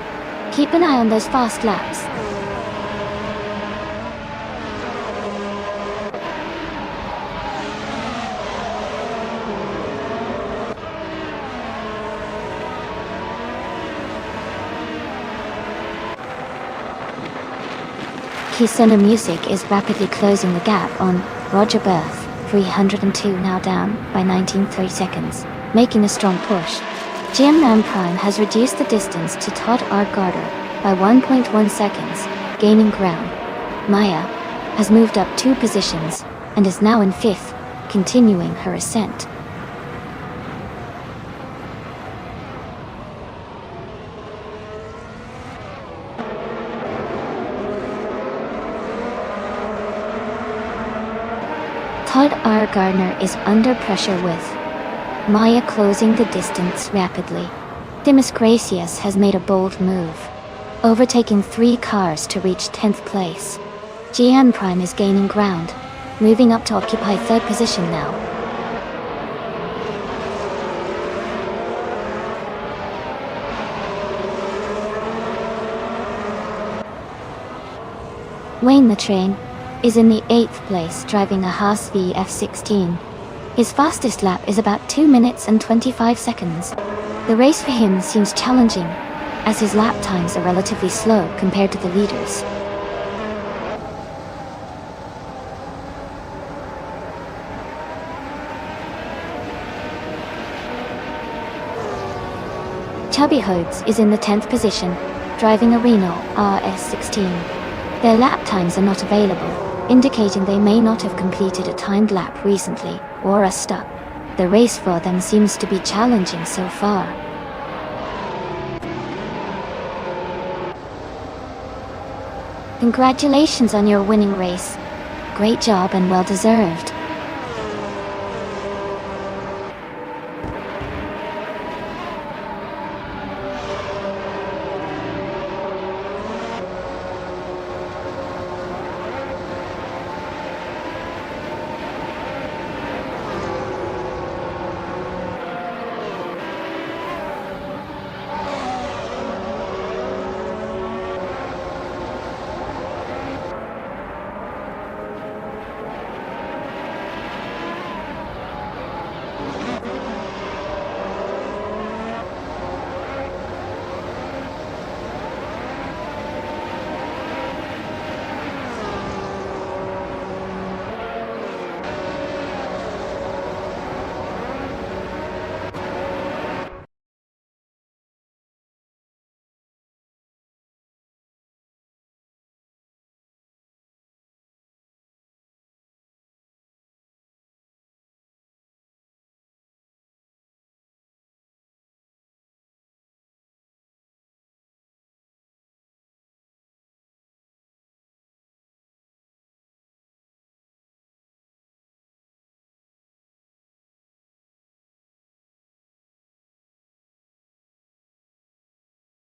Keep an eye on those fast laps. Keysona Music is rapidly closing the gap on Roger Berth, 302 now down by 19.3 seconds, making a strong push. GM Ram Prime has reduced the distance to Todd R. Gardner by 1.1 seconds, gaining ground. Maya has moved up 2 positions and is now in 5th, continuing her ascent. Todd R. Gardner is under pressure with Maya closing the distance rapidly. Demis Gracias has made a bold move, overtaking 3 cars to reach 10th place. GM Prime is gaining ground, moving up to occupy 3rd position now. Wayne the Train is in the 8th place driving a Haas VF16. His fastest lap is about 2 minutes and 25 seconds. The race for him seems challenging, as his lap times are relatively slow compared to the leaders. Chubby Hodes is in the 10th position, driving a Renault RS16. Their lap times are not available, indicating they may not have completed a timed lap recently, or are stuck. The race for them seems to be challenging so far. Congratulations on your winning race. Great job and well deserved.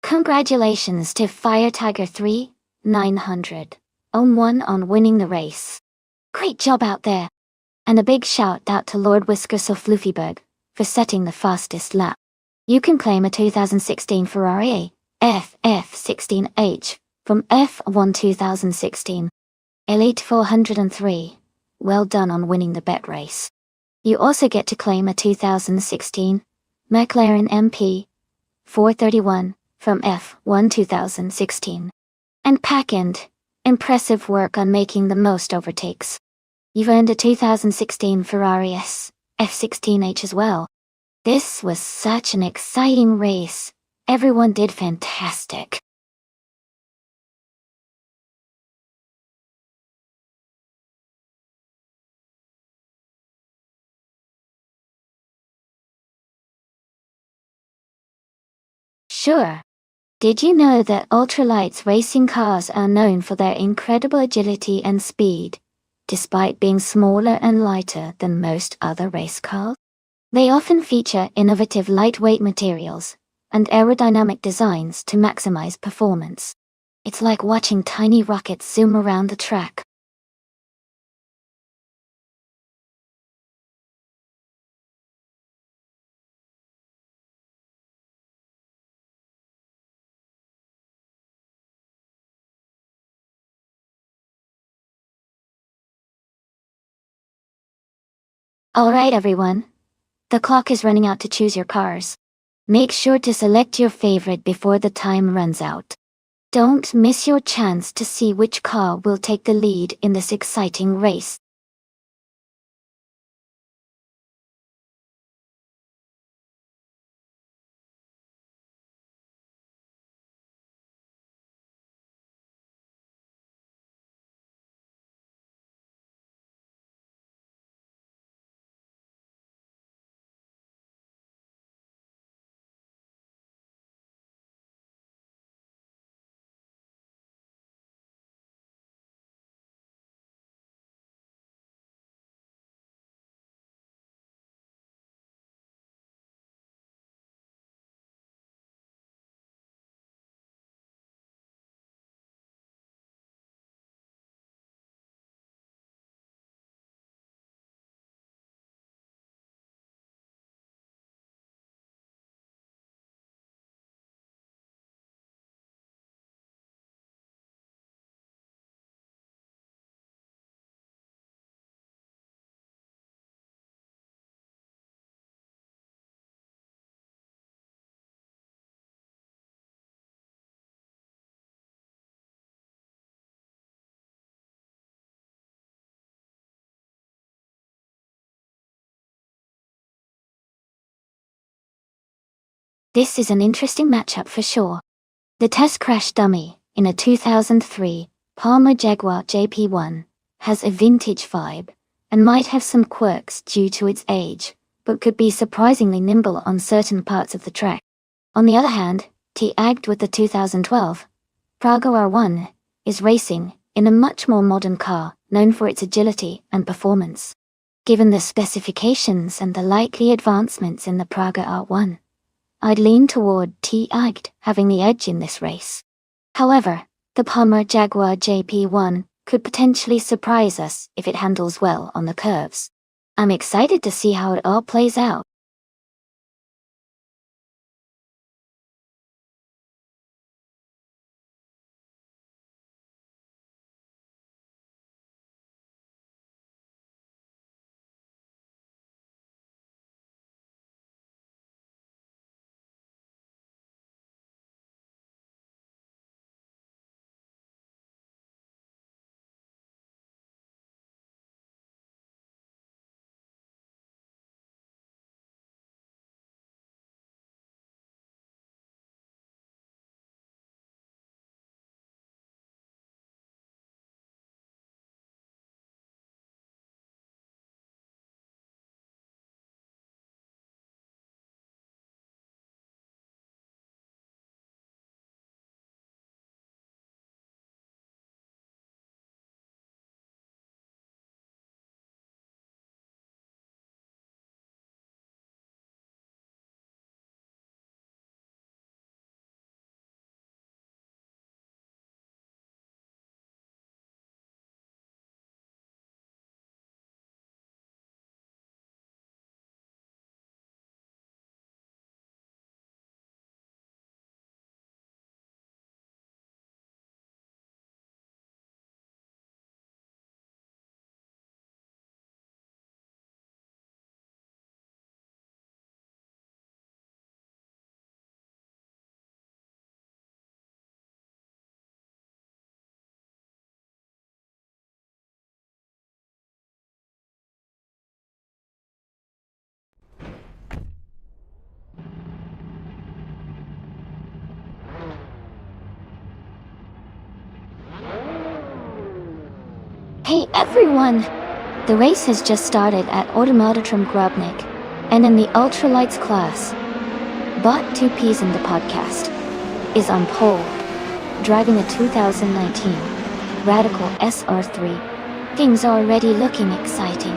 Congratulations to Fire Tiger 3901 on winning the race. Great job out there! And a big shout out to Lord Whiskers of Fluffyberg for setting the fastest lap. You can claim a 2016 Ferrari FF16H from F1 2016. Elite 403. Well done on winning the bet race. You also get to claim a 2016 McLaren MP 431 from F1 2016. And Packend, impressive work on making the most overtakes. You've earned a 2016 Ferrari F16H as well. This was such an exciting race. Everyone did fantastic. Sure. Did you know that ultralights racing cars are known for their incredible agility and speed, despite being smaller and lighter than most other race cars? They often feature innovative lightweight materials and aerodynamic designs to maximize performance. It's like watching tiny rockets zoom around the track. Alright everyone, the clock is running out to choose your cars. Make sure to select your favorite before the time runs out. Don't miss your chance to see which car will take the lead in this exciting race. This is an interesting matchup for sure. The test crash dummy, in a 2003 Palmer Jaguar JP1, has a vintage vibe, and might have some quirks due to its age, but could be surprisingly nimble on certain parts of the track. On the other hand, T-Agged with the 2012 Praga R1 is racing in a much more modern car, known for its agility and performance. Given the specifications and the likely advancements in the Praga R1, I'd lean toward T-Agged having the edge in this race. However, the Palmer Jaguar JP1 could potentially surprise us if it handles well on the curves. I'm excited to see how it all plays out. Hey everyone! The race has just started at Automatotrum Grobnik, and in the ultralights class, Bot 2Ps in the podcast is on pole, driving a 2019 Radical SR3. Things are already looking exciting.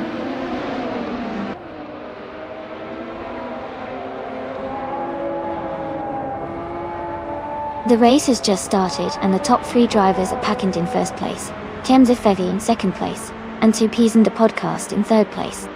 The race has just started and the top 3 drivers are packed in first place, Temzafevi in second place, and 2Ps in the podcast in third place.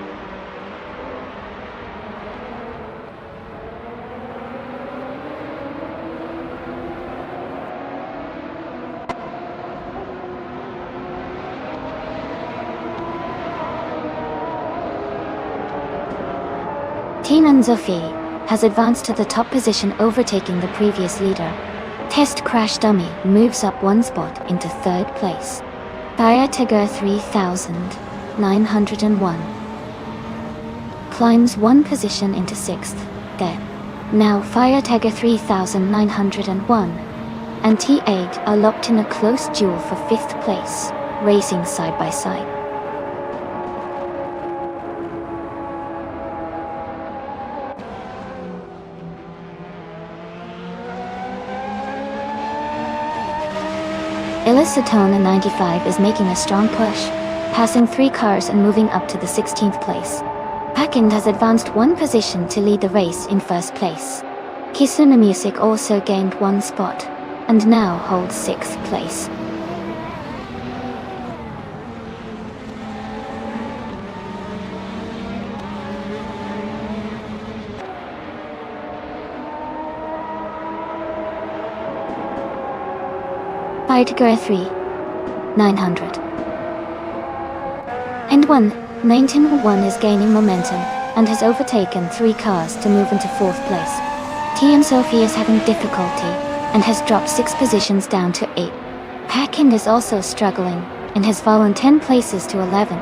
Tinan Zofi has advanced to the top position, overtaking the previous leader. Test Crash Dummy moves up 1 spot into third place. Fire Tiger 3901 climbs 1 position into 6th, then. Now Fire Tiger 3901 and T8 are locked in a close duel for 5th place, racing side by side. Satona 95 is making a strong push, passing 3 cars and moving up to the 16th place. Pakind has advanced 1 position to lead the race in first place. Kisuna Music also gained 1 spot, and now holds 6th place. Tiger 3900 and 1901 is gaining momentum and has overtaken 3 cars to move into 4th place. TM Sophie is having difficulty and has dropped 6 positions down to 8. Pakind is also struggling and has fallen 10 places to 11.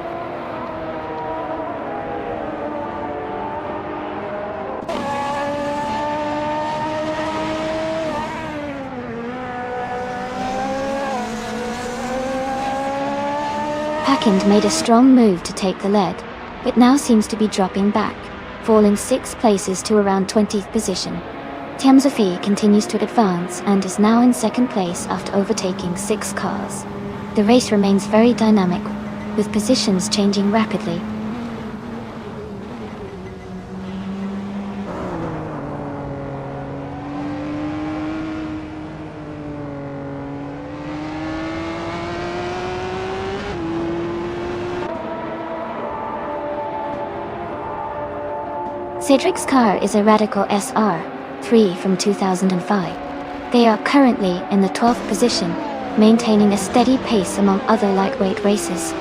Pakind made a strong move to take the lead, but now seems to be dropping back, falling 6 places to around 20th position. Temzafi continues to advance and is now in 2nd place after overtaking 6 cars. The race remains very dynamic, with positions changing rapidly. Cedric's car is a Radical SR3 from 2005. They are currently in the 12th position, maintaining a steady pace among other lightweight races.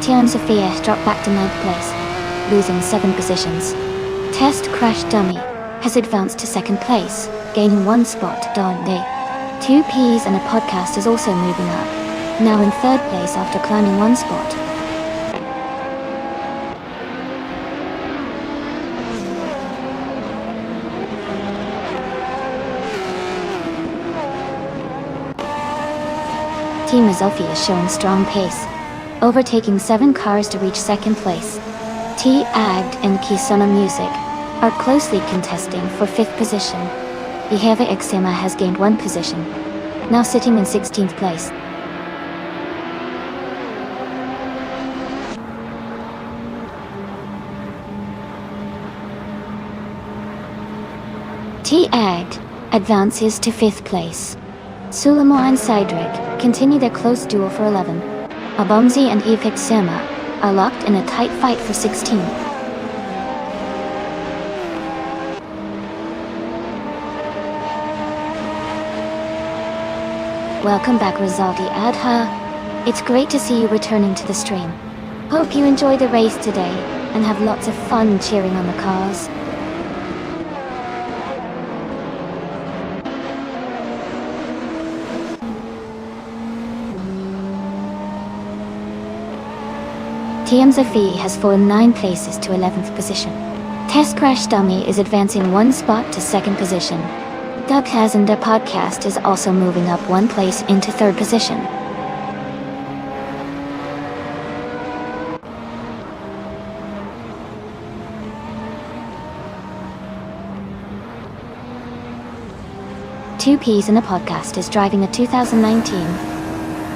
Tian Sophia dropped back to 9th place, losing 7 positions. Test Crash Dummy has advanced to 2nd place, gaining 1 spot. Darn day. 2Ps and a podcast is also moving up, now in 3rd place after climbing 1 spot. Team Azelfi is showing strong pace, overtaking 7 cars to reach 2nd place. T-Agd and Kisona Music are closely contesting for 5th position. Behava Exima has gained 1 position, now sitting in 16th place. T-Agd advances to 5th place. Sulamo and Cydric continue their close duel for 11. Abomzi and Evik Sema are locked in a tight fight for 16th. Welcome back, Rizaldi Adha. It's great to see you returning to the stream. Hope you enjoy the race today and have lots of fun cheering on the cars. TM Zafi has fallen 9 places to 11th position. Test Crash Dummy is advancing one spot to second position. Doug Has and the podcast is also moving up one place into third position. Two Peas in a Podcast is driving a 2019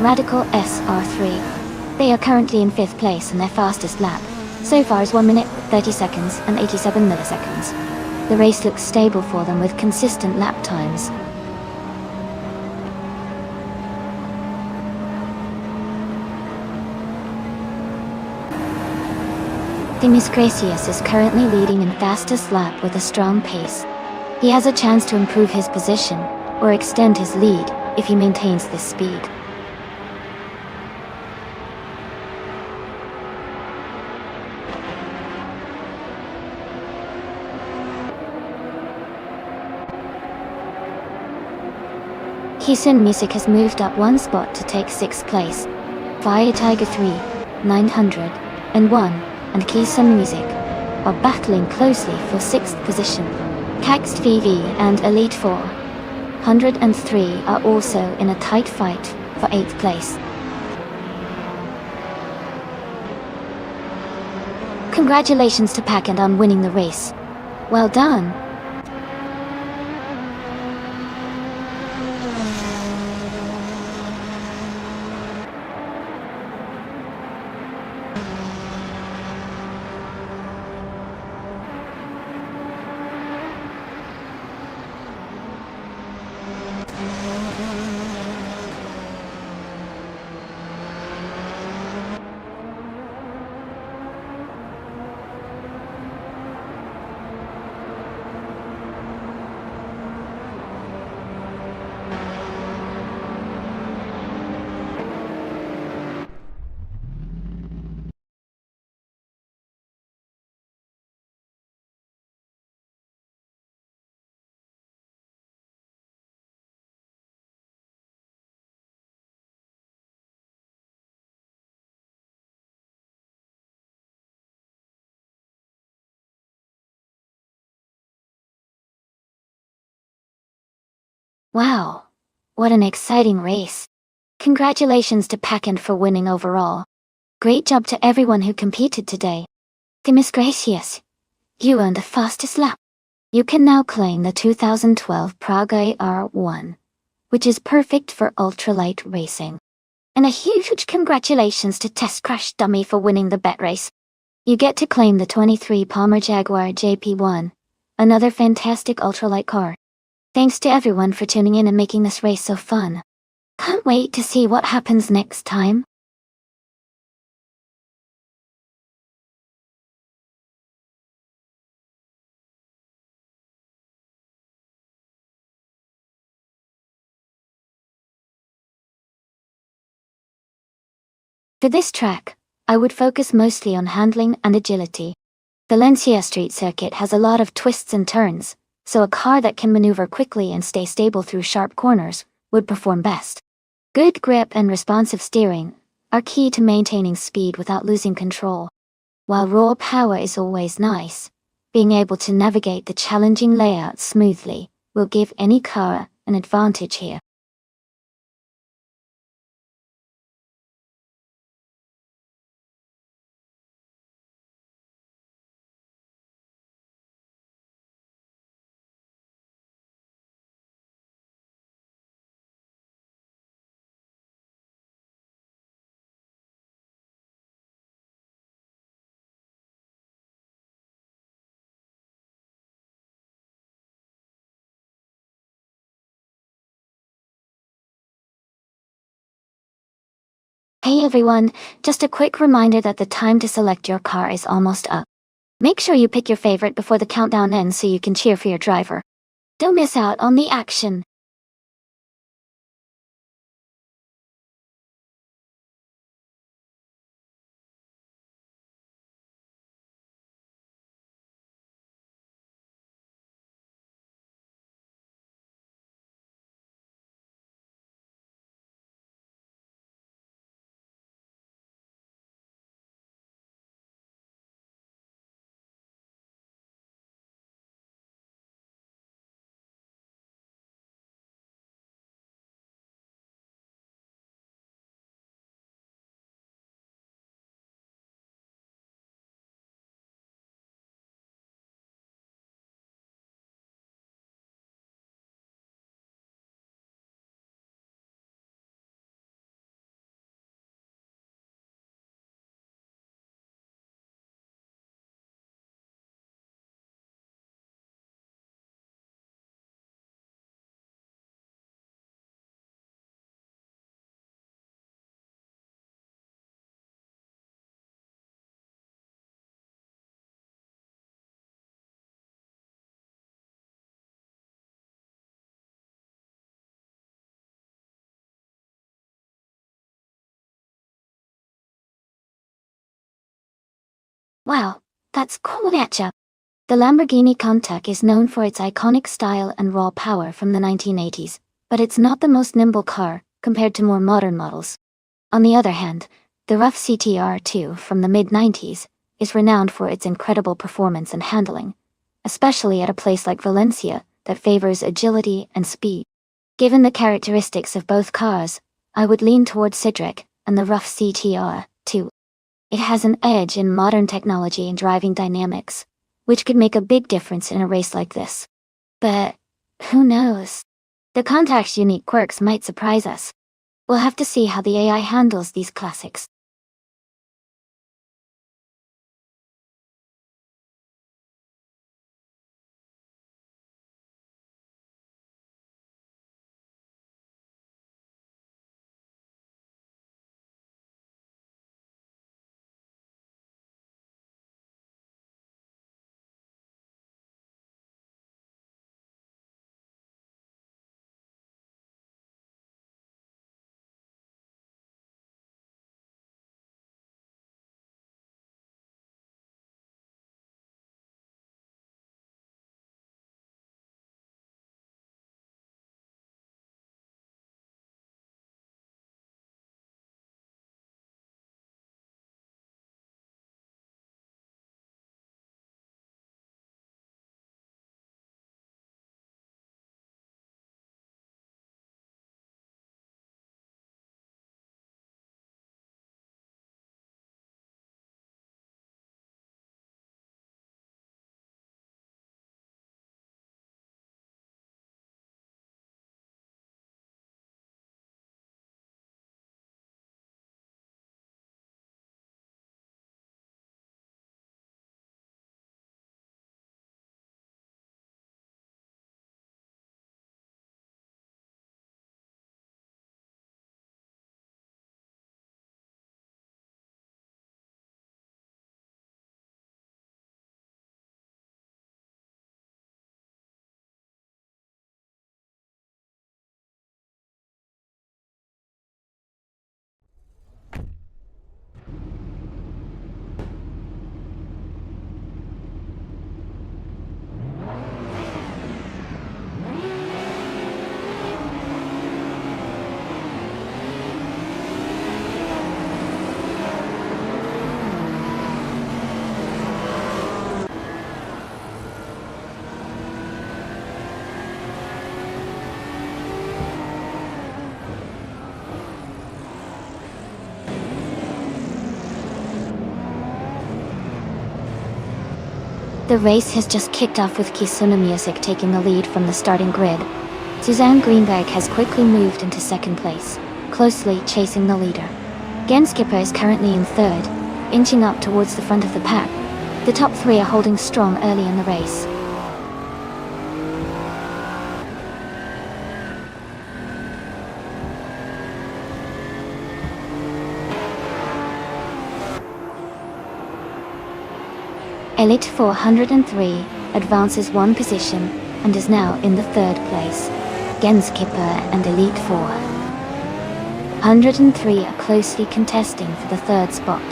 Radical SR3. They are currently in 5th place and their fastest lap so far is 1 minute, 30 seconds and 87 milliseconds. The race looks stable for them with consistent lap times. Demis Gracias is currently leading in fastest lap with a strong pace. He has a chance to improve his position or extend his lead if he maintains this speed. Kisun Music has moved up one spot to take 6th place. Fire Tiger 3, 901, and Kisun Music are battling closely for 6th position. Caxed VV and Elite 403 are also in a tight fight for 8th place. Congratulations to Packard on winning the race. Well done. Wow, what an exciting race. Congratulations to Packard for winning overall. Great job to everyone who competed today. Demis Gracias, you earned the fastest lap. You can now claim the 2012 Prague AR1, which is perfect for ultralight racing. And a huge congratulations to Test Crash Dummy for winning the bet race. You get to claim the 23 Palmer Jaguar JP1, another fantastic ultralight car. Thanks to everyone for tuning in and making this race so fun. Can't wait to see what happens next time. For this track, I would focus mostly on handling and agility. Valencia Street Circuit has a lot of twists and turns, so a car that can maneuver quickly and stay stable through sharp corners would perform best. Good grip and responsive steering are key to maintaining speed without losing control. While raw power is always nice, being able to navigate the challenging layout smoothly will give any car an advantage here. Hey everyone, just a quick reminder that the time to select your car is almost up. Make sure you pick your favorite before the countdown ends so you can cheer for your driver. Don't miss out on the action. Wow, that's cool etcha. The Lamborghini Countach is known for its iconic style and raw power from the 1980s, but it's not the most nimble car compared to more modern models. On the other hand, the rough CTR2 from the mid-90s is renowned for its incredible performance and handling, especially at a place like Valencia that favors agility and speed. Given the characteristics of both cars, I would lean towards Citroën and the rough CTR2. It has an edge in modern technology and driving dynamics, which could make a big difference in a race like this. But who knows? The Countach's unique quirks might surprise us. We'll have to see how the AI handles these classics. The race has just kicked off with Kisuna Music taking the lead from the starting grid. Suzanne Greenberg has quickly moved into second place, closely chasing the leader. Genskipper is currently in third, inching up towards the front of the pack. The top three are holding strong early in the race. Elite 403 advances one position and is now in the third place. Genskipper and Elite 403 are closely contesting for the third spot,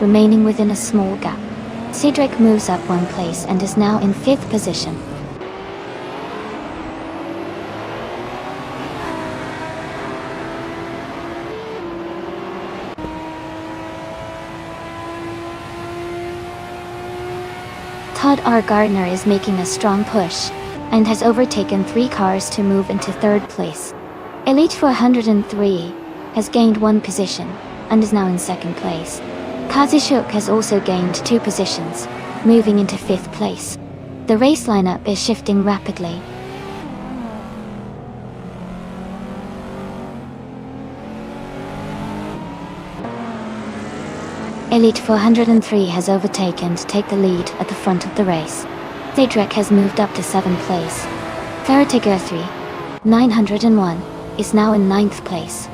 remaining within a small gap. Cedric moves up one place and is now in fifth position. Todd R. Gardner is making a strong push, and has overtaken 3 cars to move into third place. Elite 403 has gained 1 position, and is now in second place. Kazishuk has also gained 2 positions, moving into 5th place. The race lineup is shifting rapidly. Elite 403 has overtaken to take the lead at the front of the race. Cedric has moved up to 7th place. Ferratiger 3, 901, is now in 9th place.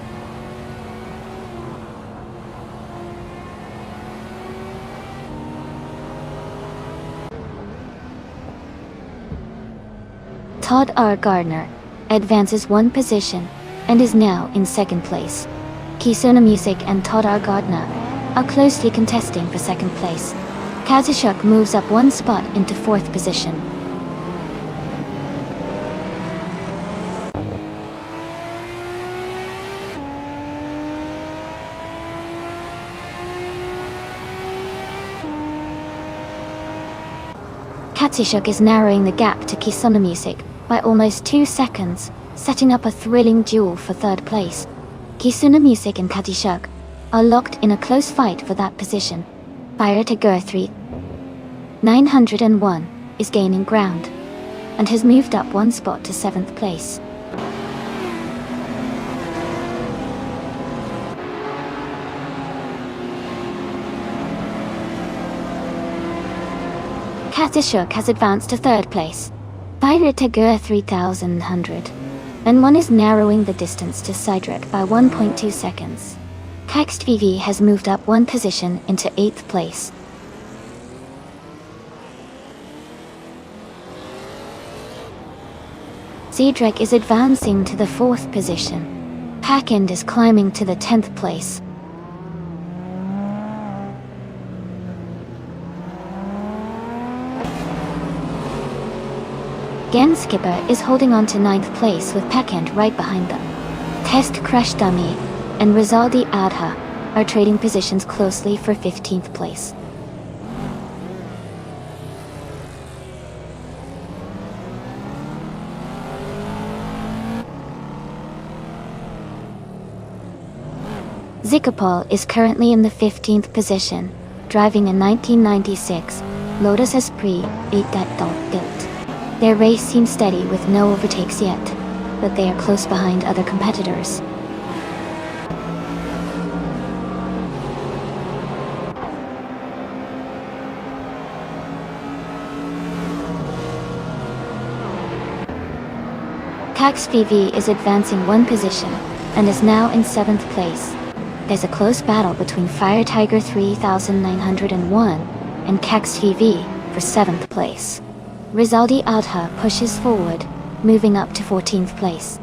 Todd R. Gardner advances 1 position and is now in 2nd place. Kisuna Music and Todd R. Gardner are closely contesting for 2nd place. Kazushuk moves up one spot into 4th position. Kazushuk is narrowing the gap to Kisuna Music by almost 2 seconds, setting up a thrilling duel for 3rd place. Kisuna Music and Kazushuk are locked in a close fight for that position. Fire Tiger 3901 is gaining ground and has moved up one spot to 7th place. Kazushuk has advanced to 3rd place. Fire Tiger 3100 and one is narrowing the distance to Sidrek by 1.2 seconds. Kaxt VV has moved up one position into 8th place. Sidrek is advancing to the 4th position. Packend is climbing to the 10th place. Gen Skipper is holding on to 9th place with Packend right behind them. Test Crash Dummy and Rizaldi Adha are trading positions closely for 15th place. Zikapol is currently in the 15th position, driving a 1996 Lotus Esprit 8 built. Their race seems steady with no overtakes yet, but they are close behind other competitors. Kax VV is advancing one position and is now in 7th place. There's a close battle between Fire Tiger 3901 and Kax VV for 7th place. Rizaldi Adha pushes forward, moving up to 14th place.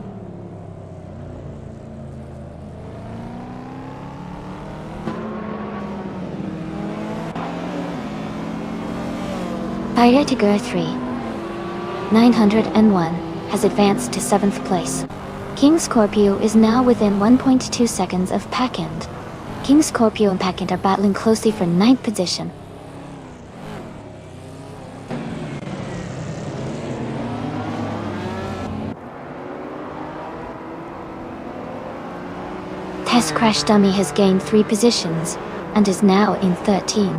Fire Tiger 3901 has advanced to 7th place. King Scorpio is now within 1.2 seconds of Packend. King Scorpio and Packend are battling closely for 9th position. Test Crash Dummy has gained 3 positions and is now in 13.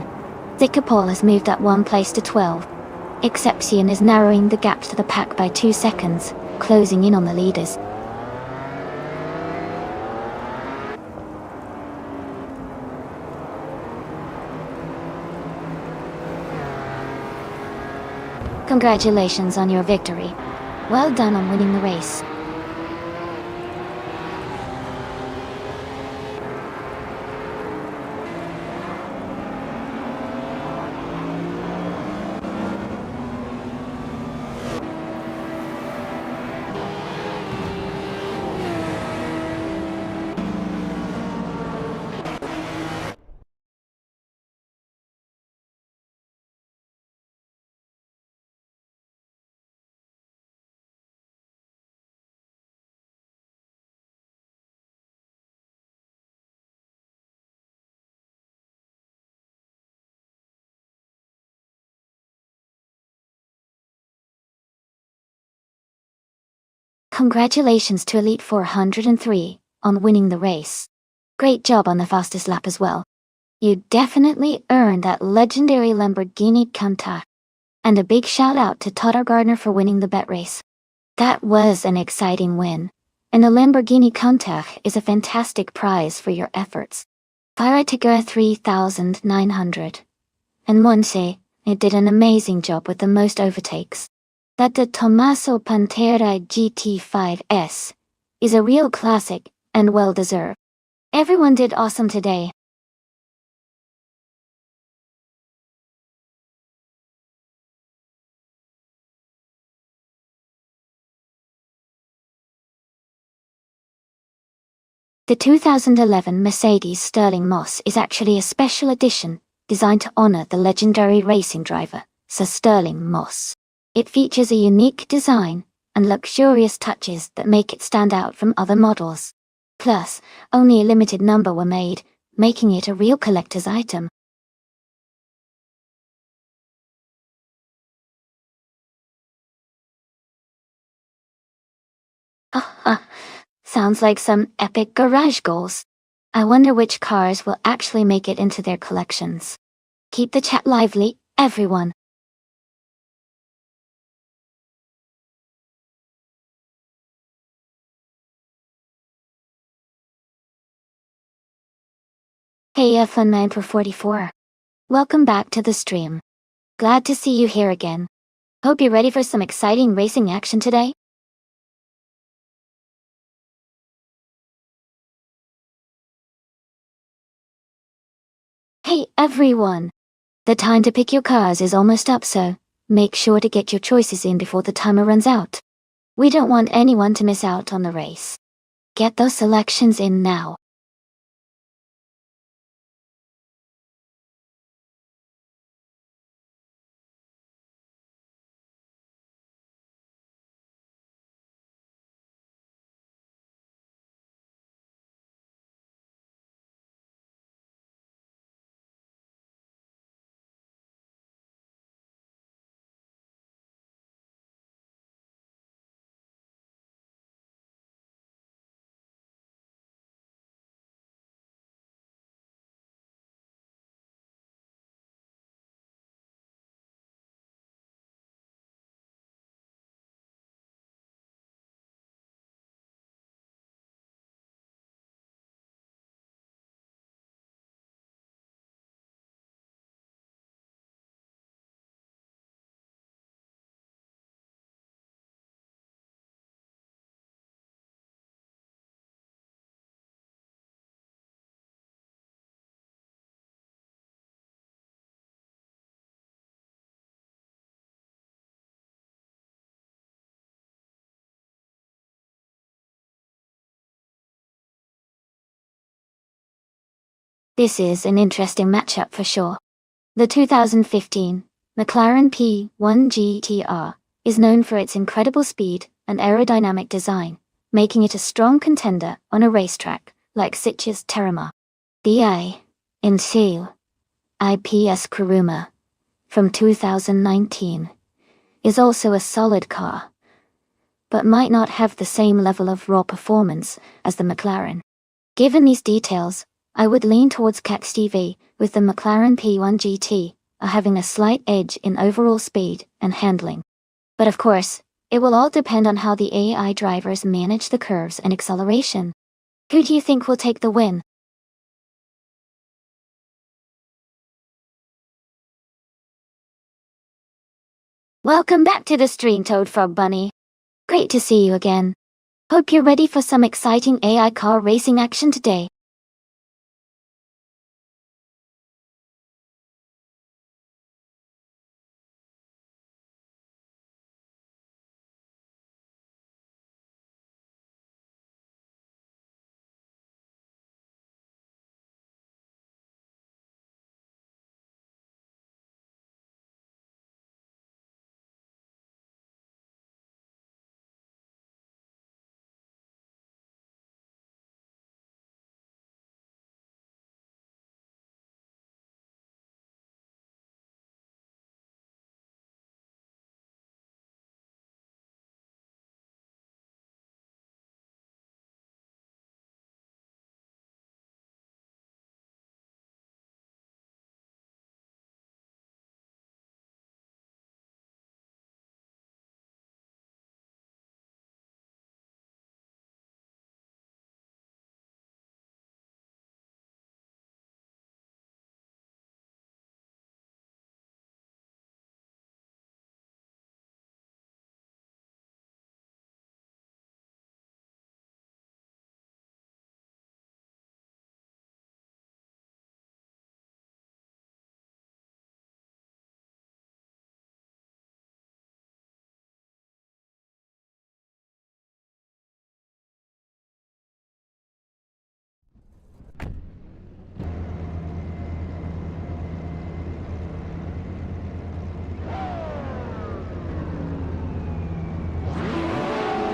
Zikapol has moved up one place to 12. Exception is narrowing the gap to the pack by 2 seconds, closing in on the leaders. Congratulations on your victory. Well done on winning the race. Congratulations to Elite 403 on winning the race. Great job on the fastest lap as well. You definitely earned that legendary Lamborghini Countach. And a big shout out to Todd Gardner for winning the bet race. That was an exciting win. And the Lamborghini Countach is a fantastic prize for your efforts. Fire Tiger 3900. And Monse, it did an amazing job with the most overtakes. That the Tommaso Pantera GT5S is a real classic and well deserved. Everyone did awesome today. The 2011 Mercedes Sterling Moss is actually a special edition, designed to honor the legendary racing driver, Sir Sterling Moss. It features a unique design and luxurious touches that make it stand out from other models. Plus, only a limited number were made, making it a real collector's item. Haha, sounds like some epic garage goals. I wonder which cars will actually make it into their collections. Keep the chat lively, everyone. Hey F1944. Welcome back to the stream. Glad to see you here again. Hope you're ready for some exciting racing action today. Hey everyone! The time to pick your cars is almost up, so make sure to get your choices in before the timer runs out. We don't want anyone to miss out on the race. Get those selections in now. This is an interesting matchup for sure. The 2015 McLaren P1 GTR is known for its incredible speed and aerodynamic design, making it a strong contender on a racetrack like Sitges Terramar. The in Seal IPS Kuruma from 2019 is also a solid car, but might not have the same level of raw performance as the McLaren. Given these details, I would lean towards Cat Stevie, with the McLaren P1 GT having a slight edge in overall speed and handling. But of course, it will all depend on how the AI drivers manage the curves and acceleration. Who do you think will take the win? Welcome back to the stream, Toad Frog Bunny. Great to see you again. Hope you're ready for some exciting AI car racing action today.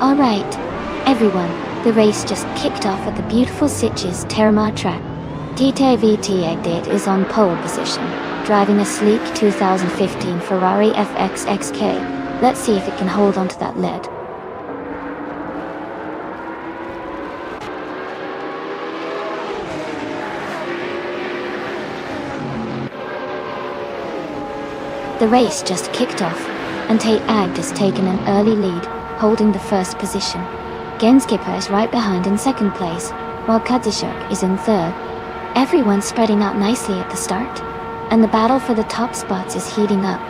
Alright, everyone, the race just kicked off at the beautiful Sitges Terramar track. TTVT Egdit is on pole position, driving a sleek 2015 Ferrari FXXK. Let's see if it can hold onto that lead. The race just kicked off, and Tate Agd has taken an early lead, holding the first position. Genskipper is right behind in second place, while Kadzishuk is in third. Everyone's spreading out nicely at the start, and the battle for the top spots is heating up.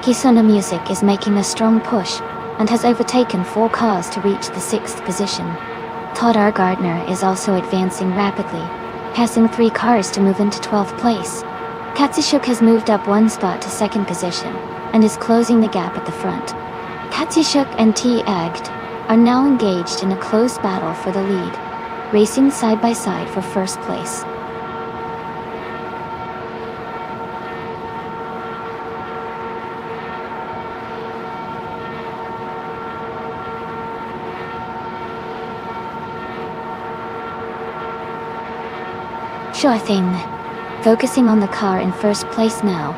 Kisona Music is making a strong push, and has overtaken 4 cars to reach the 6th position. Todd R. Gardner is also advancing rapidly, passing 3 cars to move into 12th place. Katsishuk has moved up 1 spot to 2nd position, and is closing the gap at the front. Katsishuk and T. Agd are now engaged in a close battle for the lead, racing side by side for 1st place. Sure thing. Focusing on the car in 1st place now.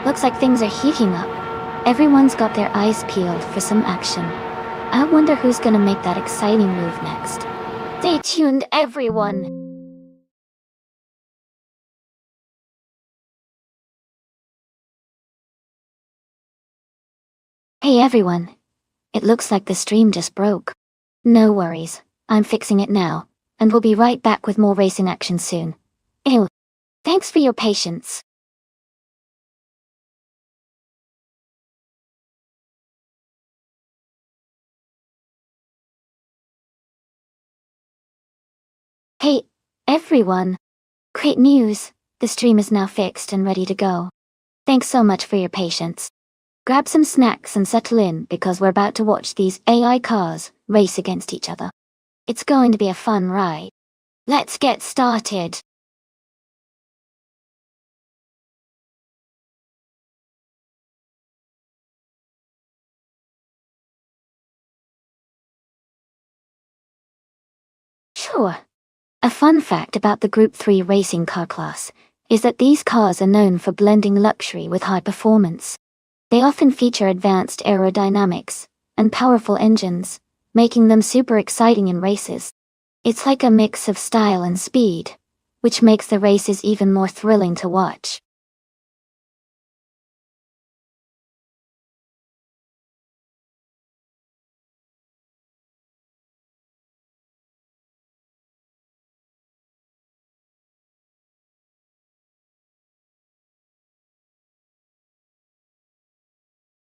Looks like things are heating up. Everyone's got their eyes peeled for some action. I wonder who's gonna make that exciting move next. Stay tuned, everyone! Hey everyone. It looks like the stream just broke. No worries, I'm fixing it now, and we'll be right back with more racing action soon. Ew. Thanks for your patience. Hey, everyone. Great news, the stream is now fixed and ready to go. Thanks so much for your patience. Grab some snacks and settle in because we're about to watch these AI cars race against each other. It's going to be a fun ride. Let's get started. Sure. A fun fact about the Group 3 racing car class is that these cars are known for blending luxury with high performance. They often feature advanced aerodynamics and powerful engines, making them super exciting in races. It's like a mix of style and speed, which makes the races even more thrilling to watch.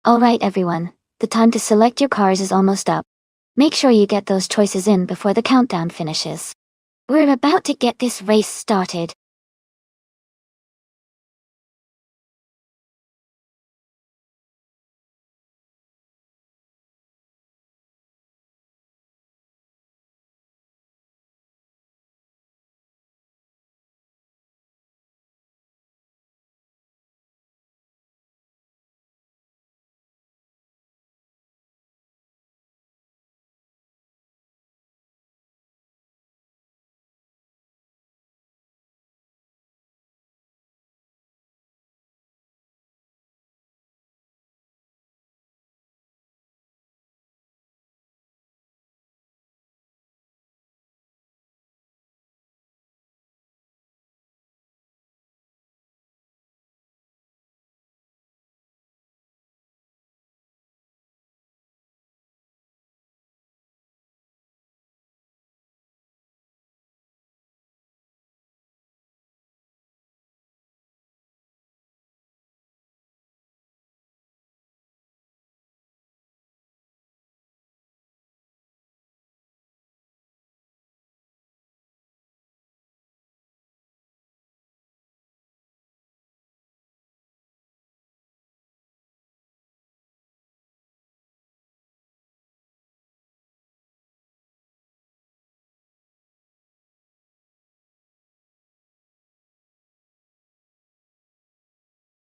Alright everyone, the time to select your cars is almost up. Make sure you get those choices in before the countdown finishes. We're about to get this race started.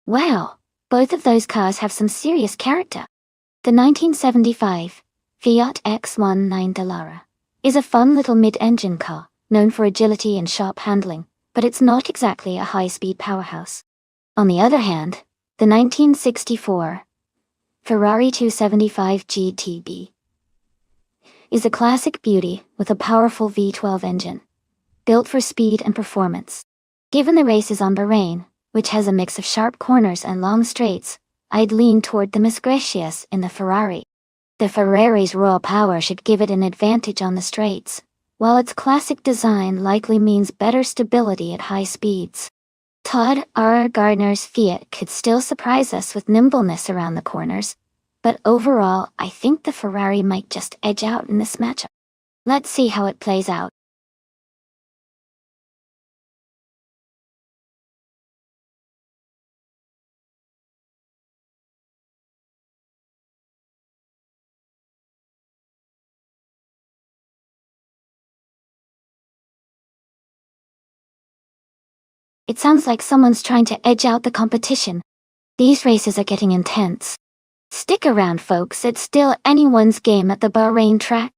Wow, both of those cars have some serious character. The 1975 Fiat X19 Dallara is a fun little mid-engine car, known for agility and sharp handling, but it's not exactly a high-speed powerhouse. On the other hand, the 1964 Ferrari 275 GTB is a classic beauty with a powerful V12 engine, built for speed and performance. Given the race is on Bahrain, which has a mix of sharp corners and long straights, I'd lean toward the más gracious in the Ferrari. The Ferrari's raw power should give it an advantage on the straights, while its classic design likely means better stability at high speeds. Todd R. Gardner's Fiat could still surprise us with nimbleness around the corners, but overall, I think the Ferrari might just edge out in this matchup. Let's see how it plays out. It sounds like someone's trying to edge out the competition. These races are getting intense. Stick around, folks, it's still anyone's game at the Bahrain track.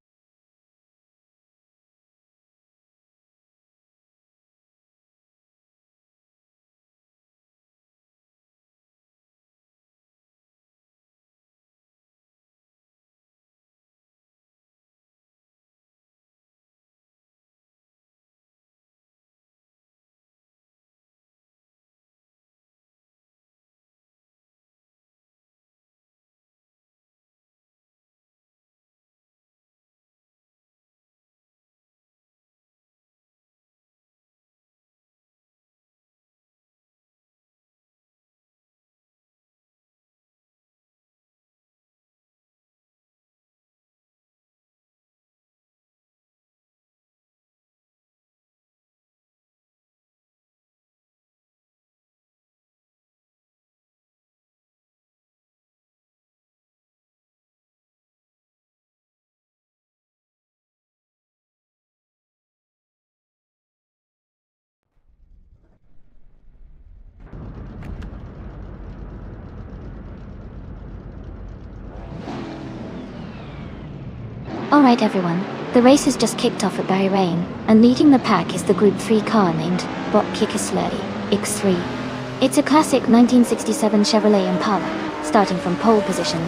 Alright everyone, the race has just kicked off at Bahrain, and leading the pack is the Group 3 car named Kikisledi X3. It's a classic 1967 Chevrolet Impala, starting from pole position,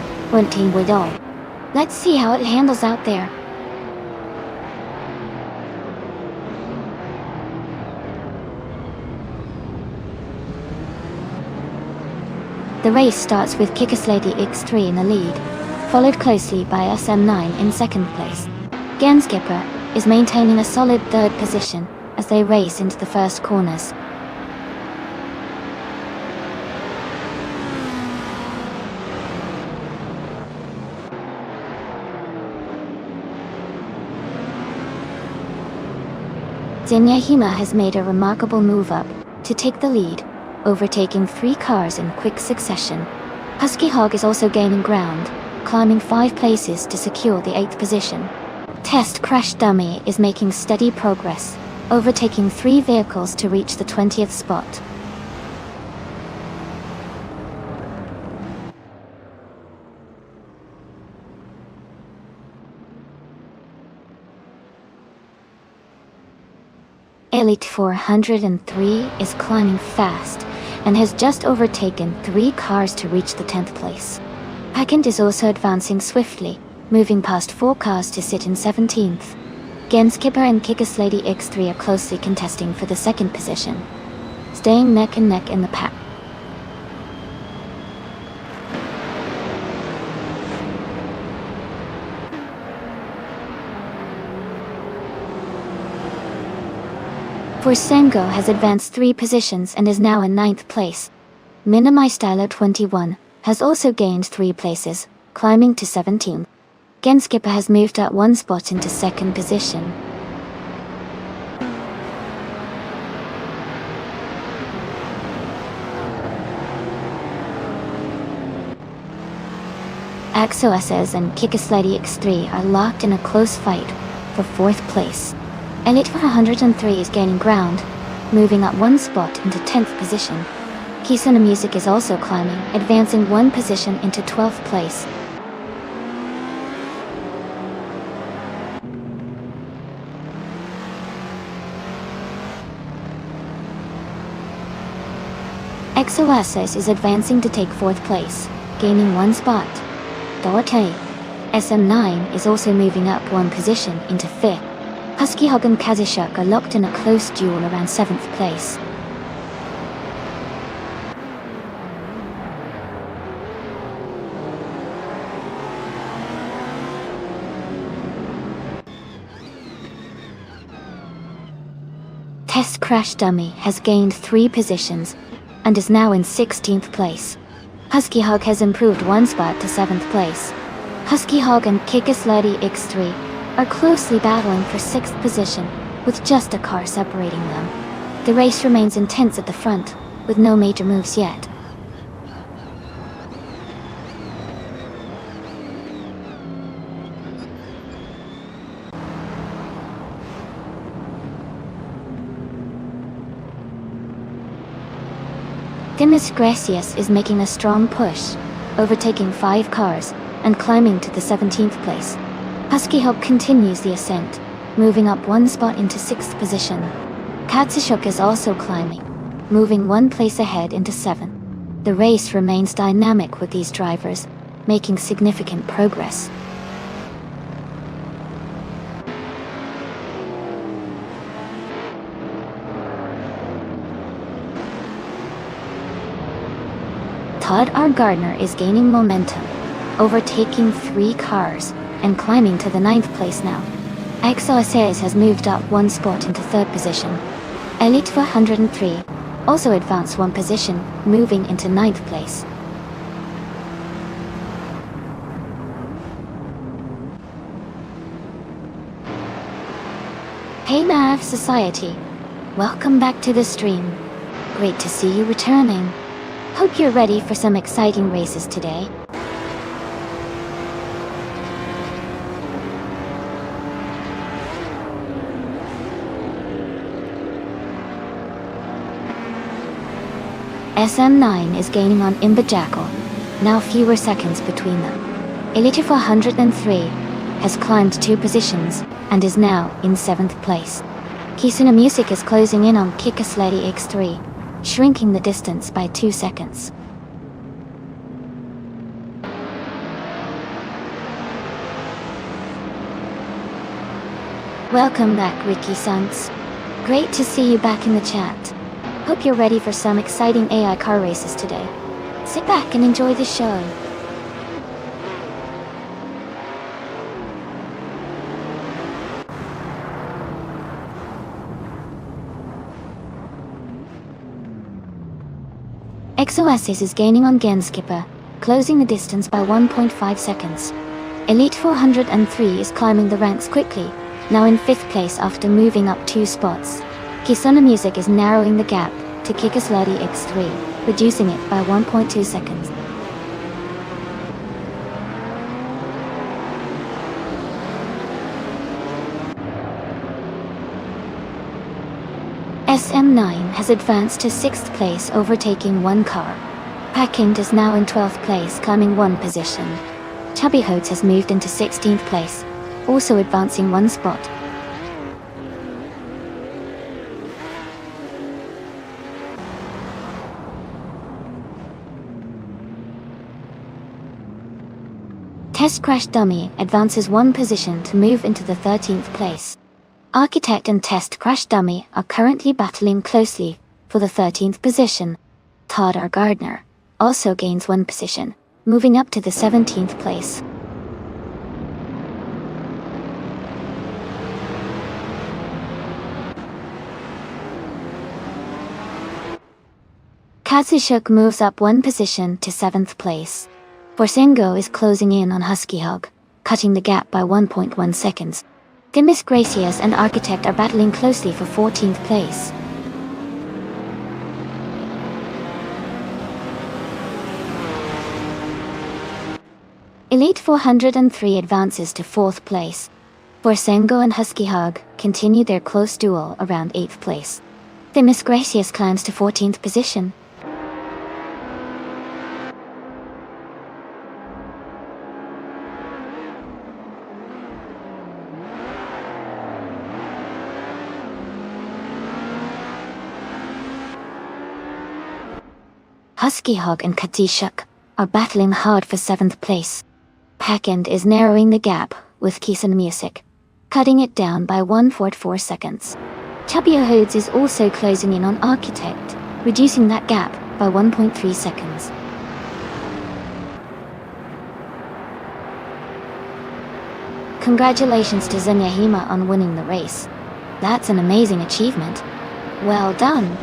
Team Widol. Let's see how it handles out there. The race starts with Kikisledi X3 in the lead, followed closely by SM9 in second place. Genskipper is maintaining a solid third position as they race into the first corners. Zenyahima has made a remarkable move up to take the lead, overtaking 3 cars in quick succession. Husky Hog is also gaining ground, climbing 5 places to secure the 8th position. Test Crash Dummy is making steady progress, overtaking 3 vehicles to reach the 20th spot. Elite 403 is climbing fast and has just overtaken 3 cars to reach the 10th place. Hackend is also advancing swiftly, moving past 4 cars to sit in 17th. Genskipper and Kikisledi X3 are closely contesting for the 2nd position, staying neck and neck in the pack. Forsengo has advanced 3 positions and is now in 9th place. Minimi Stylo 21 has also gained 3 places, climbing to 17th. Genskipper has moved up 1 spot into 2nd position. Axoss and Kikisledi X3 are locked in a close fight for 4th place. Elite 103 is gaining ground, moving up 1 spot into 10th position. Kisuna Music is also climbing, advancing one position into 12th place. XOSS is advancing to take 4th place, gaining one spot. Doate SM9 is also moving up one position into 5th. Husky Hog and Kazushuk are locked in a close duel around 7th place. Test Crash Dummy has gained 3 positions and is now in 16th place. Husky Hog has improved one spot to 7th place. Husky Hog and Kikisledi X3 are closely battling for 6th position, with just a car separating them. The race remains intense at the front, with no major moves yet. Dimas Gracias is making a strong push, overtaking 5 cars and climbing to the 17th place. Husky Hog continues the ascent, moving up one spot into 6th position. Katsushuk is also climbing, moving one place ahead into 7th. The race remains dynamic with these drivers, making significant progress. Todd R. Gardner is gaining momentum, overtaking 3 cars and climbing to the 9th place now. XOSS has moved up one spot into 3rd position. Elite 403 also advanced one position, moving into 9th place. Hey Mav Society, welcome back to the stream. Great to see you returning. Hope you're ready for some exciting races today. SM9 is gaining on Imba Jackal, now fewer seconds between them. Elite 403 has climbed 2 positions and is now in 7th place. Kisuna Music is closing in on Kikisledi X3, shrinking the distance by 2 seconds. Welcome back, Ricky Sunks. Great to see you back in the chat. Hope you're ready for some exciting AI car races today. Sit back and enjoy the show. XOSS is gaining on Genskipper, closing the distance by 1.5 seconds. Elite 403 is climbing the ranks quickly, now in 5th place after moving up 2 spots. Kisuna Music is narrowing the gap to Kikisledi X3, reducing it by 1.2 seconds. SM9 has advanced to 6th place, overtaking 1 car. Packend is now in 12th place, climbing 1 position. Chubby Hodes has moved into 16th place, also advancing 1 spot. Test Crash Dummy advances 1 position to move into the 13th place. Architect and Test Crash Dummy are currently battling closely for the 13th position. Todd R. Gardner also gains 1 position, moving up to the 17th place. Kazushuk moves up 1 position to 7th place. Borsengo is closing in on Husky Hog, cutting the gap by 1.1 seconds. Dimas Gracias and Architect are battling closely for 14th place. Elite 403 advances to 4th place. Borsengo and Husky Hog continue their close duel around 8th place. Dimas Gracias climbs to 14th position. Husky Hog and Katishuk are battling hard for 7th place. Packend is narrowing the gap with Kisan Music, cutting it down by 1.44 seconds. Chubbier Hoods is also closing in on Architect, reducing that gap by 1.3 seconds. Congratulations to Zenyahima on winning the race. That's an amazing achievement. Well done.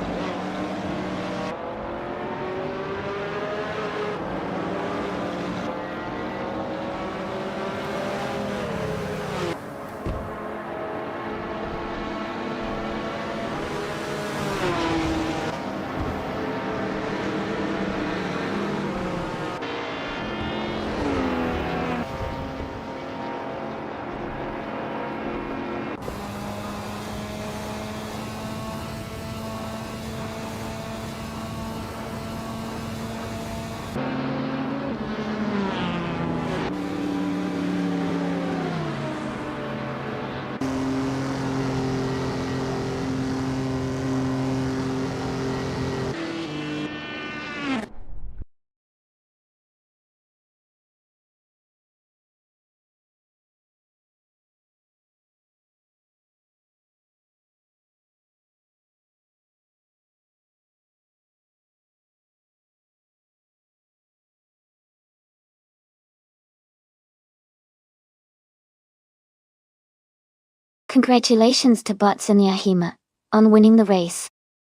Congratulations to Butts and Yahima on winning the race.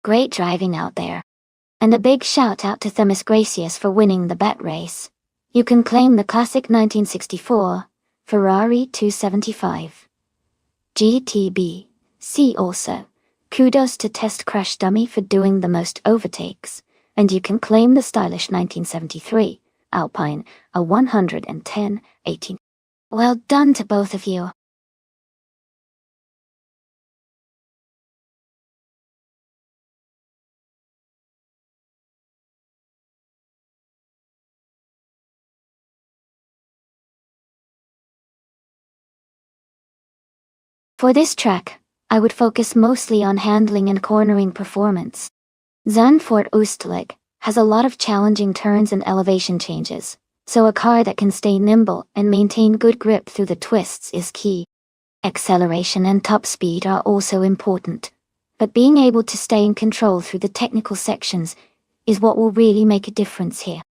Great driving out there. And a big shout out to Themis Gracious for winning the bet race. You can claim the classic 1964 Ferrari 275 GTB. See also, kudos to Test Crash Dummy for doing the most overtakes, and you can claim the stylish 1973 Alpine a 110/18. Well done to both of you. For this track, I would focus mostly on handling and cornering performance. Zandvoort Oostelijk has a lot of challenging turns and elevation changes, so a car that can stay nimble and maintain good grip through the twists is key. Acceleration and top speed are also important, but being able to stay in control through the technical sections is what will really make a difference here.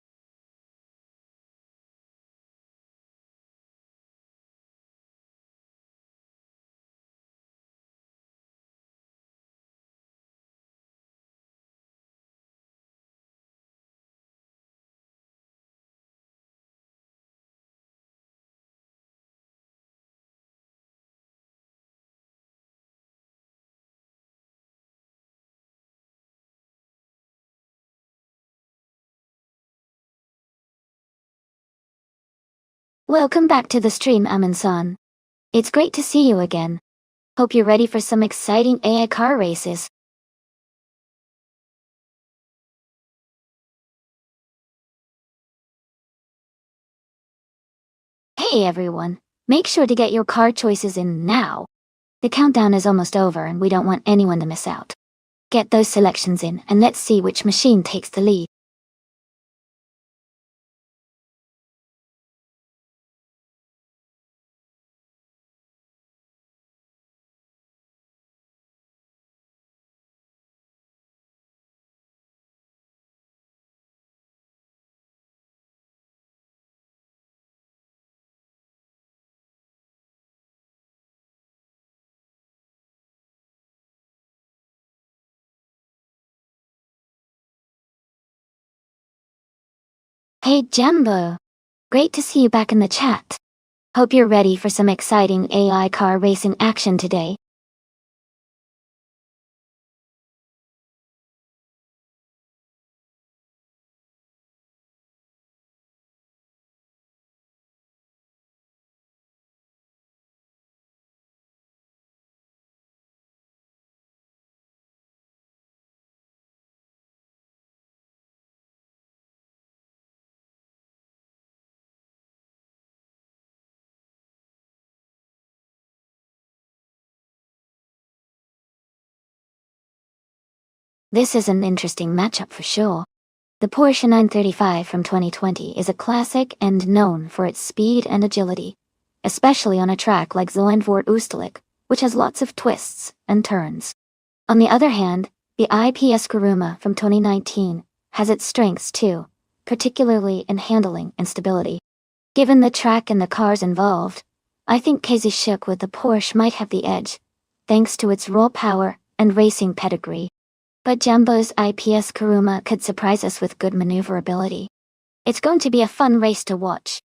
Welcome back to the stream, Amin-san. It's great to see you again. Hope you're ready for some exciting AI car races. Hey everyone, make sure to get your car choices in now. The countdown is almost over and we don't want anyone to miss out. Get those selections in and let's see which machine takes the lead. Hey Jumbo! Great to see you back in the chat. Hope you're ready for some exciting AI car racing action today. This is an interesting matchup for sure. The Porsche 935 from 2020 is a classic and known for its speed and agility, especially on a track like Zandvoort Oostelijk, which has lots of twists and turns. On the other hand, the IPS Kuruma from 2019 has its strengths too, particularly in handling and stability. Given the track and the cars involved, I think Casey Shook with the Porsche might have the edge, thanks to its raw power and racing pedigree. But Jumbo's IPS Kuruma could surprise us with good maneuverability. It's going to be a fun race to watch.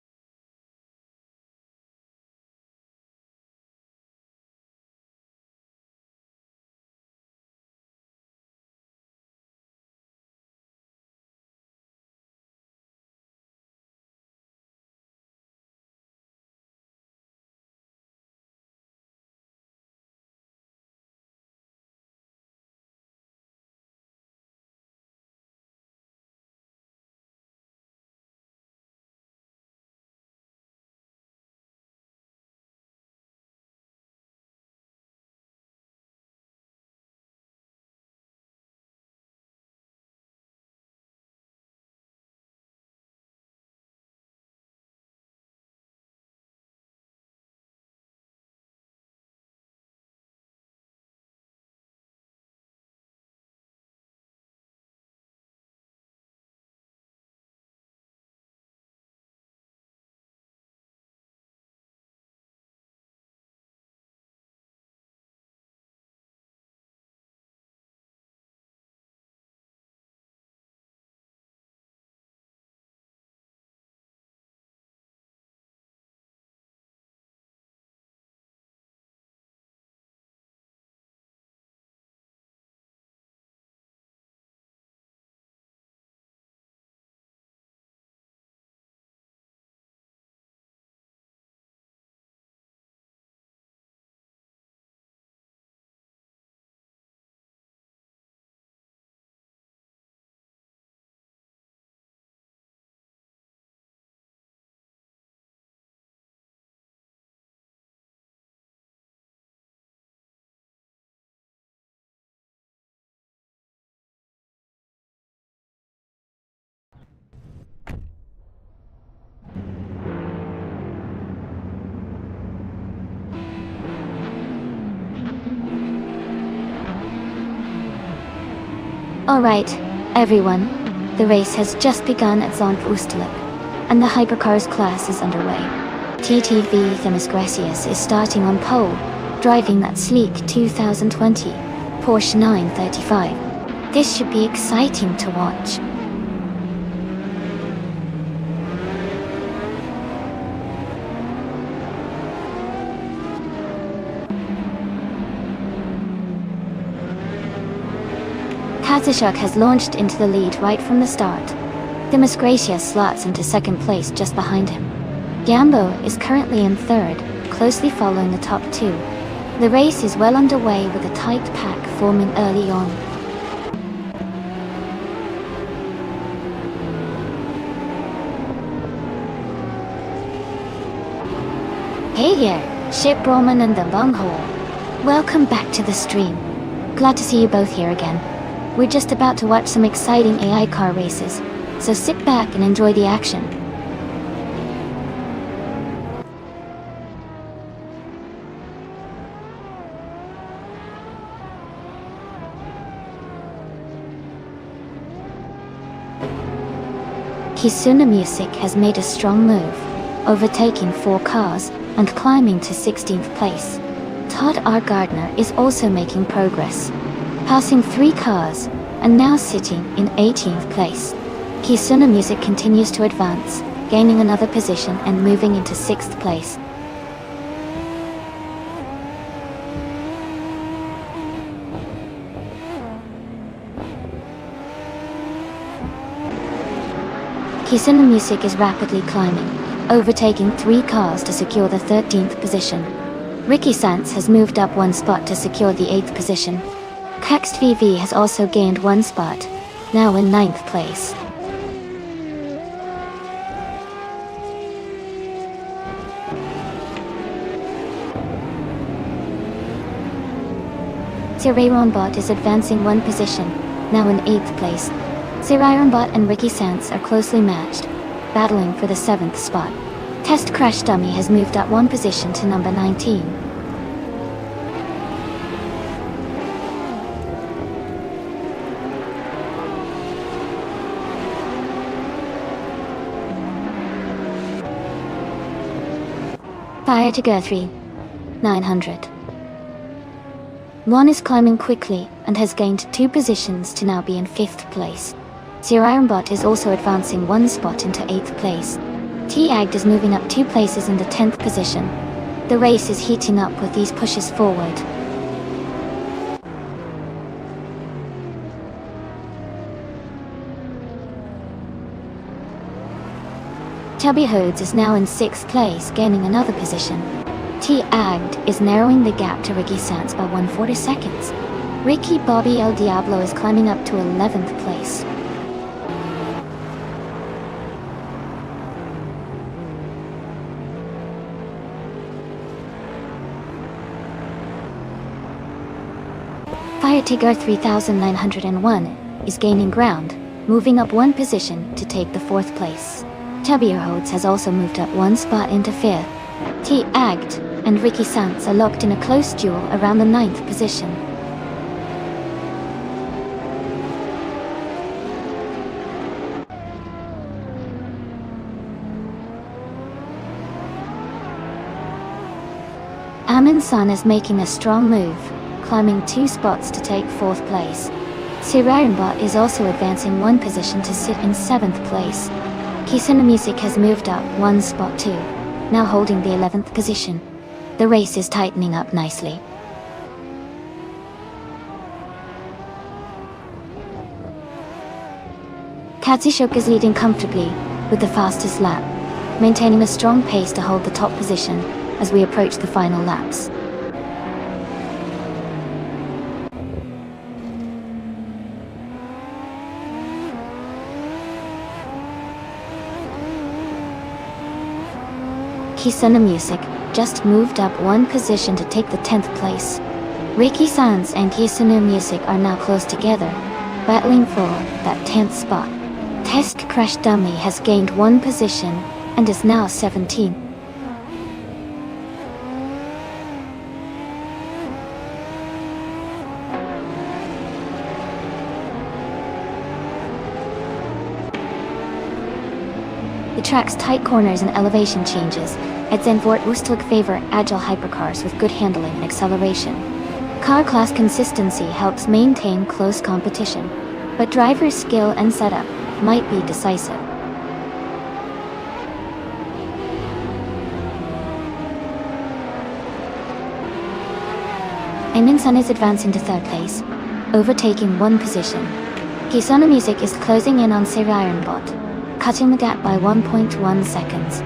Alright, everyone, the race has just begun at Zandvoort Oostelijk, and the hypercars class is underway. TTV Themis Gracias is starting on pole, driving that sleek 2020 Porsche 935. This should be exciting to watch. Kasishuk has launched into the lead right from the start. Themis Gracias slots into second place just behind him. Jambo is currently in third, closely following the top two. The race is well underway with a tight pack forming early on. Hey there, Ship Roman and the Bunghole. Welcome back to the stream. Glad to see you both here again. We're just about to watch some exciting AI car races, so sit back and enjoy the action. Kisuna Music has made a strong move, overtaking 4 cars and climbing to 16th place. Todd R. Gardner is also making progress, passing 3 cars, and now sitting in 18th place. Kisuna Music continues to advance, gaining another position and moving into 6th place. Kisuna Music is rapidly climbing, overtaking 3 cars to secure the 13th position. Ricky Sanz has moved up 1 spot to secure the 8th position. Kext VV has also gained 1 spot, now in 9th place. Tirayron Bot is advancing 1 position, now in 8th place. Sirironbot and Ricky Sands are closely matched, battling for the 7th spot. Test Crash Dummy has moved up one position to number 19. Fire to Guthrie, 900. One is climbing quickly and has gained 2 positions to now be in 5th place. Sirironbot is also advancing 1 spot into 8th place. T-Agd is moving up 2 places in the 10th position. The race is heating up with these pushes forward. Chubby Hodes is now in 6th place, gaining another position. T-Agd is narrowing the gap to Ricky Sands by 1/40 seconds. Ricky Bobby El Diablo is climbing up to 11th place. Fire Tigger 3901 is gaining ground, moving up 1 position to take the 4th place. Chubby Hodes has also moved up 1 spot into 5th. T-Agd and Ricky Sands are locked in a close duel around the 9th position. Amin Sun is making a strong move, climbing 2 spots to take 4th place. Sirironbot is also advancing 1 position to sit in 7th place. Kisuna Music has moved up 1 spot too, now holding the 11th position. The race is tightening up nicely. Katsushok is leading comfortably, with the fastest lap, maintaining a strong pace to hold the top position as we approach the final laps. Kisuna Music just moved up 1 position to take the 10th place. Ricky Sands and Kisuna Music are now close together, battling for that 10th spot. Test Crash Dummy has gained 1 position and is now 17. The track's tight corners and elevation changes at Zenfort Wustlik favor agile hypercars with good handling and acceleration. Car class consistency helps maintain close competition, but driver skill and setup might be decisive. Amin Sun is advancing to 3rd place, overtaking 1 position. Kisuna Music is closing in on Sirironbot, cutting the gap by 1.1 seconds.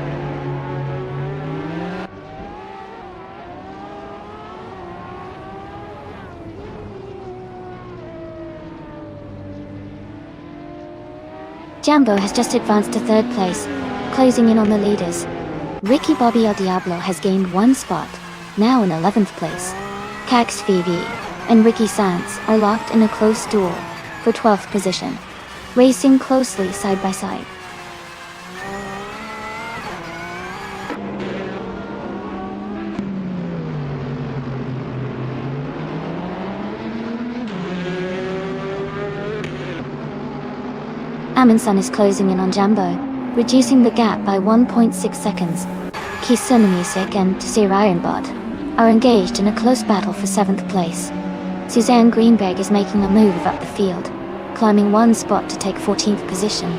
Jambo has just advanced to 3rd place, closing in on the leaders. Ricky Bobby El Diablo has gained 1 spot, now in 11th place. Cax Phoebe and Ricky Sands are locked in a close duel for 12th position, racing closely side by side. Amin Sun is closing in on Jambo, reducing the gap by 1.6 seconds. Kisuna Music and Sirironbot are engaged in a close battle for 7th place. Suzanne Greenberg is making a move up the field, climbing 1 spot to take 14th position.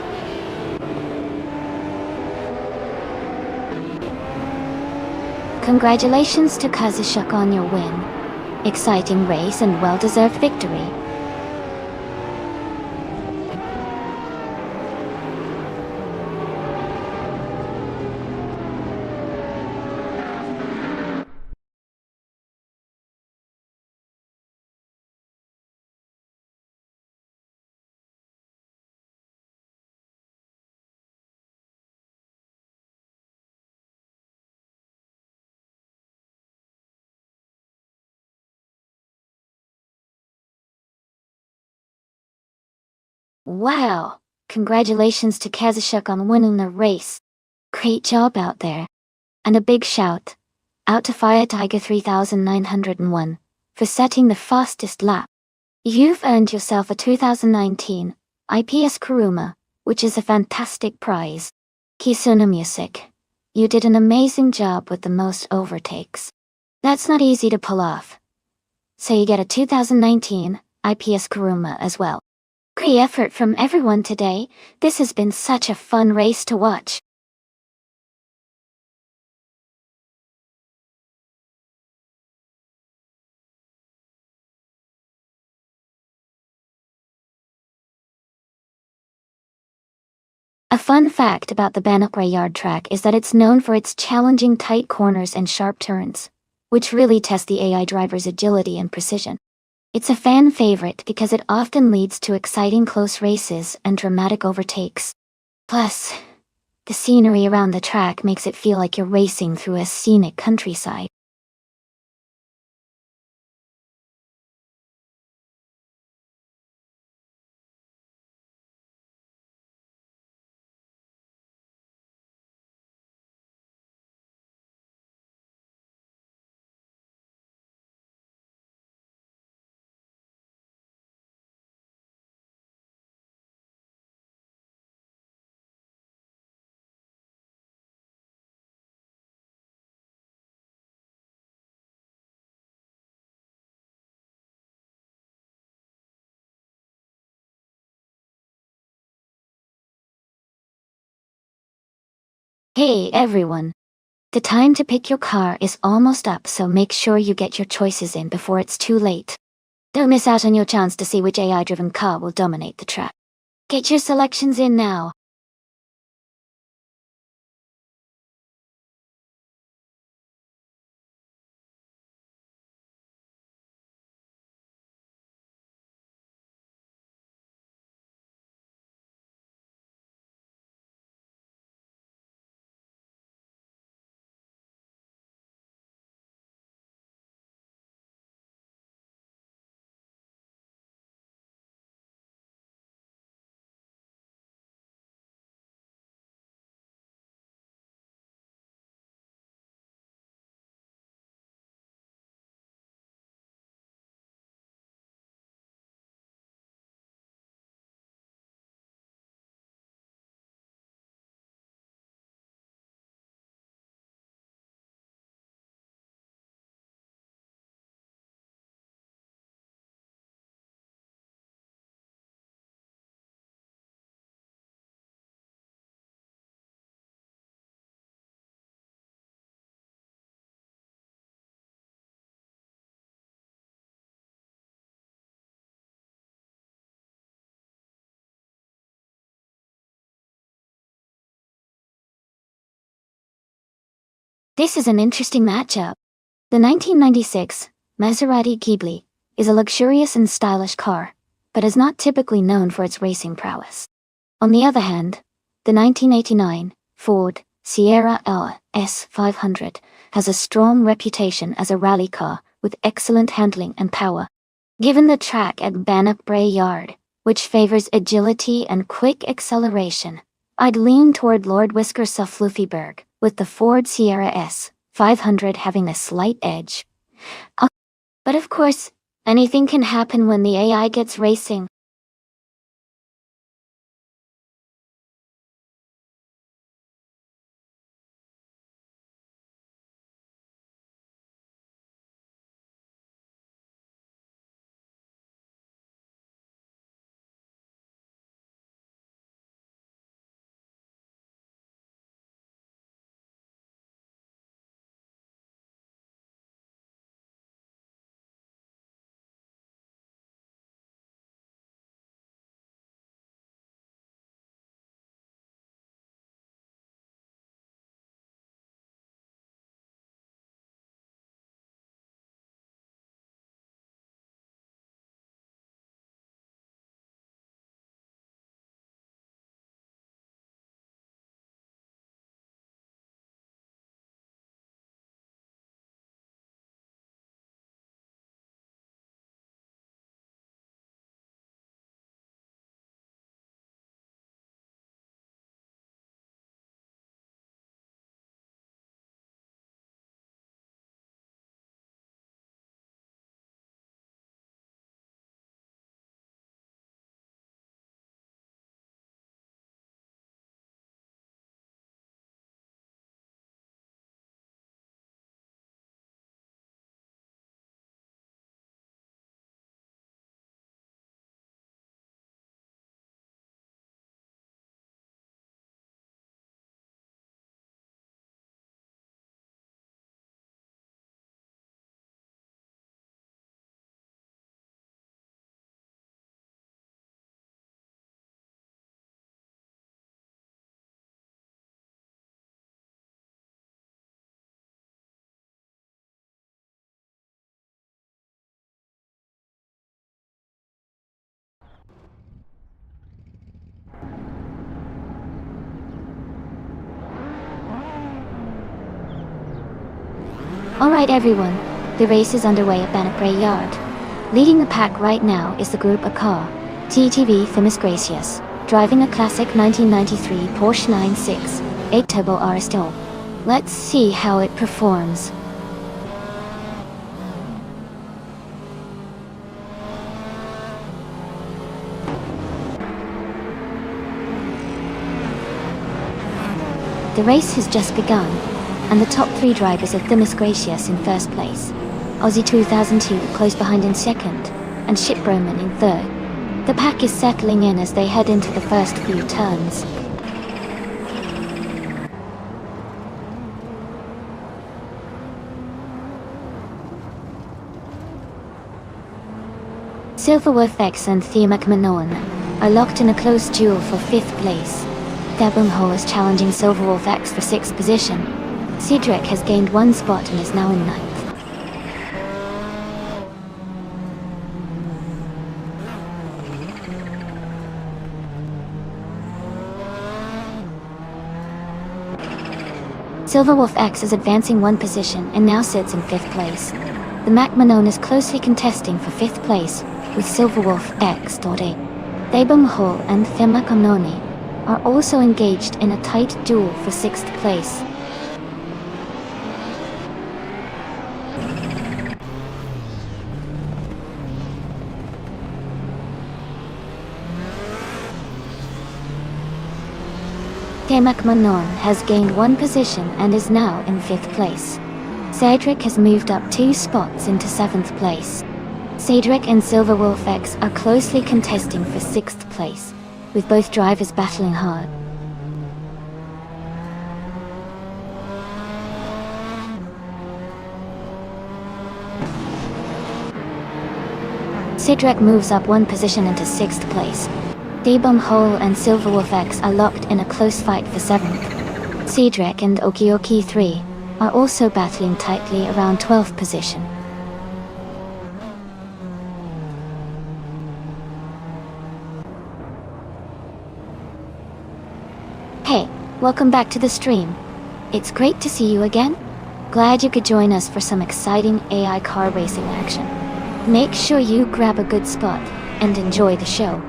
Congratulations to Kazushuk on your win. Exciting race and well-deserved victory. Wow! Congratulations to Kazushuk on winning the race. Great job out there. And a big shout out to Fire Tiger 3901 for setting the fastest lap. You've earned yourself a 2019 IPS Kuruma, which is a fantastic prize. Kisuna Music. You did an amazing job with the most overtakes. That's not easy to pull off. So you get a 2019 IPS Kuruma as well. Great effort from everyone today. This has been such a fun race to watch. A fun fact about the Bannockbrae Yard track is that it's known for its challenging tight corners and sharp turns, which really test the AI driver's agility and precision. It's a fan favorite because it often leads to exciting close races and dramatic overtakes. Plus, the scenery around the track makes it feel like you're racing through a scenic countryside. Hey everyone! The time to pick your car is almost up, so make sure you get your choices in before it's too late. Don't miss out on your chance to see which AI-driven car will dominate the track. Get your selections in now. This is an interesting matchup. The 1996 Maserati Ghibli is a luxurious and stylish car, but is not typically known for its racing prowess. On the other hand, the 1989 Ford Sierra S500 has a strong reputation as a rally car with excellent handling and power. Given the track at Bannockbrae Yard, which favors agility and quick acceleration, I'd lean toward Lord Whisker Fluffyberg, with the Ford Sierra S500 having a slight edge. But of course, anything can happen when the AI gets racing. Alright everyone, the race is underway at Bannockbrae Yard. Leading the pack right now is the Group A car, TTV Themis Gracious, driving a classic 1993 Porsche 968 Turbo Aristo. Let's see how it performs. The race has just begun, and the top three drivers are Themis Gracious in first place, Aussie 2002 close behind in second, and Ship Broman in third. The pack is settling in as they head into the first few turns. Silverworth X and Thea McMahon are locked in a close duel for 5th place. Dabungho is challenging Silverwolf X for 6th position. Cedric has gained 1 spot and is now in 9th. Silverwolf X is advancing 1 position and now sits in 5th place. The McMahon is closely contesting for 5th place with Silverwolf X. Dabungho and Thea McMahon are also engaged in a tight duel for 6th place. Thea McMahon has gained 1 position and is now in 5th place. Cedric has moved up 2 spots into 7th place. Cedric and Silverwolf X are closely contesting for 6th place, with both drivers battling hard. Cedric moves up 1 position into 6th place. Dabungho and Silverwolf X are locked in a close fight for 7th. Cedric and Okioki 3 are also battling tightly around 12th position. Hey, welcome back to the stream. It's great to see you again. Glad you could join us for some exciting AI car racing action. Make sure you grab a good spot and enjoy the show.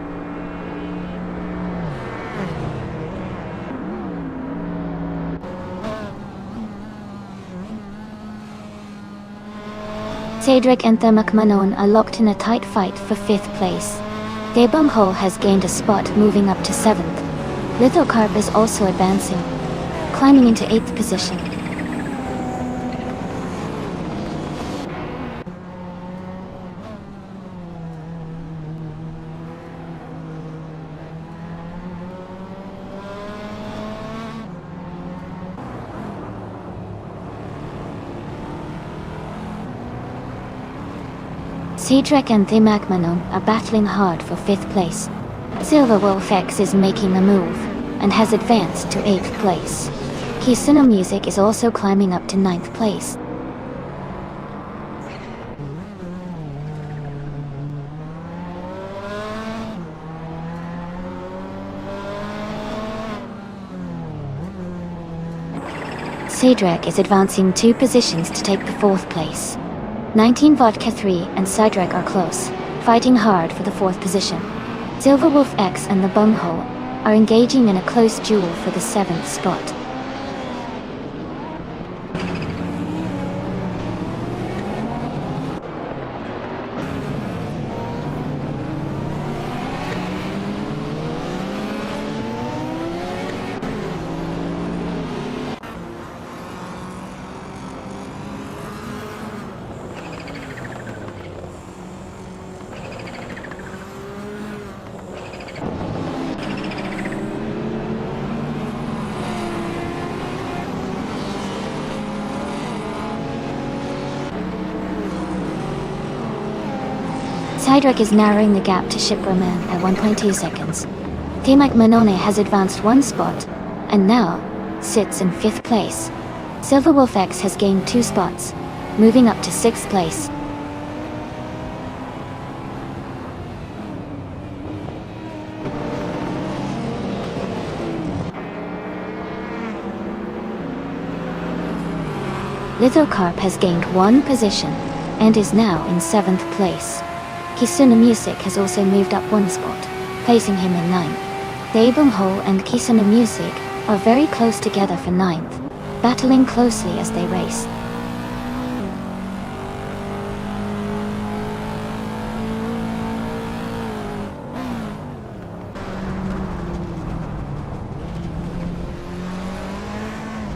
Cedric and Thea McMahon are locked in a tight fight for 5th place. Dabungho has gained a spot moving up to 7th. Lithocarp is also advancing, climbing into 8th position. Cedric and Thea McMahon are battling hard for 5th place. Silverwolf X is making a move, and has advanced to 8th place. Kisuno Music is also climbing up to 9th place. Cedric is advancing 2 positions to take the 4th place. 19 Vodka 3 and Cedric are close, fighting hard for the 4th position. Silverwolf X and the Bungho are engaging in a close duel for the 7th spot. Cedric is narrowing the gap to Ship Broman at 1.2 seconds. Thea McMahon has advanced 1 spot, and now sits in 5th place. Silverwolf X has gained 2 spots, moving up to 6th place. Lithocarp has gained one position and is now in 7th place. Kisuna Music has also moved up one spot, placing him in 9th. Daebongho and Kisuna Music are very close together for 9th, battling closely as they race.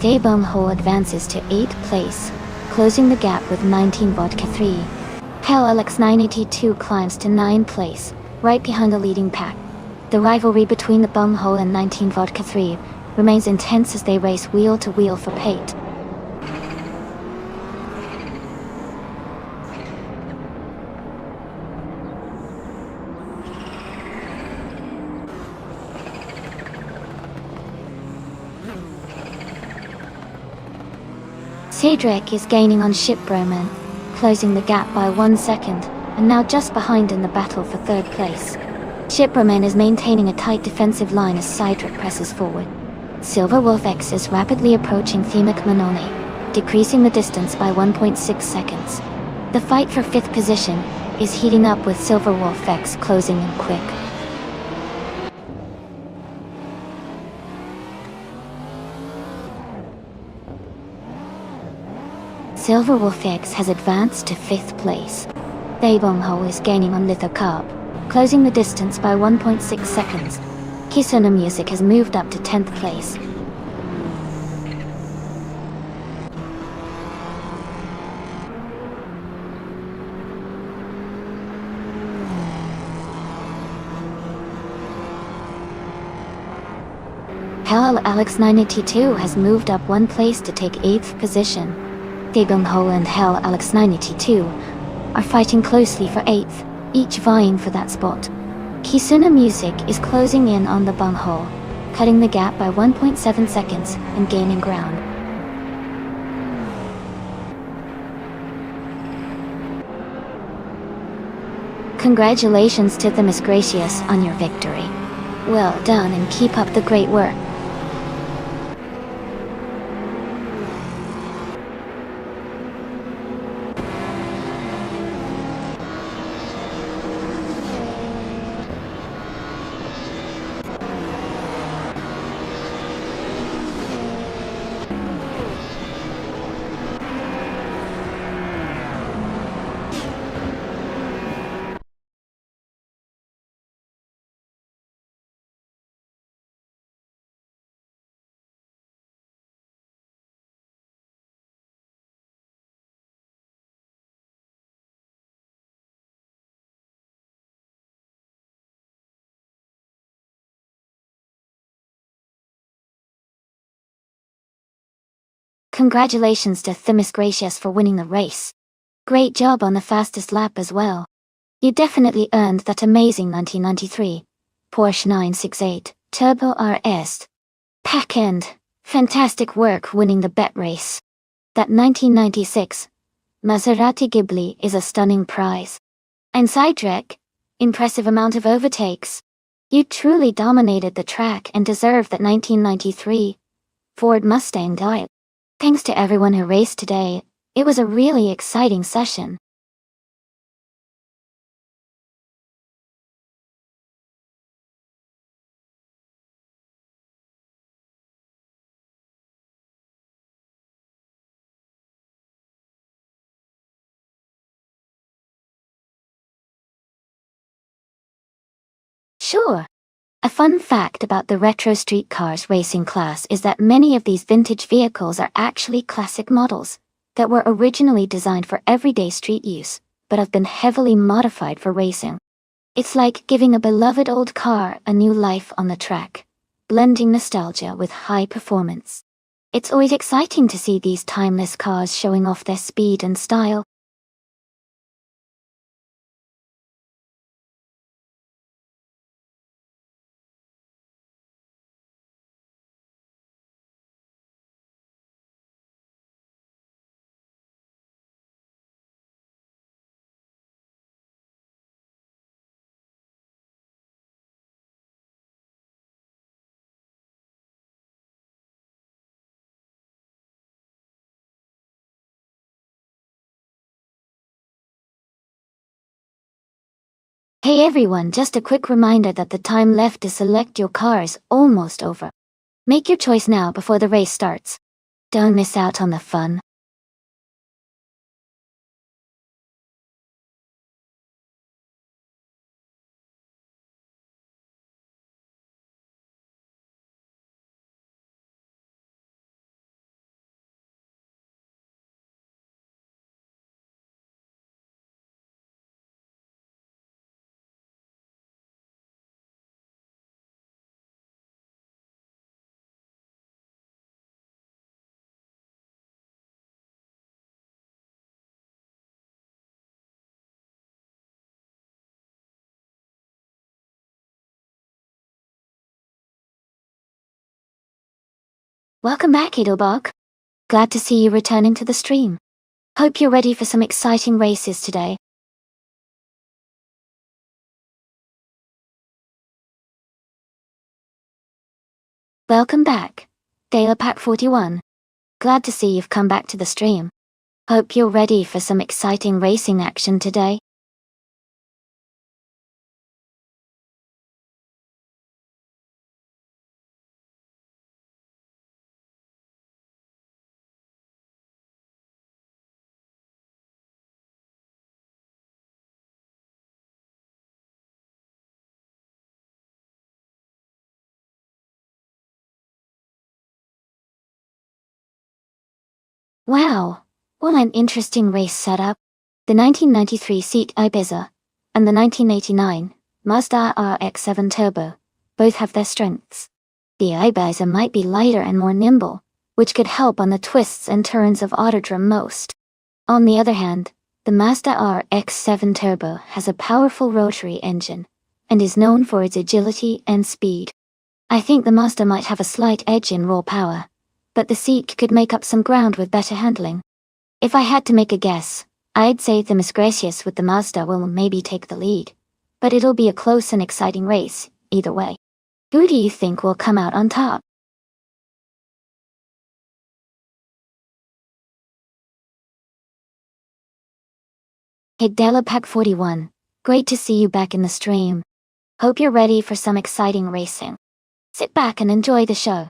Daebongho advances to 8th place, closing the gap with 19 Vodka 3. Hell Alex 982 climbs to 9th place, right behind the leading pack. The rivalry between the Bungho and 19 Vodka 3 remains intense as they race wheel to wheel for pate. Cedric is gaining on Ship Broman, closing the gap by 1 second, and now just behind in the battle for 3rd place. Ship Broman is maintaining a tight defensive line as Cedric presses forward. Silver Wolf X is rapidly approaching Themic Manone, decreasing the distance by 1.6 seconds. The fight for 5th position is heating up with Silver Wolf X closing in quick. Silver Wolf X has advanced to 5th place. Daebongho is gaining on Lithocarp, closing the distance by 1.6 seconds. Kisuna Music has moved up to 10th place. Hell Alex 982 has moved up 1 place to take 8th position. Daebongho and Hell Alex 982 are fighting closely for 8th, each vying for that spot. Kisuna Music is closing in on the Bungho, cutting the gap by 1.7 seconds and gaining ground. Congratulations to the Miss Gracious on your victory. Well done and keep up the great work. Congratulations to Themis Gracious for winning the race. Great job on the fastest lap as well. You definitely earned that amazing 1993 Porsche 968 Turbo RS. Pack end. Fantastic work winning the bet race. That 1996 Maserati Ghibli is a stunning prize. And Cedric, impressive amount of overtakes. You truly dominated the track and deserved that 1993 Ford Mustang dial. Thanks to everyone who raced today, it was a really exciting session. Sure. A fun fact about the retro street cars racing class is that many of these vintage vehicles are actually classic models that were originally designed for everyday street use, but have been heavily modified for racing. It's like giving a beloved old car a new life on the track, blending nostalgia with high performance. It's always exciting to see these timeless cars showing off their speed and style. Hey everyone, just a quick reminder that the time left to select your car is almost over. Make your choice now before the race starts. Don't miss out on the fun. Welcome back, Edelbog. Glad to see you returning to the stream. Hope you're ready for some exciting races today. Welcome back, Pack 41. Glad to see you've come back to the stream. Hope you're ready for some exciting racing action today. Wow, what an interesting race setup. The 1993 Seat Ibiza and the 1989 Mazda RX-7 Turbo both have their strengths. The Ibiza might be lighter and more nimble, which could help on the twists and turns of Autodrome most. On the other hand, the Mazda RX-7 Turbo has a powerful rotary engine and is known for its agility and speed. I think the Mazda might have a slight edge in raw power, but the Seat could make up some ground with better handling. If I had to make a guess, I'd say the Miss Gracious with the Mazda will maybe take the lead, but it'll be a close and exciting race, either way. Who do you think will come out on top? Hey Pack 41, great to see you back in the stream. Hope you're ready for some exciting racing. Sit back and enjoy the show.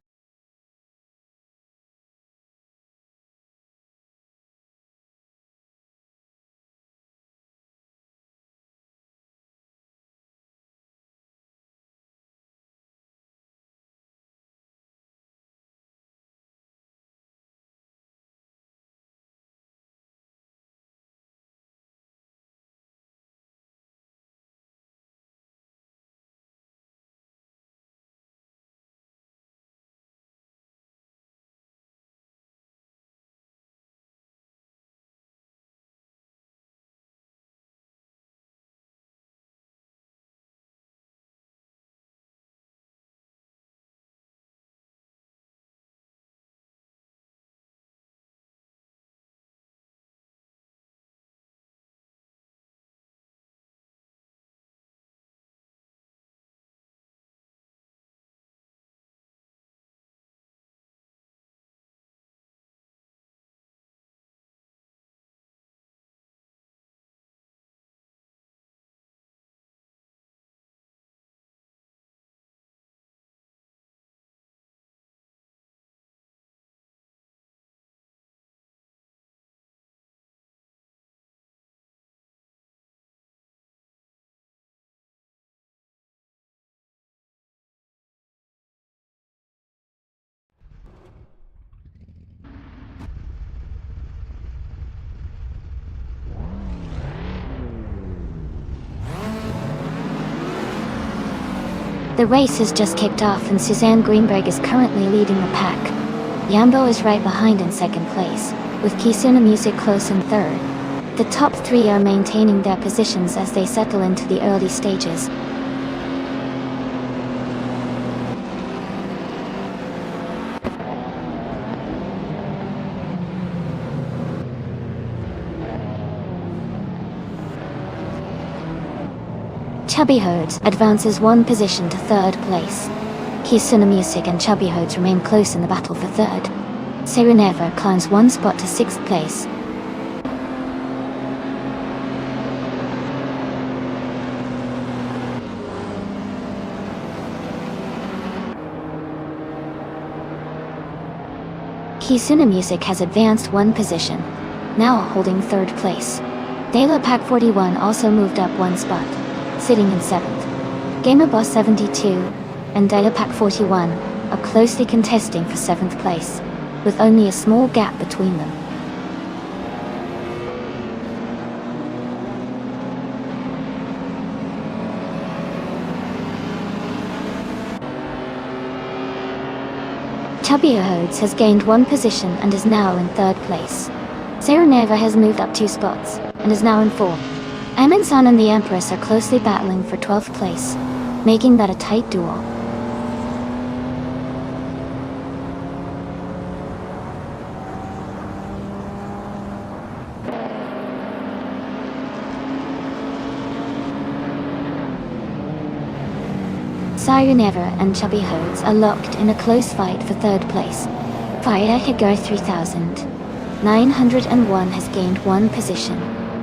The race has just kicked off and Suzanne Greenberg is currently leading the pack. Yambo is right behind in second place, with Kisuna Music close in third. The top three are maintaining their positions as they settle into the early stages. Chubby Herds advances one position to third place. Kisuna Music and Chubby Herds remain close in the battle for third. Sereneva climbs one spot to sixth place. Kisuna Music has advanced one position, now holding third place. Daylapak 41 also moved up one spot, sitting in 7th. Gamer Boss 72 and Daylapak 41 are closely contesting for 7th place, with only a small gap between them. Chubby Ahodes has gained one position and is now in 3rd place. Sereneva has moved up 2 spots and is now in 4th. Amin-san and the Empress are closely battling for 12th place, making that a tight duel. Sireneva and Chubby Hodes are locked in a close fight for 3rd place. Fire Higar 3901 has gained one position,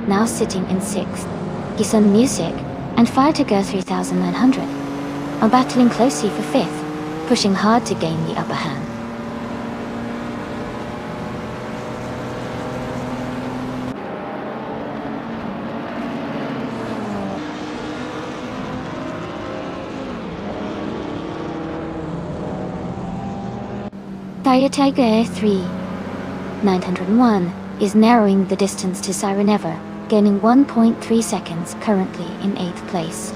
now sitting in 6th. Gisun Music and Fire Tiger 3900 are battling closely for 5th, pushing hard to gain the upper hand. Fire Tiger 3901 is narrowing the distance to Sireneva, gaining 1.3 seconds, currently in 8th place.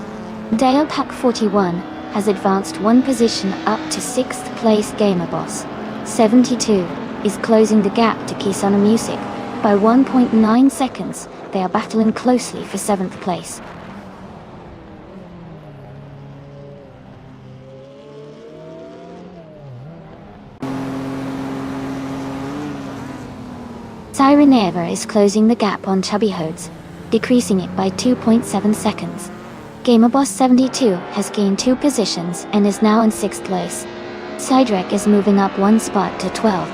Daylapak 41 has advanced one position up to 6th place. Gamer Boss 72 is closing the gap to Kisuna Music by 1.9 seconds. They are battling closely for 7th place. Sireneva is closing the gap on Chubby Hodes, decreasing it by 2.7 seconds. Gamer Boss 72 has gained 2 positions and is now in 6th place. Sidrek is moving up one spot to 12th.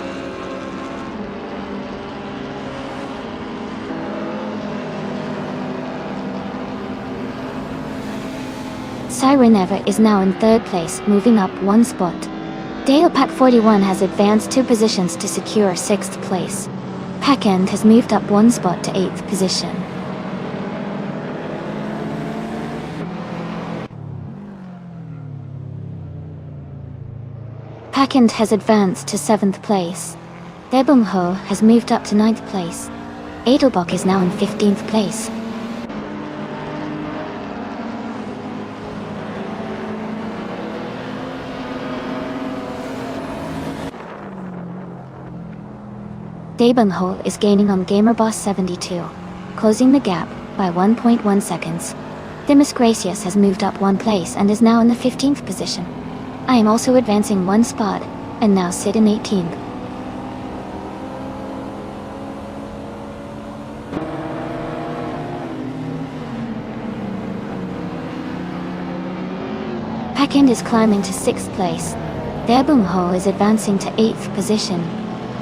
Sireneva is now in 3rd place, moving up one spot. Daylapak 41 has advanced 2 positions to secure 6th place. Packend has moved up one spot to 8th position. Packend has advanced to 7th place. Debungho has moved up to 9th place. Edelbach is now in 15th place. Debungho is gaining on Gamer Boss 72, closing the gap by 1.1 seconds. Demis Gracias has moved up one place and is now in the 15th position. I am also advancing one spot, and now sit in 18th. Packend is climbing to 6th place. Debungho is advancing to 8th position.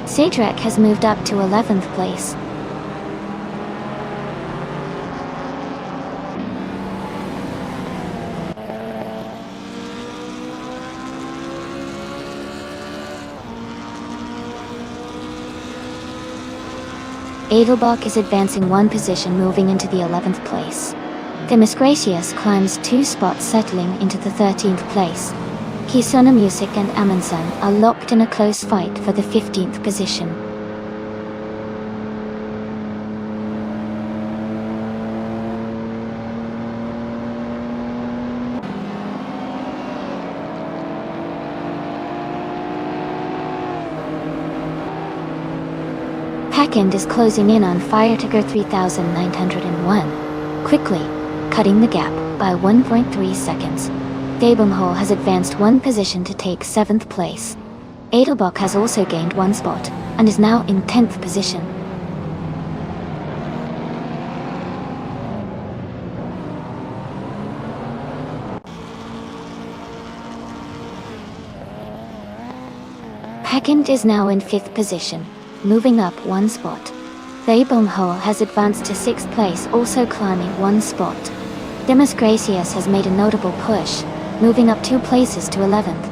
Sadrek has moved up to 11th place. Edelbach is advancing one position, moving into the 11th place. Demis Gracias climbs 2 spots, settling into the 13th place. Kisuna Music and Amundsen are locked in a close fight for the 15th position. Packend is closing in on Fire Tiger 3901, quickly cutting the gap by 1.3 seconds. Debungho has advanced one position to take 7th place. Edelbach has also gained one spot, and is now in 10th position. Packend is now in 5th position, moving up one spot. Debungho has advanced to 6th place, also climbing one spot. Demis Gracias has made a notable push, moving up 2 places to 11th.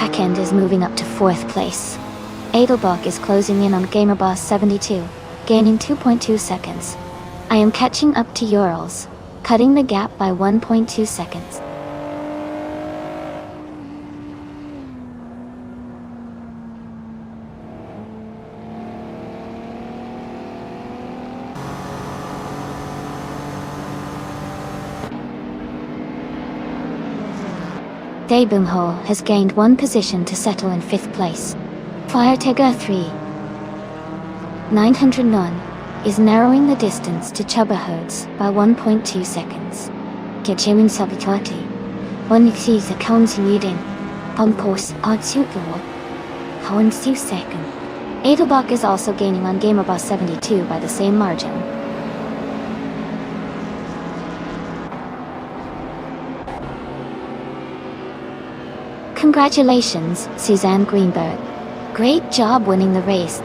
Hackend is moving up to 4th place. Adelbach is closing in on Gamerboss 72, gaining 2.2 seconds. I am catching up to Urals, cutting the gap by 1.2 seconds. Daebumho has gained 1 position to settle in 5th place. Firetega 3. 900 Non is narrowing the distance to Chubahertz by 1.2 seconds. Gechemin Sabitati. Onixi is accounting leading. Pumpos Odsugawa. Howen 2 second. Adelbach is also gaining on Gamerboss 72 by the same margin. Congratulations, Suzanne Greenberg. Great job winning the race.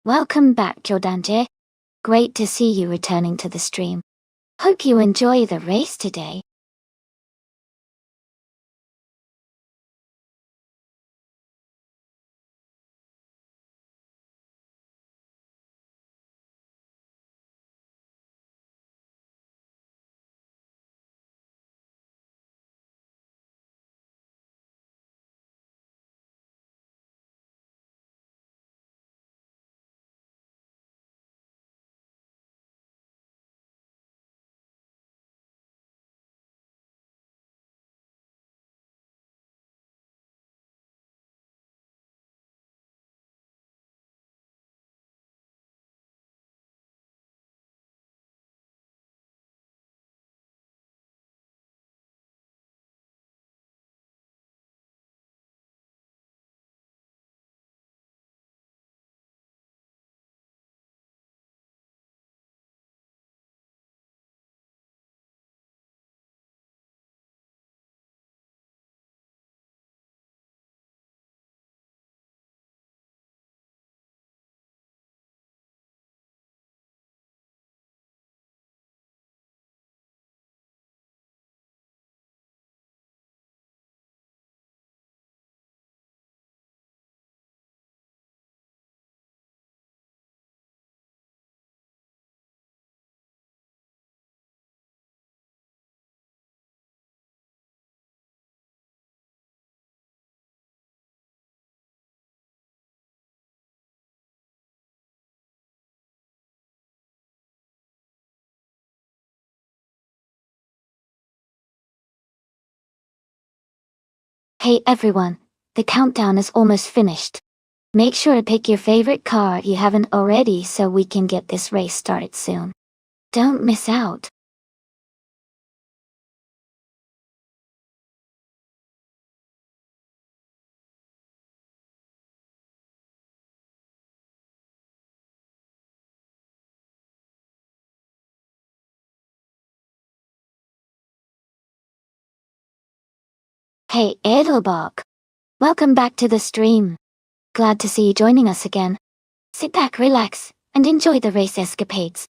Welcome back, Jordanje. Great to see you returning to the stream. Hope you enjoy the race today. Hey everyone, the countdown is almost finished. Make sure to pick your favorite car if you haven't already so we can get this race started soon. Don't miss out. Hey Edelbach. Welcome back to the stream. Glad to see you joining us again. Sit back, relax, and enjoy the race escapades.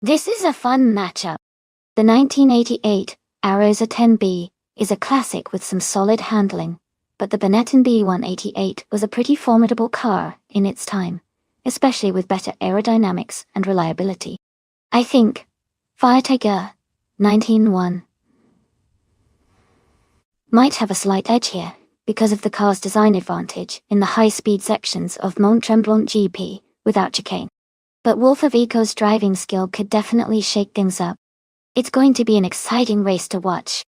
This is a fun matchup. The 1988 Arosa 10B is a classic with some solid handling, but the Benetton B188 was a pretty formidable car in its time, especially with better aerodynamics and reliability. I think Fire Tiger 19-1 might have a slight edge here because of the car's design advantage in the high-speed sections of Mont Tremblant GP without chicane. But Wolf of Eco's driving skill could definitely shake things up. It's going to be an exciting race to watch.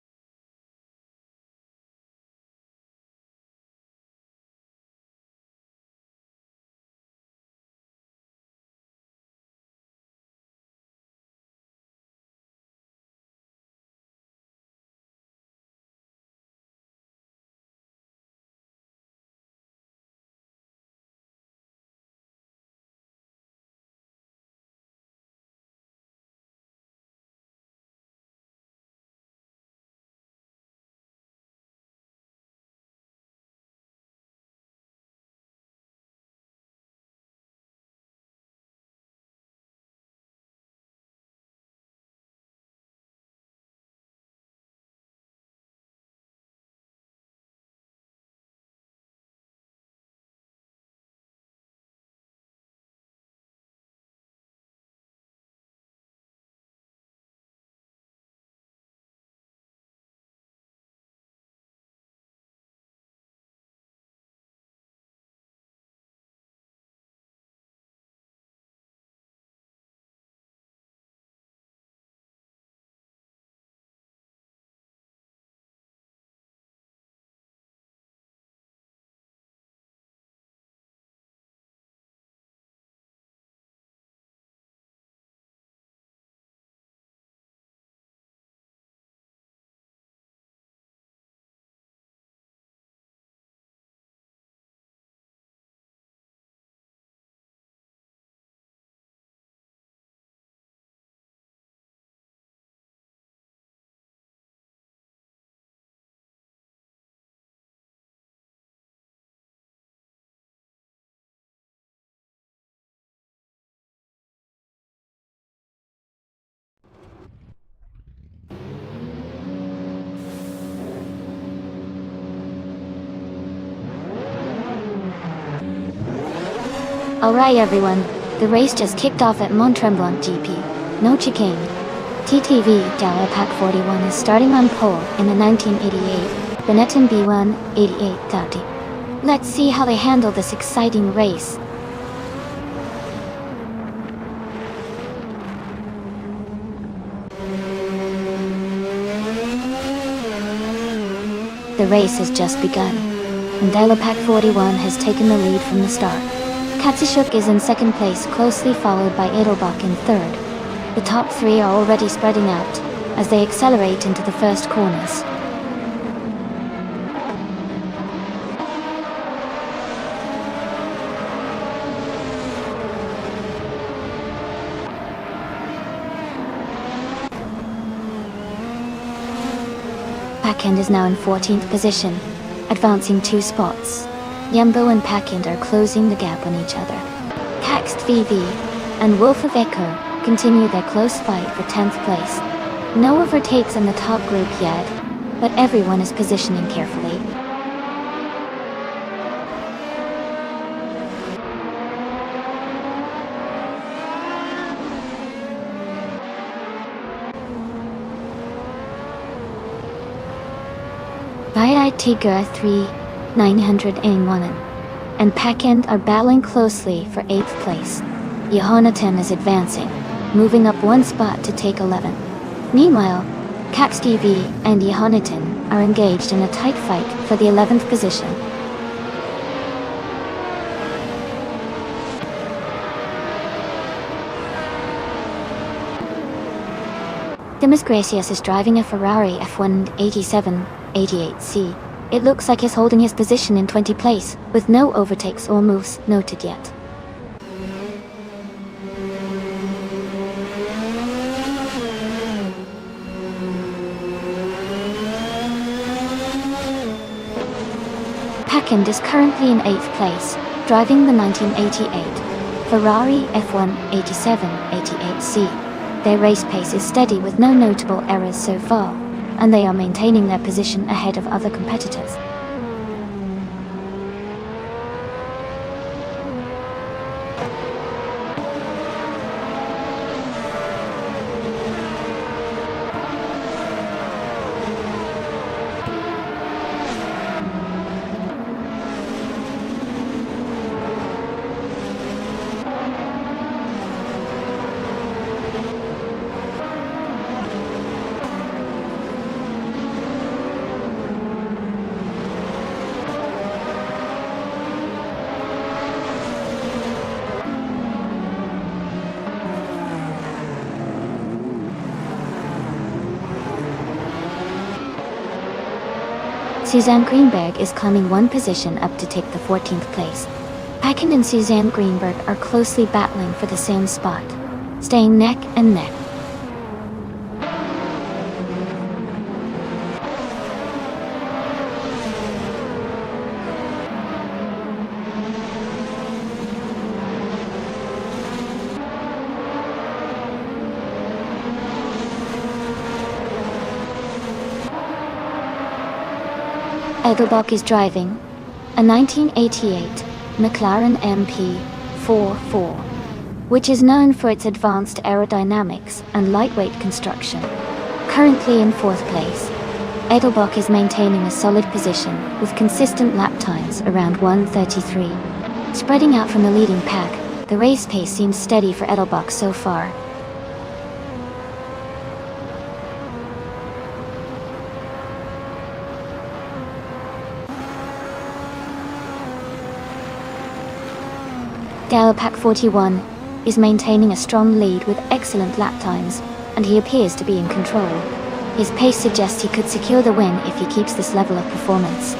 Alright everyone, the race just kicked off at Mont Tremblant GP. No chicane. TTV Gala Pack 41 is starting on pole in the 1988 Benetton B188 Doughty. Let's see how they handle this exciting race. The race has just begun, and Dilapack 41 has taken the lead from the start. Katsushuk is in second place, closely followed by Edelbach in third. The top three are already spreading out as they accelerate into the first corners. Packend is now in 14th position, advancing 2 spots. Jumbo and Packend are closing the gap on each other. Caxt VV and Wolf of Echo continue their close fight for 10th place. No overtakes in the top group yet, but everyone is positioning carefully. Via Tiger 3901 and Packend are battling closely for 8th place. Johannatan is advancing, moving up 1 spot to take 11th. Meanwhile, Caxtv and Johannatan are engaged in a tight fight for the 11th position. Dimas Gracias is driving a Ferrari F18788C. It looks like he's holding his position in 20th place, with no overtakes or moves noted yet. Packend is currently in 8th place, driving the 1988 Ferrari F18788C. Their race pace is steady with no notable errors so far, and they are maintaining their position ahead of other competitors. Suzanne Greenberg is climbing 1 position up to take the 14th place. Packend and Suzanne Greenberg are closely battling for the same spot, staying neck and neck. Edelbach is driving a 1988 McLaren MP44, which is known for its advanced aerodynamics and lightweight construction. Currently in 4th place, Edelbach is maintaining a solid position with consistent lap times around 1:33. Spreading out from the leading pack, the race pace seems steady for Edelbach so far. Galopac 41 is maintaining a strong lead with excellent lap times, and he appears to be in control. His pace suggests he could secure the win if he keeps this level of performance.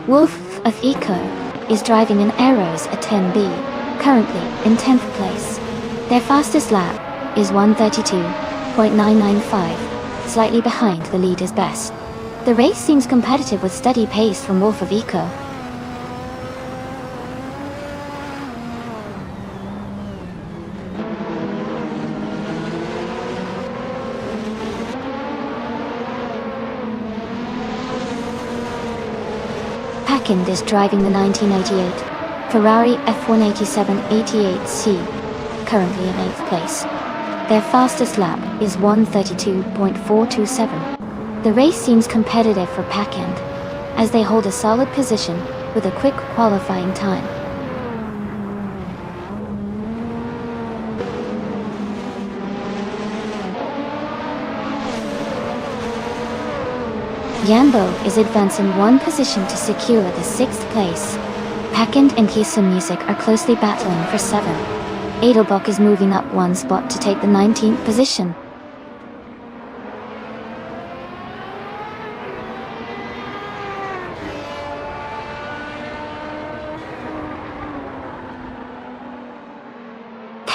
Wolf of Eco is driving an Aeros a 10B, currently in 10th place. Their fastest lap is 1:32.995, slightly behind the leader's best. The race seems competitive with steady pace from Wolf of Eco. Packend is driving the 1988 Ferrari F18788C, currently in 8th place. Their fastest lap is 1:32.427. The race seems competitive for Packend, as they hold a solid position with a quick qualifying time. Jambo is advancing 1 position to secure the 6th place. Packend and Kisa Music are closely battling for 7th. Edelbach is moving up 1 spot to take the 19th position.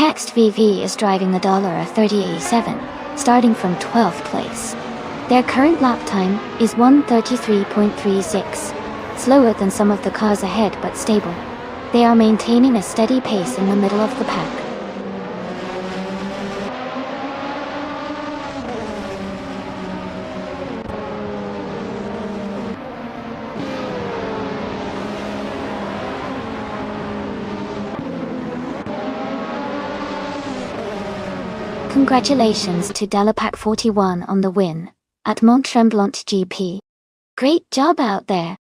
Text VV is driving the $3087, starting from 12th place. Their current lap time is 1:33.36, slower than some of the cars ahead but stable. They are maintaining a steady pace in the middle of the pack. Congratulations to Delapac 41 on the win at Mont Tremblant GP. Great job out there!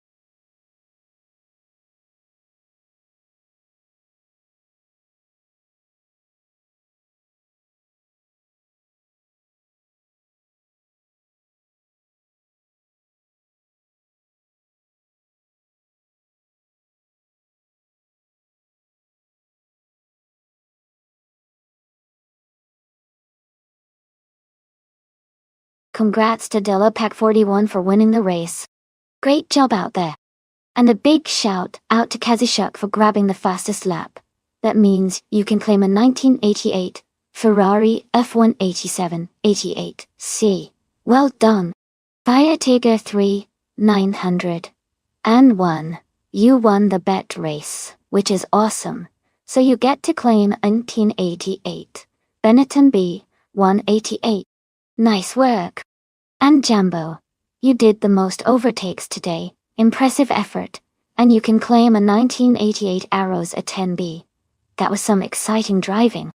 Congrats to Delapac 41 for winning the race. Great job out there! And a big shout out to Kazushuk for grabbing the fastest lap. That means you can claim a 1988 Ferrari F1 88C. Well done! Fire Tiger 3, 901. You won the bet race, which is awesome. So you get to claim a 1988 Benetton B 188. Nice work! And Jambo, you did the most overtakes today. Impressive effort. And you can claim a 1988 Arrows a 10B. That was some exciting driving.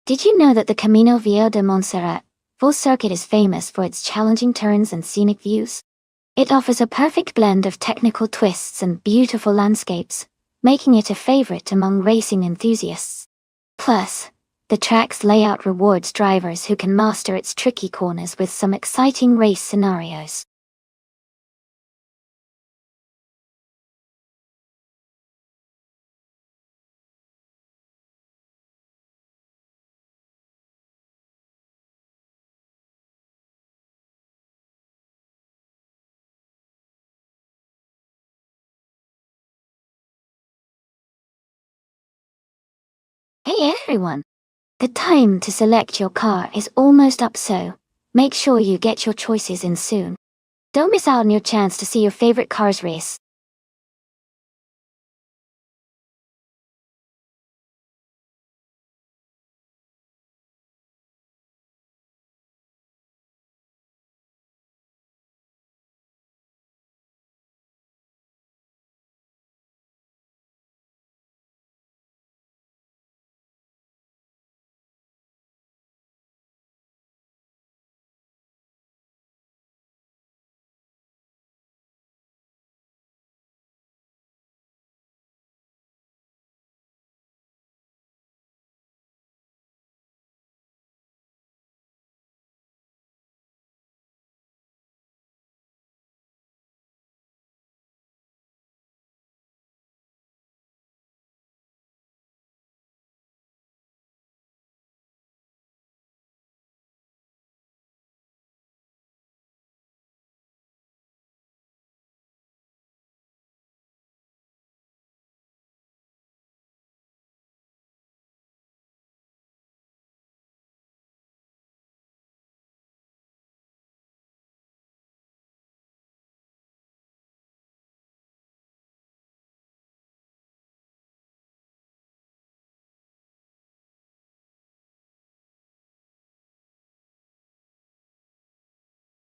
Did you know that the Camino Viejo de Montserrat full circuit is famous for its challenging turns and scenic views? It offers a perfect blend of technical twists and beautiful landscapes, making it a favorite among racing enthusiasts. Plus, the track's layout rewards drivers who can master its tricky corners with some exciting race scenarios. Hey everyone! The time to select your car is almost up, so make sure you get your choices in soon. Don't miss out on your chance to see your favorite cars race.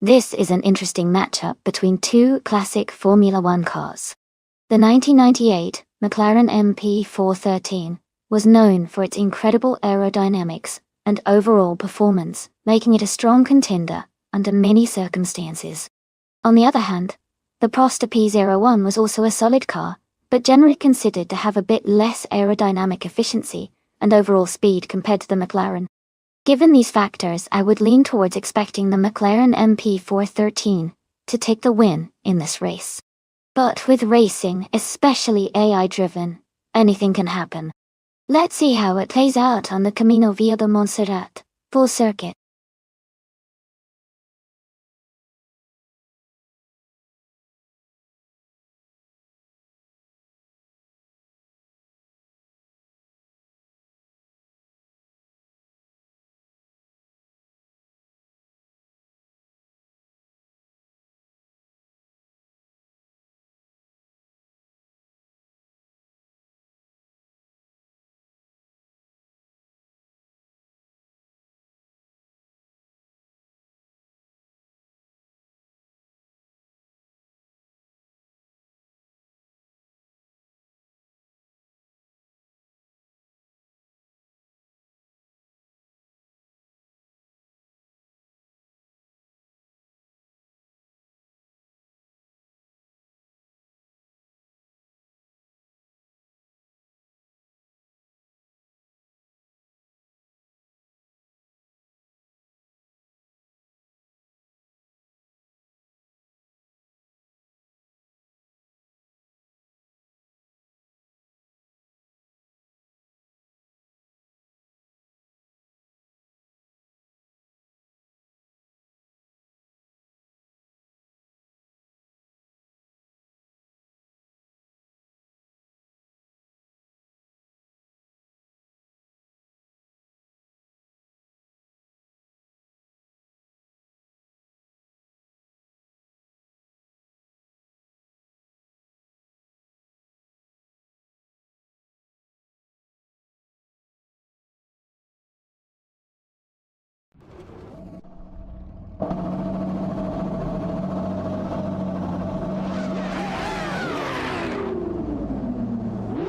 This is an interesting matchup between two classic Formula One cars. The 1998 McLaren MP413 was known for its incredible aerodynamics and overall performance, making it a strong contender under many circumstances. On the other hand, the Prost P01 was also a solid car, but generally considered to have a bit less aerodynamic efficiency and overall speed compared to the McLaren. Given these factors, I would lean towards expecting the McLaren MP413 to take the win in this race. But with racing, especially AI-driven, anything can happen. Let's see how it plays out on the Camino Viejo de Montserrat full circuit.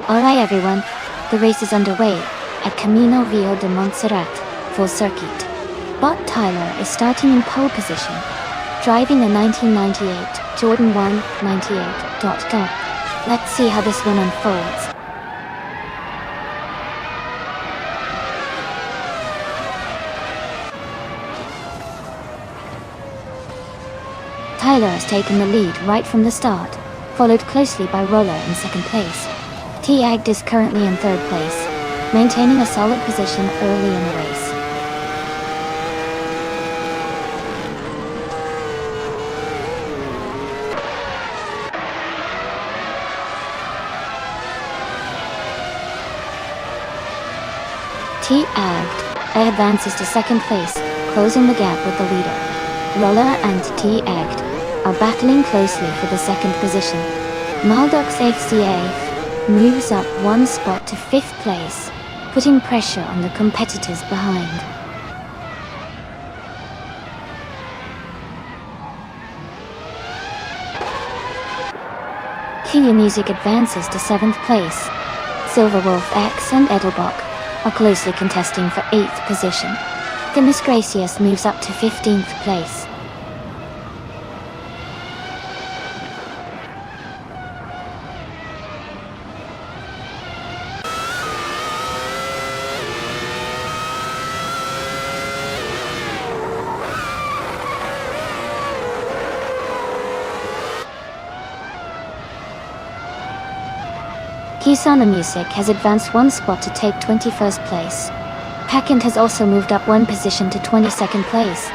Alright everyone, the race is underway at Camino Viejo de Montserrat, full circuit. Bot Tyler is starting in pole position, driving a 1998 Jordan 198.com. Let's see how this one unfolds. Tyler has taken the lead right from the start, followed closely by Roller in second place. T-Agd is currently in third place, maintaining a solid position early in the race. T-Agd advances to second place, closing the gap with the leader. Roller and T-Agd are battling closely for the second position. Maldox FCA moves up one spot to fifth place, putting pressure on the competitors behind. Kia Music advances to seventh place. Silverwolf X and Edelbach are closely contesting for 8th position. Demis Gracious moves up to 15th place. Kisana Music has advanced one spot to take 21st place. Packant has also moved up one position to 22nd place.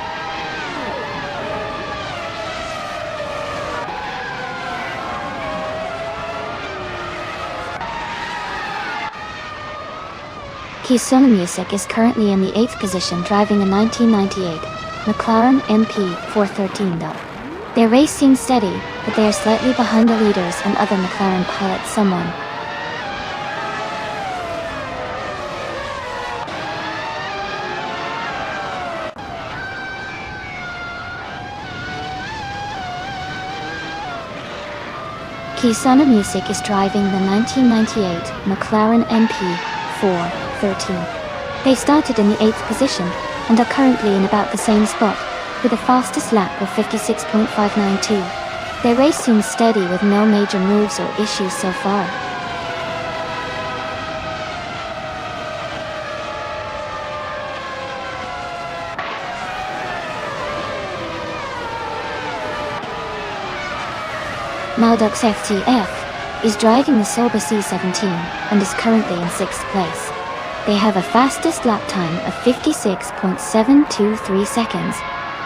Kisana Music is currently in the 8th position, driving a 1998 McLaren MP 413 though. Their race seems steady, but they are slightly behind the leaders and other McLaren pilots someone. Kisana Music is driving the 1998 McLaren MP 413. They started in the 8th position and are currently in about the same spot, with a fastest lap of 56.592. Their race seems steady with no major moves or issues so far. Maldox FTF is driving the Sauber C17 and is currently in 6th place. They have a fastest lap time of 56.723 seconds,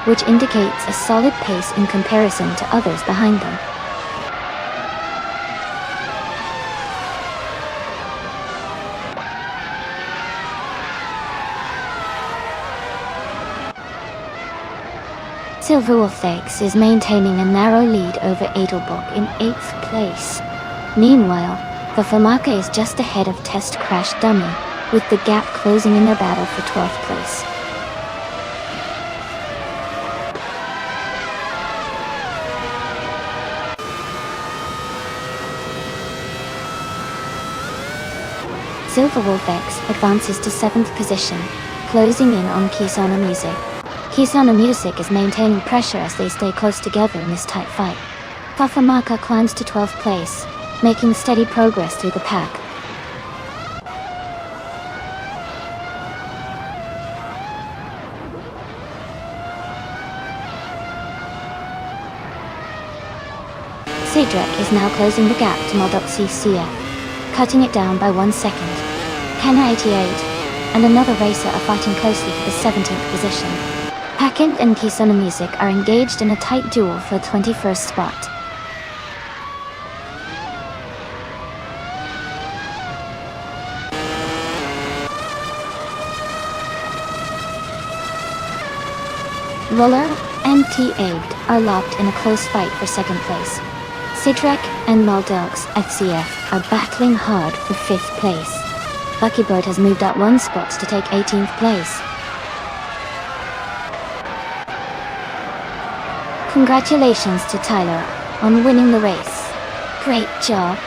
which indicates a solid pace in comparison to others behind them. Silverwolf X is maintaining a narrow lead over Edelbach in 8th place. Meanwhile, the Famaka is just ahead of Test Crash Dummy, with the gap closing in their battle for 12th place. Silverwolf X advances to 7th position, closing in on Kisana Music. Kisana Music is maintaining pressure as they stay close together in this tight fight. Fafamaka climbs to 12th place, making steady progress through the pack. Cedric is now closing the gap to Maldox CCF, cutting it down by 1 second. Kenna 88 and another racer are fighting closely for the 17th position. Packant and Kisana Music are engaged in a tight duel for the 21st spot. Roller and T-Agd are locked in a close fight for second place. Citrek and Maldox FCF are battling hard for 5th place. Luckybird has moved up 1 spot to take 18th place. Congratulations to Tyler on winning the race. Great job.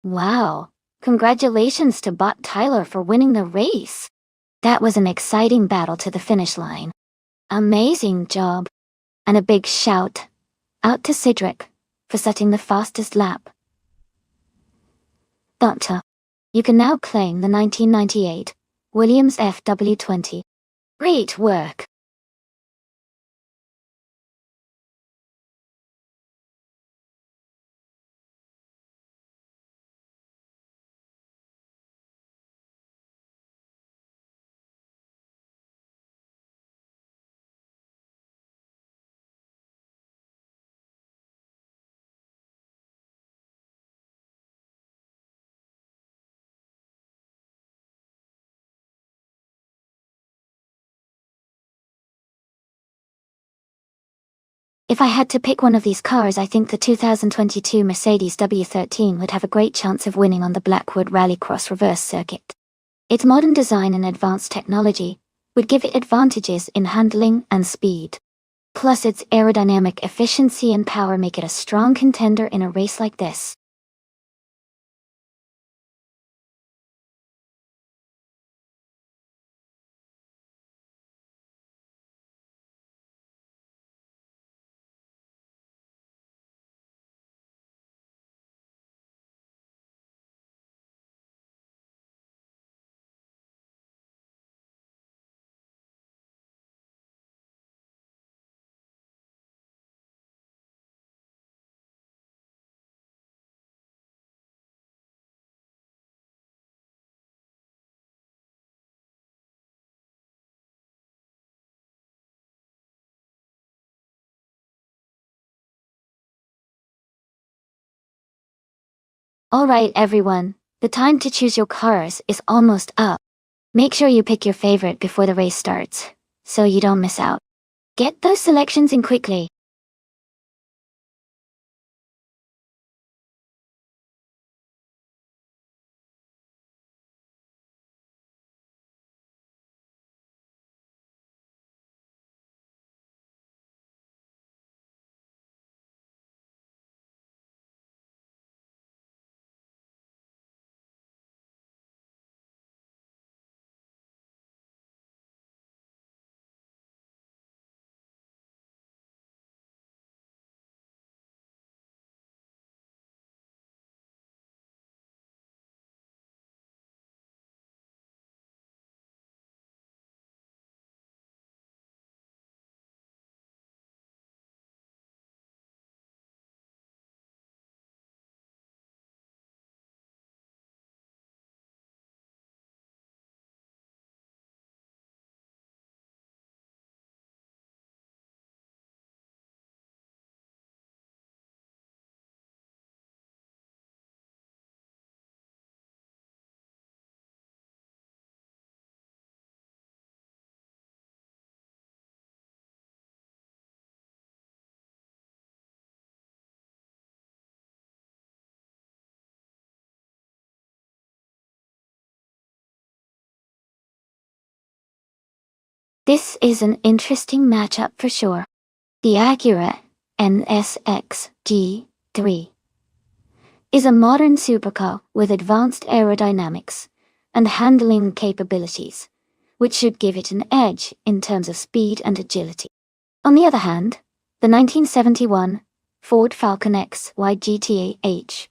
Wow. Congratulations to Bot Tyler for winning the race. That was an exciting battle to the finish line. Amazing job. And a big shout out to Cedric for setting the fastest lap. Doctor, you can now claim the 1998 Williams FW20. Great work. If I had to pick one of these cars, I think the 2022 Mercedes W13 would have a great chance of winning on the Blackwood Rallycross reverse circuit. Its modern design and advanced technology would give it advantages in handling and speed. Plus, its aerodynamic efficiency and power make it a strong contender in a race like this. Alright everyone, the time to choose your cars is almost up. Make sure you pick your favorite before the race starts, so you don't miss out. Get those selections in quickly. This is an interesting matchup for sure. The Acura NSX G3 is a modern supercar with advanced aerodynamics and handling capabilities, which should give it an edge in terms of speed and agility. On the other hand, the 1971 Ford Falcon XY GTAH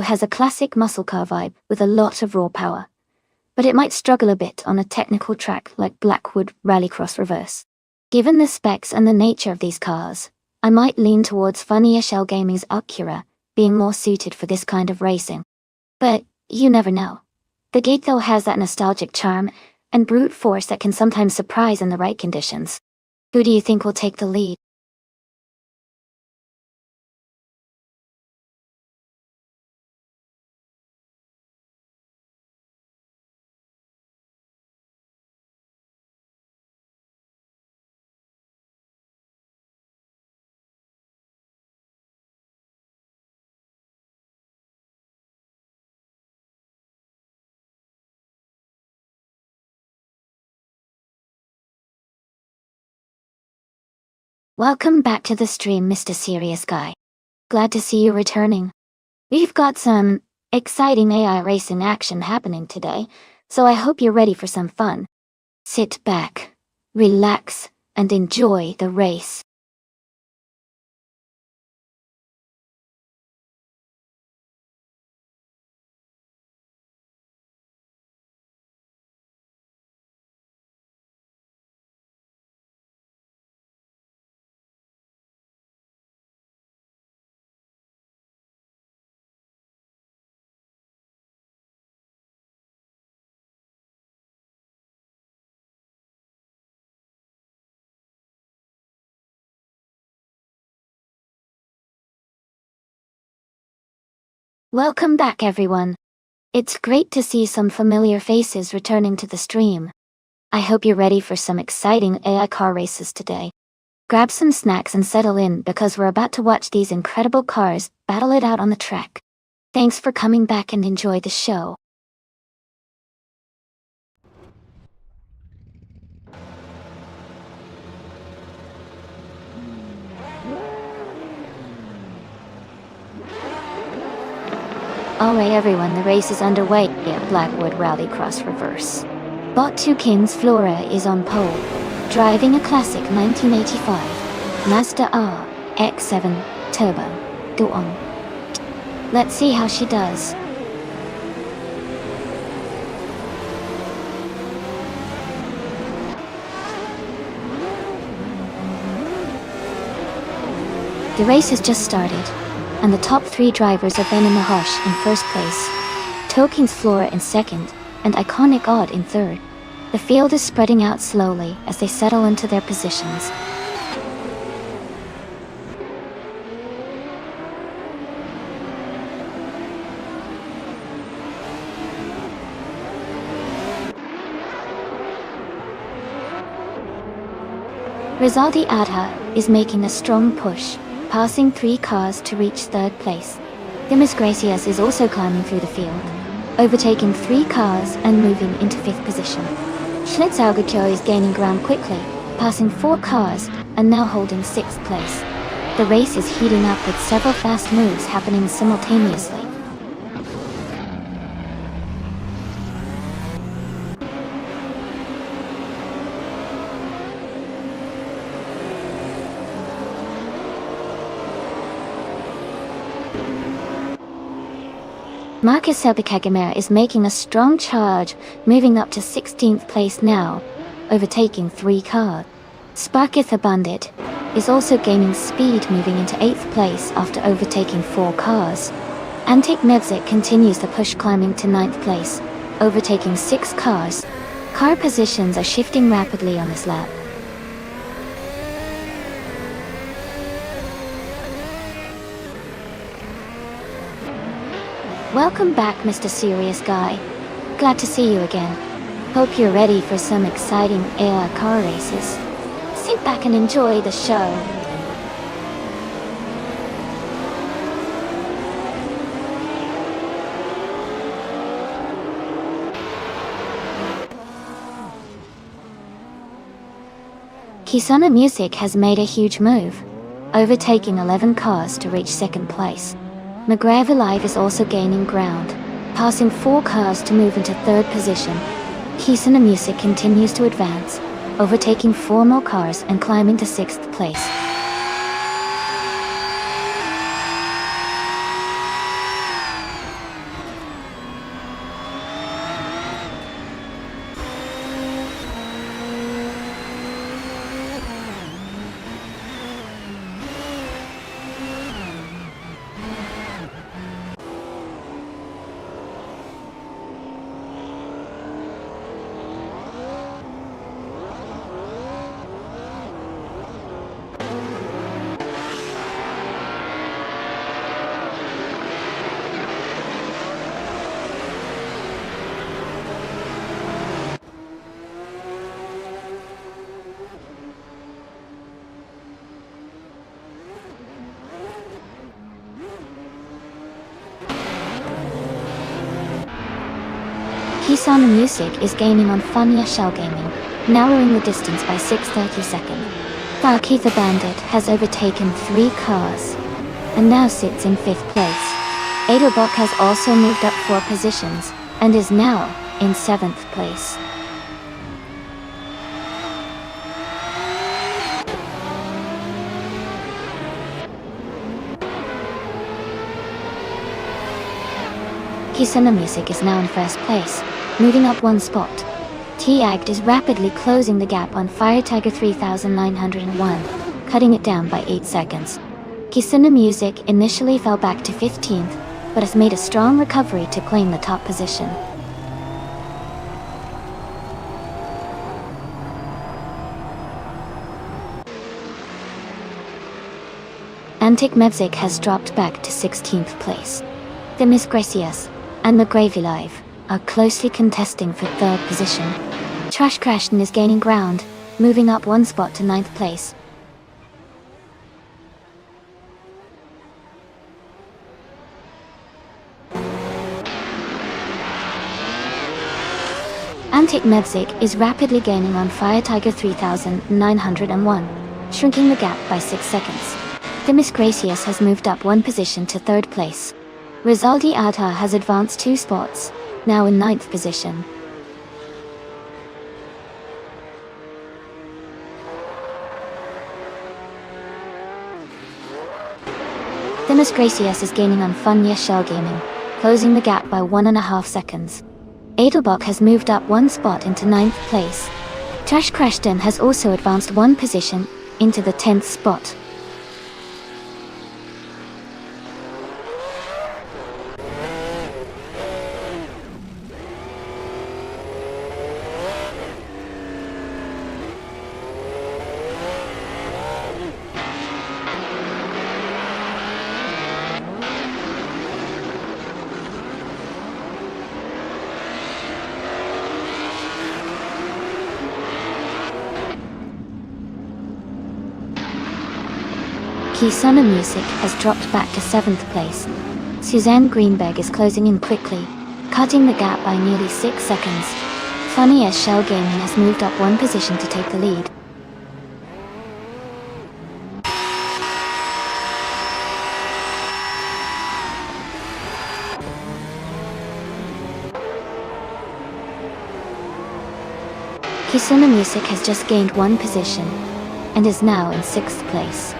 has a classic muscle car vibe with a lot of raw power, but it might struggle a bit on a technical track like Blackwood Rallycross Reverse. Given the specs and the nature of these cars, I might lean towards Funny Shell Gaming's Acura being more suited for this kind of racing. But you never know. The gate though has that nostalgic charm and brute force that can sometimes surprise in the right conditions. Who do you think will take the lead? Welcome back to the stream, Mr. Serious Guy. Glad to see you returning. We've got some exciting AI racing action happening today, so I hope you're ready for some fun. Sit back, relax, and enjoy the race. Welcome back, everyone. It's great to see some familiar faces returning to the stream. I hope you're ready for some exciting AI car races today. Grab some snacks and settle in because we're about to watch these incredible cars battle it out on the track. Thanks for coming back and enjoy the show. Alright everyone, the race is underway at Blackwood Rallycross Reverse. Bot 2 Kings Flora is on pole, driving a classic 1985 Mazda RX-7 Turbo Duong. Let's see how she does. The race has just started, and the top 3 drivers are Ben and Mahosh in first place, Tokens Flora in second, and Iconic Odd in third. The field is spreading out slowly as they settle into their positions. Rizaldi Adha is making a strong push, passing 3 cars to reach third place. Dimas Gracias is also climbing through the field, overtaking 3 cars and moving into 5th position. Schlitzaugerkyo is gaining ground quickly, passing 4 cars and now holding 6th place. The race is heating up with several fast moves happening simultaneously. Marcus Sebekagemer is making a strong charge, moving up to 16th place now, overtaking 3 cars. Sparkitha Bandit is also gaining speed, moving into 8th place after overtaking 4 cars. Antic Nevzik continues the push, climbing to 9th place, overtaking 6 cars. Car positions are shifting rapidly on this lap. Welcome back, Mr. Serious Guy. Glad to see you again. Hope you're ready for some exciting AI car races. Sit back and enjoy the show. Kisana Music has made a huge move, overtaking 11 cars to reach 2nd place. McGrav Alive is also gaining ground, passing 4 cars to move into 3rd position. Kisana Music continues to advance, overtaking 4 more cars and climbing to 6th place. Kisana Music is gaining on Funya Shell Gaming, narrowing the distance by 6/32. Valky the Bandit has overtaken 3 cars and now sits in 5th place. Edelbach has also moved up 4 positions and is now in 7th place. Kisuna Music is now in 1st place, moving up 1 spot. T-Agd is rapidly closing the gap on Fire Tiger 3901, cutting it down by 8 seconds. Kisuna Music initially fell back to 15th, but has made a strong recovery to claim the top position. Antic Mevzik has dropped back to 16th place. The Miss Gracias and the Gravy Live are closely contesting for 3rd position. Trash Crashton is gaining ground, moving up 1 spot to 9th place. Antic Mevzik is rapidly gaining on Fire Tiger 3901, shrinking the gap by 6 seconds. The Miss Gracias has moved up 1 position to 3rd place. Rizaldi Atta has advanced 2 spots, now in 9th position. The Miss Gracias is gaining on Funya Shell Gaming, closing the gap by 1.5 seconds. Edelbach has moved up 1 spot into 9th place. Trash Crashton has also advanced 1 position into the 10th spot. Kisuna Music has dropped back to 7th place. Suzanne Greenberg is closing in quickly, cutting the gap by nearly 6 seconds. Funny as Shell Gaming has moved up 1 position to take the lead. Kisuna Music has just gained 1 position and is now in 6th place.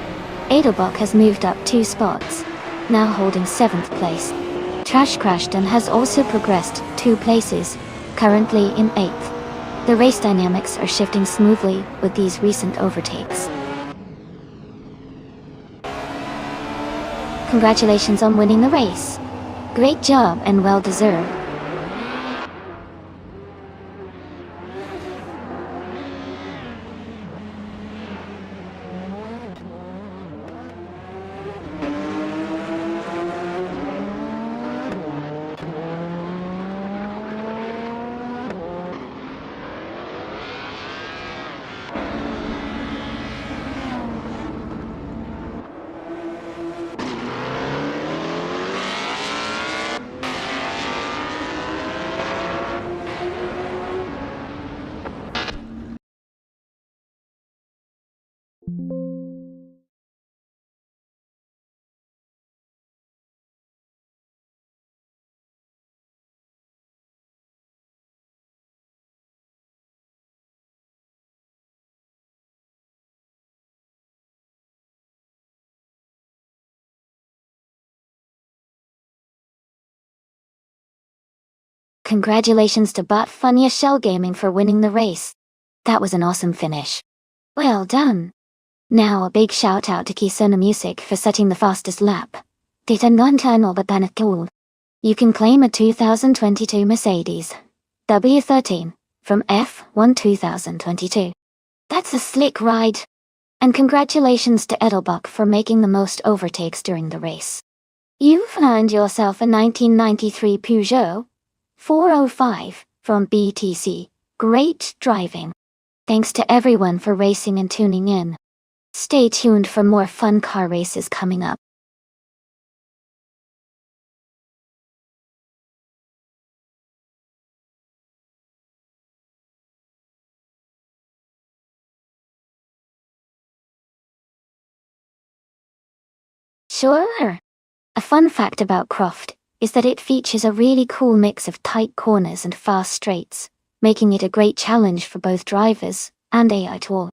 Edelbach has moved up 2 spots, now holding 7th place. Trash Crashton has also progressed 2 places, currently in 8th. The race dynamics are shifting smoothly with these recent overtakes. Congratulations on winning the race. Great job and well deserved. Congratulations to Bot Funya Shell Gaming for winning the race. That was an awesome finish. Well done. Now a big shout out to Kisuna Music for setting the fastest lap. Dita non-tunnel but cool. You can claim a 2022 Mercedes W13 from F1 2022. That's a slick ride. And congratulations to Edelbach for making the most overtakes during the race. You found yourself a 1993 Peugeot 405 from BTC. Great driving. Thanks to everyone for racing and tuning in. Stay tuned for more fun car races coming up. Sure. A fun fact about Croft is that it features a really cool mix of tight corners and fast straights, making it a great challenge for both drivers and AI tools.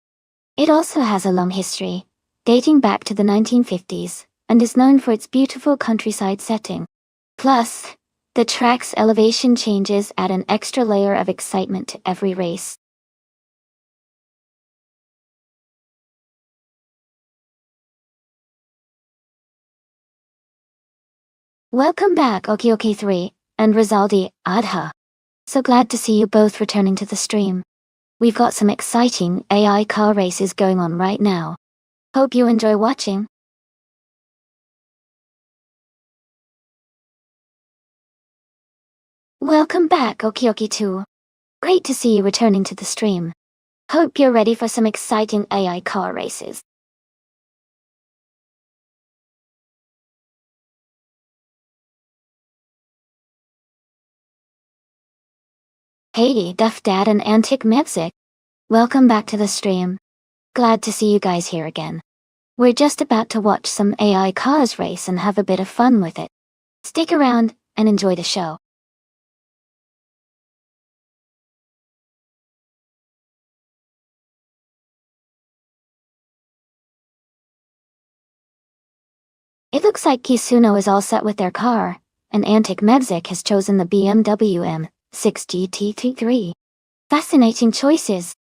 It also has a long history, dating back to the 1950s, and is known for its beautiful countryside setting. Plus, the track's elevation changes add an extra layer of excitement to every race. Welcome back, Okioki3 and Rizaldi Adha. So glad to see you both returning to the stream. We've got some exciting AI car races going on right now. Hope you enjoy watching. Welcome back, Okioki2. Great to see you returning to the stream. Hope you're ready for some exciting AI car races. Hey, Duff Dad and Antic Mepsic. Welcome back to the stream. Glad to see you guys here again. We're just about to watch some AI cars race and have a bit of fun with it. Stick around and enjoy the show. It looks like Kisuno is all set with their car, and Antic Mevzik has chosen the BMW M6 GT3. Fascinating choices.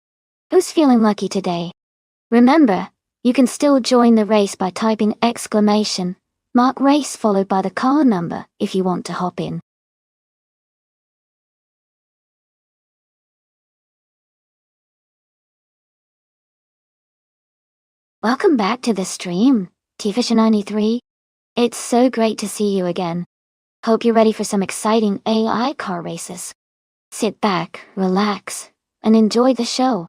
Who's feeling lucky today? Remember, you can still join the race by typing exclamation mark race followed by the car number if you want to hop in. Welcome back to the stream, Tfisher93. It's so great to see you again. Hope you're ready for some exciting AI car races. Sit back, relax, and enjoy the show.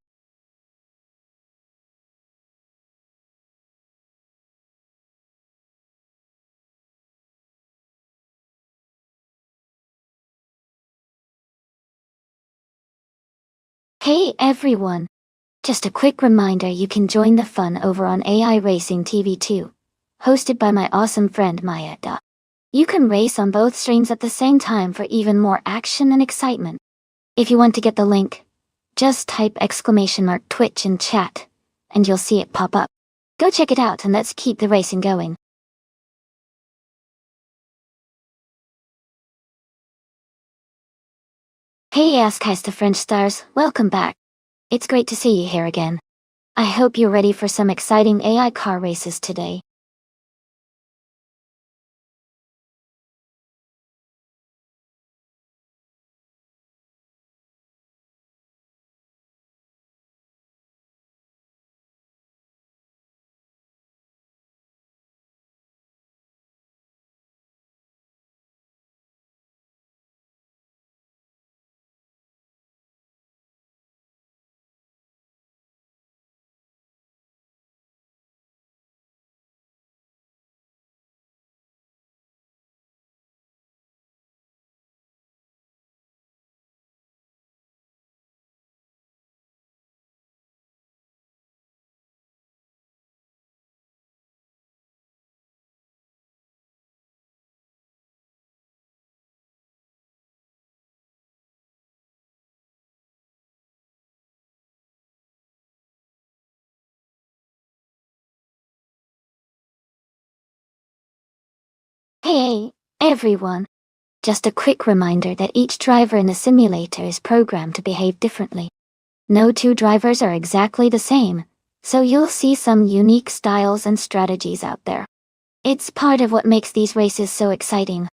Hey everyone! Just a quick reminder, you can join the fun over on AI Racing TV 2, hosted by my awesome friend Maya. You can race on both streams at the same time for even more action and excitement. If you want to get the link, just type exclamation mark Twitch in chat, and you'll see it pop up. Go check it out and let's keep the racing going. Hey the French stars, welcome back. It's great to see you here again. I hope you're ready for some exciting AI car races today. Hey, everyone! Just a quick reminder that each driver in the simulator is programmed to behave differently. No two drivers are exactly the same, so you'll see some unique styles and strategies out there. It's part of what makes these races so exciting.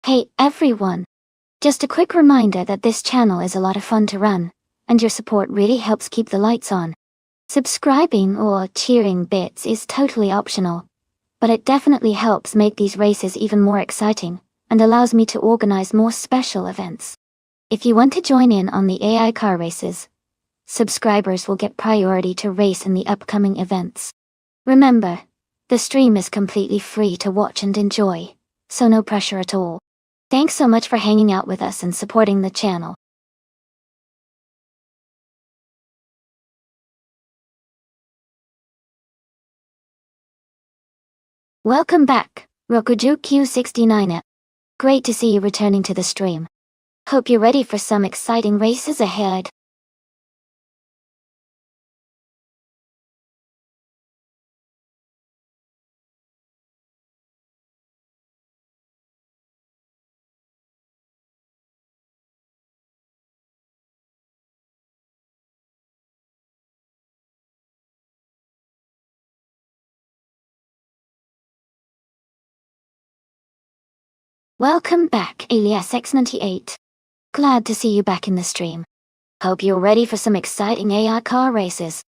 Hey everyone! Just a quick reminder that this channel is a lot of fun to run, and your support really helps keep the lights on. Subscribing or cheering bits is totally optional, but it definitely helps make these races even more exciting, and allows me to organize more special events. If you want to join in on the AI car races, subscribers will get priority to race in the upcoming events. Remember, the stream is completely free to watch and enjoy, so no pressure at all. Thanks so much for hanging out with us and supporting the channel. Welcome back, Rokuju Q69. Great to see you returning to the stream. Hope you're ready for some exciting races ahead. Welcome back, Alias X98. Glad to see you back in the stream. Hope you're ready for some exciting AI car races.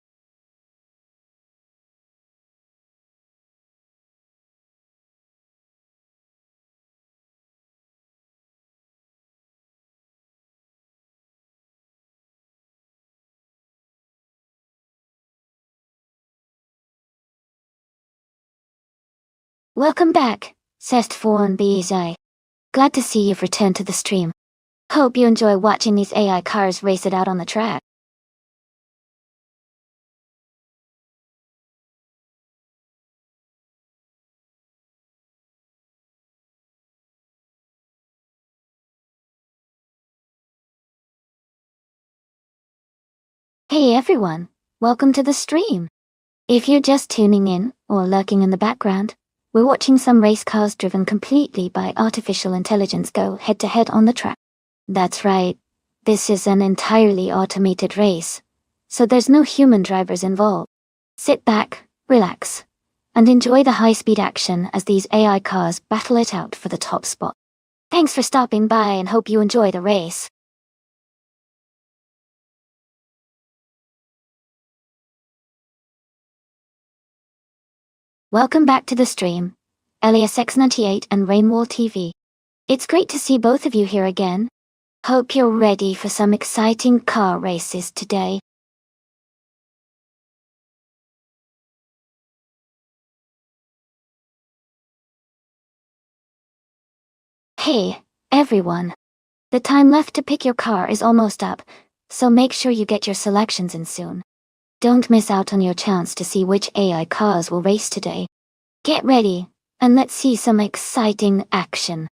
Welcome back, Cest4 BJ. Glad to see you've returned to the stream. Hope you enjoy watching these AI cars race it out on the track. Hey everyone, welcome to the stream. If you're just tuning in, or lurking in the background, we're watching some race cars driven completely by artificial intelligence go head-to-head on the track. That's right, this is an entirely automated race, so there's no human drivers involved. Sit back, relax, and enjoy the high-speed action as these AI cars battle it out for the top spot. Thanks for stopping by and hope you enjoy the race. Welcome back to the stream, Elias X98 and Rainwall TV. It's great to see both of you here again. Hope you're ready for some exciting car races today. Hey, everyone. The time left to pick your car is almost up, so make sure you get your selections in soon. Don't miss out on your chance to see which AI cars will race today. Get ready, and let's see some exciting action.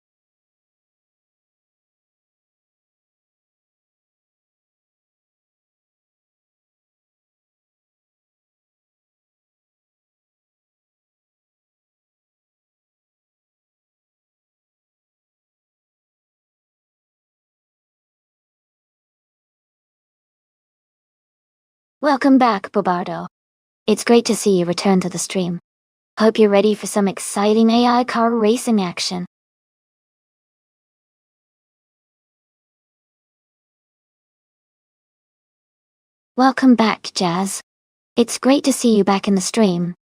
Welcome back, Bobardo. It's great to see you return to the stream. Hope you're ready for some exciting AI car racing action. Welcome back, Jazz. It's great to see you back in the stream.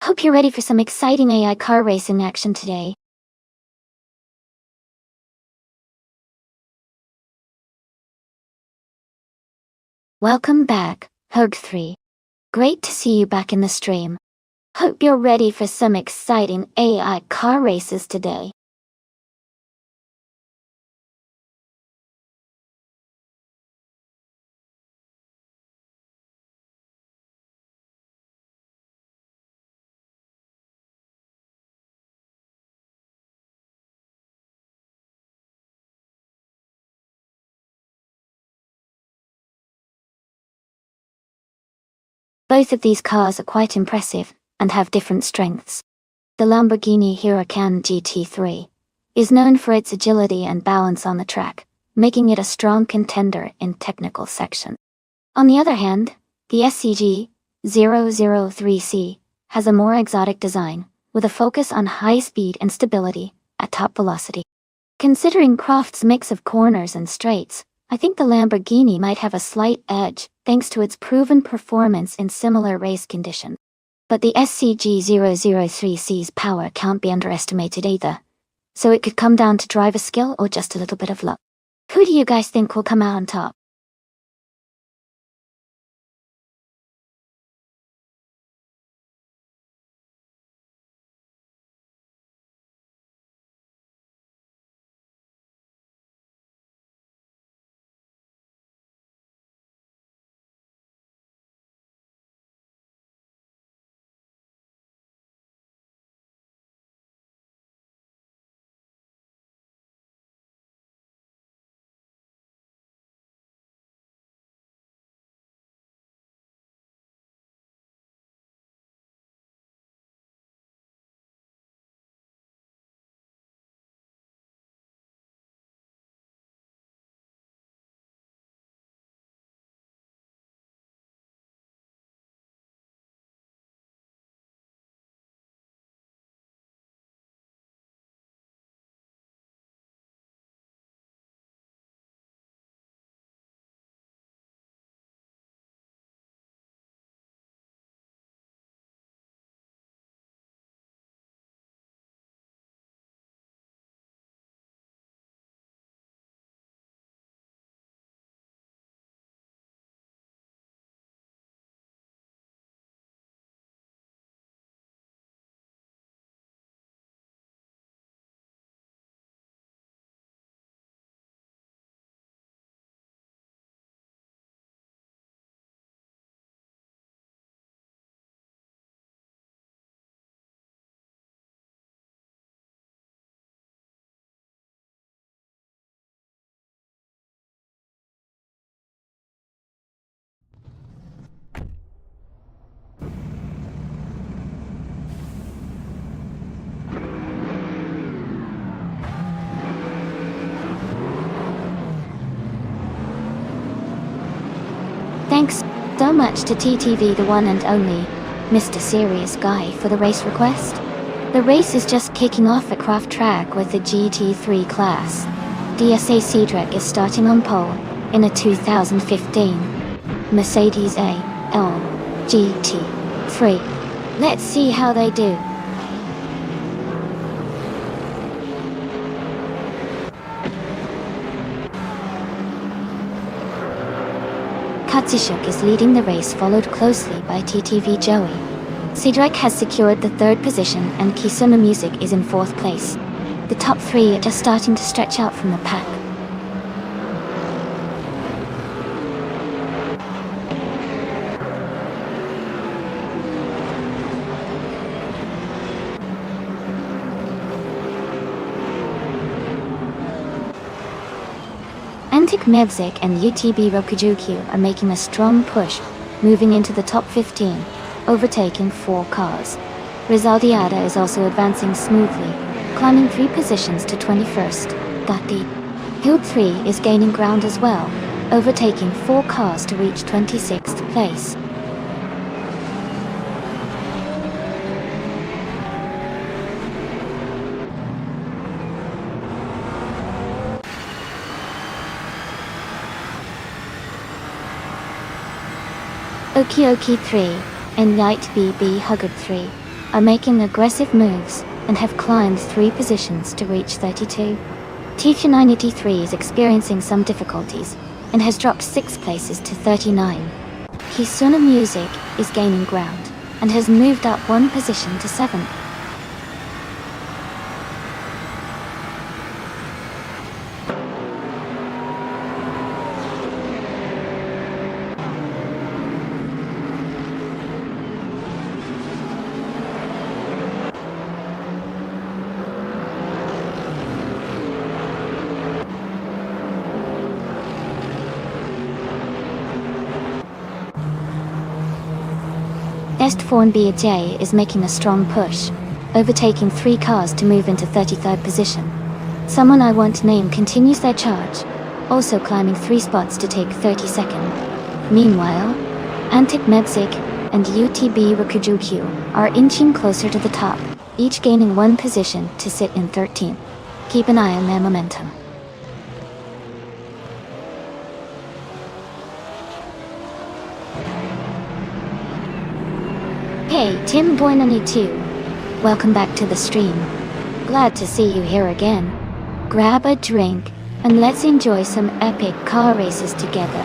Hope you're ready for some exciting AI car racing action today. Welcome back, Hug3. Great to see you back in the stream. Hope you're ready for some exciting AI car races today. Both of these cars are quite impressive, and have different strengths. The Lamborghini Huracan GT3 is known for its agility and balance on the track, making it a strong contender in technical section. On the other hand, the SCG 003C has a more exotic design, with a focus on high speed and stability at top velocity. Considering Croft's mix of corners and straights, I think the Lamborghini might have a slight edge, thanks to its proven performance in similar race conditions. But the SCG-003C's power can't be underestimated either. So it could come down to driver skill or just a little bit of luck. Who do you guys think will come out on top? Thanks so much to TTV, the one and only Mr. Serious Guy, for the race request. The race is just kicking off at Croft Track with the GT3 class. DSA Cedric is starting on pole in a 2015 Mercedes AMG GT3. Let's see how they do. Katsushuk is leading the race, followed closely by TTV Joey. Cedric has secured the third position and Kisuna Music is in fourth place. The top three are just starting to stretch out from the pack. Antic Mebzik and UTB Rokujuku are making a strong push, moving into the top 15, overtaking 4 cars. Rizaldiada is also advancing smoothly, climbing 3 positions to 21st. Gatti Hild 3 is gaining ground as well, overtaking 4 cars to reach 26th place. Okioki 3 and Light BB Huggard 3 are making aggressive moves and have climbed 3 positions to reach 32. TQ983 is experiencing some difficulties and has dropped 6 places to 39. Kisuna Music is gaining ground and has moved up 1 position to 7th. Estforn BJ is making a strong push, overtaking 3 cars to move into 33rd position. Someone I won't name continues their charge, also climbing 3 spots to take 32nd. Meanwhile, Antic Mebzik and UTB Rokujuku are inching closer to the top, each gaining 1 position to sit in 13th. Keep an eye on their momentum. Hey, Tim Boy92. Welcome back to the stream. Glad to see you here again. Grab a drink, and let's enjoy some epic car races together.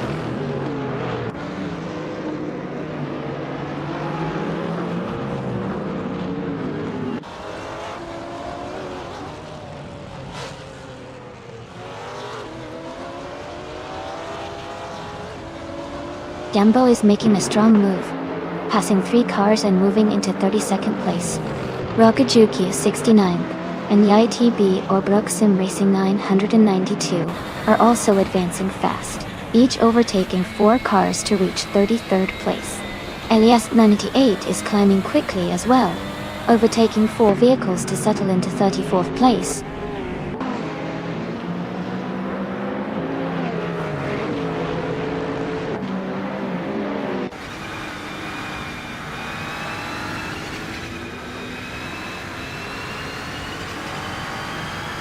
Jambo is making a strong move, passing 3 cars and moving into 32nd place. Rokajuki is 69th, and YTB or Bruxim Racing 992 are also advancing fast, each overtaking 4 cars to reach 33rd place. Elias 98 is climbing quickly as well, overtaking 4 vehicles to settle into 34th place.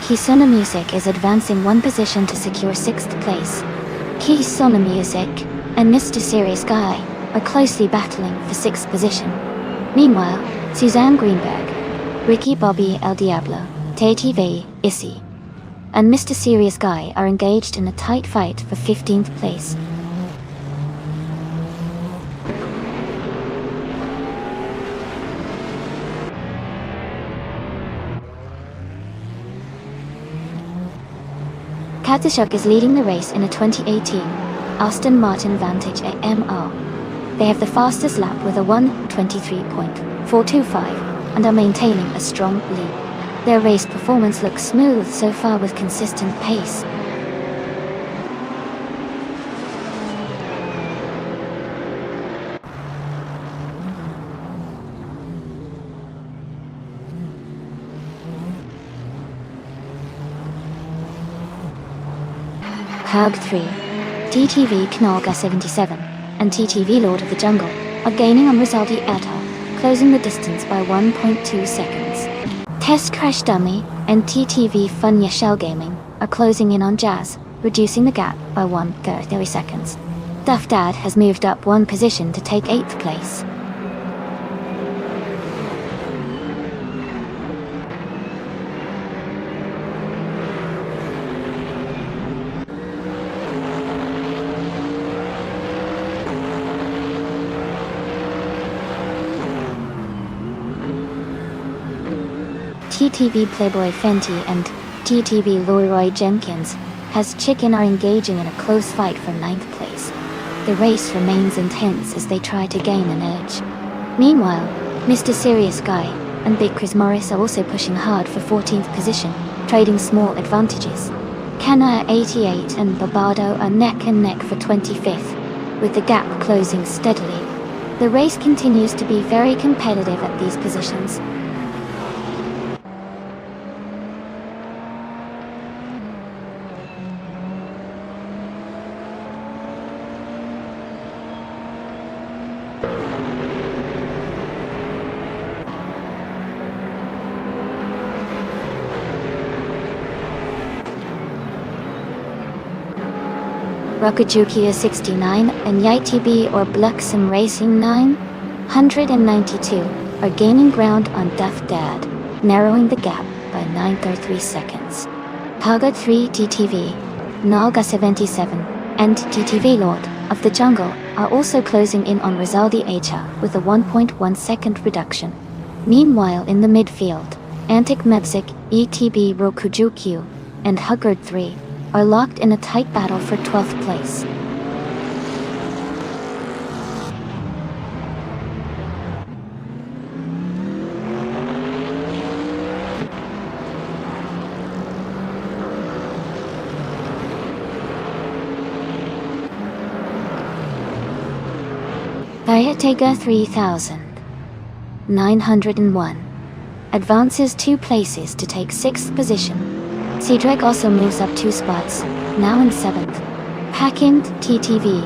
Kisona Music is advancing 1 position to secure 6th place. Kisona Music and Mr. Serious Guy are closely battling for 6th position. Meanwhile, Suzanne Greenberg, Ricky Bobby El Diablo, TTV, Issy, and Mr. Serious Guy are engaged in a tight fight for 15th place. Kazushuk is leading the race in a 2018 Aston Martin Vantage AMR. They have the fastest lap with a 1:23.425 and are maintaining a strong lead. Their race performance looks smooth so far with consistent pace. Hug 3, TTV Knolga 77, and TTV Lord of the Jungle are gaining on Rizaldi Ata, closing the distance by 1.2 seconds. Test Crash Dummy and TTV Funya Shell Gaming are closing in on Jazz, reducing the gap by 1.30 seconds. Duff Dad has moved up 1 position to take 8th place. TTV Playboy Fenty and TTV Leroy Jenkins has Chicken are engaging in a close fight for 9th place. The race remains intense as they try to gain an edge. Meanwhile, Mr. Serious Guy and Big Chris Morris are also pushing hard for 14th position, trading small advantages. Kanaya 88 and Barbado are neck and neck for 25th, with the gap closing steadily. The race continues to be very competitive at these positions. Rokajuki is 69 and YTB or Bluxem Racing 992 are gaining ground on Duff Dad, narrowing the gap by 9.3 seconds. Paga 3 TTV, Nalga 77, and TTV Lord of the Jungle are also closing in on Rizaldi Acha with a 1.1 second reduction. Meanwhile in the midfield, Antic Mepsic, ETB Rokujuku, and Huggard 3 are locked in a tight battle for 12th place. Tayatega 3901 advances 2 places to take 6th position. Cedric also moves up 2 spots, now in 7th. Packind, TTV,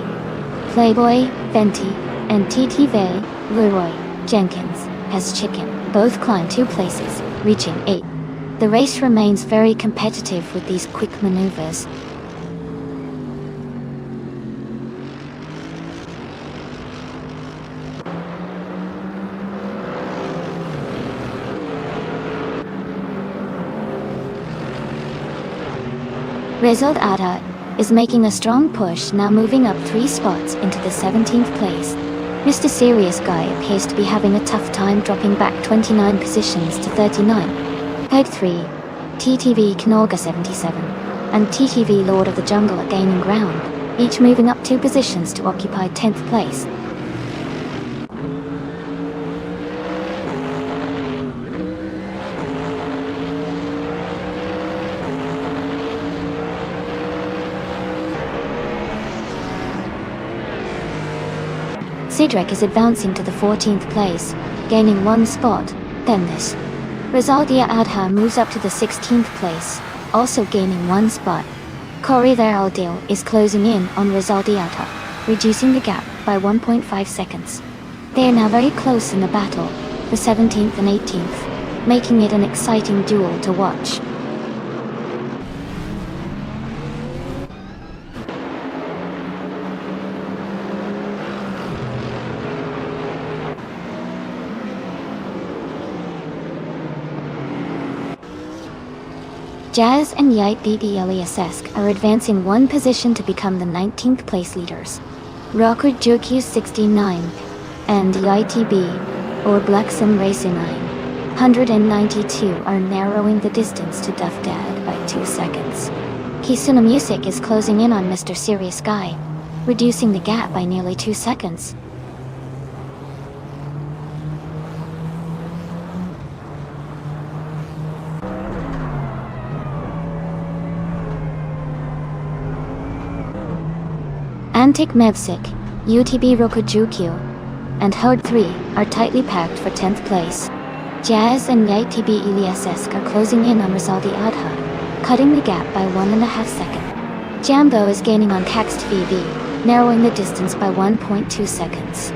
Playboy, Fenty, and TTV, Leroy Jenkins, has Chicken, both climb 2 places, reaching 8th. The race remains very competitive with these quick maneuvers. Result Ada is making a strong push, now moving up 3 spots into the 17th place. Mr. Serious Guy appears to be having a tough time, dropping back 29 positions to 39. Peg 3, TTV Knorga 77, and TTV Lord of the Jungle are gaining ground, each moving up 2 positions to occupy 10th place. Cedric is advancing to the 14th place, gaining 1 spot. Then this. Rizaldia Adha moves up to the 16th place, also gaining 1 spot. Corey their Aldil is closing in on Rizaldia Adha, reducing the gap by 1.5 seconds. They are now very close in the battle, the 17th and 18th, making it an exciting duel to watch. Jazz and Yite BBLESSK are advancing 1 position to become the 19th place leaders. Rocker Jokyu 69 and YTB, or Black Sim Racing 992 are narrowing the distance to Duff Dad by 2 seconds. Kisuna Music is closing in on Mr. Serious Guy, reducing the gap by nearly 2 seconds. Antic Mevsik, UTB Rokujukyu, and Hode 3 are tightly packed for 10th place. Jazz and YTB ESSK are closing in on Rizaldi Adha, cutting the gap by 1.5 seconds. Jambo is gaining on Caxt VV, narrowing the distance by 1.2 seconds.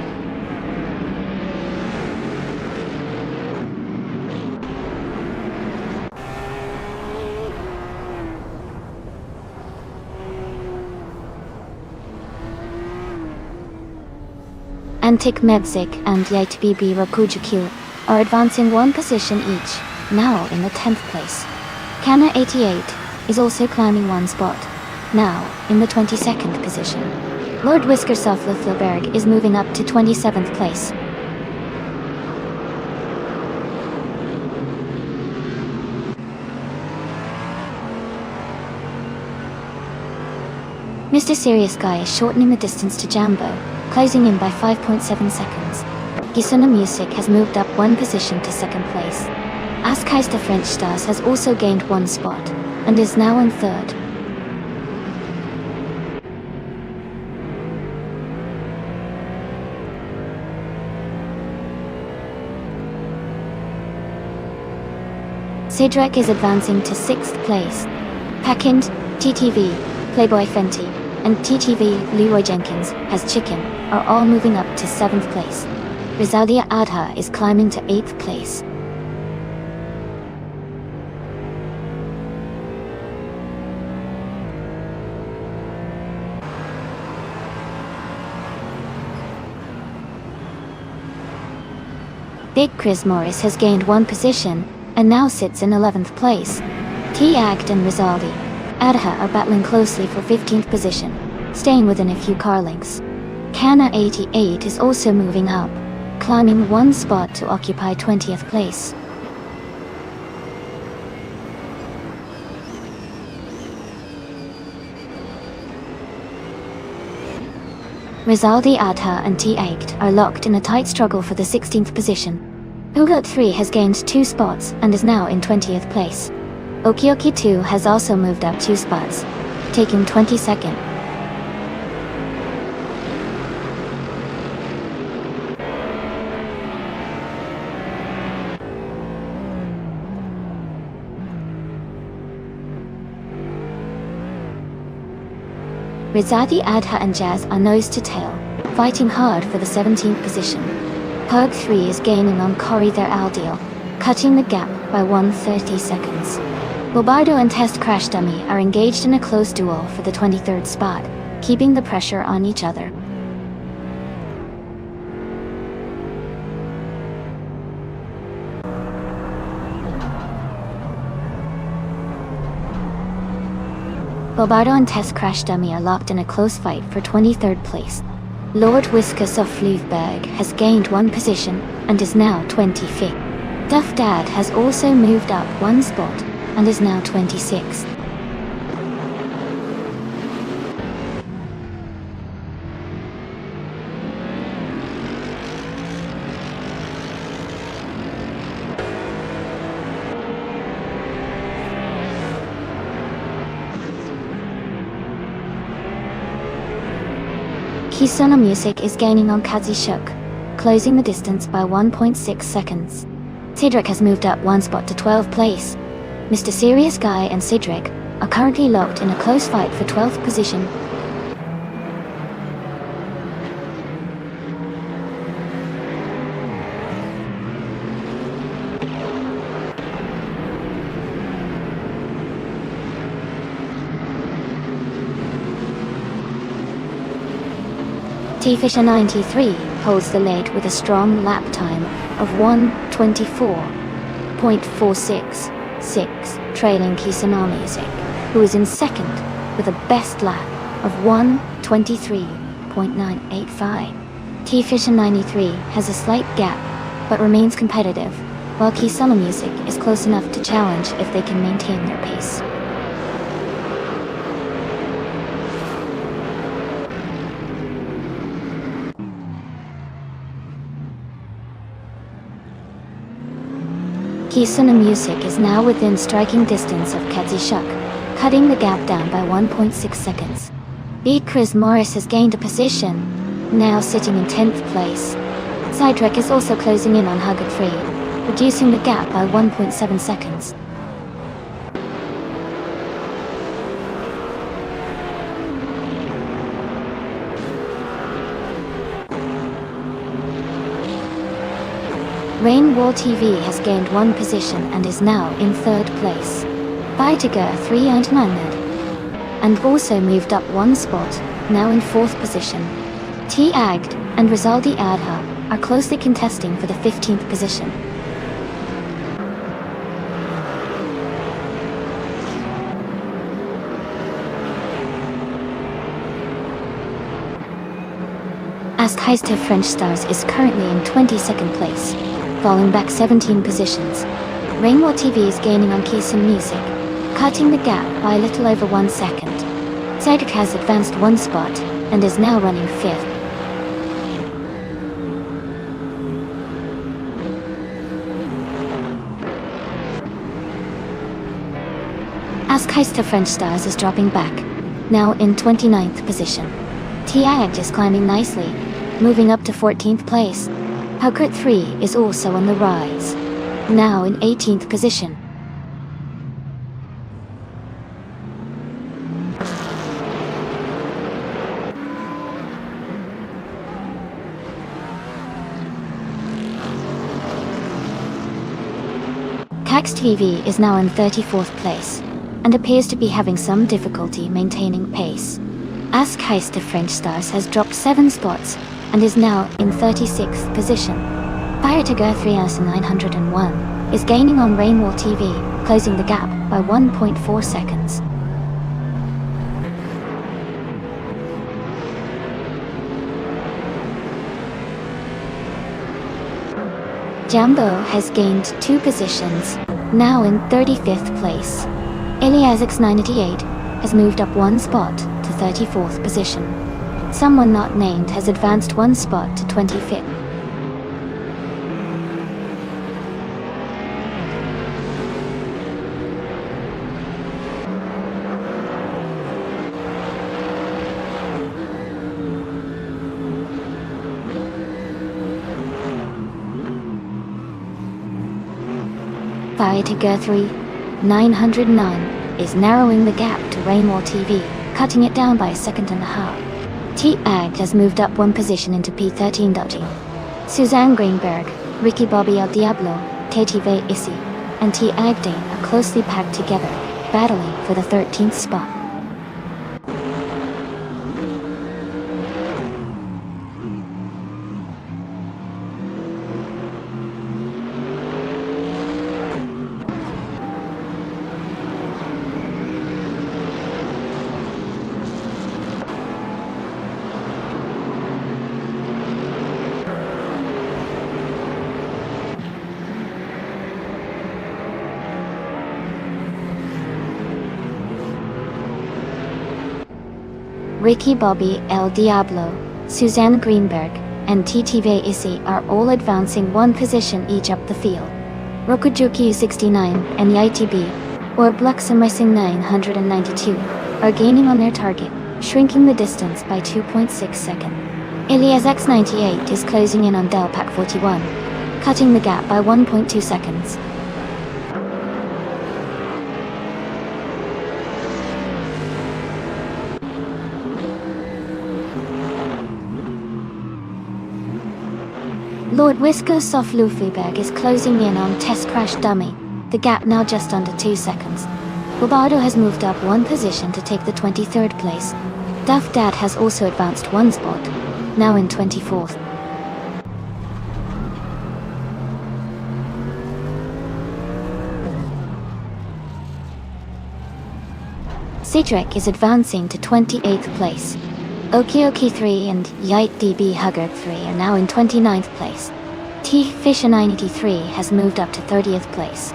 Antic Mevsik and YTB Rokujukyu are advancing 1 position each, now in the 10th place. Kana 88 is also climbing 1 spot, now in the 22nd position. Lord Whiskersoft Lithleberg is moving up to 27th place. Mr. Serious Guy is shortening the distance to Jambo, closing in by 5.7 seconds. Gisuna Music has moved up 1 position to 2nd place. Askeister French Stars has also gained 1 spot, and is now in 3rd. Cedric is advancing to 6th place. Pakind, TTV, Playboy Fenty, and TTV Leroy Jenkins has Chicken are all moving up to 7th place. Rizaldia Adha is climbing to 8th place. Big Chris Morris has gained 1 position, and now sits in 11th place. T-Act and Rizaldi Adha are battling closely for 15th position, staying within a few car lengths. Kana 88 is also moving up, climbing 1 spot to occupy 20th place. Rizaldi Adha and T8 are locked in a tight struggle for the 16th position. Ugot 3 has gained 2 spots and is now in 20th place. Okioki 2 has also moved up 2 spots, taking 22nd. Rizadi Adha and Jazz are nose to tail, fighting hard for the 17th position. Pug 3 is gaining on Cory their Aldil, cutting the gap by 130 seconds. Bobardo and Test Crash Dummy are engaged in a close duel for the 23rd spot, keeping the pressure on each other. Bobardo and Test Crash Dummy are locked in a close fight for 23rd place. Lord Whiskas of Fluvberg has gained one position and is now 25th. Duff Dad has also moved up one spot and is now 26th. Kisuna Music is gaining on Kazishuk, closing the distance by 1.6 seconds. Cedric has moved up one spot to 12th place. Mr. Serious Guy and Cedric are currently locked in a close fight for 12th position. T-Fisher 93 holds the lead with a strong lap time of 1:24.466, trailing Kisuna Music, who is in second with a best lap of 1:23.985. T-Fisher 93 has a slight gap, but remains competitive, while Kisuna Music is close enough to challenge if they can maintain their pace. Kisuna Music is now within striking distance of Kazishuk, cutting the gap down by 1.6 seconds. Beat Chris Morris has gained a position, now sitting in 10th place. Cedric is also closing in on Hugged Free, reducing the gap by 1.7 seconds. Rainwall TV has gained one position and is now in 3rd place. Bitiger 3 earned 9 and also moved up one spot, now in 4th position. T-Agd and Rizaldi Adha are closely contesting for the 15th position. Askheister French Stars is currently in 22nd place, falling back 17 positions. Rainwall TV is gaining on Kisuna Music, cutting the gap by a little over 1 second. Cedric has advanced one spot and is now running 5th. Askheister French Stars is dropping back, now in 29th position. T-Agd is climbing nicely, moving up to 14th place. Hukert 3 is also on the rise, now in 18th position. Cax TV is now in 34th place, and appears to be having some difficulty maintaining pace. Askheister French Stars has dropped 7 spots, and is now in 36th position. Firetiger 3901 is gaining on Rainwall TV, closing the gap by 1.4 seconds. Jambo has gained 2 positions, now in 35th place. Iliazix 988 has moved up 1 spot to 34th position. Someone Not Named has advanced 1 spot to 25th. Firetiger 3909 is narrowing the gap to Rainwall TV, cutting it down by 1.5 seconds. T-Agd has moved up 1 position into P13. Suzanne Greenberg, Ricky Bobby El Diablo, KTV Issy, and T Agdane are closely packed together, battling for the 13th spot. Ricky Bobby, El Diablo, Suzanne Greenberg, and TTV Issy are all advancing one position each up the field. Rokujuki 69 and YTB, or Bluxom Racing 992, are gaining on their target, shrinking the distance by 2.6 seconds. Ilias X98 is closing in on Delpac 41, cutting the gap by 1.2 seconds. Lord Whisker Soft Luffyberg is closing in on Test Crash Dummy, the gap now just under 2 seconds. Bobardo has moved up one position to take the 23rd place. Duff Dad has also advanced one spot, now in 24th. Cedric is advancing to 28th place. Okioki 3 and Yite DB Huggard 3 are now in 29th place. T Fisher 983 has moved up to 30th place.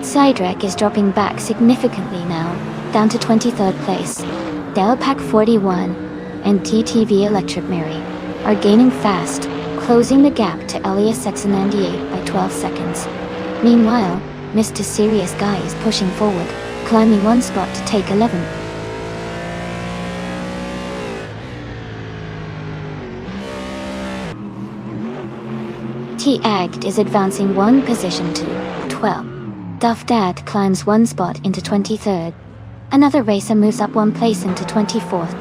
Cydrek is dropping back significantly now, down to 23rd place. Delpac 41 and TTV Electric Mary are gaining fast, closing the gap to Elias X98 by 12 seconds. Meanwhile, Mr. Serious Guy is pushing forward, climbing one spot to take 11th. T Agd is advancing one position to 12. Duff Dad climbs one spot into 23rd. Another racer moves up one place into 24th.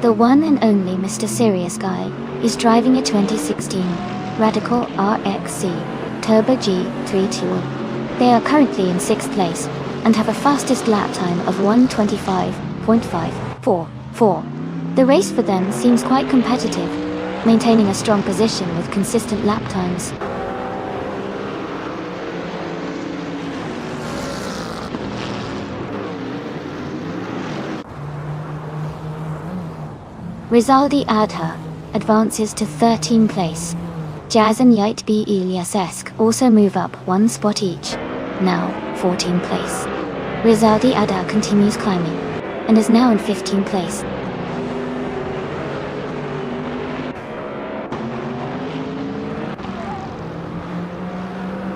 The one and only Mr. Serious Guy is driving a 2016 Radical RXC Turbo G32. They are currently in 6th place, and have a fastest lap time of 1:25.544. The race for them seems quite competitive, maintaining a strong position with consistent lap times. Rizaldi Adha advances to 13th place. Jazz and Yite B. Eliasesk also move up one spot each, now 14th place. Rizaldi Adha continues climbing, and is now in 15th place.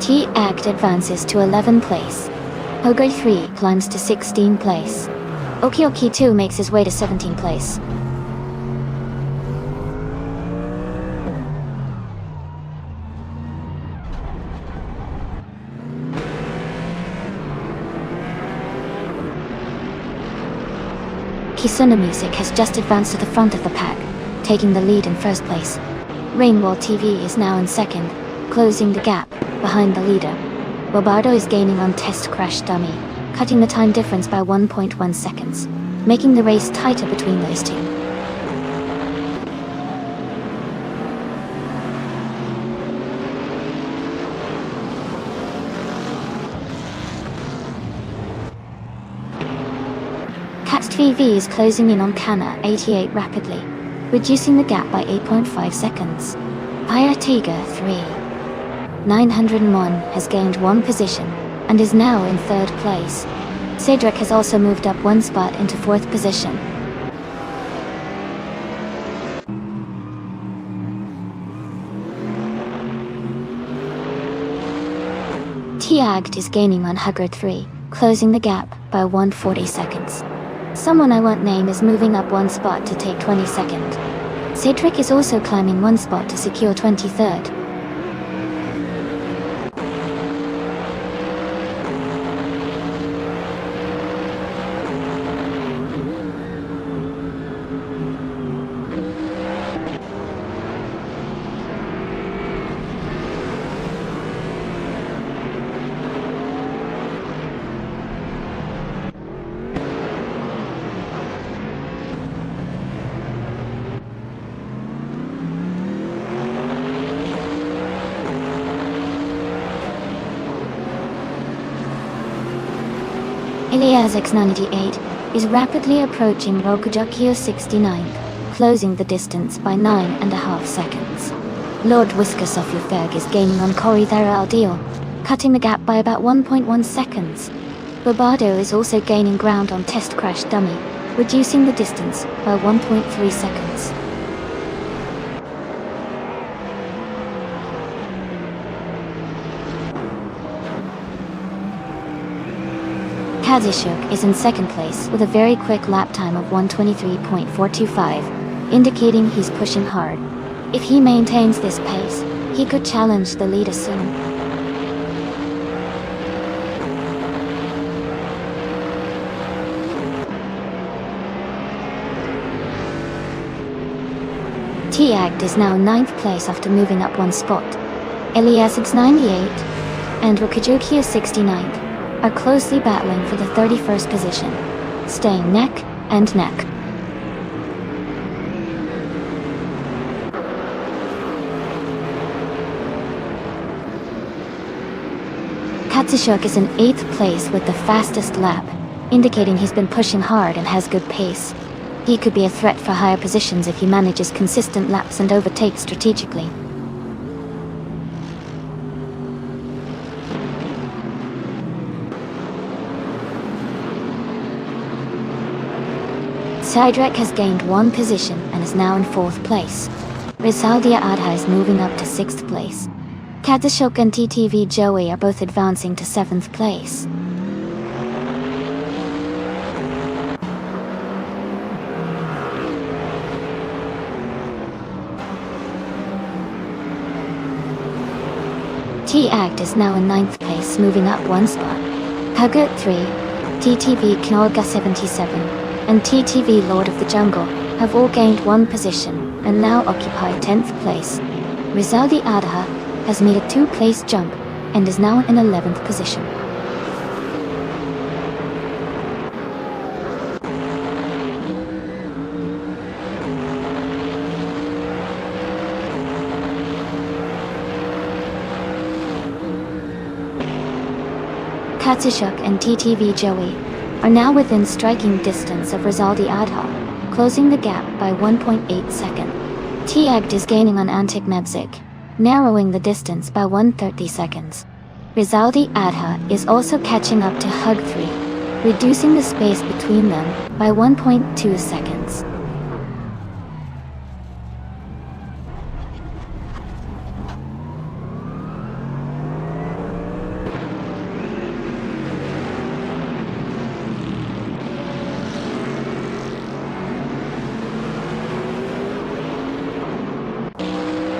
T Agd advances to 11th place. Pogo 3 climbs to 16th place. Okioki 2 makes his way to 17th place. Kisuna Music has just advanced to the front of the pack, taking the lead in first place. Rainwall TV is now in second, closing the gap behind the leader. Bobardo is gaining on Test Crash Dummy, cutting the time difference by 1.1 seconds, making the race tighter between those two. VV is closing in on Kana 88 rapidly, reducing the gap by 8.5 seconds. Pyatiga 3 901 has gained one position, and is now in third place. Cedric has also moved up one spot into 4th position. Tiagged is gaining on Hugger 3, closing the gap by 140 seconds. Someone I won't name is moving up one spot to take 22nd. Cedric is also climbing one spot to secure 23rd. Ilias X98 is rapidly approaching Rokujokyo 69, closing the distance by 9.5 seconds. Lord Whiskas of Lufeg is gaining on Korithera Aldil, cutting the gap by about 1.1 seconds. Bobado is also gaining ground on Test Crash Dummy, reducing the distance by 1.3 seconds. Kazishuk is in 2nd place with a very quick lap time of 1:23.425, indicating he's pushing hard. If he maintains this pace, he could challenge the leader soon. Tiagged is now in 9th place after moving up one spot. Elias X98 and Rokujokyo 69 are closely battling for the 31st position, staying neck and neck. Katsushuk is in 8th place with the fastest lap, indicating he's been pushing hard and has good pace. He could be a threat for higher positions if he manages consistent laps and overtakes strategically. Cedric has gained one position and is now in 4th place. Rizaldia Adha is moving up to 6th place. Katsushuk and TTV Joey are both advancing to 7th place. Tiagged is now in 9th place, moving up one spot. Hugut 3, TTV Knorga 77, and TTV Lord of the Jungle have all gained one position and now occupy 10th place. Rizaldi Adha has made a 2-place jump and is now in 11th position. Katsushuk and TTV Joey are now within striking distance of Rizaldi Adha, closing the gap by 1.8 seconds. Tiagged is gaining on Antik Nebzik, narrowing the distance by 130 seconds. Rizaldi Adha is also catching up to Hug 3, reducing the space between them by 1.2 seconds.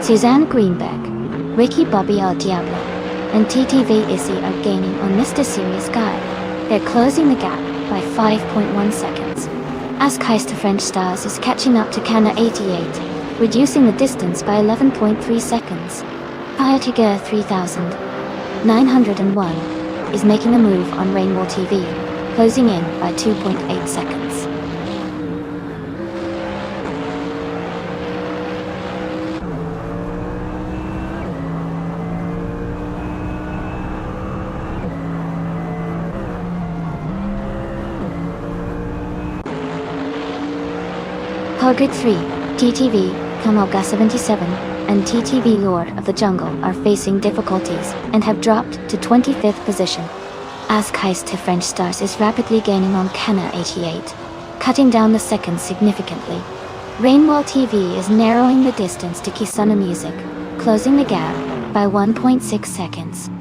Suzanne Greenberg, Ricky Bobby El Diablo, and TTV Issy are gaining on Mr. Serious Guy. They're closing the gap by 5.1 seconds. Askeister French Stars is catching up to Kana 88, reducing the distance by 11.3 seconds. Piotiger 3901 is making a move on Rainwall TV, closing in by 2.8 seconds. Target 3, TTV, Kamoga 77, and TTV Lord of the Jungle are facing difficulties and have dropped to 25th position. Ask Heist to French Stars is rapidly gaining on Cana 88, cutting down the seconds significantly. Rainwall TV is narrowing the distance to Kisana Music, closing the gap by 1.6 seconds.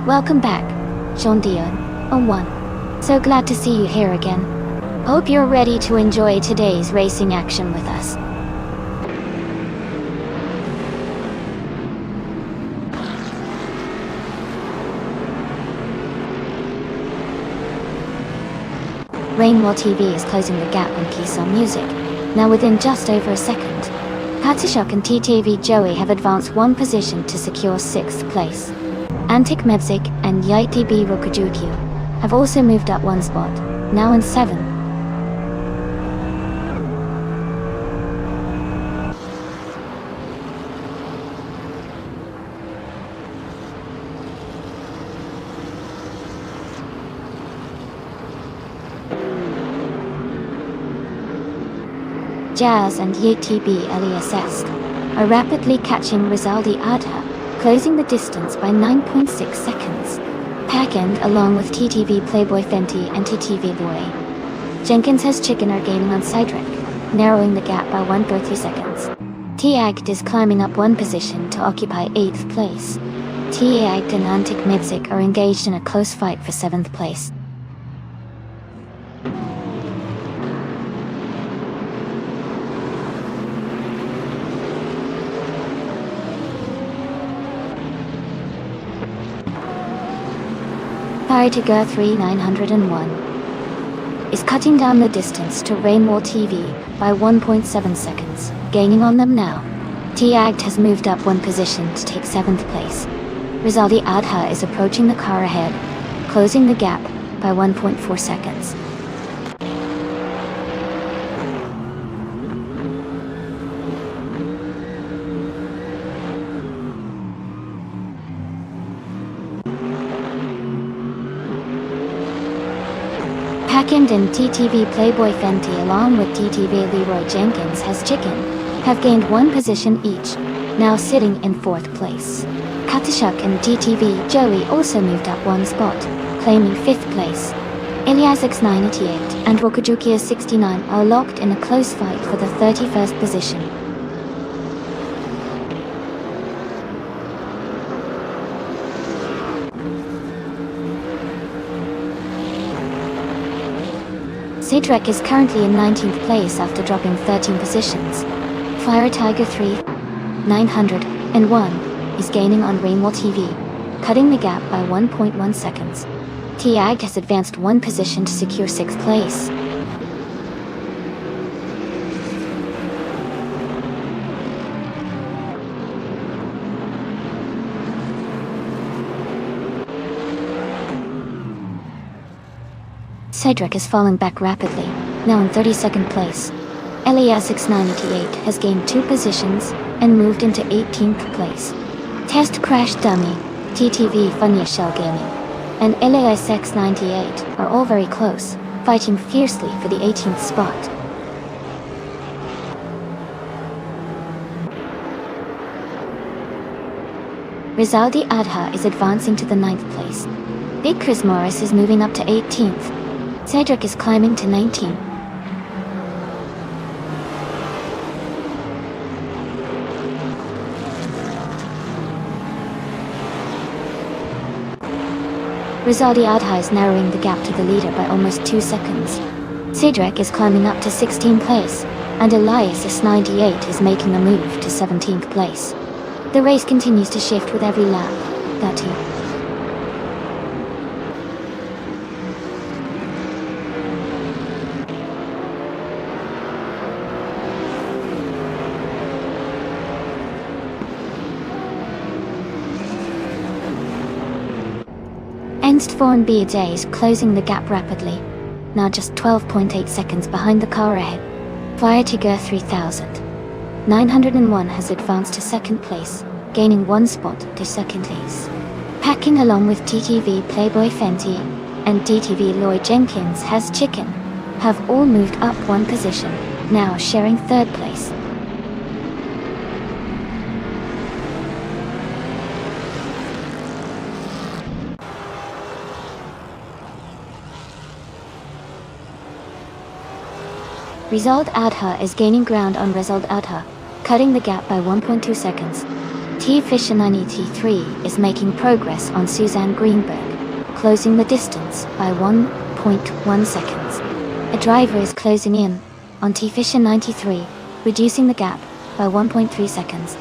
Welcome back, Jean Dion, 01. So glad to see you here again. Hope you're ready to enjoy today's racing action with us. Rainwall TV is closing the gap on Kisana Music, now within just over a second. Katishuk and TTV Joey have advanced one position to secure 6th place. Antic Mevzik and YTB Rokujukyu have also moved up one spot, now in 7th. Jazz and YTB LESS are rapidly catching Rizaldi Adha, closing the distance by 9.6 seconds. Packend along with TTV Playboy Fenty and TTV Boy Jenkins has Chicken are gaining on Cydric, narrowing the gap by 1.3 seconds. T-Act is climbing up one position to occupy 8th place. T-Act and Antic Mevzik are engaged in a close fight for 7th place. Fire Tiger 3901 is cutting down the distance to Rainwall TV by 1.7 seconds, gaining on them now. T-Act has moved up one position to take 7th place. Rizaldi Adha is approaching the car ahead, closing the gap by 1.4 seconds. Packend and TTV Playboy Fenty along with TTV Leroy Jenkins has Chicken have gained one position each, now sitting in 4th place. Katishuk and TTV Joey also moved up one spot, claiming 5th place. Iliasix 988 and Rokujukia 69 are locked in a close fight for the 31st position. Cydric is currently in 19th place after dropping 13 positions. Fire Tiger 3901 is gaining on Rainwall TV, cutting the gap by 1.1 seconds. T-Ag has advanced one position to secure 6th place. Cydric is falling back rapidly, now in 32nd place. LAS 988 has gained 2 positions and moved into 18th place. Test Crash Dummy, TTV Funny Shell Gaming, and LASX 98 are all very close, fighting fiercely for the 18th spot. Rizaldi Adha is advancing to the 9th place. Big Chris Morris is moving up to 18th. Cedric is climbing to 19. Rizaldi Adha is narrowing the gap to the leader by almost 2 seconds. Cedric is climbing up to 16th place, and Elias S98 is making a move to 17th place. The race continues to shift with every lap. That too. Ernst BJ is closing the gap rapidly, now just 12.8 seconds behind the car ahead. Fire Tiger 3901 has advanced to 2nd place, gaining 1 spot to 2nd place. Packing along with TTV Playboy Fenty and TTV Lloyd Jenkins has Chicken, have all moved up 1 position, now sharing 3rd place. Rizal Adha is gaining ground on Rizal Adha, cutting the gap by 1.2 seconds. T-Fisher 93 is making progress on Suzanne Greenberg, closing the distance by 1.1 seconds. A driver is closing in on T-Fisher 93, reducing the gap by 1.3 seconds.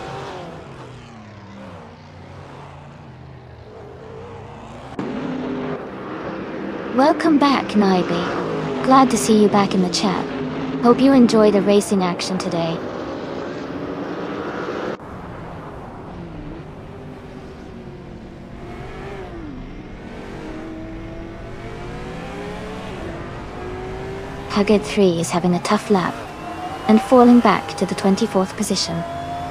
Welcome back, Naibi. Glad to see you back in the chat. Hope you enjoy the racing action today. Haggard 3 is having a tough lap and falling back to the 24th position.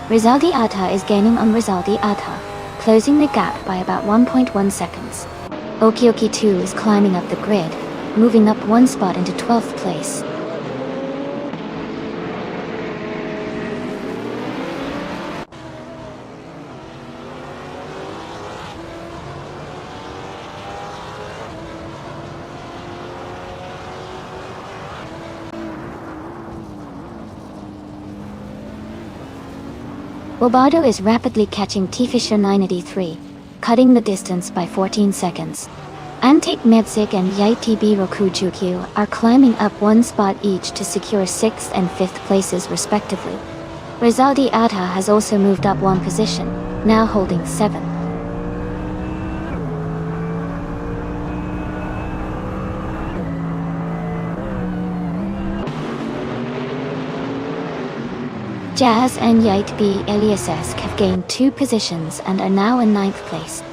Rizaldi Adha is gaining on Rizaldi Adha, closing the gap by about 1.1 seconds. Okioki 2 is climbing up the grid, moving up one spot into 12th place. Bobardo is rapidly catching T-Fisher 983, cutting the distance by 14 seconds. Antik Medzik and YTB Rokujukyu are climbing up one spot each to secure 6th and 5th places respectively. Rizaldi Adha has also moved up one position, now holding 7th. Jazz and YTB Eliasesk have gained 2 positions and are now in 9th place.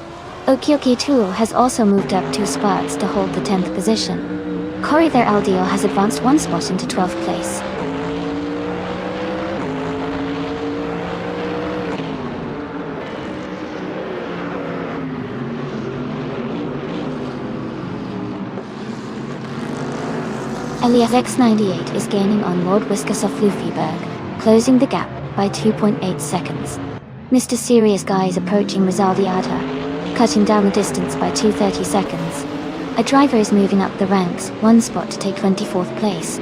Okioki 2 has also moved up 2 spots to hold the 10th position. Corridor Aldio has advanced 1 spot into 12th place. Elias X98 is gaining on Lord Whiskas of Luffyberg, closing the gap by 2.8 seconds. Mr. Serious Guy is approaching Rizaldi Adha, cutting down the distance by 2.30 seconds. A driver is moving up the ranks, 1 spot to take 24th place.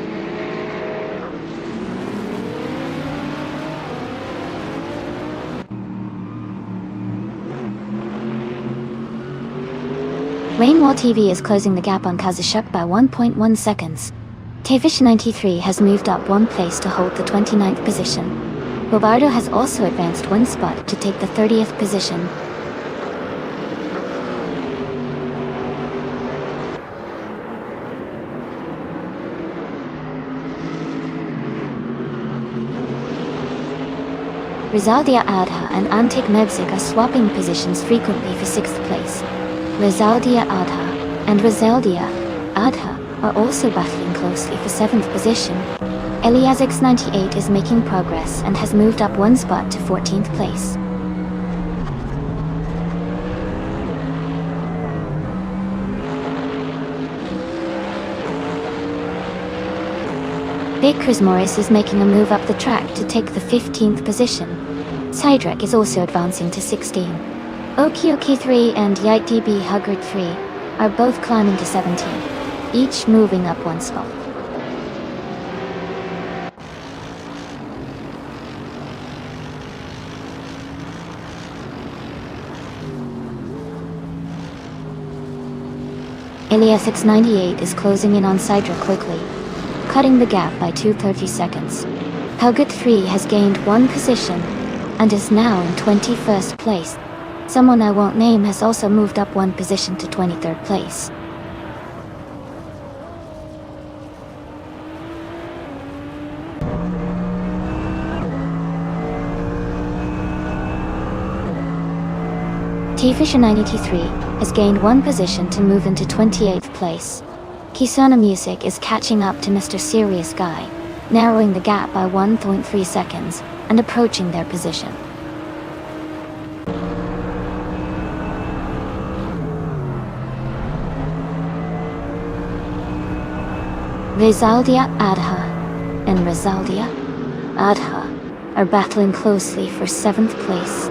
Rainwall TV is closing the gap on Kazushuk by 1.1 seconds. Tavish 93 has moved up 1 place to hold the 29th position. Bobardo has also advanced 1 spot to take the 30th position. Rizaldia Adha and Antik Medzik are swapping positions frequently for 6th place. Rizaldia Adha and Rizaldia Adha are also battling closely for 7th position. Eliasix 98 is making progress and has moved up 1 spot to 14th place. Big Chris Morris is making a move up the track to take the 15th position. Sidrek is also advancing to 16. Okioki 3 and YTB Huggard 3 are both climbing to 17, each moving up 1 spot. Elias 698 is closing in on Sidra quickly, cutting the gap by 2.30 seconds. Huggard 3 has gained 1 position and is now in 21st place. Someone I won't name has also moved up 1 position to 23rd place. T-Fisher 983 has gained 1 position to move into 28th place. Kisona Music is catching up to Mr. Serious Guy, narrowing the gap by 1.3 seconds and approaching their position. Rizaldia Adha and Rizaldia Adha are battling closely for 7th place.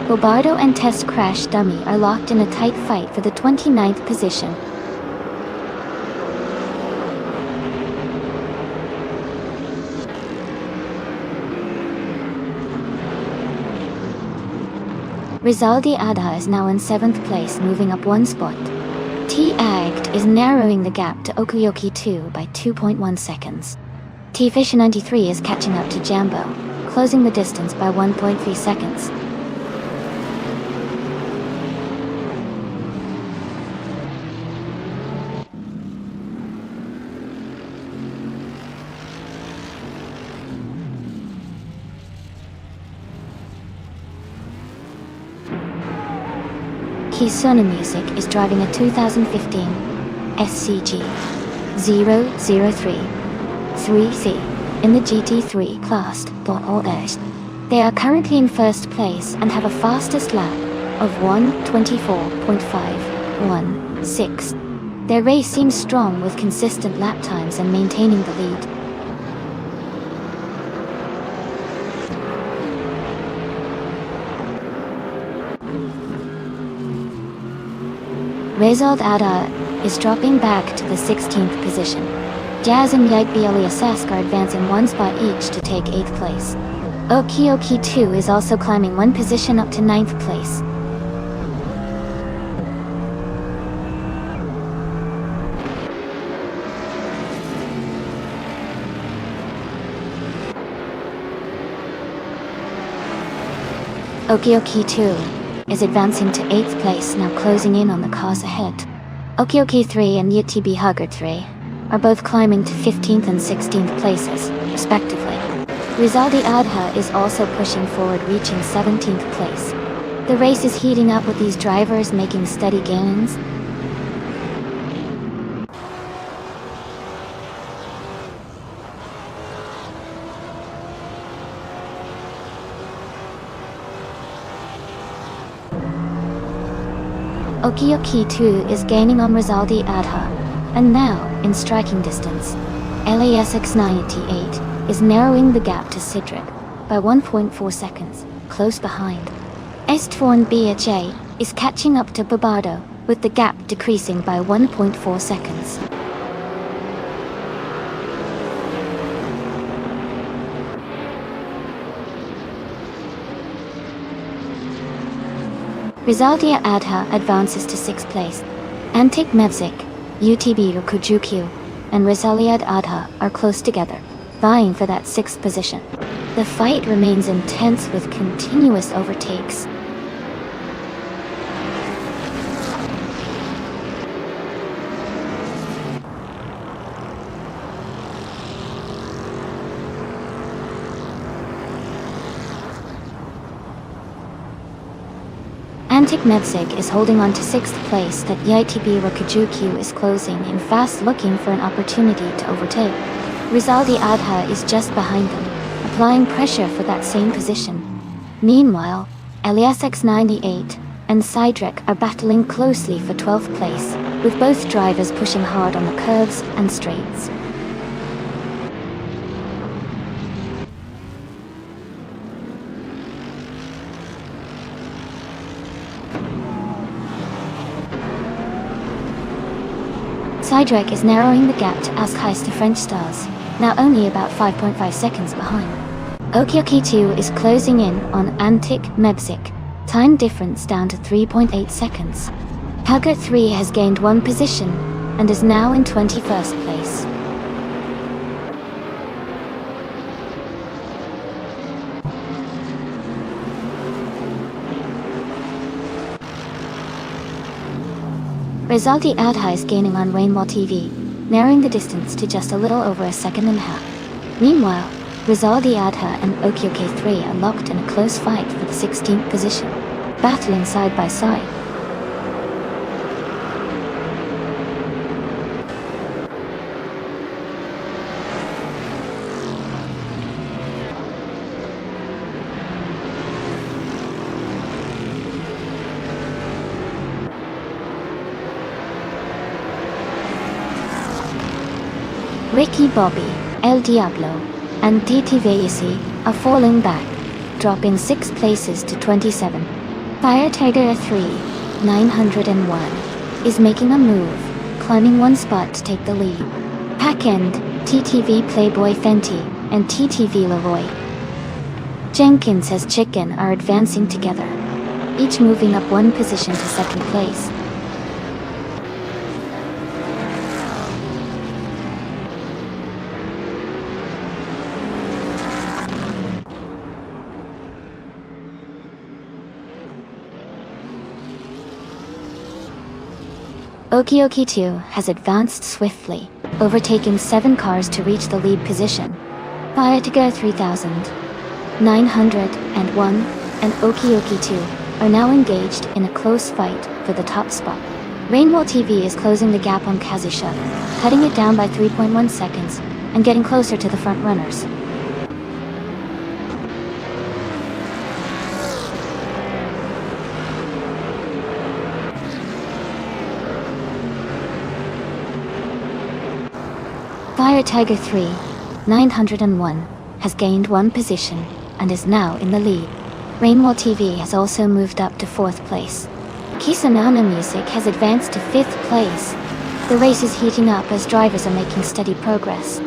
Bobardo and Test Crash Dummy are locked in a tight fight for the 29th position. Rizaldi Adha is now in 7th place, moving up 1 spot. T-Agged is narrowing the gap to Okiyoki 2 by 2.1 seconds. T-Fish 93 is catching up to Jambo, closing the distance by 1.3 seconds. Kisona Music is driving a 2015 SCG 00333 in the GT3 class. They are currently in 1st place and have a fastest lap of 1:24.516. Their race seems strong with consistent lap times and maintaining the lead. Rezald Ada is dropping back to the 16th position. Jazz and Yaitbi Eliasesk are advancing 1 spot each to take 8th place. Okiyoki 2 is also climbing 1 position up to 9th place. Okiyoki 2 is advancing to 8th place, now closing in on the cars ahead. Okiyoki 3 and UTB Hugger 3 are both climbing to 15th and 16th places, respectively. Rizaldi Adha is also pushing forward, reaching 17th place. The race is heating up with these drivers making steady gains. Okiyoki 2 is gaining on Rizaldi Adha, and now, in striking distance, LASX98 is narrowing the gap to Sidric by 1.4 seconds, close behind. Estforn BHA is catching up to Babardo, with the gap decreasing by 1.4 seconds. Rizaldi Adha advances to 6th place. Antik Mevzik, UTB Rokujukyu, and Rizaliad Adha are close together, vying for that 6th position. The fight remains intense with continuous overtakes. Antik Mevzik is holding on to 6th place that YTB Rokujukyu is closing in fast, looking for an opportunity to overtake. Rizaldi Adha is just behind them, applying pressure for that same position. Meanwhile, LASX98 and Sidrek are battling closely for 12th place, with both drivers pushing hard on the curves and straights. Sidrek is narrowing the gap to Askheiste French Stars, now only about 5.5 seconds behind. Okiyoki 2 is closing in on Antik Mevzik, time difference down to 3.8 seconds. Hugger 3 has gained 1 position, and is now in 21st place. Rizaldi Adha is gaining on Rainbow TV, narrowing the distance to just a little over a second and a half. Meanwhile, Rizaldi Adha and Okiyoki 3 are locked in a close fight for the 16th position, battling side by side. Ricky Bobby, El Diablo, and Titi Veisi are falling back, dropping 6 places to 27. Fire Tiger 3, 901, is making a move, climbing 1 spot to take the lead. Packend, TTV Playboy Fenty, and TTV Leroy Jenkins as Chicken are advancing together. each moving up one position to second place. Okioki 2 has advanced swiftly, overtaking 7 cars to reach the lead position. Fire Tiger 3901 and Okioki 2 are now engaged in a close fight for the top spot. Rainwall TV is closing the gap on Kazushuk, cutting it down by 3.1 seconds and getting closer to the front runners. Fire Tiger 3901 has gained 1 position and is now in the lead. Rainwall TV has also moved up to 4th place. Kisonana Music has advanced to 5th place. The race is heating up as drivers are making steady progress.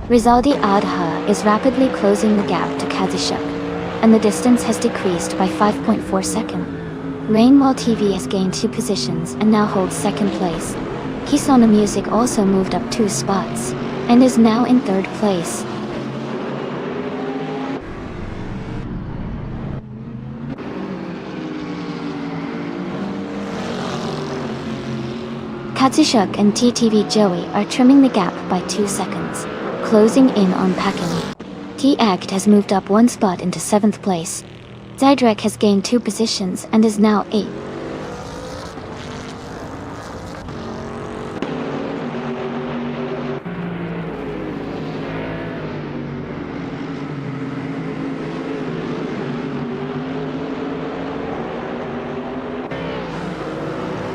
Rizaldi Adha is rapidly closing the gap to Kazushuk, and the distance has decreased by 5.4 seconds. Rainwall TV has gained 2 positions and now holds 2nd place. Kisona Music also moved up 2 spots, and is now in 3rd place. Kazushuk and TTV Joey are trimming the gap by 2 seconds, closing in on Pakin. T-Act has moved up 1 spot into 7th place. Zydrek has gained 2 positions and is now 8th.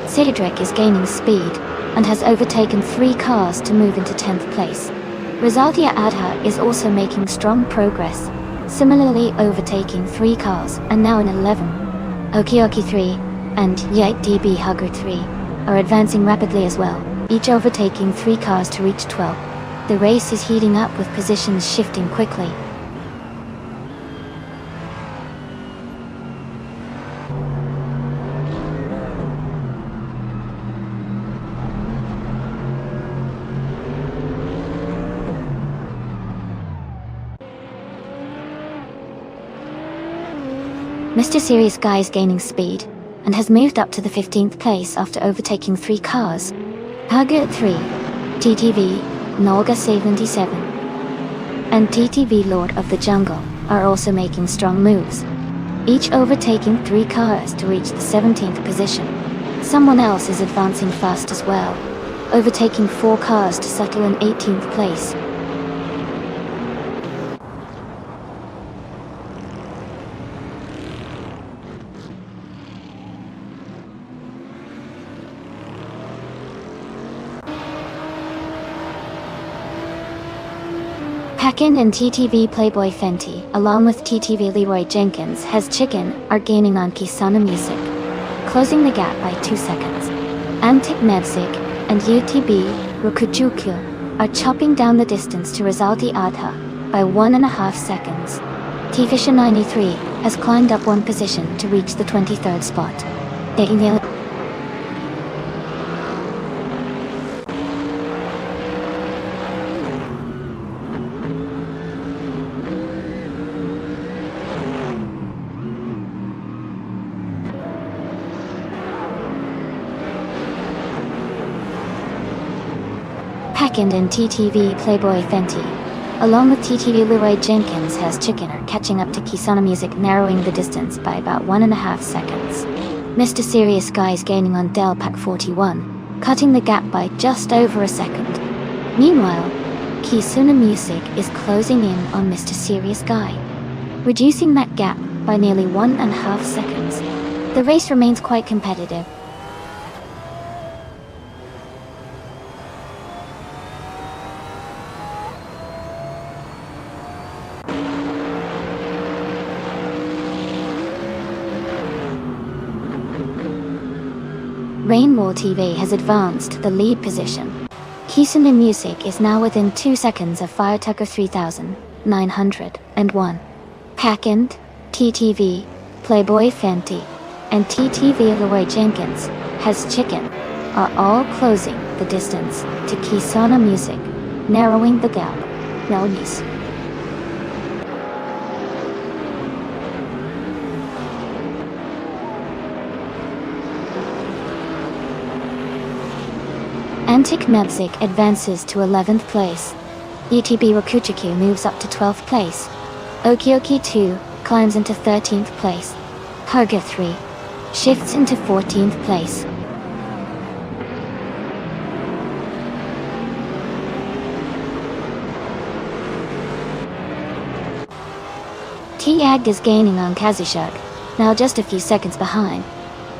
Zydrek is gaining speed and has overtaken 3 cars to move into 10th place. Rizaldia Adha is also making strong progress, similarly overtaking 3 cars and now in 11. Okioki 3 and Yate DB Hugger 3 are advancing rapidly as well, each overtaking 3 cars to reach 12. The race is heating up with positions shifting quickly. Mr. Serious Guy is gaining speed, and has moved up to the 15th place after overtaking 3 cars. Haga 3, TTV, Nolga 77, and TTV Lord of the Jungle are also making strong moves, each overtaking 3 cars to reach the 17th position. Someone else is advancing fast as well, overtaking 4 cars to settle in 18th place. Pakin and TTV Playboy Fenty, along with TTV Leroy Jenkins has Chicken, are gaining on Kisana Music, closing the gap by 2 seconds. Antic Mevzik and UTB Rukujuku are chopping down the distance to Rizaldi Adha by 1.5 seconds. T-Fisher 93 has climbed up 1 position to reach the 23rd spot. Pakin and TTV Playboy Fenty, along with TTV Leroy Jenkins has Chicken are catching up to Kisana Music, narrowing the distance by about 1.5 seconds. Mr. Serious Guy is gaining on Del Pack 41, cutting the gap by just over a second. Meanwhile, Kisuna Music is closing in on Mr. Serious Guy, reducing that gap by nearly 1.5 seconds. The race remains quite competitive. Rainwall TV has advanced the lead position. Kisuna Music is now within 2 seconds of Firetucker 3901. Packend, TTV, Playboy Fenty, and TTV Leroy Jenkins has Chicken are all closing the distance to Kisuna Music, narrowing the gap. Melnies. Antic Music advances to 11th place. ETB Rakuchiku moves up to 12th place. Okioki 2 climbs into 13th place. Harga 3 shifts into 14th place. T-Ag is gaining on Kazushuk, now just a few seconds behind.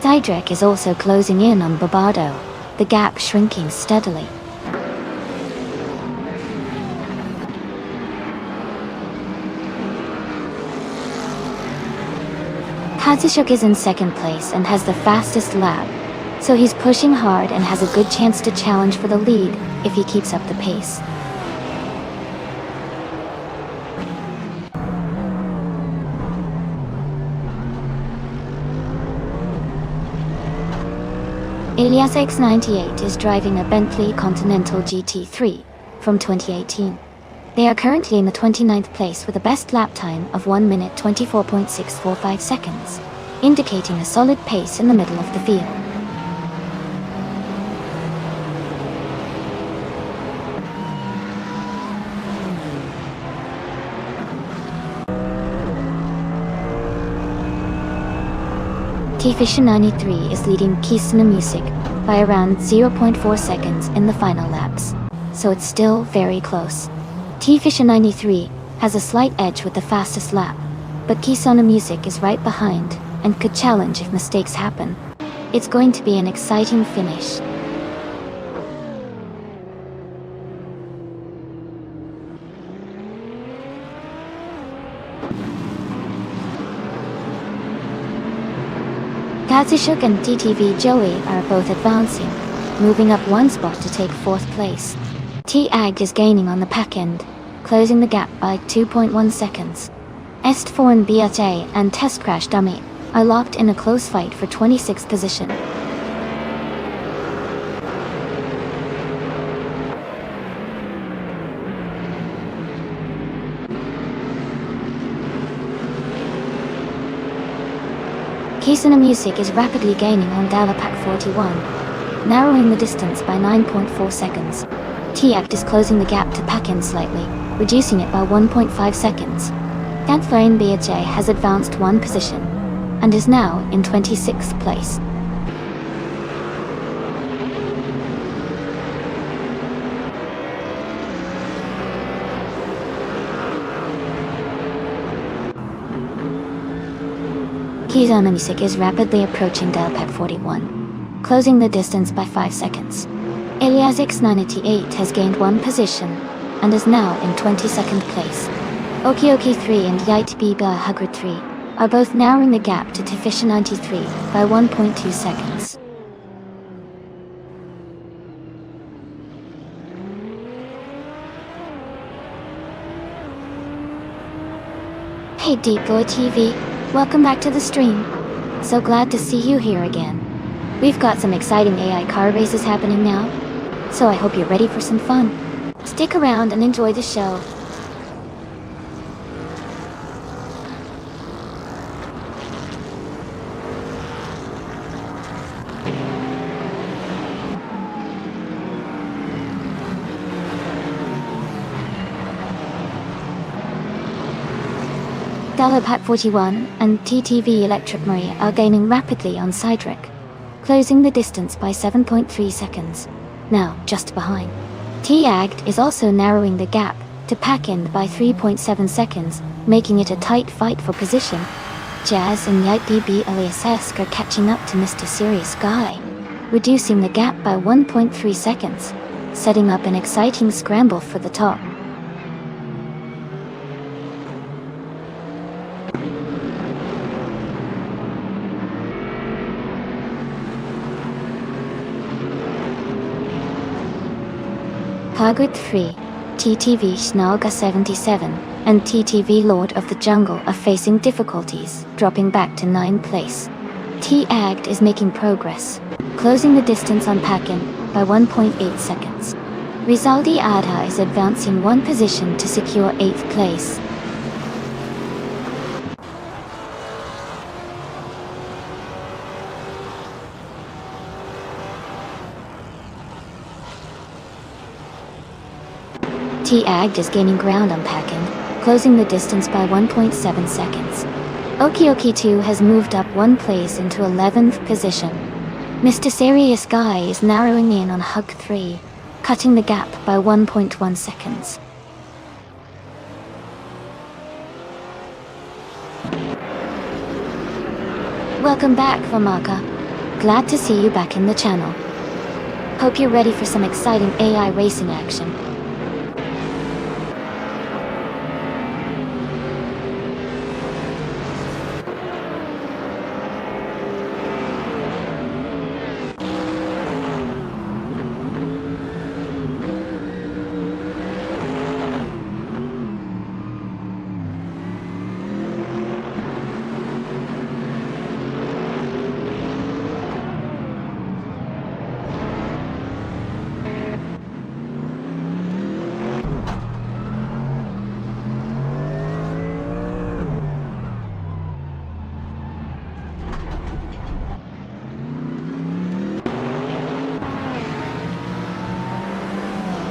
Dydrek is also closing in on Barbado, the gap shrinking steadily. Kazushuk is in second place and has the fastest lap, so he's pushing hard and has a good chance to challenge for the lead if he keeps up the pace. Ilias X98 is driving a Bentley Continental GT3 from 2018. They are currently in the 29th place with a best lap time of 1 minute 24.645 seconds, indicating a solid pace in the middle of the field. T-Fisher93 is leading Kisuna Music by around 0.4 seconds in the final laps, so it's still very close. T-Fisher93 has a slight edge with the fastest lap, but Kisuna Music is right behind and could challenge if mistakes happen. It's going to be an exciting finish. Kazushuk and TTV Joey are both advancing, moving up one spot to take 4th place. T-Ag is gaining on the pack end, closing the gap by 2.1 seconds. Est4 BHA and Test Crash Dummy are locked in a close fight for 26th position. Kisuna Music is rapidly gaining on Dalapak 41, narrowing the distance by 9.4 seconds. T-Act is closing the gap to Pack-In slightly, reducing it by 1.5 seconds. Danflane BHA has advanced 1 position, and is now in 26th place. Kisuna Music is rapidly approaching Delpec 41, closing the distance by 5 seconds. Ilias X98 has gained 1 position, and is now in 22nd place. Okioki 3 and Yite Biba Hugger 3 are both narrowing the gap to Tefisha 93 by 1.2 seconds. Hey Deep Boy TV, welcome back to the stream. So glad to see you here again. We've got some exciting AI car races happening now, so I hope you're ready for some fun. Stick around and enjoy the show. Dalapat 41 and TTV Electric Marie are gaining rapidly on Cydric, closing the distance by 7.3 seconds, now just behind. T-Agged is also narrowing the gap to Pack-In by 3.7 seconds, making it a tight fight for position. Jazz and YiteDB Aliasesk are catching up to Mr. Serious Guy, reducing the gap by 1.3 seconds, setting up an exciting scramble for the top. Pagod 3, TTV Snalga 77, and TTV Lord of the Jungle are facing difficulties, dropping back to 9th place. T-Agd is making progress, closing the distance on Pakin by 1.8 seconds. Rizaldi Adha is advancing one position to secure 8th place. T-Agd is gaining ground on Pakin, closing the distance by 1.7 seconds. Okioki 2 has moved up one place into 11th position. Mr. Serious Guy is narrowing in on Hug 3, cutting the gap by 1.1 seconds. Welcome back, Vamaka. Glad to see you back in the channel. Hope you're ready for some exciting AI racing action.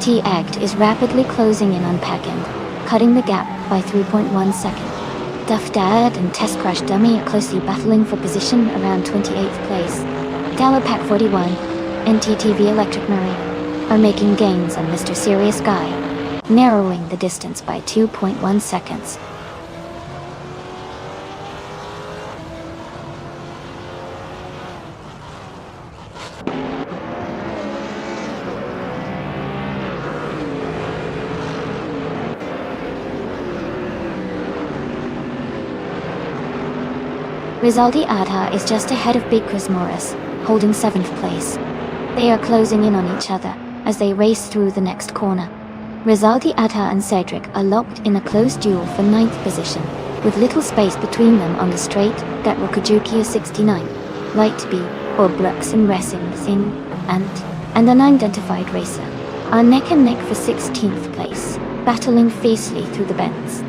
T-Agd is rapidly closing in on Pakin, cutting the gap by 3.1 seconds. Duff Dad and Test Crash Dummy are closely battling for position around 28th place. Dalapack 41 and TTV Electric Marine are making gains on Mr. Serious Guy, narrowing the distance by 2.1 seconds. Rizaldi Adha is just ahead of Big Chris Morris, holding 7th place. They are closing in on each other as they race through the next corner. Rizaldi Adha and Cedric are locked in a close duel for 9th position, with little space between them on the straight that Rokujuki 69, Light B, or Brooks and Racing Thing, and an unidentified racer, are neck and neck for 16th place, battling fiercely through the bends.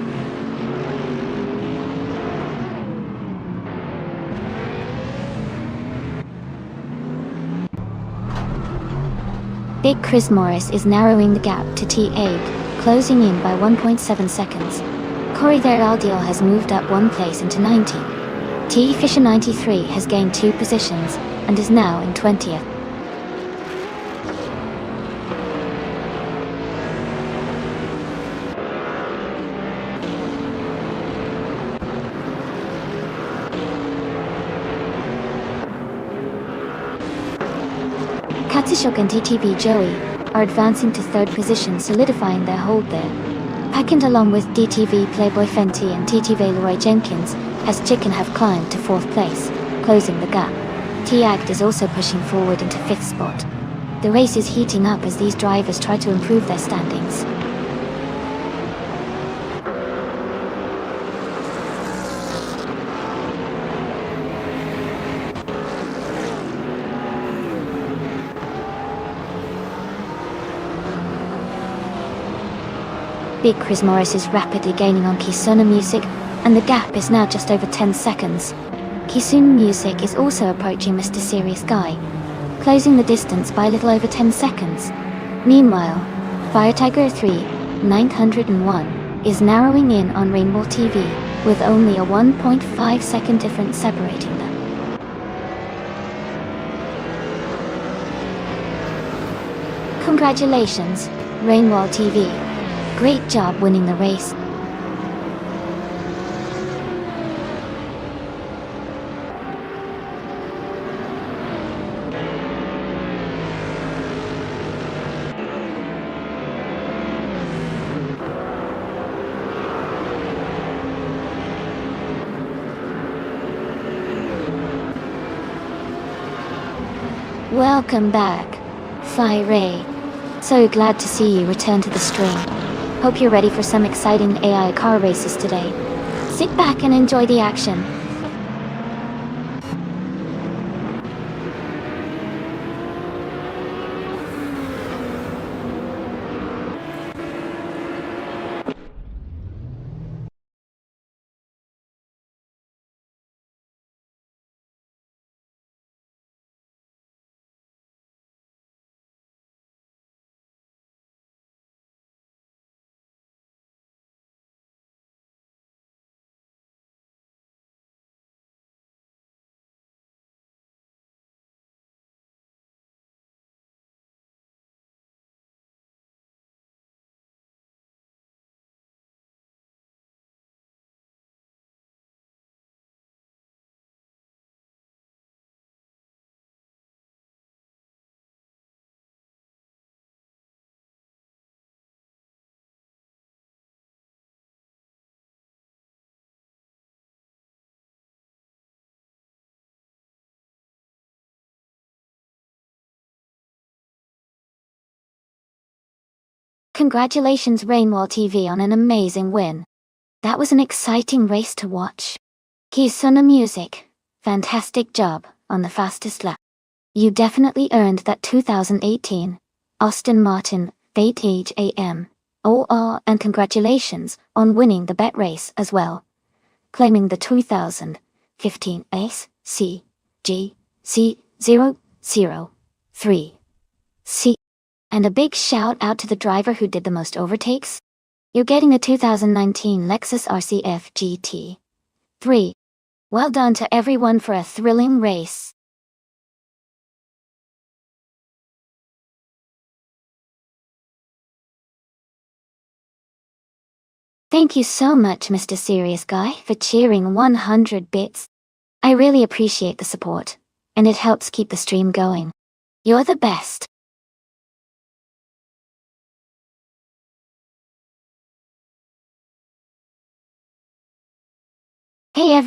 Big Chris Morris is narrowing the gap to T-Agd, closing in by 1.7 seconds. Corey Veraldiel has moved up one place into 19th. T Fisher 93 has gained 2 positions and is now in 20th. Katsushok and TTV Joey are advancing to 3rd position, solidifying their hold there. Packard along with DTV Playboy Fenty and TTV Leroy Jenkins as Chicken have climbed to 4th place, closing the gap. T-Agd is also pushing forward into 5th spot. The race is heating up as these drivers try to improve their standings. Big Chris Morris is rapidly gaining on Kisuna Music, and the gap is now just over 10 seconds. Kisuna Music is also approaching Mr. Serious Guy, closing the distance by a little over 10 seconds. Meanwhile, Fire Tiger 3, 901, is narrowing in on Rainbow TV, with only a 1.5 second difference separating them. Congratulations, Rainwall TV. Great job winning the race. Welcome back, Fire. So glad to see you return to the stream. Hope you're ready for some exciting AI car races today. Sit back and enjoy the action. Congratulations Rainwall TV on an amazing win. That was an exciting race to watch. Kisuna Music, fantastic job on the fastest lap. You definitely earned that 2018 Austin Martin Fate Age AM OR, and congratulations on winning the bet race as well, claiming the 2015 Ace C G C 003 C. And a big shout out to the driver who did the most overtakes. You're getting a 2019 Lexus RCF GT 3. Well done to everyone for a thrilling race. Thank you so much, Mr. Serious Guy, for cheering 100 bits. I really appreciate the support, and it helps keep the stream going. You're the best. Hey everyone.